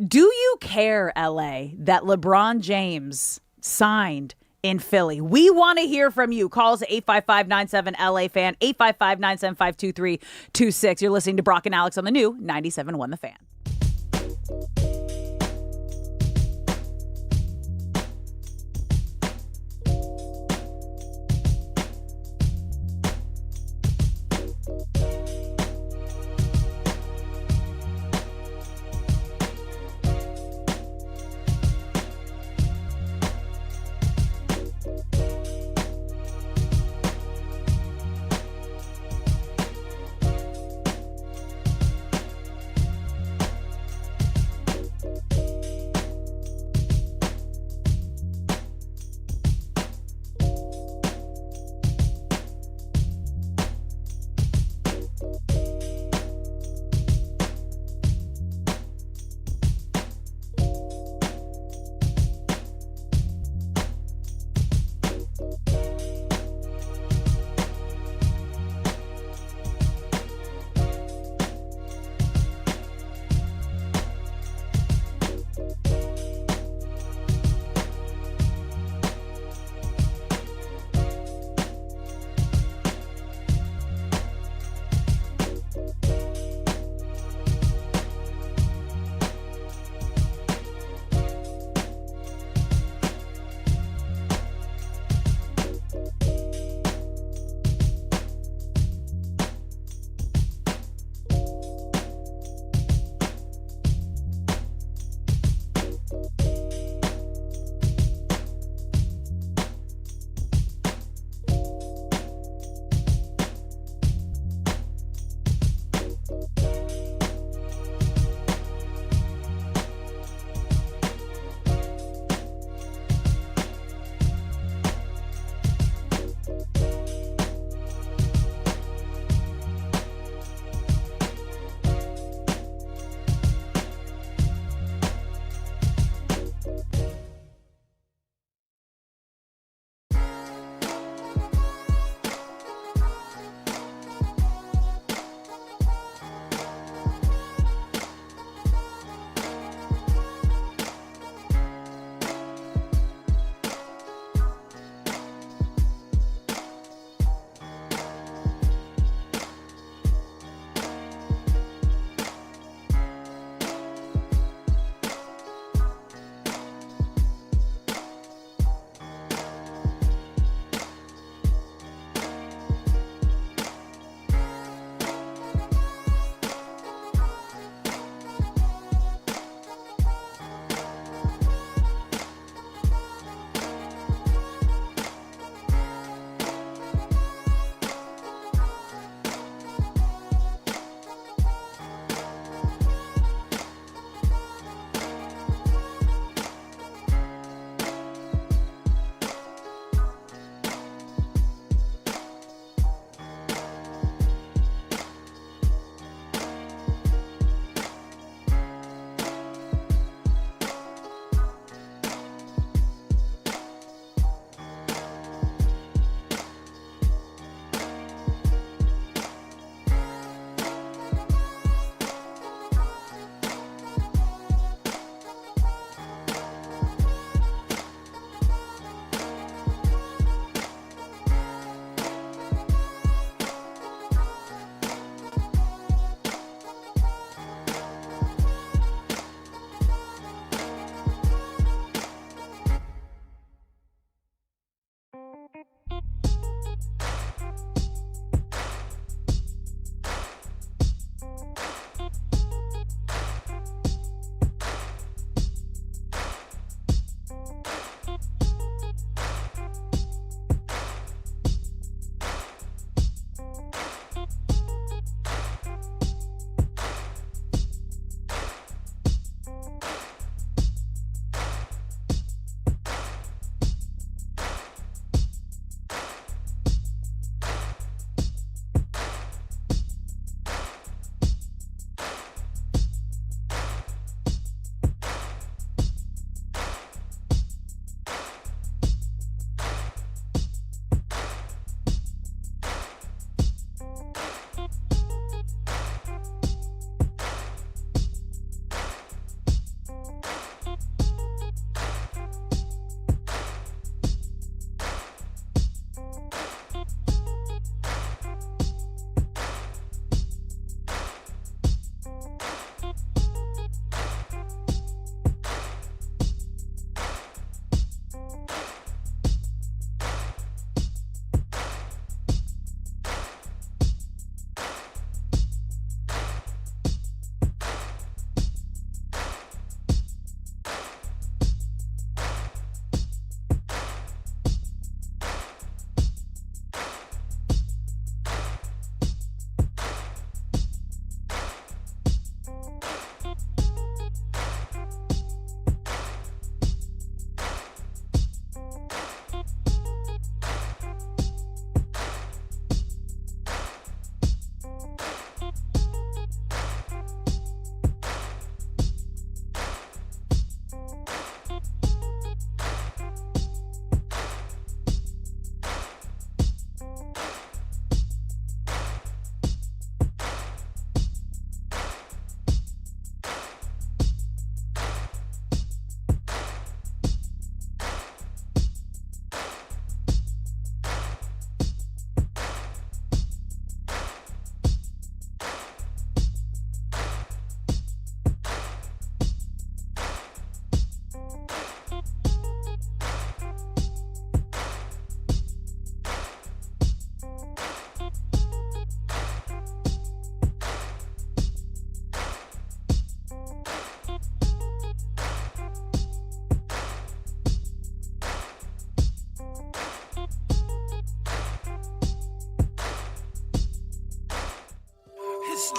S17: do you care, LA, that LeBron James signed in Philly? We want to hear from you. Call us at 855-97-LA-FAN, 855-975-2326. You're listening to Brock and Alex on the new 97.1 The Fan.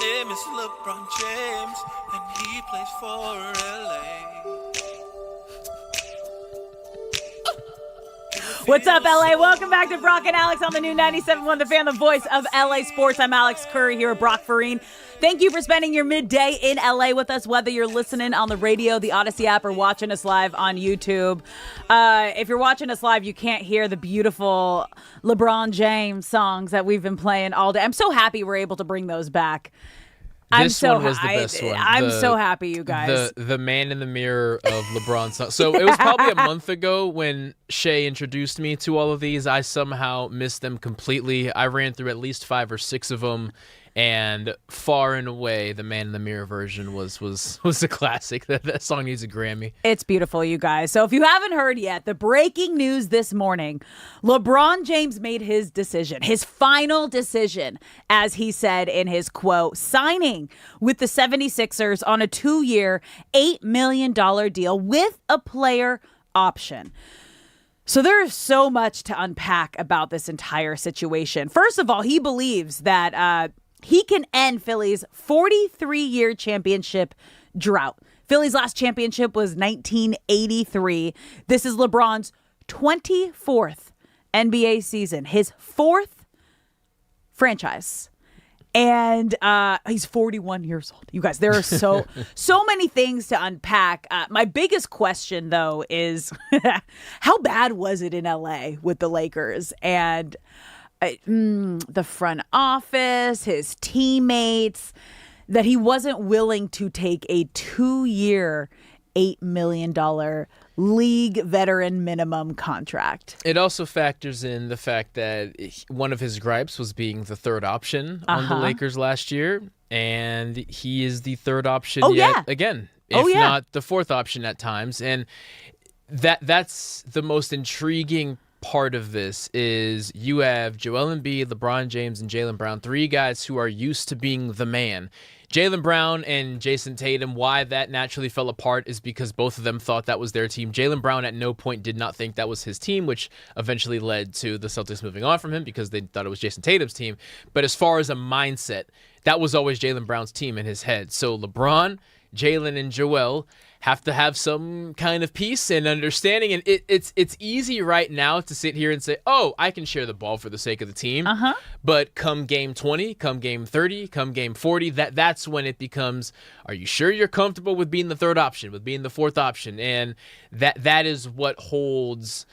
S4: name is LeBron James, and he plays for LA.
S17: What's up, LA? Welcome back to Brock and Alex on the new 97.1 The Fan, the voice of LA Sports. I'm Alex Curry here with Brock Farine. Thank you for spending your midday in LA with us, whether you're listening on the radio, the Odyssey app, or watching us live on YouTube. If you're watching us live, you can't hear the beautiful LeBron James songs that we've been playing all day. I'm so happy we're able to bring those back.
S18: This one was the best one.
S17: I'm so happy, you guys.
S18: The man in the mirror of LeBron song. So it was probably a month ago when Shay introduced me to all of these. I somehow missed them completely. I ran through at least 5 or 6 of them. And far and away, the Man in the Mirror version was a classic. That song needs a Grammy.
S17: It's beautiful, you guys. So if you haven't heard yet, the breaking news this morning, LeBron James made his decision, his final decision, as he said in his quote, signing with the 76ers on a 2-year, $8 million deal with a player option. So there is so much to unpack about this entire situation. First of all, he believes that he can end Philly's 43-year championship drought. Philly's last championship was 1983. This is LeBron's 24th NBA season, his 4th franchise. And he's 41 years old. You guys, there are so many things to unpack. My biggest question, though, is how bad was it in LA with the Lakers? And the front office, his teammates, that he wasn't willing to take a 2-year, $8 million league veteran minimum contract.
S18: It also factors in the fact that one of his gripes was being the third option on the Lakers last year, and he is the third option again, if not the fourth option at times. And that's the most intriguing part of this is you have Joel Embiid, LeBron James, and Jaylen Brown, 3 guys who are used to being the man. Jaylen Brown and Jason Tatum, why that naturally fell apart is because both of them thought that was their team. Jaylen Brown at no point did not think that was his team, which eventually led to the Celtics moving on from him because they thought it was Jason Tatum's team. But as far as a mindset, that was always Jaylen Brown's team in his head. So LeBron, Jaylen, and Joel have to have some kind of peace and understanding. And it's easy right now to sit here and say, oh, I can share the ball for the sake of the team. But come game 20, come game 30, come game 40, that's when it becomes, are you sure you're comfortable with being the third option, with being the fourth option? And that is what holds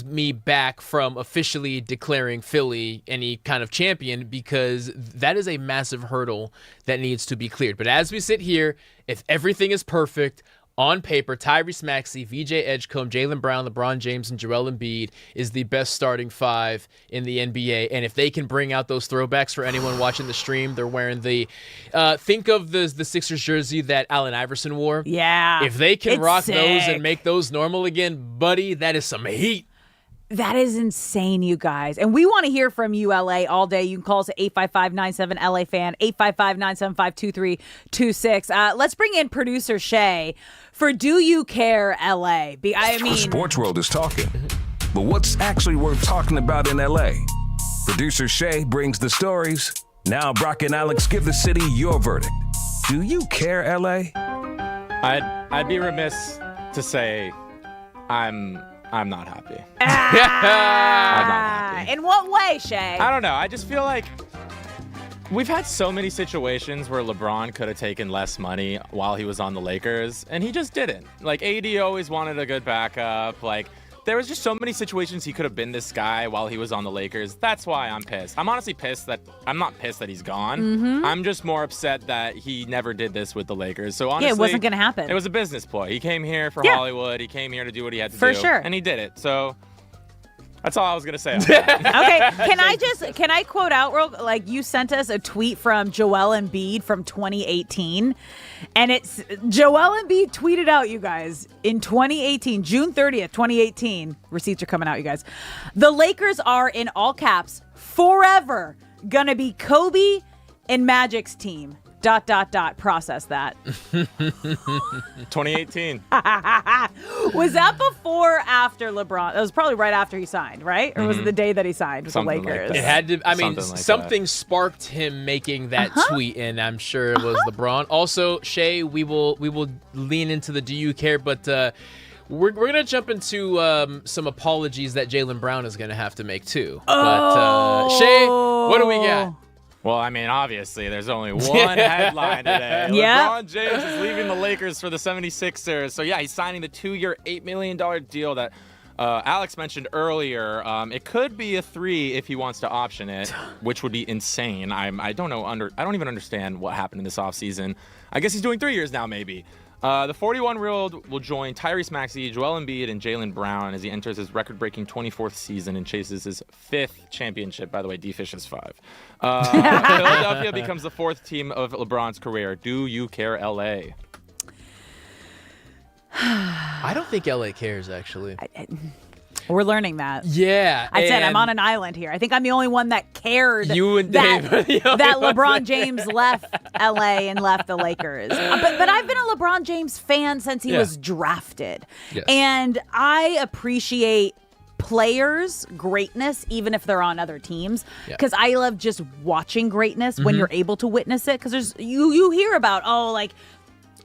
S18: me back from officially declaring Philly any kind of champion, because that is a massive hurdle that needs to be cleared. But as we sit here, if everything is perfect on paper, Tyrese Maxey, VJ Edgecombe, Jaylen Brown, LeBron James, and Joel Embiid is the best starting 5 in the NBA. And if they can bring out those throwbacks for anyone watching the stream, they're wearing the think of the Sixers jersey that Allen Iverson wore.
S17: Yeah.
S18: If they can rock
S17: sick.
S18: those and make those normal again, buddy, that is some heat.
S17: That is insane, you guys. And we want to hear from you, LA, all day. You can call us at 855-97-LA-FAN, 855-975-2326. Let's bring in producer Shay for Do You Care, LA?
S22: The sports world is talking, but what's actually worth talking about in LA? Producer Shay brings the stories. Now Brock and Alex give the city your verdict. Do you care, LA?
S23: I'd be remiss to say I'm not happy.
S17: I'm
S23: not happy.
S17: In what way, Shay?
S23: I don't know. I just feel like we've had so many situations where LeBron could have taken less money while he was on the Lakers, and he just didn't. Like, AD always wanted a good backup. Like, there was just so many situations he could have been this guy while he was on the Lakers. That's why I'm pissed. I'm honestly pissed that I'm not pissed that he's gone. I'm just more upset that he never did this with the Lakers. So honestly,
S17: it wasn't going to happen.
S23: It was a business ploy. He came here for Hollywood. He came here to do what he had to do.
S17: For sure.
S23: And he did it. So that's all I was going to say.
S17: Okay, can I quote out you sent us a tweet from Joel Embiid from 2018, and it's Joel Embiid tweeted out, you guys, in 2018, June 30th, 2018, receipts are coming out, you guys. The Lakers are, in all caps, forever gonna be Kobe and Magic's team. Process that.
S23: 2018.
S17: Was that before or after LeBron? It was probably right after he signed, right? Or was it the day that he signed with
S23: Something
S17: the Lakers?
S23: like
S18: It had to. I mean,
S23: Something like
S18: sparked him making that tweet, and I'm sure it was LeBron. Also, Shay, we will lean into the do you care, but we're gonna jump into some apologies that Jaylen Brown is gonna have to make too. But Shay, what do we got?
S23: Well, I mean, obviously, there's only one headline today.
S17: Yep.
S23: LeBron James is leaving the Lakers for the 76ers. So, yeah, he's signing the 2-year, $8 million deal that Alex mentioned earlier. It could be a 3 if he wants to option it, which would be insane. I don't know. I don't even understand what happened in this offseason. I guess he's doing 3 years now, maybe. The 41-year-old will join Tyrese Maxey, Joel Embiid, and Jaylen Brown as he enters his record-breaking 24th season and chases his 5th championship. By the way, D-Fish is 5. Philadelphia becomes the 4th team of LeBron's career. Do you care, LA?
S18: I don't think LA cares, actually.
S17: We're learning that.
S18: Yeah.
S17: I said I'm on an island here. I think I'm the only one that cared
S18: You and
S17: that,
S18: Dave.
S17: that LeBron James left LA and left the Lakers. But I've been a LeBron James fan since he was drafted.
S18: Yes.
S17: And I appreciate players' greatness, even if they're on other teams, because I love just watching greatness when you're able to witness it. Because there's you hear about,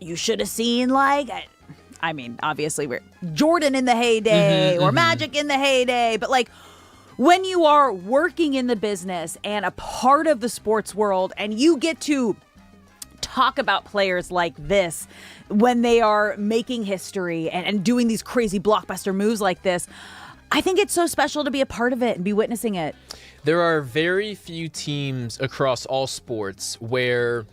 S17: you should have seen I mean, obviously, we're Jordan in the heyday or Magic in the heyday. But when you are working in the business and a part of the sports world and you get to talk about players like this when they are making history and doing these crazy blockbuster moves like this, I think it's so special to be a part of it and be witnessing it.
S18: There are very few teams across all sports where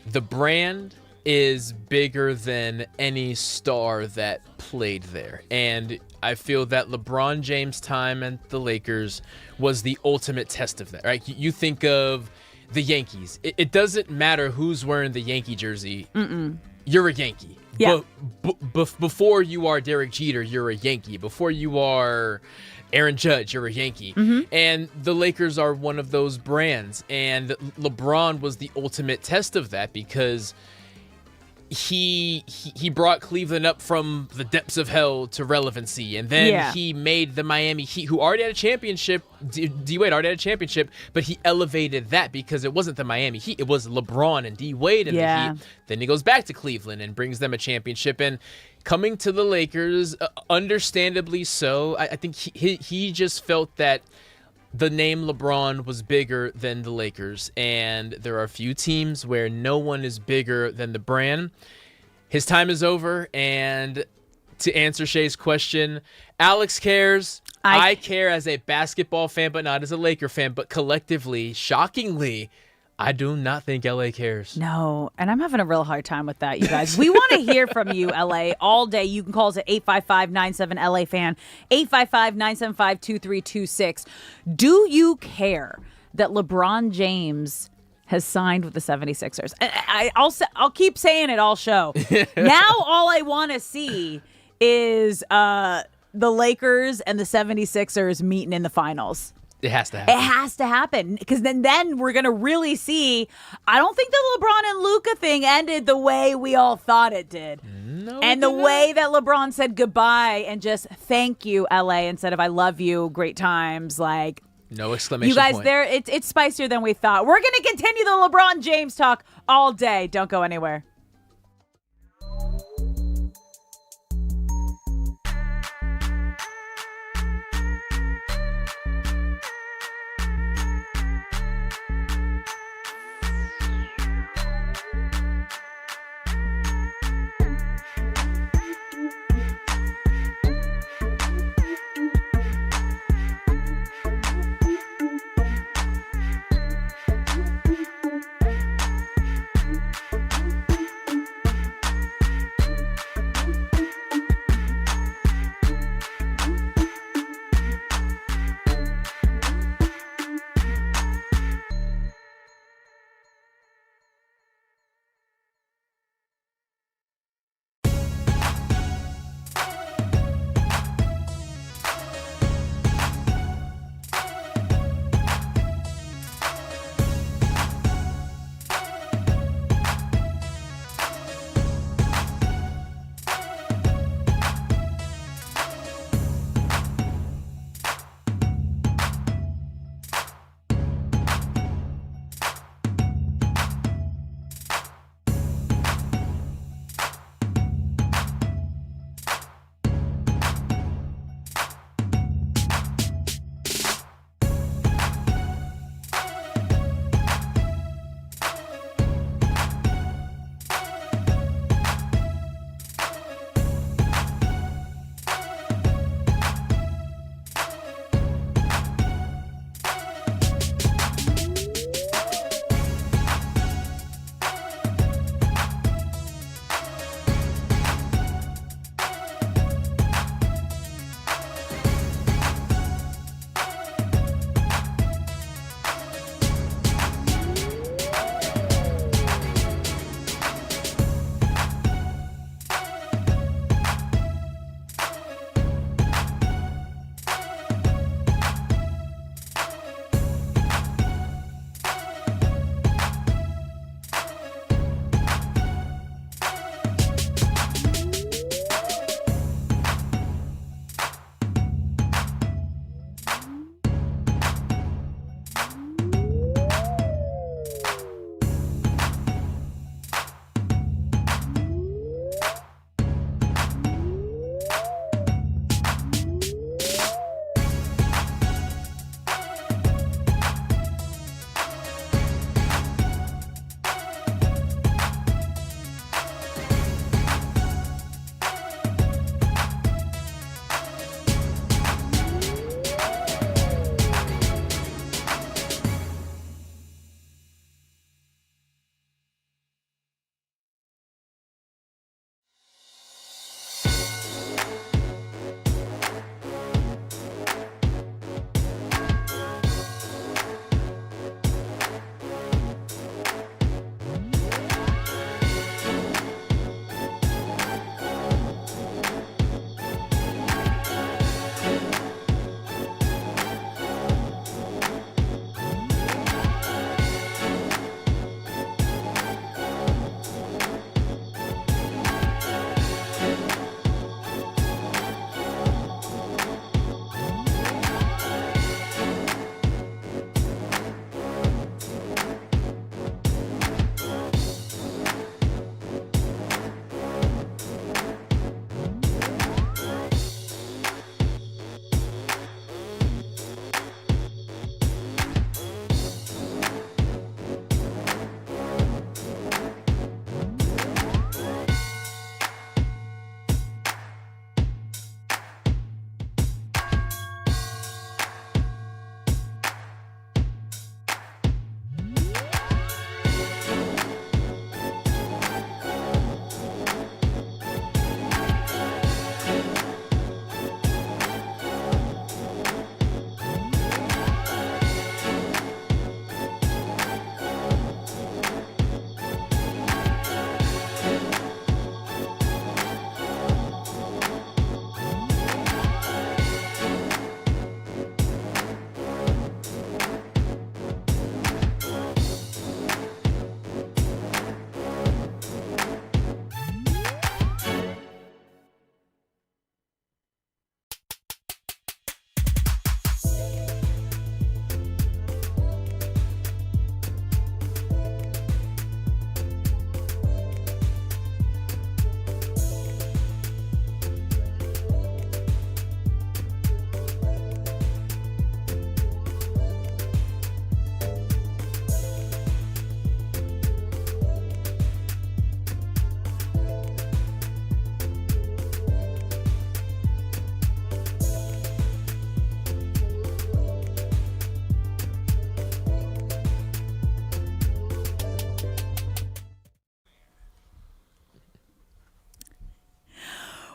S18: the brand is bigger than any star that played there. And I feel that LeBron James' time at the Lakers was the ultimate test of that, right? You think of the Yankees. It doesn't matter who's wearing the Yankee jersey. You're a Yankee.
S17: Yeah.
S18: Before you are Derek Jeter, you're a Yankee. Before you are Aaron Judge, you're a Yankee. And the Lakers are one of those brands. And LeBron was the ultimate test of that because he brought Cleveland up from the depths of hell to relevancy, and then he made the Miami Heat, who already had a championship. D-Wade already had a championship, but he elevated that because it wasn't the Miami Heat, it was LeBron and D-Wade and the Heat. Then he goes back to Cleveland and brings them a championship, and coming to the Lakers, understandably so. I think he just felt that the name LeBron was bigger than the Lakers, and there are a few teams where no one is bigger than the brand. His time is over, and to answer Shay's question, Alex cares. I care as a basketball fan, but not as a Laker fan. But collectively, shockingly, I do not think LA cares.
S17: No, and I'm having a real hard time with that, you guys. We want to hear from you, LA, all day. You can call us at 855-97-LA-FAN, 855-975-2326. Do you care that LeBron James has signed with the 76ers? I'll keep saying it all show. Now all I want to see is the Lakers and the 76ers meeting in the finals.
S18: It has to happen.
S17: It has to happen because then we're going to really see. I don't think the LeBron and Luka thing ended the way we all thought it did.
S18: No,
S17: and the way that LeBron said goodbye and just thank you, LA, instead of I love you, great times.
S18: No exclamation
S17: you guys,
S18: point.
S17: It's spicier than we thought. We're going to continue the LeBron James talk all day. Don't go anywhere.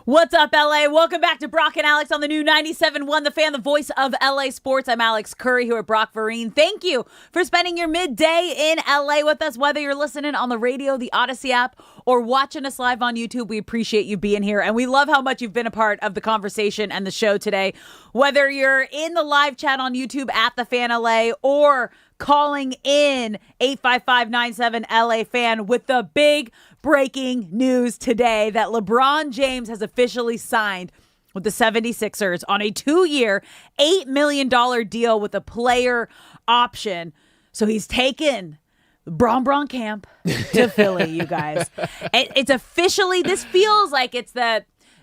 S17: What's up, LA? Welcome back to Brock and Alex on the new 97.1 The Fan, the voice of LA Sports. I'm Alex Curry here with Brock Vereen. Thank you for spending your midday in LA with us, whether you're listening on the radio, the Odyssey app, or watching us live on YouTube. We appreciate you being here, and we love how much you've been a part of the conversation and the show today. Whether you're in the live chat on YouTube at The Fan LA or calling in 855-97 LA Fan with the big breaking news today that LeBron James has officially signed with the 76ers on a 2-year, $8 million deal with a player option. So he's taken Bron camp to Philly, you guys. It's officially, this feels like it's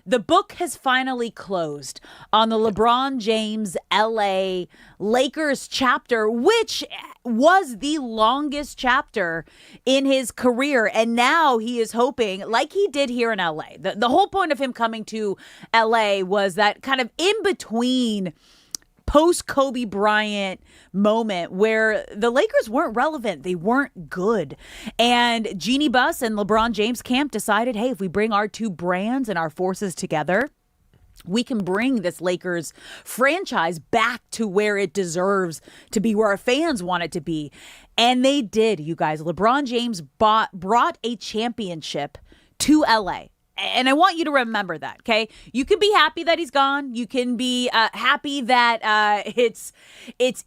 S17: the book has finally closed on the LeBron James LA Lakers chapter, which was the longest chapter in his career. And now he is hoping, like he did here in LA. The whole point of him coming to LA was that kind of in between post Kobe Bryant moment where the Lakers weren't relevant. They weren't good. And Jeannie Buss and LeBron James camp decided, hey, if we bring our two brands and our forces together, we can bring this Lakers franchise back to where it deserves to be, where our fans want it to be. And they did, you guys. LeBron James brought a championship to LA. And I want you to remember that, okay? You can be happy that he's gone. You can be happy that it's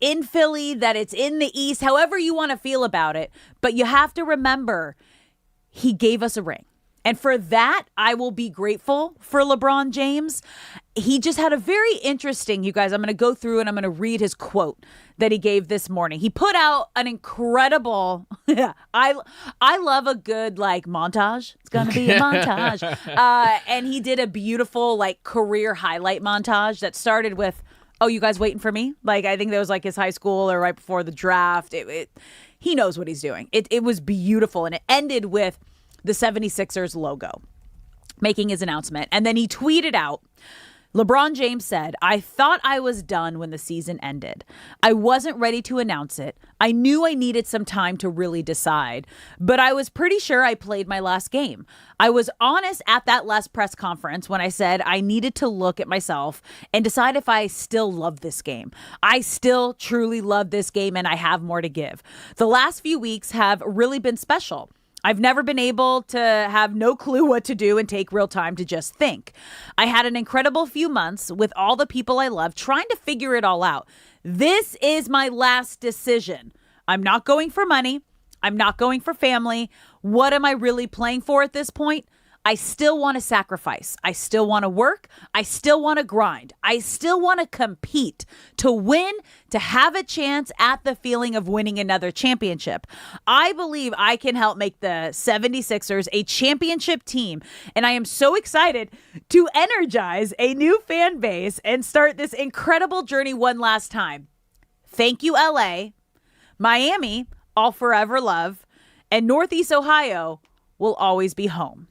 S17: in Philly, that it's in the East, however you want to feel about it. But you have to remember, he gave us a ring. And for that, I will be grateful for LeBron James. He just had a very interesting, you guys, I'm going to go through and I'm going to read his quote that he gave this morning. He put out an incredible, I love a good montage. It's going to be a montage. And he did a beautiful career highlight montage that started with, oh, you guys waiting for me? I think that was his high school or right before the draft. He knows what he's doing. It was beautiful. And it ended with the 76ers logo, making his announcement. And then he tweeted out, LeBron James said, I thought I was done when the season ended. I wasn't ready to announce it. I knew I needed some time to really decide, but I was pretty sure I played my last game. I was honest at that last press conference when I said I needed to look at myself and decide if I still love this game. I still truly love this game, and I have more to give. The last few weeks have really been special. I've never been able to have no clue what to do and take real time to just think. I had an incredible few months with all the people I love trying to figure it all out. This is my last decision. I'm not going for money. I'm not going for family. What am I really playing for at this point? I still want to sacrifice. I still want to work. I still want to grind. I still want to compete, to win, to have a chance at the feeling of winning another championship. I believe I can help make the 76ers a championship team, and I am so excited to energize a new fan base and start this incredible journey one last time. Thank you, LA. Miami, I'll forever love, and Northeast Ohio will always be home.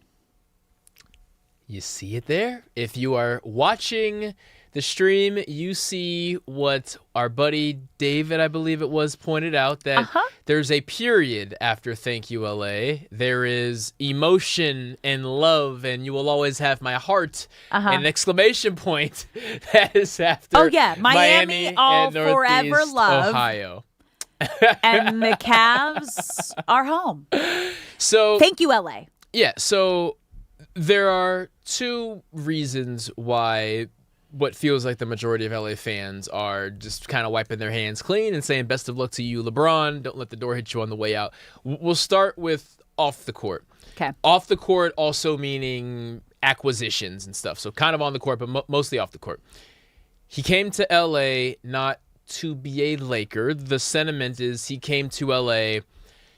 S18: You see it there? If you are watching the stream, you see what our buddy David, I believe it was, pointed out, that there's a period after thank you, LA. There is emotion and love, and you will always have my heart, and an exclamation point that is after
S17: Miami all
S18: and
S17: forever love.
S18: Ohio.
S17: And the Cavs are home.
S18: So
S17: thank you, LA.
S18: Yeah, so there are two reasons why what feels like the majority of LA fans are just kind of wiping their hands clean and saying best of luck to you, LeBron. Don't let the door hit you on the way out. We'll start with off the court.
S17: Okay.
S18: Off the court also meaning acquisitions and stuff. So kind of on the court, but mostly off the court. He came to LA not to be a Laker. The sentiment is he came to LA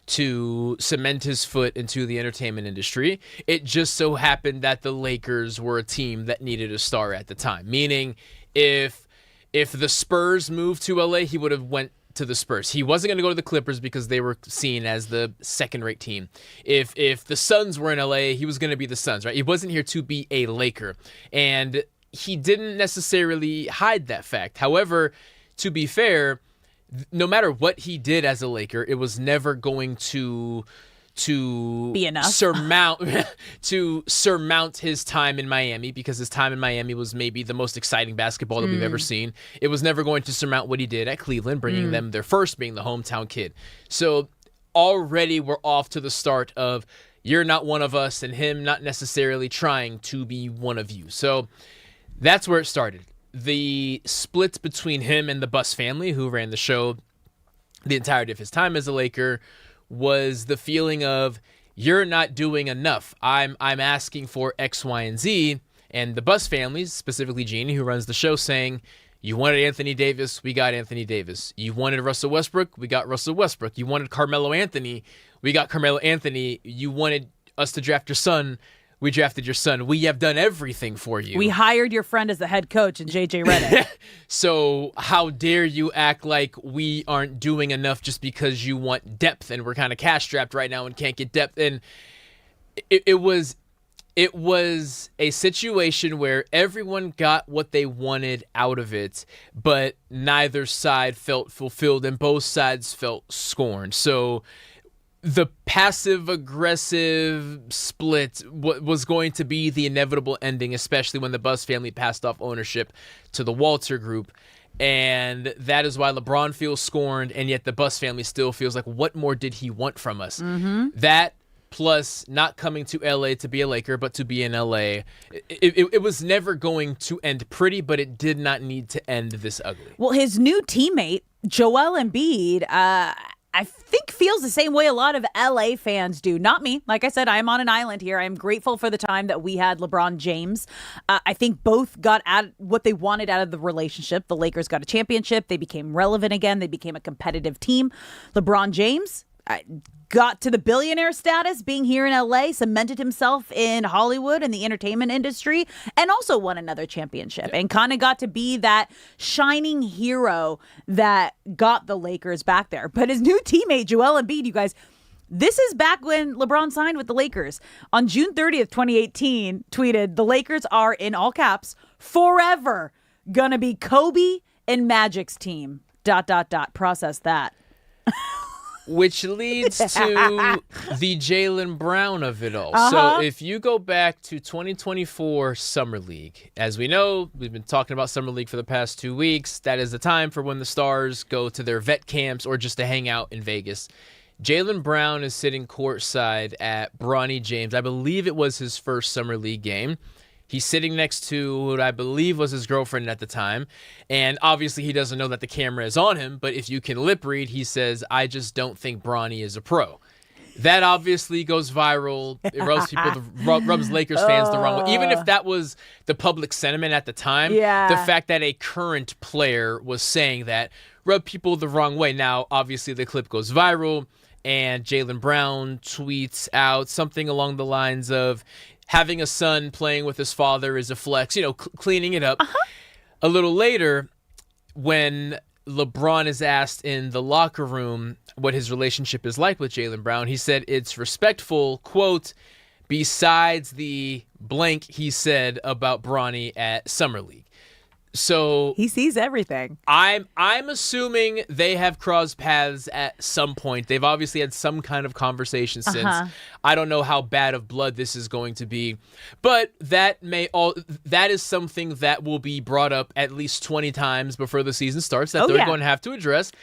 S18: to cement his foot into the entertainment industry. It just so happened that the Lakers were a team that needed a star at the time. Meaning, if the Spurs moved to LA, he would have went to the Spurs. He wasn't going to go to the Clippers because they were seen as the second-rate team. If the Suns were in LA, he was going to be the Suns, right? He wasn't here to be a Laker. And he didn't necessarily hide that fact. However, to be fair, no matter what he did as a Laker, it was never going to
S17: be enough.
S18: surmount his time in Miami, because his time in Miami was maybe the most exciting basketball that we've ever seen. It was never going to surmount what he did at Cleveland, bringing them their first, being the hometown kid. So already we're off to the start of you're not one of us, and him not necessarily trying to be one of you. So that's where it started. The split between him and the Buss family, who ran the show the entirety of his time as a Laker, was the feeling of, you're not doing enough. I'm asking for X, Y, and Z. And the Buss family, specifically Jeannie, who runs the show, saying, you wanted Anthony Davis, we got Anthony Davis. You wanted Russell Westbrook, we got Russell Westbrook. You wanted Carmelo Anthony, we got Carmelo Anthony. You wanted us to draft your son, we drafted your son. We have done everything for you.
S17: We hired your friend as the head coach in JJ Redick.
S18: So how dare you act like we aren't doing enough just because you want depth, and we're kind of cash strapped right now and can't get depth. And it was a situation where everyone got what they wanted out of it, but neither side felt fulfilled and both sides felt scorned. So the passive-aggressive split was going to be the inevitable ending, especially when the Buss family passed off ownership to the Walter Group. And that is why LeBron feels scorned, and yet the Buss family still feels like, what more did he want from us? That, plus not coming to L.A. to be a Laker, but to be in L.A., it was never going to end pretty, but it did not need to end this ugly.
S17: Well, his new teammate, Joel Embiid, I think feels the same way a lot of LA fans do. Not me. Like I said, I am on an island here. I am grateful for the time that we had LeBron James. I think both got at what they wanted out of the relationship. The Lakers got a championship. They became relevant again. They became a competitive team. LeBron James got to the billionaire status being here in LA, cemented himself in Hollywood and the entertainment industry, and also won another championship and kind of got to be that shining hero that got the Lakers back there. But his new teammate, Joel Embiid, you guys, this is back when LeBron signed with the Lakers. On June 30th, 2018, tweeted, the Lakers are, in all caps, forever gonna be Kobe and Magic's team. ... Process that.
S18: Which leads to the Jaylen Brown of it all. So if you go back to 2024 Summer League, as we know, we've been talking about Summer League for the past 2 weeks. That is the time for when the stars go to their vet camps or just to hang out in Vegas. Jaylen Brown is sitting courtside at Bronny James. I believe it was his first Summer League game. He's sitting next to what I believe was his girlfriend at the time. And obviously he doesn't know that the camera is on him, but if you can lip read, he says, I just don't think Bronny is a pro. That obviously goes viral. It rubs rubs Lakers fans the wrong way. Even if that was the public sentiment at the time, the fact that a current player was saying that rubbed people the wrong way. Now, obviously the clip goes viral, and Jaylen Brown tweets out something along the lines of, having a son playing with his father is a flex, cleaning it up. A little later, when LeBron is asked in the locker room what his relationship is like with Jaylen Brown, he said it's respectful, quote, besides the blank he said about Bronny at Summer League. So
S17: he sees everything.
S18: I'm assuming they have crossed paths at some point. They've obviously had some kind of conversation since. I don't know how bad of blood this is going to be, but that is something that will be brought up at least 20 times before the season starts that they're going to have to address.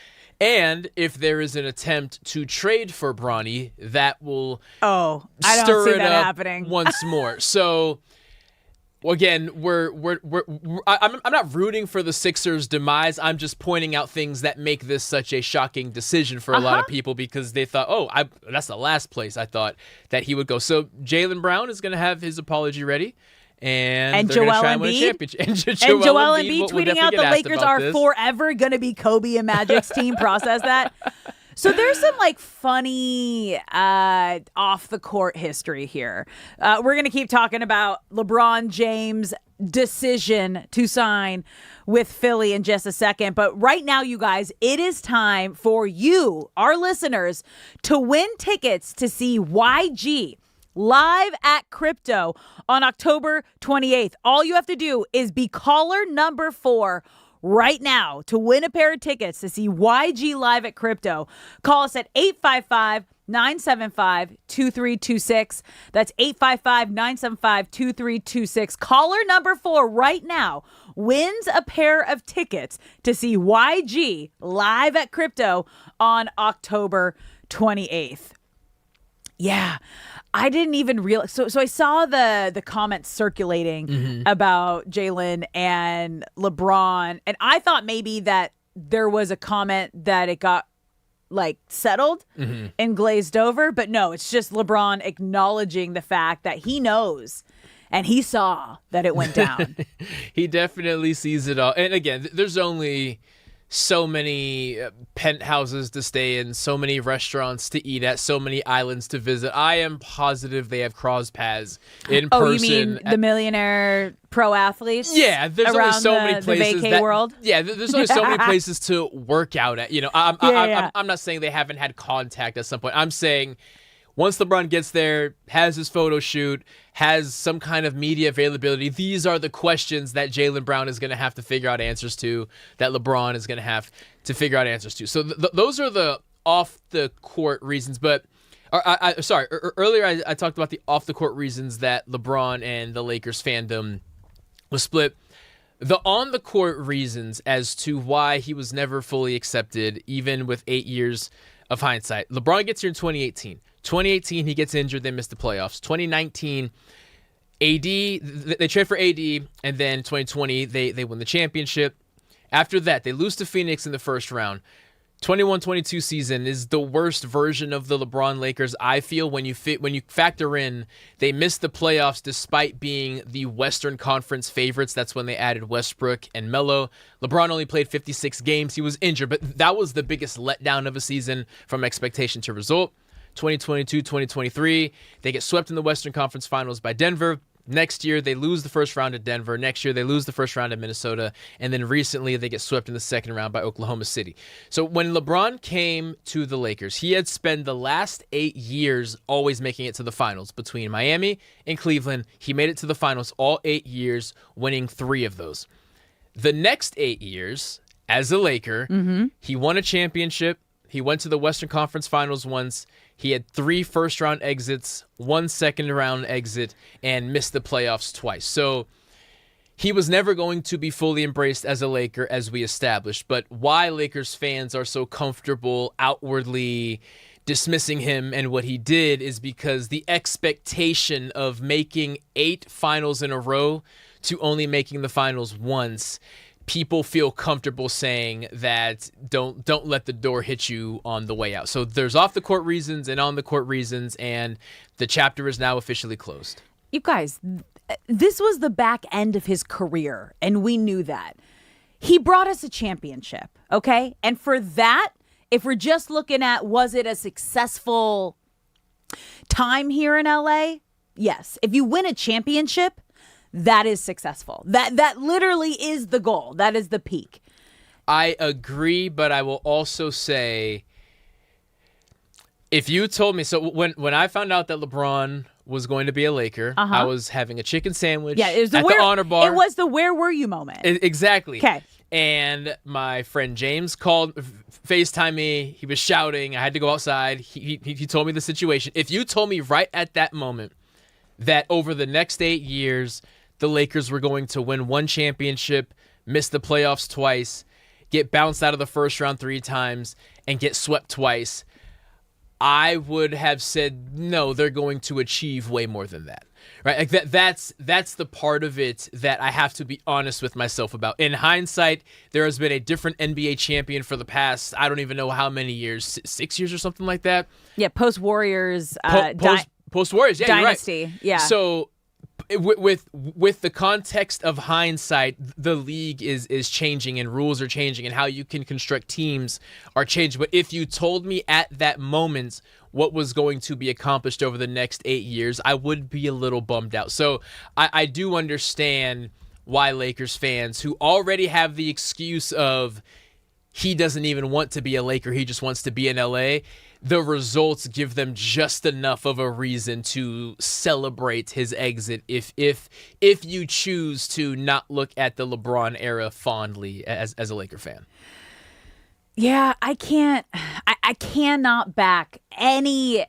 S18: And if there is an attempt to trade for Bronny, that will
S17: I don't
S18: stir
S17: see
S18: it
S17: that
S18: up
S17: happening.
S18: once more. So again, I'm not rooting for the Sixers' demise. I'm just pointing out things that make this such a shocking decision for a lot of people, because they thought, that's the last place I thought that he would go. So Jaylen Brown is going to have his apology ready, and they're going to try and win a championship.
S17: And Joel Embiid tweeting out the Lakers are forever going to be Kobe and Magic's team. Process that. So there's some funny off the court history here. We're going to keep talking about LeBron James' decision to sign with Philly in just a second. But right now, you guys, it is time for you, our listeners, to win tickets to see YG live at Crypto on October 28th. All you have to do is be caller number 4 right now to win a pair of tickets to see YG live at Crypto. Call us at 855-975-2326. That's 855-975-2326. Caller number 4 right now wins a pair of tickets to see YG live at Crypto on October 28th. Yeah, I didn't even realize. So I saw the comments circulating about Jalen and LeBron, and I thought maybe that there was a comment that it got like settled and glazed over, but no, it's just LeBron acknowledging the fact that he knows and he saw that it went down.
S18: He definitely sees it all. And again, there's only so many penthouses to stay in, so many restaurants to eat at, so many islands to visit. I am positive they have crossed paths in person.
S17: Oh, you mean the millionaire pro athletes?
S18: Yeah, there's only so many places.
S17: The vacay world?
S18: Yeah, there's only so many places to work out at. You know, I'm not saying they haven't had contact at some point. I'm saying once LeBron gets there, has his photo shoot, has some kind of media availability, these are the questions that Jaylen Brown is going to have to figure out answers to, that LeBron is going to have to figure out answers to. So those are the off-the-court reasons. But earlier I talked about the off-the-court reasons that LeBron and the Lakers fandom was split. The on-the-court reasons as to why he was never fully accepted, even with 8 years of hindsight. LeBron gets here in 2018. 2018, he gets injured. They missed the playoffs. 2019, they trade for AD, and then 2020, they win the championship. After that, they lose to Phoenix in the first round. 21-22 season is the worst version of the LeBron Lakers, I feel, when you factor in they missed the playoffs despite being the Western Conference favorites. That's when they added Westbrook and Melo. LeBron only played 56 games. He was injured, but that was the biggest letdown of a season from expectation to result. 2022-2023, they get swept in the Western Conference Finals by Denver. Next year, they lose the first round at Denver. Next year, they lose the first round at Minnesota. And then recently, they get swept in the second round by Oklahoma City. So when LeBron came to the Lakers, he had spent the last 8 years always making it to the finals. Between Miami and Cleveland, he made it to the finals all 8 years, winning 3 of those. The next 8 years, as a Laker, he won a championship. He went to the Western Conference Finals once. He had 3 first-round exits, 1 second-round exit, and missed the playoffs twice. So he was never going to be fully embraced as a Laker, as we established. But why Lakers fans are so comfortable outwardly dismissing him and what he did is because the expectation of making 8 finals in a row to only making the finals once, people feel comfortable saying that don't let the door hit you on the way out. So there's off the court reasons and on the court reasons, and the chapter is now officially closed.
S17: You guys, this was the back end of his career, and we knew that. He brought us a championship, okay? And for that, if we're just looking at was it a successful time here in LA? Yes. If you win a championship, that is successful. That literally is the goal. That is the peak.
S18: I agree, but I will also say, if you told me, so when I found out that LeBron was going to be a Laker, I was having a chicken sandwich
S17: it was
S18: at the Honor Bar.
S17: It was the where were you moment.
S18: Exactly.
S17: Okay.
S18: And my friend James called, FaceTime me. He was shouting. I had to go outside. He told me the situation. If you told me right at that moment that over the next 8 years, the Lakers were going to win 1 championship, miss the playoffs twice, get bounced out of the first round 3 times, and get swept twice, I would have said, no, they're going to achieve way more than that. Right? Like that's the part of it that I have to be honest with myself about. In hindsight, there has been a different NBA champion for the past, I don't even know how many years, 6 years or something like that.
S17: Yeah, post-Warriors.
S18: Post-Warriors, yeah,
S17: Dynasty,
S18: you're right.
S17: Yeah.
S18: So with the context of hindsight, the league is changing and rules are changing and how you can construct teams are changing. But if you told me at that moment what was going to be accomplished over the next 8 years, I would be a little bummed out. So I do understand why Lakers fans who already have the excuse of he doesn't even want to be a Laker. He just wants to be in LA. The results give them just enough of a reason to celebrate his exit if you choose to not look at the LeBron era fondly as a Laker fan.
S17: Yeah, I cannot back any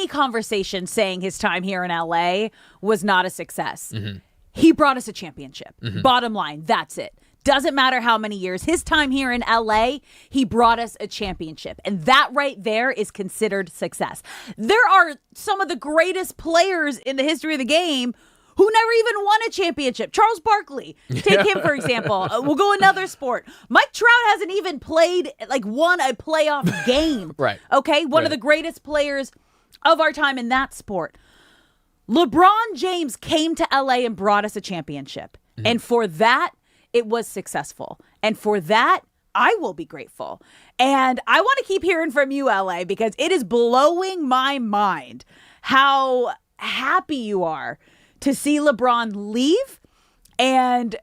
S17: conversation saying his time here in LA was not a success.
S18: Mm-hmm.
S17: He brought us a championship.
S18: Mm-hmm.
S17: Bottom line, that's it. Doesn't matter how many years. His time here in LA, he brought us a championship. And that right there is considered success. There are some of the greatest players in the history of the game who never even won a championship. Charles Barkley, take him for example. We'll go another sport. Mike Trout hasn't even won a playoff game.
S18: Right.
S17: Okay, one of the greatest players of our time in that sport. LeBron James came to LA and brought us a championship. Mm-hmm. And for that, it was successful. And for that, I will be grateful. And I want to keep hearing from you, LA, because it is blowing my mind how happy you are to see LeBron leave and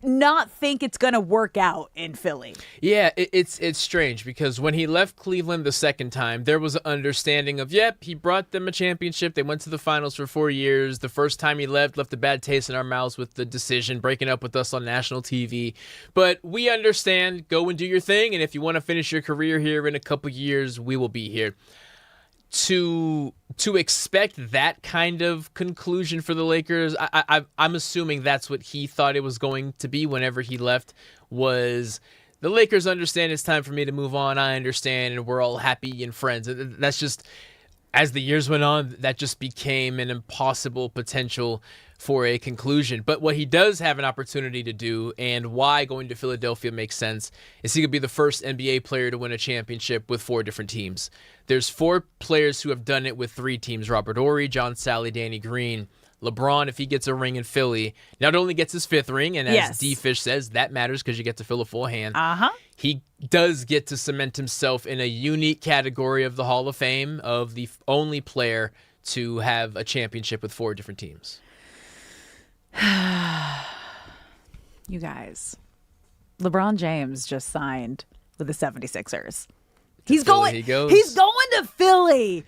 S17: not think it's going to work out in Philly.
S18: Yeah, it's strange because when he left Cleveland the second time, there was an understanding of, he brought them a championship. They went to the finals for 4 years. The first time he left a bad taste in our mouths with the decision, breaking up with us on national TV. But we understand, go and do your thing. And if you want to finish your career here in a couple years, we will be here. To expect that kind of conclusion for the Lakers, I'm assuming that's what he thought it was going to be whenever he left, was the Lakers understand it's time for me to move on. I understand, and we're all happy and friends. That's just, as the years went on, that just became an impossible potential for a conclusion. But what he does have an opportunity to do, and why going to Philadelphia makes sense, is he could be the first NBA player to win a championship with 4 different teams. There's 4 players who have done it with 3 teams: Robert Horry, John Sally, Danny Green. LeBron, if he gets a ring in Philly, not only gets his 5th ring, and as D-Fish says, that matters because you get to fill a full hand. He does get to cement himself in a unique category of the Hall of Fame of the only player to have a championship with 4 different teams.
S17: You guys, LeBron James just signed with the 76ers. He's going to Philly.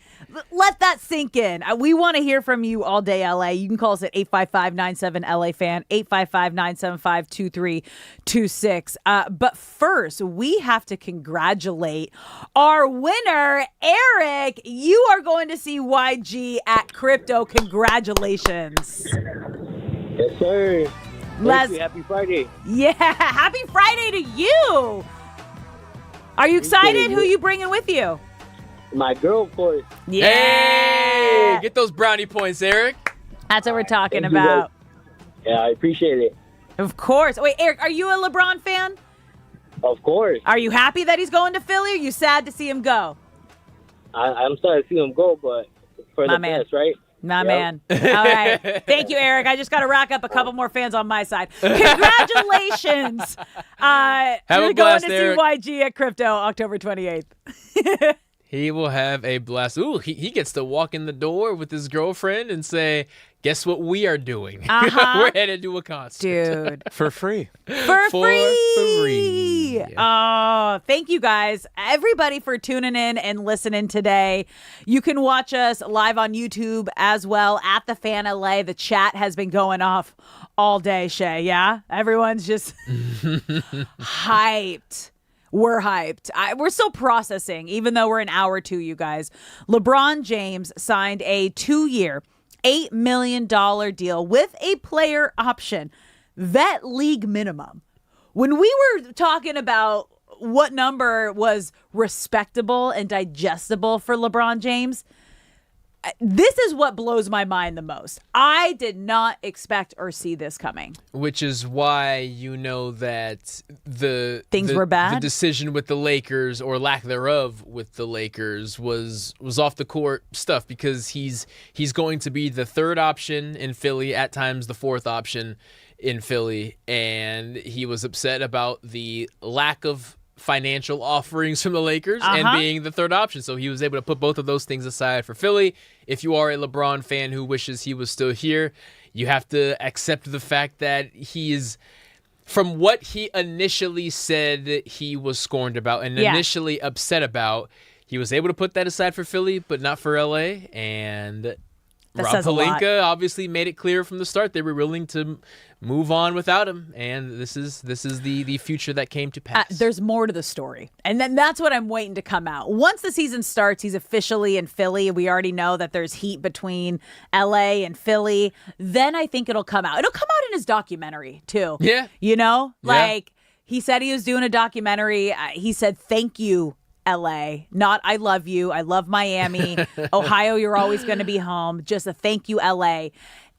S17: Let that sink in. We want to hear from you all day, LA. You can call us at 855-97-LA-FAN, 855-975-2326. But first, we have to congratulate our winner, Eric. You are going to see YG at Crypto. Congratulations.
S5: Yes, sir. Thank you. Happy Friday.
S17: Yeah, happy Friday to you. Are you excited? Who are you bringing with you?
S5: My girl, of course.
S17: Yeah.
S18: Hey, get those brownie points, Eric.
S17: That's what we're talking about.
S5: Yeah, I appreciate it.
S17: Of course. Wait, Eric, are you a LeBron fan?
S5: Of course.
S17: Are you happy that he's going to Philly, or are you sad to see him go?
S5: I'm sorry to see him go, but for the best, right?
S17: My man. All right. Thank you, Eric. I just got to rack up a couple more fans on my side. Congratulations. You're going to see YG at Crypto October 28th.
S18: He will have a blast. Ooh, he gets to walk in the door with his girlfriend and say, guess what we are doing? We're headed to a concert.
S17: Dude.
S3: For free.
S17: For free.
S18: Yeah.
S17: Oh, thank you guys, everybody, for tuning in and listening today. You can watch us live on YouTube as well at The Fan LA. The chat has been going off all day, Shay. Yeah? Everyone's just hyped. We're hyped. We're still processing, even though we're an hour 2, you guys. LeBron James signed a 2-year, $8 million deal with a player option, vet league minimum. When we were talking about what number was respectable and digestible for LeBron James, this is what blows my mind the most. I did not expect or see this coming.
S18: Which is why you know that the
S17: were bad.
S18: The decision with the Lakers, or lack thereof with the Lakers, was off the court stuff, because he's going to be the 3rd option in Philly, at times the 4th option in Philly, and he was upset about the lack of financial offerings from the Lakers and being the 3rd option. So he was able to put both of those things aside for Philly. If you are a LeBron fan who wishes he was still here, you have to accept the fact that he is from what he initially said he was scorned about and initially upset about, he was able to put that aside for Philly, but not for LA. And Rob Pelinka obviously made it clear from the start they were willing to move on without him, and this is the future that came to pass.
S17: There's more to the story, and then that's what I'm waiting to come out. Once the season starts, he's officially in Philly. We already know that there's heat between LA and Philly. Then I think it'll come out. It'll come out in his documentary too.
S18: Yeah,
S17: he said he was doing a documentary. He said, "Thank you, LA, not I love you. I love Miami. Ohio, you're always going to be home. Just a thank you, LA."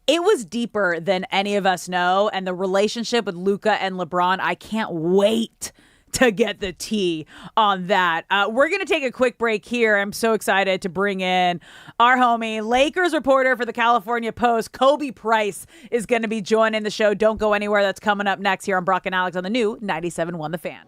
S17: It was deeper than any of us know. And the relationship with Luka and LeBron, I can't wait to get the tea on that. We're going to take a quick break here. I'm so excited to bring in our homie, Lakers reporter for the California Post, Kobe Price, is going to be joining the show. Don't go anywhere. That's coming up next here on Brock and Alex on the new 97.1 The Fan.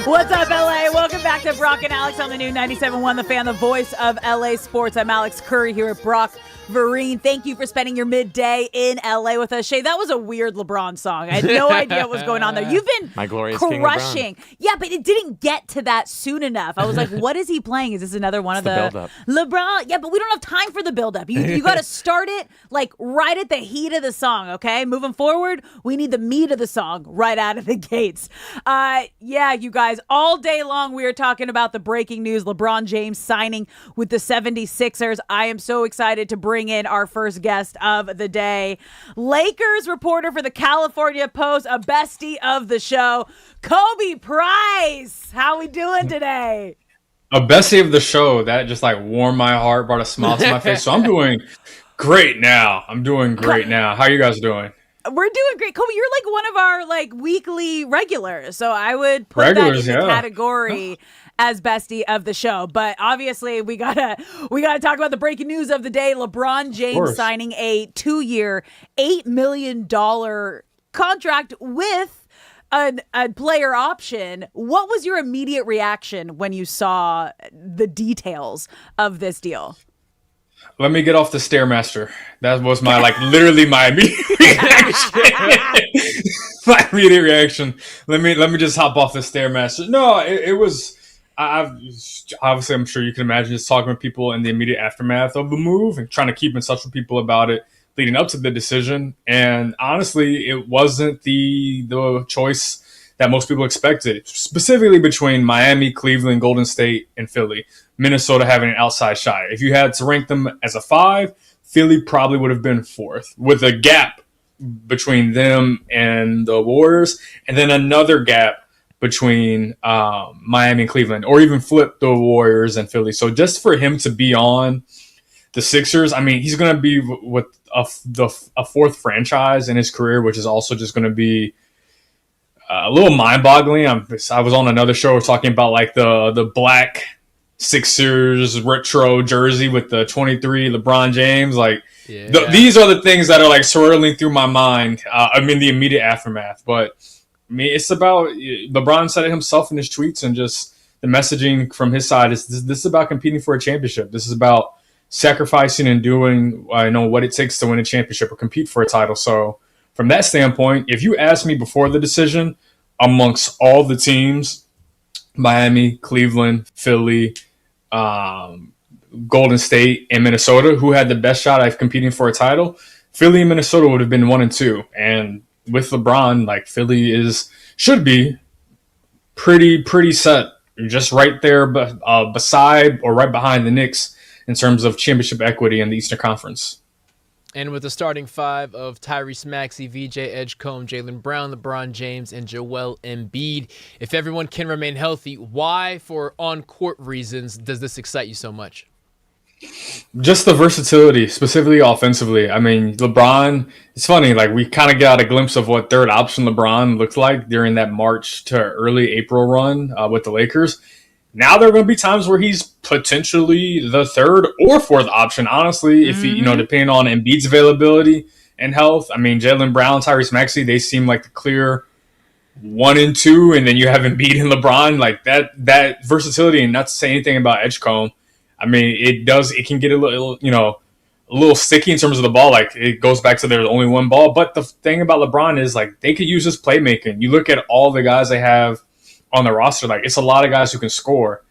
S17: What's up, LA? Welcome back to Brock and Alex on the new 97.1 The Fan, the voice of LA Sports. I'm Alex Curry here at Brock Vereen. Thank you for spending your midday in LA with us. Shay, that was a weird LeBron song. I had no idea what was going on there. You've been
S23: My glorious
S17: crushing.
S23: King LeBron.
S17: Yeah, but it didn't get to that soon enough. I was like, what is he playing? Is this another one of the
S23: build-up.
S17: LeBron? Yeah, but we don't have time for the build-up. You got to start it like right at the heat of the song, okay? Moving forward, we need the meat of the song right out of the gates. Yeah, you guys, all day long we are talking about the breaking news, LeBron James signing with the 76ers. I am so excited to bring in our first guest of the day, Lakers reporter for the California Post, a bestie of the show, Kobe Price. How we doing today?
S6: A bestie of the show. That just like warmed my heart, brought a smile to my face. So I'm doing great now. How are you guys doing?
S17: We're doing great. Kobe, you're like one of our like weekly regulars. So I would put that in the category as bestie of the show. But obviously we gotta talk about the breaking news of the day. LeBron James signing a 2-year, $8 million contract with a player option. What was your immediate reaction when you saw the details of this deal?
S6: Let me get off the Stairmaster. That was my literally my immediate reaction. Let me just hop off the Stairmaster. No, it was. Obviously, I'm sure you can imagine just talking with people in the immediate aftermath of the move and trying to keep in touch with people about it leading up to the decision. And honestly, it wasn't the choice that most people expected, specifically between Miami, Cleveland, Golden State, and Philly. Minnesota having an outside shot. If you had to rank them as a 5, Philly probably would have been 4th, with a gap between them and the Warriors, and then another gap between Miami and Cleveland, or even flip the Warriors and Philly. So just for him to be on the Sixers, I mean, he's going to be with a 4th franchise in his career, which is also just going to be a little mind-boggling. I was on another show talking about like the black Sixers retro jersey with the 23 LeBron James. These are the things that are like swirling through my mind. The immediate aftermath. But I mean, it's about LeBron said it himself in his tweets, and just the messaging from his side is this is about competing for a championship. This is about sacrificing and doing what it takes to win a championship or compete for a title. So from that standpoint, if you asked me before the decision, amongst all the teams, Miami, Cleveland, Philly, Golden State, and Minnesota, who had the best shot at competing for a title, Philly and Minnesota would have been 1 and 2. And with LeBron, like Philly should be pretty set, just right there, beside or right behind the Knicks in terms of championship equity in the Eastern Conference.
S18: And with the starting 5 of Tyrese Maxey, VJ Edgecombe, Jaylen Brown, LeBron James, and Joel Embiid, if everyone can remain healthy, why, for on-court reasons, does this excite you so much?
S6: Just the versatility, specifically offensively. I mean, LeBron, it's funny, like we kind of got a glimpse of what third option LeBron looked like during that March to early April run with the Lakers. Now there are going to be times where he's potentially the 3rd or 4th option, honestly, if he, depending on Embiid's availability and health. I mean, Jaylen Brown, Tyrese Maxey, they seem like the clear 1 and 2, and then you have Embiid and LeBron. Like that versatility, and not to say anything about Edgecombe. I mean, it can get a little sticky in terms of the ball. Like it goes back to there's only one ball. But the thing about LeBron is like they could use his playmaking. You look at all the guys they have on the roster, like it's a lot of guys who can score,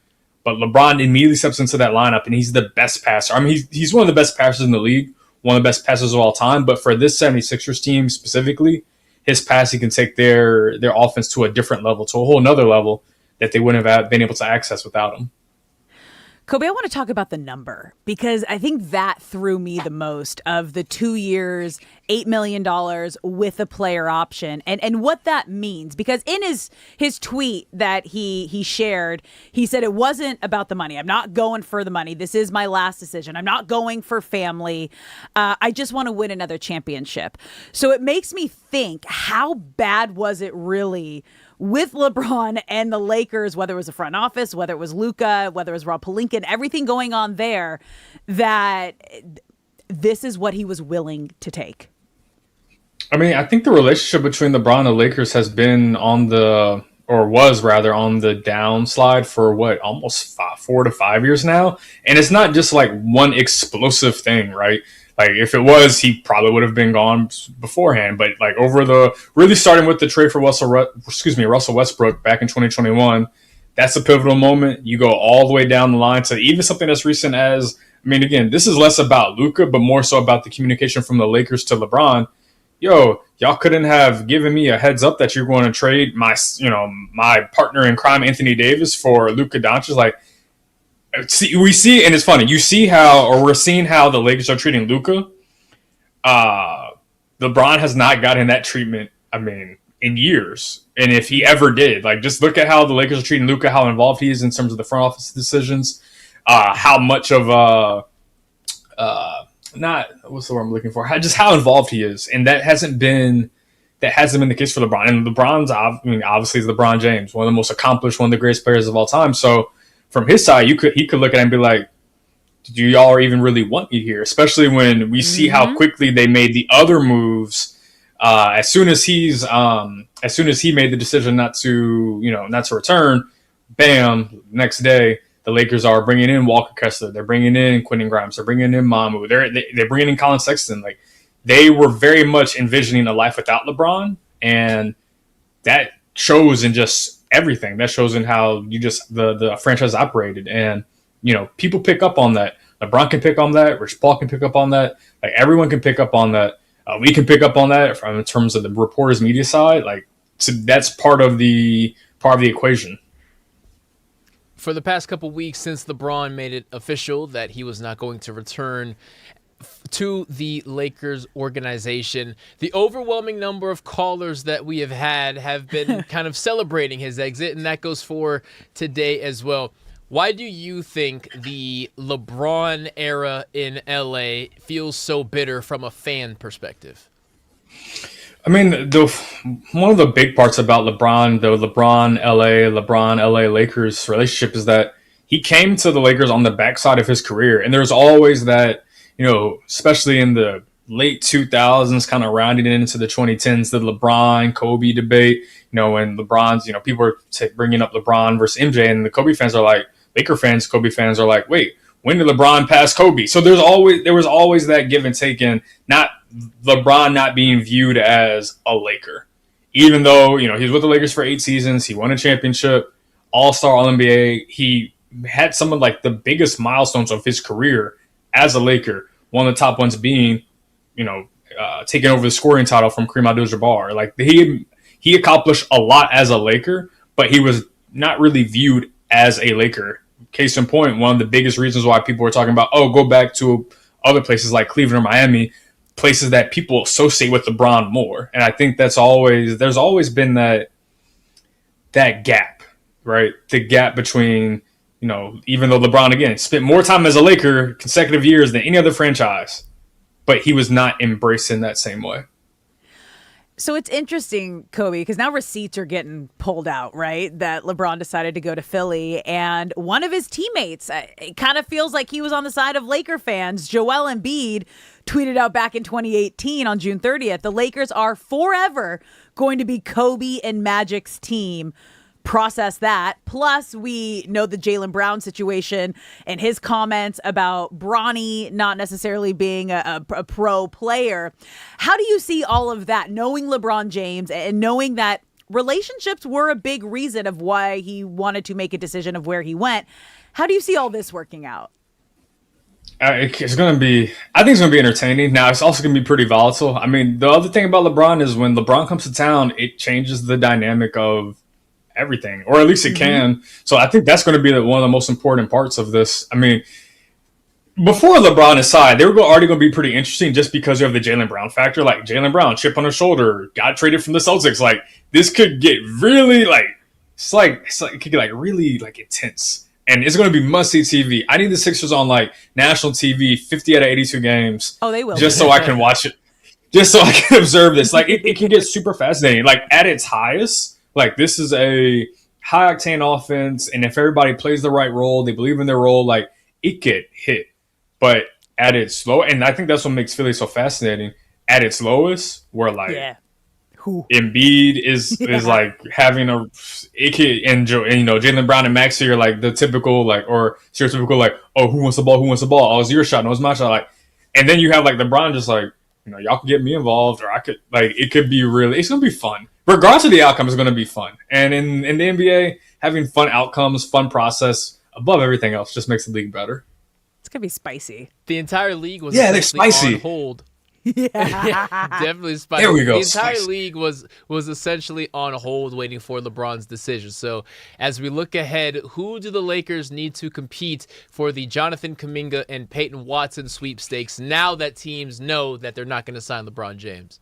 S6: but LeBron immediately steps into that lineup and he's the best passer. I mean, he's one of the best passers in the league, one of the best passers of all time, but for this 76ers team specifically, his passing can take their offense to a different level, to a whole nother level that they wouldn't have been able to access without him.
S17: Kobe, I want to talk about the number because I think that threw me the most of the 2 years, $8 million with a player option and what that means. Because in his tweet that he shared, he said it wasn't about the money. I'm not going for the money. This is my last decision. I'm not going for family. I just want to win another championship. So it makes me think, how bad was it really with LeBron and the Lakers, whether it was the front office, whether it was Luka, whether it was Rob Pelinka, everything going on there, that this is what he was willing to take?
S6: I mean, I think the relationship between LeBron and the Lakers has been was rather on the downslide for almost 4 to 5 years now. And it's not just like one explosive thing, right? Like if it was, he probably would have been gone beforehand. But like really starting with the trade for Russell Westbrook back in 2021, that's a pivotal moment. You go all the way down the line to even something as recent as, I mean, again, this is less about Luka, but more so about the communication from the Lakers to LeBron. Yo, y'all couldn't have given me a heads up that you're going to trade my partner in crime, Anthony Davis, for Luka Doncic. Like, we see, and it's funny. We're seeing how the Lakers are treating Luka. LeBron has not gotten that treatment, I mean, in years. And if he ever did, like, just look at how the Lakers are treating Luka, how involved he is in terms of the front office decisions, how much of not what's the word I'm looking for? Just how involved he is, and that hasn't been the case for LeBron. And obviously, is LeBron James, one of the most accomplished, one of the greatest players of all time. So, from his side, he could look at it and be like, "Do y'all even really want me here?" Especially when we see how quickly they made the other moves. As soon as he made the decision not to return, bam, next day. The Lakers are bringing in Walker Kessler. They're bringing in Quentin Grimes. They're bringing in Mamu. They're bringing in Colin Sexton. Like, they were very much envisioning a life without LeBron, and that shows in just everything. That shows in how the franchise operated, and people pick up on that. LeBron can pick on that. Rich Paul can pick up on that. Like, everyone can pick up on that. We can pick up on that in terms of the reporters' media side. Like, so that's part of the equation.
S18: For the past couple weeks since LeBron made it official that he was not going to return to the Lakers organization, the overwhelming number of callers that we have been kind of celebrating his exit, and that goes for today as well. Why do you think the LeBron era in LA feels so bitter from a fan perspective?
S6: I mean, one of the big parts about LeBron LA Lakers relationship is that he came to the Lakers on the backside of his career. And there's always that, especially in the late 2000s, kind of rounding into the 2010s, the LeBron Kobe debate, when LeBron's, people are bringing up LeBron versus MJ, and the Kobe fans are like, Kobe fans are like, wait, when did LeBron pass Kobe? So there was always that give and take, in not LeBron not being viewed as a Laker, even though he was with the Lakers for 8 seasons. He won a championship, All-Star, All-NBA. He had some of like the biggest milestones of his career as a Laker. One of the top ones being, taking over the scoring title from Kareem Abdul-Jabbar. Like, he accomplished a lot as a Laker, but he was not really viewed as a Laker. Case in point, one of the biggest reasons why people were talking about, go back to other places like Cleveland or Miami, places that people associate with LeBron more. And I think there's always been that gap, right? The gap between, even though LeBron, again, spent more time as a Laker consecutive years than any other franchise, but he was not embraced in that same way.
S17: So it's interesting, Kobe, because now receipts are getting pulled out, right? That LeBron decided to go to Philly, and one of his teammates, it kind of feels like he was on the side of Laker fans. Joel Embiid tweeted out back in 2018 on June 30th, the Lakers are forever going to be Kobe and Magic's team. Process that. Plus, we know the Jaylen Brown situation and his comments about Bronny not necessarily being a pro player. How do you see all of that, knowing LeBron James and knowing that relationships were a big reason of why he wanted to make a decision of where he went? How do you see all this working out?
S6: I think it's going to be entertaining. Now, it's also going to be pretty volatile. I mean, the other thing about LeBron is when LeBron comes to town, it changes the dynamic of everything, or at least it can. So I think that's going to be one of the most important parts of this. I mean, before LeBron aside, they were already going to be pretty interesting just because you have the Jaylen Brown factor. Like, Jaylen Brown, chip on his shoulder, got traded from the Celtics. Like, this could get really it could get really intense, and it's going to be must-see TV. I need the Sixers on national TV, 50 out of 82 games.
S17: Oh, they will.
S6: Just so I can watch it. Just so I can observe this. It can get super fascinating. At its highest, this is a high-octane offense, and if everybody plays the right role, they believe in their role, it could hit. But at its low, and I think that's what makes Philly so fascinating, at its lowest, where like Embiid is like having a and Jaylen Brown and Maxey are like the typical like or stereotypical like, oh, who wants the ball? Who wants the ball? Oh, it's your shot. No, it's my shot. Like, and then you have like LeBron just like, y'all can get me involved, or I could like it could be it's gonna be fun. Regardless of the outcome, it's gonna be fun. And in the NBA, having fun outcomes, fun process above everything else just makes the league better.
S17: It's gonna be spicy.
S18: The entire league was
S6: they're spicy.
S18: On hold.
S17: Yeah,
S18: definitely spicy.
S6: There we go.
S18: The entire league was essentially on hold waiting for LeBron's decision. So as we look ahead, who do the Lakers need to compete for the Jonathan Kuminga and Peyton Watson sweepstakes now that teams know that they're not going to sign LeBron James?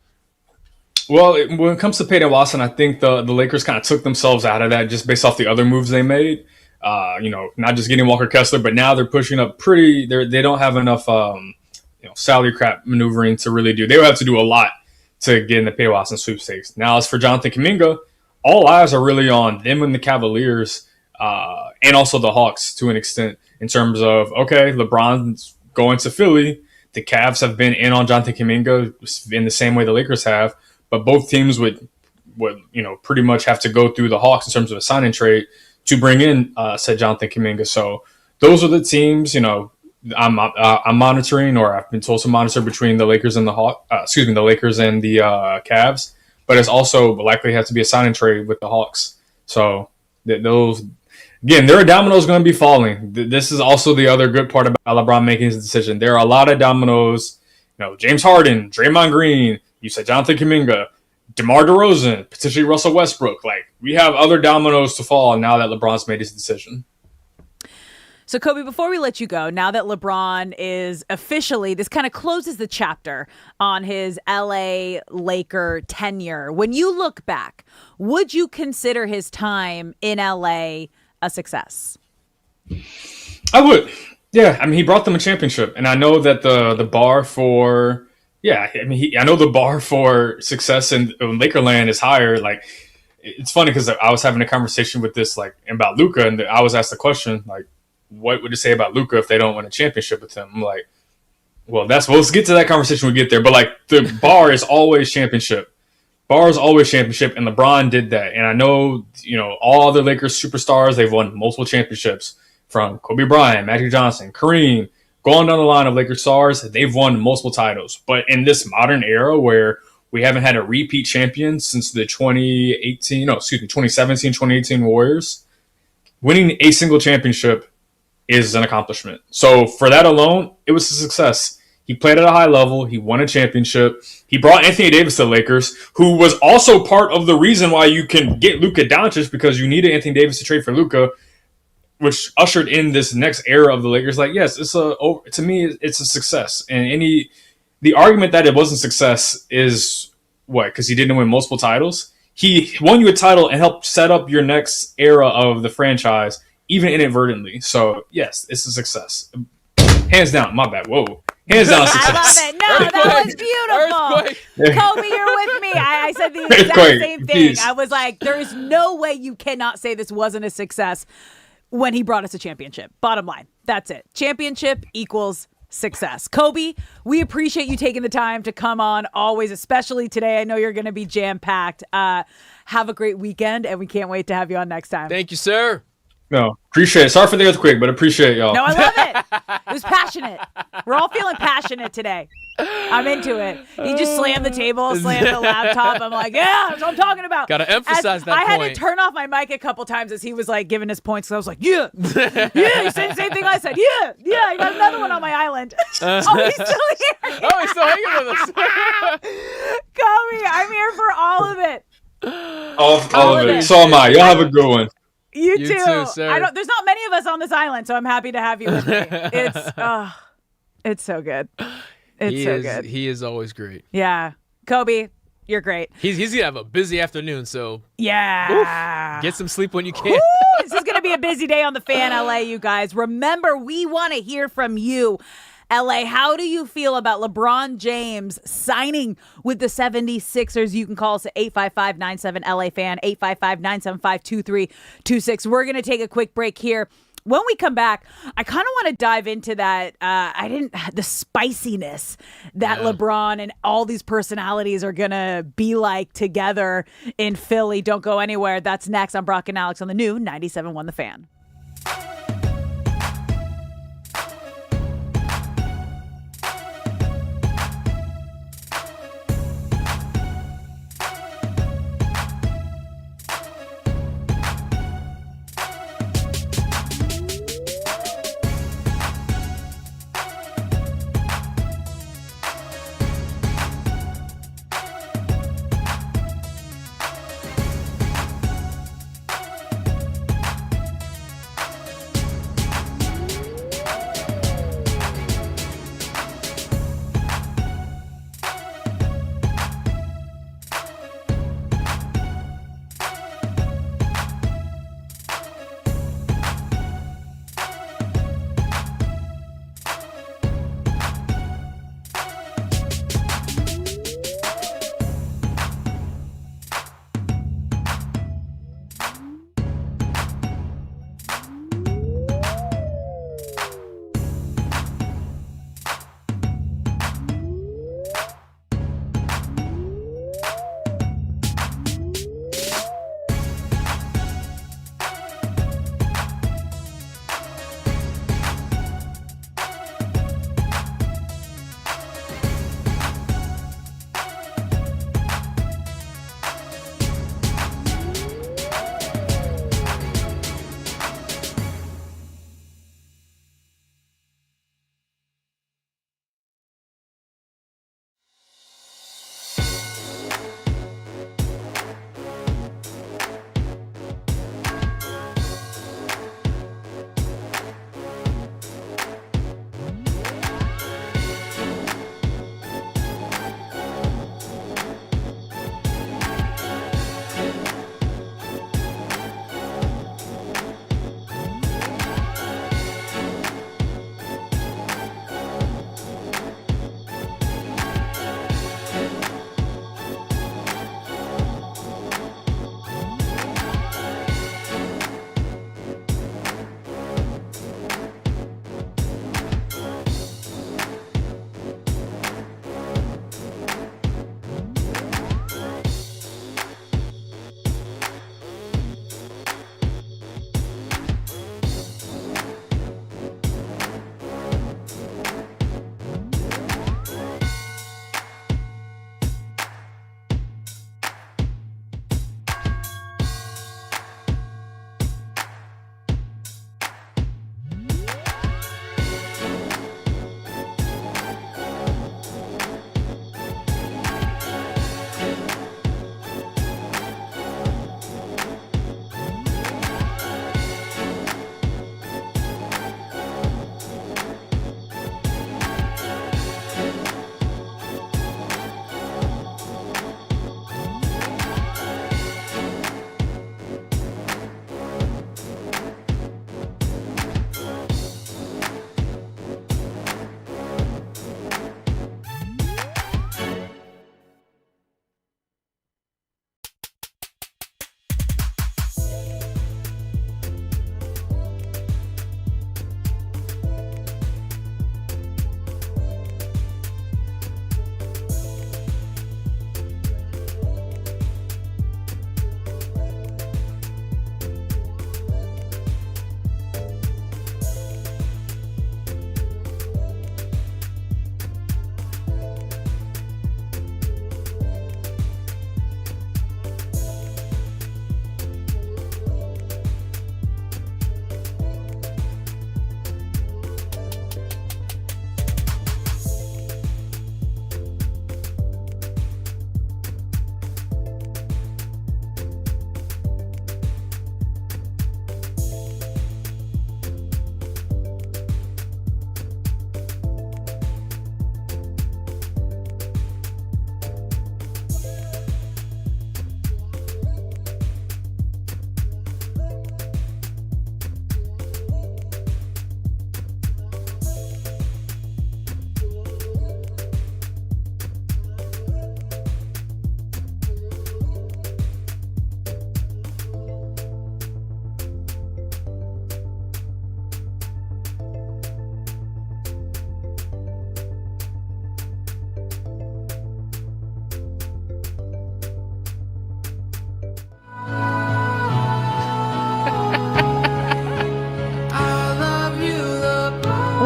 S6: Well, when it comes to Peyton Watson, I think the Lakers kind of took themselves out of that just based off the other moves they made. Not just getting Walker Kessler, but now they're pushing up pretty. They don't have enough salary cap maneuvering to really do. They would have to do a lot to get in the Peyton Watson sweepstakes. Now, as for Jonathan Kuminga, all eyes are really on them and the Cavaliers, and also the Hawks to an extent in terms of, okay, LeBron's going to Philly. The Cavs have been in on Jonathan Kuminga in the same way the Lakers have, but both teams would pretty much have to go through the Hawks in terms of a sign and trade to bring in said Jonathan Kuminga. So those are the teams, I'm monitoring, or I've been told to monitor between the Lakers and the Lakers and the Cavs. But it's also likely have to be a sign and trade with the Hawks. So those, again, there are dominoes going to be falling. This is also the other good part about LeBron making his decision. There are a lot of dominoes. James Harden, Draymond Green. You said Jonathan Kuminga, DeMar DeRozan, potentially Russell Westbrook. Like, we have other dominoes to fall now that LeBron's made his decision.
S17: So, Kobe, before we let you go, now that LeBron is officially, this kind of closes the chapter on his LA Laker tenure. When you look back, would you consider his time in LA a success?
S6: I would. Yeah, I mean, he brought them a championship. And I know that the bar for, I know the bar for success in Lakerland is higher. Like, it's funny because I was having a conversation with this, like, about Luka, and I was asked the question, like, what would you say about Luka if they don't win a championship with him? I'm like, well, let's get to that conversation when we get there. But like, the bar is always championship. Bar is always championship, and LeBron did that. And I know, all the Lakers superstars, they've won multiple championships, from Kobe Bryant, Magic Johnson, Kareem, going down the line of Lakers stars, they've won multiple titles. But in this modern era where we haven't had a repeat champion since the 2017, 2018 Warriors, winning a single championship is an accomplishment. So for that alone, it was a success. He played at a high level. He won a championship. He brought Anthony Davis to the Lakers, who was also part of the reason why you can get Luka Doncic, because you needed Anthony Davis to trade for Luka, which ushered in this next era of the Lakers. Like, yes, to me, it's a success. And the argument that it wasn't success is what? Because he didn't win multiple titles. He won you a title and helped set up your next era of the franchise, even inadvertently. So, yes, it's a success. Hands down. My bad. Whoa. Hands down success.
S17: I love it. No, that was beautiful. Kobe, you're with me. I said the exact same thing. Peace. I was like, there is no way you cannot say this wasn't a success when he brought us a championship. Bottom line. That's it. Championship equals success. Kobe, we appreciate you taking the time to come on always, especially today. I know you're going to be jam-packed. Have a great weekend, and we can't wait to have you on next time.
S18: Thank you, sir.
S6: No, appreciate it. Sorry for the earthquake, but appreciate y'all.
S17: No, I love it. It was passionate. We're all feeling passionate today. I'm into it. He just slammed the table, slammed the laptop. I'm like, yeah, that's what I'm talking about.
S18: Got to emphasize that
S17: I
S18: point.
S17: had to turn off my mic a couple times as he was like giving his points. So I was like, yeah, you said the same thing I said. Yeah, I got another one on my island. Oh, he's still here.
S18: Oh, he's still hanging with us.
S17: Kobe, I'm here for all of it.
S6: All of it. So am I. Y'all have a good one.
S17: You too,
S18: sir.
S17: There's not many of us on this island, so I'm happy to have you with me. It's so good. Good.
S18: He is always great.
S17: Yeah. Kobe, you're great.
S18: He's going to have a busy afternoon, so
S17: yeah.
S18: Get some sleep when you can.
S17: This is going to be a busy day on the Fan LA, you guys. Remember, we want to hear from you. LA, how do you feel about LeBron James signing with the 76ers? You can call us at 855-97-LA-FAN, 855-975-2326. We're going to take a quick break here When we come back, I kind of want to dive into that. The spiciness that LeBron and all these personalities are going to be like together in Philly. Don't go anywhere. That's next on Brock and Alex on the new 97.1 The Fan.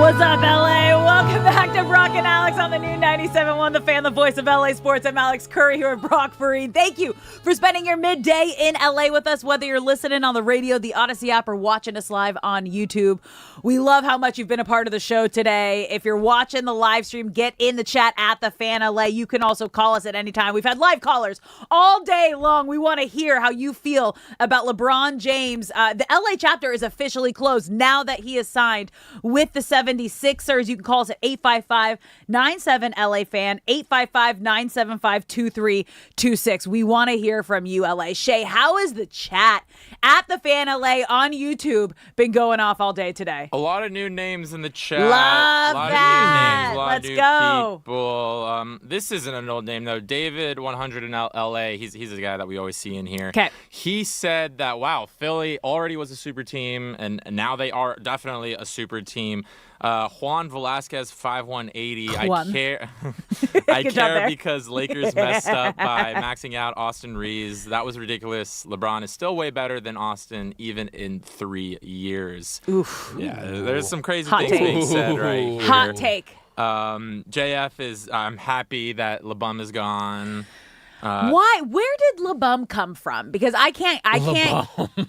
S17: What's up, LA? Welcome back to Brock and Alex on the new 97.1 The Fan, the voice of LA Sports. I'm Alex Curry here with Brock Fareed. Thank you for spending your midday in LA with us, whether you're listening on the radio, the Odyssey app, or watching us live on YouTube. We love how much you've been a part of the show today. If you're watching the live stream, get in the chat at The Fan LA. You can also call us at any time. We've had live callers all day long. We want to hear how you feel about LeBron James. The LA chapter is officially closed now that he is signed with the 76ers. You can call us at 855-97-LA-FAN, 855-975-2326. We want to hear from you, LA. Shay, how is the chat at The Fan LA on YouTube been going off all day today?
S23: A lot of new names in the chat.
S17: Love
S23: a lot
S17: that.
S23: Of new names, a lot
S17: Let's
S23: of new
S17: go.
S23: people. This isn't an old name, though. David 100 in LA. He's the guy that we always see in here.
S17: Okay.
S23: He said that, wow, Philly already was a super team, and now they are definitely a super team. Juan Velasquez 5180.
S17: Juan.
S23: I care. I
S17: Good job
S23: care
S17: there.
S23: because Lakers messed up by maxing out Austin Reeves. That was ridiculous. LeBron is still way better than Austin, even in 3 years.
S17: Oof.
S23: Yeah, there's some crazy
S17: Hot
S23: things
S17: take.
S23: being said right here.
S17: Hot take.
S23: JF is. I'm happy that LeBum is gone.
S17: Why? Where did LeBum come from? Because I can't.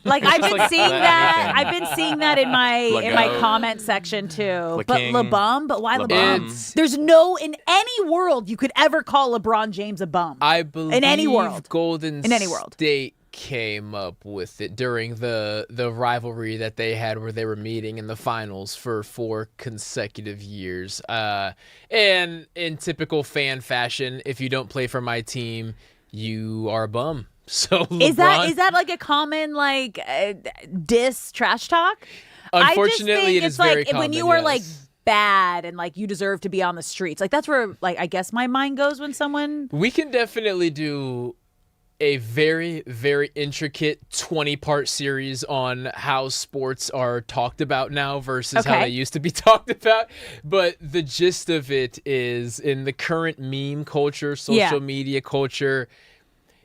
S17: Like I've been seeing that. I've been seeing that in my comment section too. But LeBum. But why LeBum? There's no in any world you could ever call LeBron James a bum.
S18: I believe
S17: in any world.
S18: Golden
S17: in any world.
S18: State came up with it during the rivalry that they had where they were meeting in the finals for 4 consecutive years. And in typical fan fashion, if you don't play for my team, you are a bum. So LeBron,
S17: is that like a common diss trash talk?
S18: Unfortunately,
S17: it is
S18: very
S17: like
S18: common,
S17: when you are
S18: yes.
S17: bad and you deserve to be on the streets. That's where I guess my mind goes when someone.
S18: We can definitely do a very, very intricate 20-part series on how sports are talked about now versus how they used to be talked about. But the gist of it is, in the current meme culture, social media culture,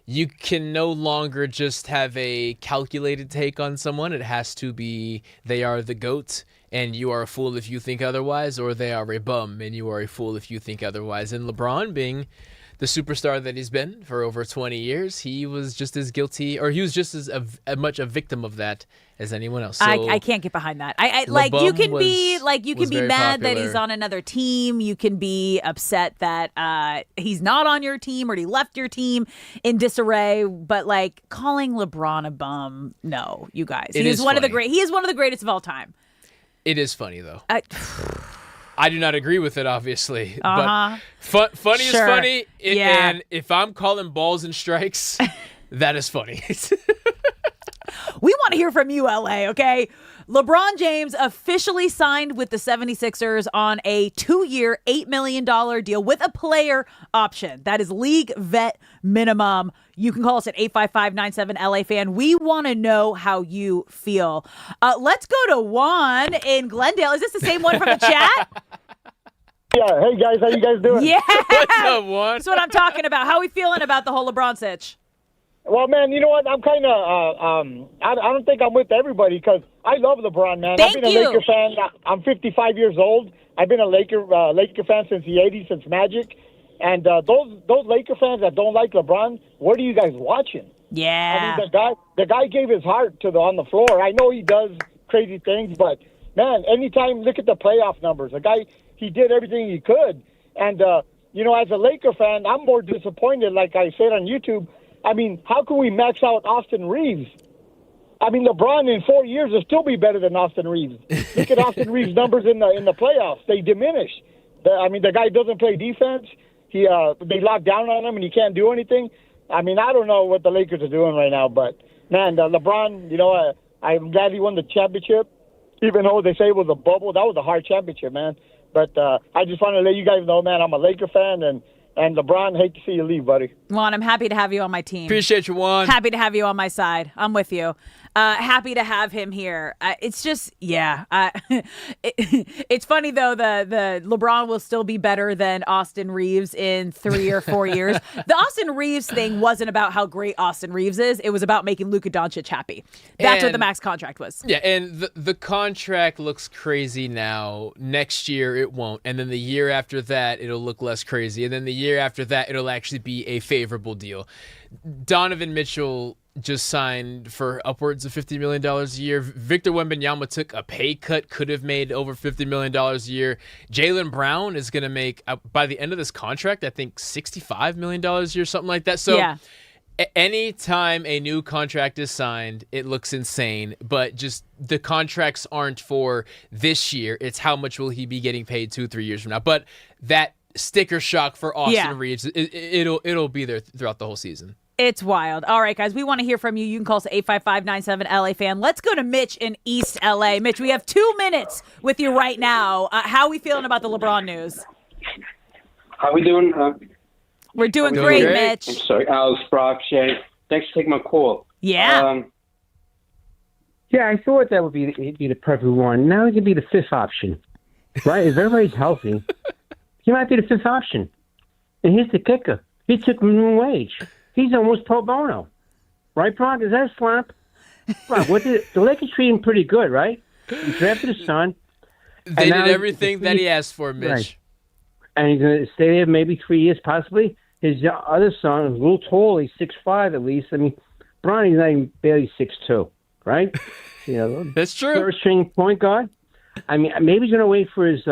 S18: you can no longer just have a calculated take on someone. It has to be they are the GOAT and you are a fool if you think otherwise, or they are a bum and you are a fool if you think otherwise. And LeBron being the superstar that he's been for over 20 years, he was just as guilty, or he was just as much a victim of that as anyone else. So
S17: I can't get behind that. You can be mad that he's on another team. You can be upset that he's not on your team or he left your team in disarray. But calling LeBron a bum, no, you guys. He is one of the greatest of all time.
S18: It is funny though. I do not agree with it, obviously. But funny is funny. And if I'm calling balls and strikes, that is funny.
S17: We want to hear from you, LA, okay? LeBron James officially signed with the 76ers on a 2-year, $8 million deal with a player option. That is league vet minimum. You can call us at 855-97-LA-FAN. We want to know how you feel. Let's go to Juan in Glendale. Is this the same one from the chat?
S7: Yeah. Hey, guys. How you guys doing?
S17: Yeah.
S18: What's up, Juan?
S17: That's what I'm talking about. How are we feeling about the whole LeBron sitch?
S7: Well, man, you know what? I'm kind of, I don't think I'm with everybody because I love LeBron, man. I've been a Laker fan. I'm 55 years old. I've been a Laker fan since the 80s, since Magic. And those Laker fans that don't like LeBron, what are you guys watching?
S17: Yeah.
S7: I mean, the guy gave his heart on the floor. I know he does crazy things, but, man, anytime, look at the playoff numbers. The guy, he did everything he could. And, as a Laker fan, I'm more disappointed, like I said on YouTube. I mean, how can we max out Austin Reeves? I mean, LeBron in 4 years will still be better than Austin Reeves. Look at Austin Reeves' numbers in the playoffs; they diminish. The guy doesn't play defense. They lock down on him, and he can't do anything. I mean, I don't know what the Lakers are doing right now, but man, LeBron, I'm glad he won the championship, even though they say it was a bubble. That was a hard championship, man. But I just want to let you guys know, man, I'm a Laker fan, and And LeBron, hate to see you leave, buddy.
S17: Juan, I'm happy to have you on my team.
S18: Appreciate you, Juan.
S17: Happy to have you on my side. I'm with you. Happy to have him here. It's just, it's funny, though, the LeBron will still be better than Austin Reeves in 3 or 4 years. The Austin Reeves thing wasn't about how great Austin Reeves is. It was about making Luka Doncic happy. That's what the max contract was.
S18: Yeah, and the contract looks crazy now. Next year, it won't. And then the year after that, it'll look less crazy. And then the year after that, it'll actually be a favorable deal. Donovan Mitchell just signed for upwards of $50 million a year. Victor Wembanyama took a pay cut, could have made over $50 million a year. Jaylen Brown is going to make, by the end of this contract, I think $65 million a year, something like that. So anytime a new contract is signed, it looks insane. But just the contracts aren't for this year. It's how much will he be getting paid 2-3 years from now. But that sticker shock for Austin Reeves, it'll be there throughout the whole season.
S17: It's wild. All right, guys, we want to hear from you. You can call us at 855-97-LA-FAN. Let's go to Mitch in East LA. Mitch, we have 2 minutes with you right now. How are we feeling about the LeBron news?
S8: How we doing?
S17: We're doing great, Mitch.
S8: I'm sorry, Alex, Brock, Shay. Thanks for taking my call.
S17: Yeah.
S9: Yeah, I thought that would be the perfect one. Now he could be the 5th option, right? If everybody's healthy, he might be the 5th option. And here's the kicker. He took minimum wage. He's almost pro bono. Right, Brock? Is that a slap? Brock, the Lakers treat him pretty good, right? He drafted his son.
S18: They did everything that he asked for, Mitch.
S9: Right. And he's going to stay there maybe 3 years, possibly. His other son is a little tall. He's 6'5", at least. I mean, Bronny's not even barely 6'2", right? You know,
S18: that's true.
S9: Third-string point guard. I mean, maybe he's going to wait for his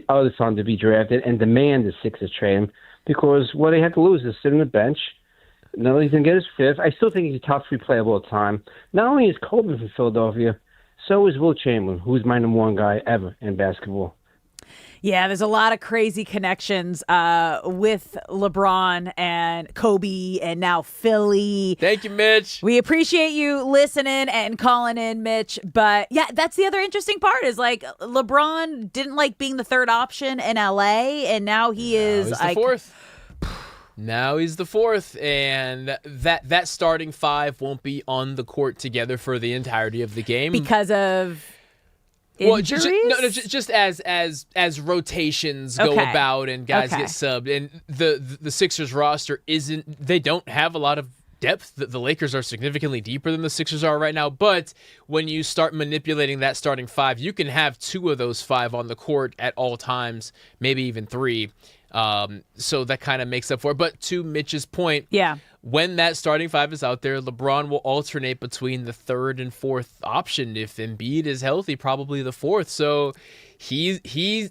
S9: other son to be drafted and demand the Sixers trade him. Because what they have to lose is sit on the bench. Now he's going to get his 5th. I still think he's a top 3 player of all time. Not only is Kobe from Philadelphia, so is Will Chamberlain, who's my number 1 guy ever in basketball.
S17: Yeah, there's a lot of crazy connections with LeBron and Kobe and now Philly.
S18: Thank you, Mitch.
S17: We appreciate you listening and calling in, Mitch. But yeah, that's the other interesting part is like LeBron didn't like being the 3rd option in LA, and now he is
S18: the 4th. Now he's the 4th, and that starting 5 won't be on the court together for the entirety of the game
S17: because of injuries?
S18: Well, just as rotations go about and guys get subbed, and the Sixers roster they don't have a lot of depth. The Lakers are significantly deeper than the Sixers are right now, but when you start manipulating that starting 5, you can have 2 of those 5 on the court at all times, maybe even 3. So that kind of makes up for it. But to Mitch's point, when that starting 5 is out there, LeBron will alternate between the 3rd and 4th option. If Embiid is healthy, probably the 4th. So he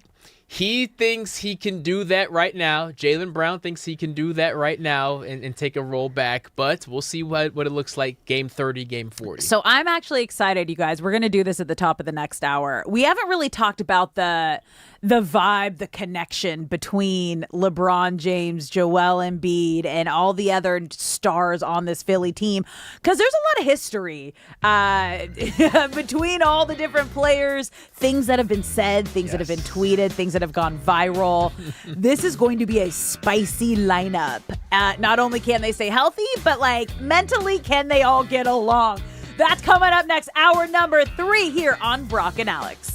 S18: thinks he can do that right now. Jaylen Brown thinks he can do that right now and take a roll back. But we'll see what it looks like game 30, game 40.
S17: So I'm actually excited, you guys. We're going to do this at the top of the next hour. We haven't really talked about the vibe, the connection between LeBron James, Joel Embiid, and all the other stars on this Philly team. Because there's a lot of history between all the different players, things that have been said, things that have been tweeted, things that have gone viral. This is going to be a spicy lineup. Not only can they stay healthy, but like mentally, can they all get along? That's coming up next, hour number 3 here on Brock and Alex.